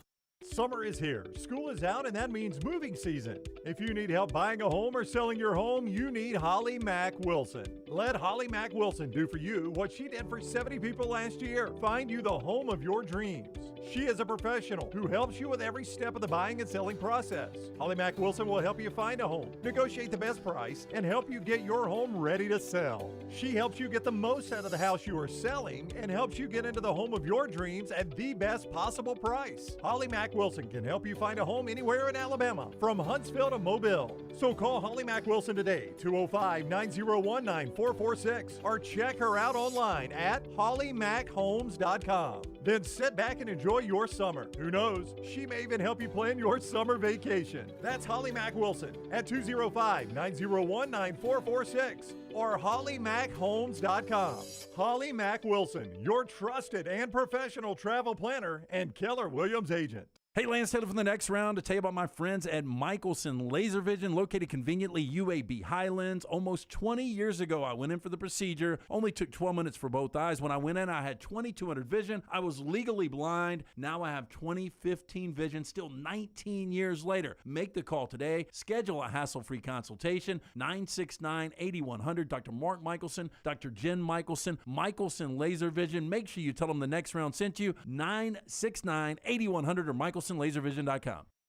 Summer is here. School is out, and that means moving season. If you need help buying a home or selling your home, you need Holly Mack Wilson. Let Holly Mack Wilson do for you what she did for 70 people last year. Find you the home of your dreams. She is a professional who helps you with every step of the buying and selling process. Holly Mack Wilson will help you find a home, negotiate the best price, and help you get your home ready to sell. She helps you get the most out of the house you are selling and helps you get into the home of your dreams at the best possible price. Holly Mack Wilson can help you find a home anywhere in Alabama, from Huntsville to Mobile. So call Holly Mack Wilson today, 205-901-9446, or check her out online at hollymackhomes.com. Then sit back and enjoy your summer. Who knows? She may even help you plan your summer vacation. That's Holly Mack Wilson at 205-901-9446 or hollymackhomes.com. Holly Mack Wilson, your trusted and professional travel planner and Keller Williams agent. Hey, Lance Taylor from The Next Round to tell you about my friends at Michelson Laser Vision, located conveniently UAB Highlands. Almost 20 years ago, I went in for the procedure. Only took 12 minutes for both eyes. When I went in, I had 20/200 vision. I was legally blind. Now I have 20/15 vision, still 19 years later. Make the call today. Schedule a hassle-free consultation, 969-8100. Dr. Mark Michelson, Dr. Jen Michelson, Michelson Laser Vision. Make sure you tell them The Next Round sent you, 969-8100 or michelsonlaservision.com.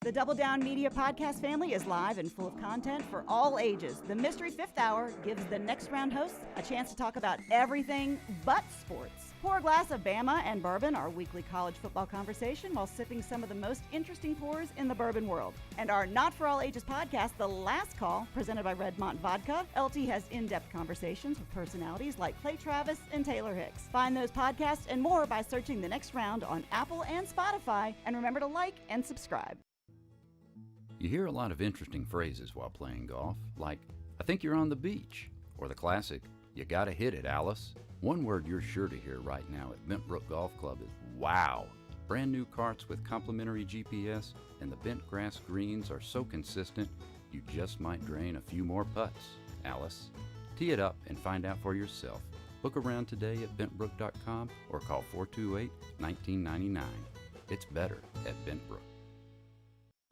The Double Down Media podcast family is live and full of content for all ages. The Mystery Fifth Hour gives the Next Round hosts a chance to talk about everything but sports. Pour a glass of Bama and bourbon, our weekly college football conversation, while sipping some of the most interesting pours in the bourbon world. And our Not For All Ages podcast, The Last Call, presented by Redmont Vodka. LT has in-depth conversations with personalities like Clay Travis and Taylor Hicks. Find those podcasts and more by searching The Next Round on Apple and Spotify. And remember to like and subscribe. You hear a lot of interesting phrases while playing golf, like, I think you're on the beach, or the classic, you gotta hit it, Alice. One word you're sure to hear right now at Bentbrook Golf Club is wow. Brand new carts with complimentary GPS, and the bent grass greens are so consistent, you just might drain a few more putts, Alice. Tee it up and find out for yourself. Book around today at bentbrook.com or call 428-1999. It's better at Bentbrook.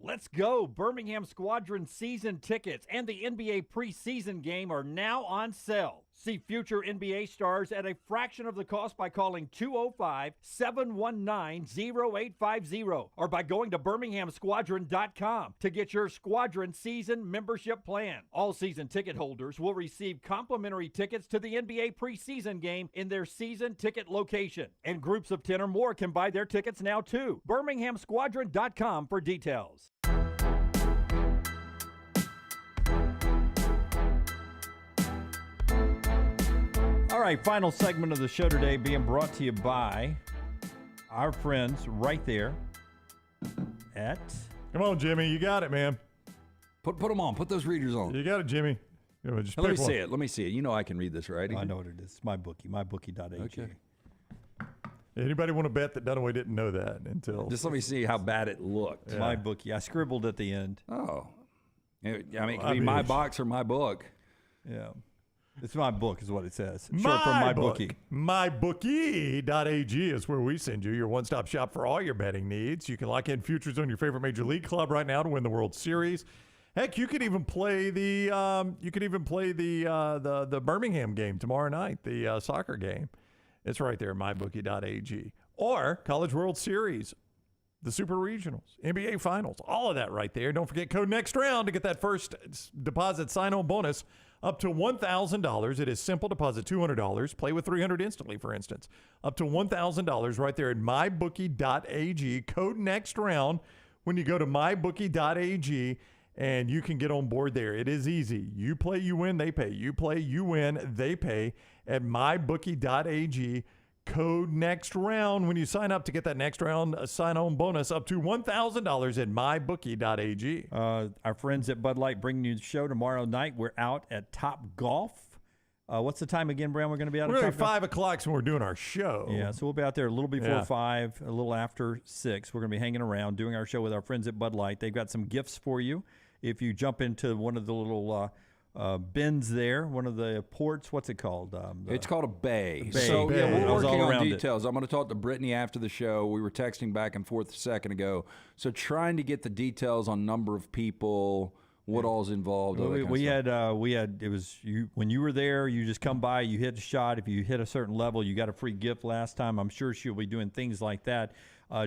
Let's go! Birmingham Squadron season tickets and the NBA preseason game are now on sale. See future NBA stars at a fraction of the cost by calling 205-719-0850 or by going to birminghamsquadron.com to get your Squadron season membership plan. All season ticket holders will receive complimentary tickets to the NBA preseason game in their season ticket location. And groups of 10 or more can buy their tickets now too. birminghamsquadron.com for details. All right, final segment of the show today being brought to you by our friends right there at... Come on, Jimmy. You got it, man. Put them on. Put those readers on. You got it, Jimmy. Just Let me see it. Let me see it. You know I can read this, right? I know what it is. It's MyBookie, mybookie.ag. Okay. Anybody want to bet that Dunaway didn't know that until... Just let me see how bad it looked. Yeah. MyBookie. I scribbled at the end. Oh. I mean, it could be my box or my book. Yeah. It's my book is what it says. Short for MyBookie. MyBookie.ag is where we send you your one-stop shop for all your betting needs. You can lock in futures on your favorite major league club right now to win the World Series. Heck, you could even play the Birmingham game tomorrow night, the soccer game. It's right there, MyBookie.ag. Or College World Series, the Super Regionals, NBA Finals, all of that right there. Don't forget code NEXTROUND to get that first deposit sign-on bonus up to $1,000. It is simple. Deposit $200. Play with $300 instantly, for instance. Up to $1,000 right there at MyBookie.ag. Code NEXTROUND when you go to MyBookie.ag, and you can get on board there. It is easy. You play, you win, they pay. You play, you win, they pay at MyBookie.ag. Code NEXTROUND when you sign up to get that next round sign-on bonus up to $1,000 at MyBookie.ag. Our friends at Bud Light bringing you the show tomorrow night. We're out at Top Golf. What's the time again, Brown? We're going to be out at Top Top 5 o'clock when we're doing our show. Yeah, so we'll be out there a little before 5, a little after 6. We're going to be hanging around doing our show with our friends at Bud Light. They've got some gifts for you. If you jump into one of the little bins there, one of the ports, what's it called? It's called a bay. So, yeah, we're working on details. I'm going to talk to Brittany after the show. We were texting back and forth a second ago. So trying to get the details on number of people, what all's involved. We had it was you when you were there, you just come by, you hit a shot. If you hit a certain level, you got a free gift last time. I'm sure she'll be doing things like that.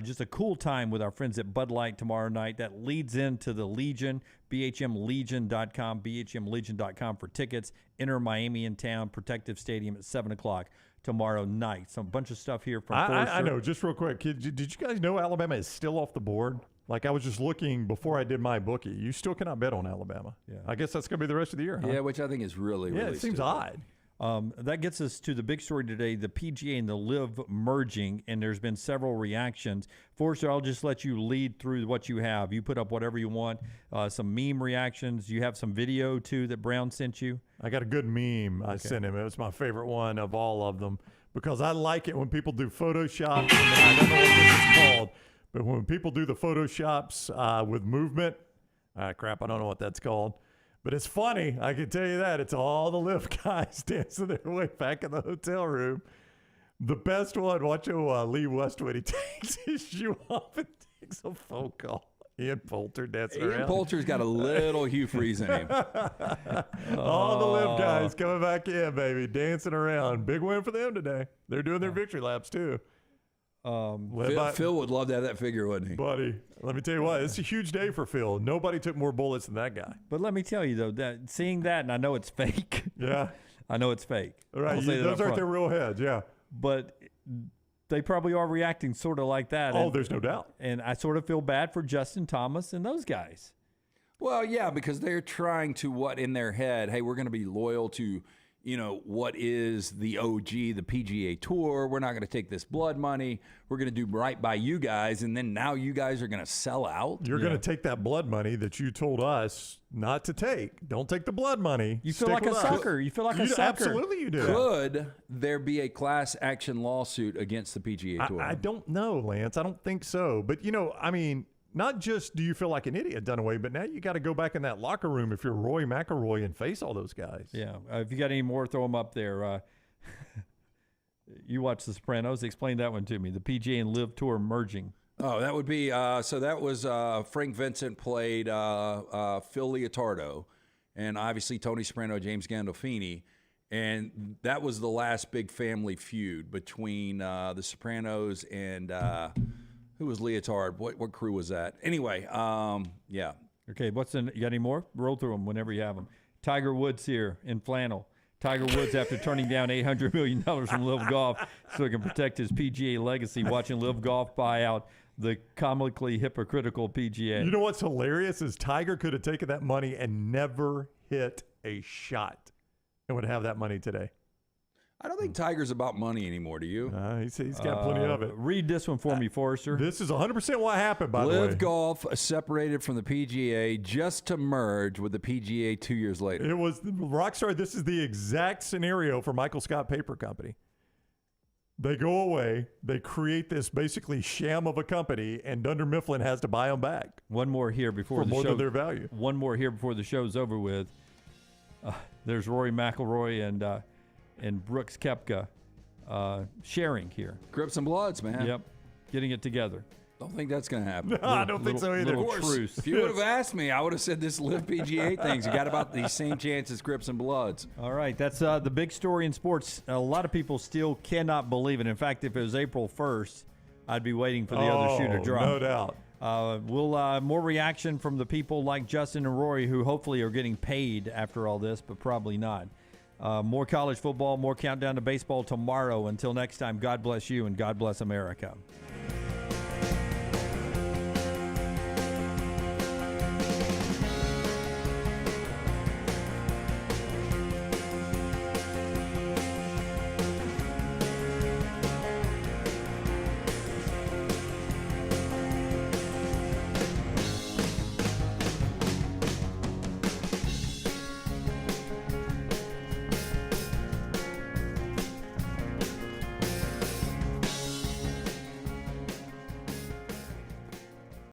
Just a cool time with our friends at Bud Light tomorrow night. That leads into the Legion, BHMLegion.com, BHMLegion.com for tickets. Enter Miami in Town, Protective Stadium at 7 o'clock tomorrow night. So a bunch of stuff here from Forrester. I know, just real quick. Did you guys know Alabama is still off the board? Like, I was just looking before I did my bookie. You still cannot bet on Alabama. Yeah. I guess that's going to be the rest of the year, huh? Yeah, which I think is really it seems odd. That gets us to the big story today, the PGA and the LIV merging, and there's been several reactions. Forrester, I'll just let you lead through what you have. You put up whatever you want, some meme reactions. You have some video, too, that Brown sent you? I got a good meme I sent him. It was my favorite one of all of them because I like it when people do Photoshop. And I don't know what this is called, but when people do the Photoshops with movement, crap, I don't know what that's called. But it's funny. I can tell you that. It's all the LIV guys dancing their way back in the hotel room. The best one, watch Lee Westwood. He takes his shoe off and takes a phone call. Ian Poulter dancing around. Ian Poulter's got a little Hugh Freeze in him. All the LIV guys coming back in, baby, dancing around. Big win for them today. They're doing their victory laps, too. Phil would love to have that figure, wouldn't he? Buddy, let me tell you what, it's a huge day for Phil. Nobody took more bullets than that guy. But let me tell you, though, that seeing that, and I know it's fake. Yeah. I know it's fake. All right, those aren't their real heads, yeah. But they probably are reacting sort of like that. Oh, there's no doubt. And I sort of feel bad for Justin Thomas and those guys. Well, yeah, because they're trying to in their head, hey, we're going to be loyal to, what is the OG, the PGA Tour. We're not going to take this blood money. We're going to do right by you guys, and then now you guys are going to sell out. You're going to take that blood money that you told us not to take. Don't take the blood money. You feel like a sucker. You feel like a sucker. Absolutely you do. Could there be a class action lawsuit against the PGA Tour? I don't know, Lance. I don't think so. But, not just do you feel like an idiot, Dunaway, but now you got to go back in that locker room if you're Roy McIlroy and face all those guys. Yeah. If you got any more, throw them up there. You watch The Sopranos. Explain that one to me. The PGA and Live Tour merging. Oh, that would be so that was Frank Vincent played Phil Leotardo, and obviously Tony Soprano, James Gandolfini. And that was the last big family feud between the Sopranos and who was Leotard? What crew was that? Anyway, yeah. Okay, you got any more? Roll through them whenever you have them. Tiger Woods here in flannel. Tiger Woods, after turning down $800 million from Live Golf so he can protect his PGA legacy, watching Live Golf buy out the comically hypocritical PGA. You know what's hilarious is Tiger could have taken that money and never hit a shot and would have that money today. I don't think Tiger's about money anymore, do you? He's got plenty of it. Read this one for me, Forrester. This is 100% what happened, by the way. Live Golf separated from the PGA just to merge with the PGA 2 years later. It was Rockstar. This is the exact scenario for Michael Scott Paper Company. They go away. They create this basically sham of a company, and Dunder Mifflin has to buy them back. One more here before for the more show. than their value. One more here before the show's over with. There's Rory McIlroy and Brooks Koepka sharing here. Grips and Bloods, man. Yep, getting it together. Don't think that's going to happen. No, I don't think so either. Of course, if you would have asked me, I would have said this Live PGA things. You got about the same chance as Grips and Bloods. All right, that's the big story in sports. A lot of people still cannot believe it. In fact, if it was April 1st, I'd be waiting for the other shoe to drop. No doubt. We'll more reaction from the people like Justin and Rory, who hopefully are getting paid after all this, but probably not. More college football, more countdown to baseball tomorrow. Until next time, God bless you and God bless America.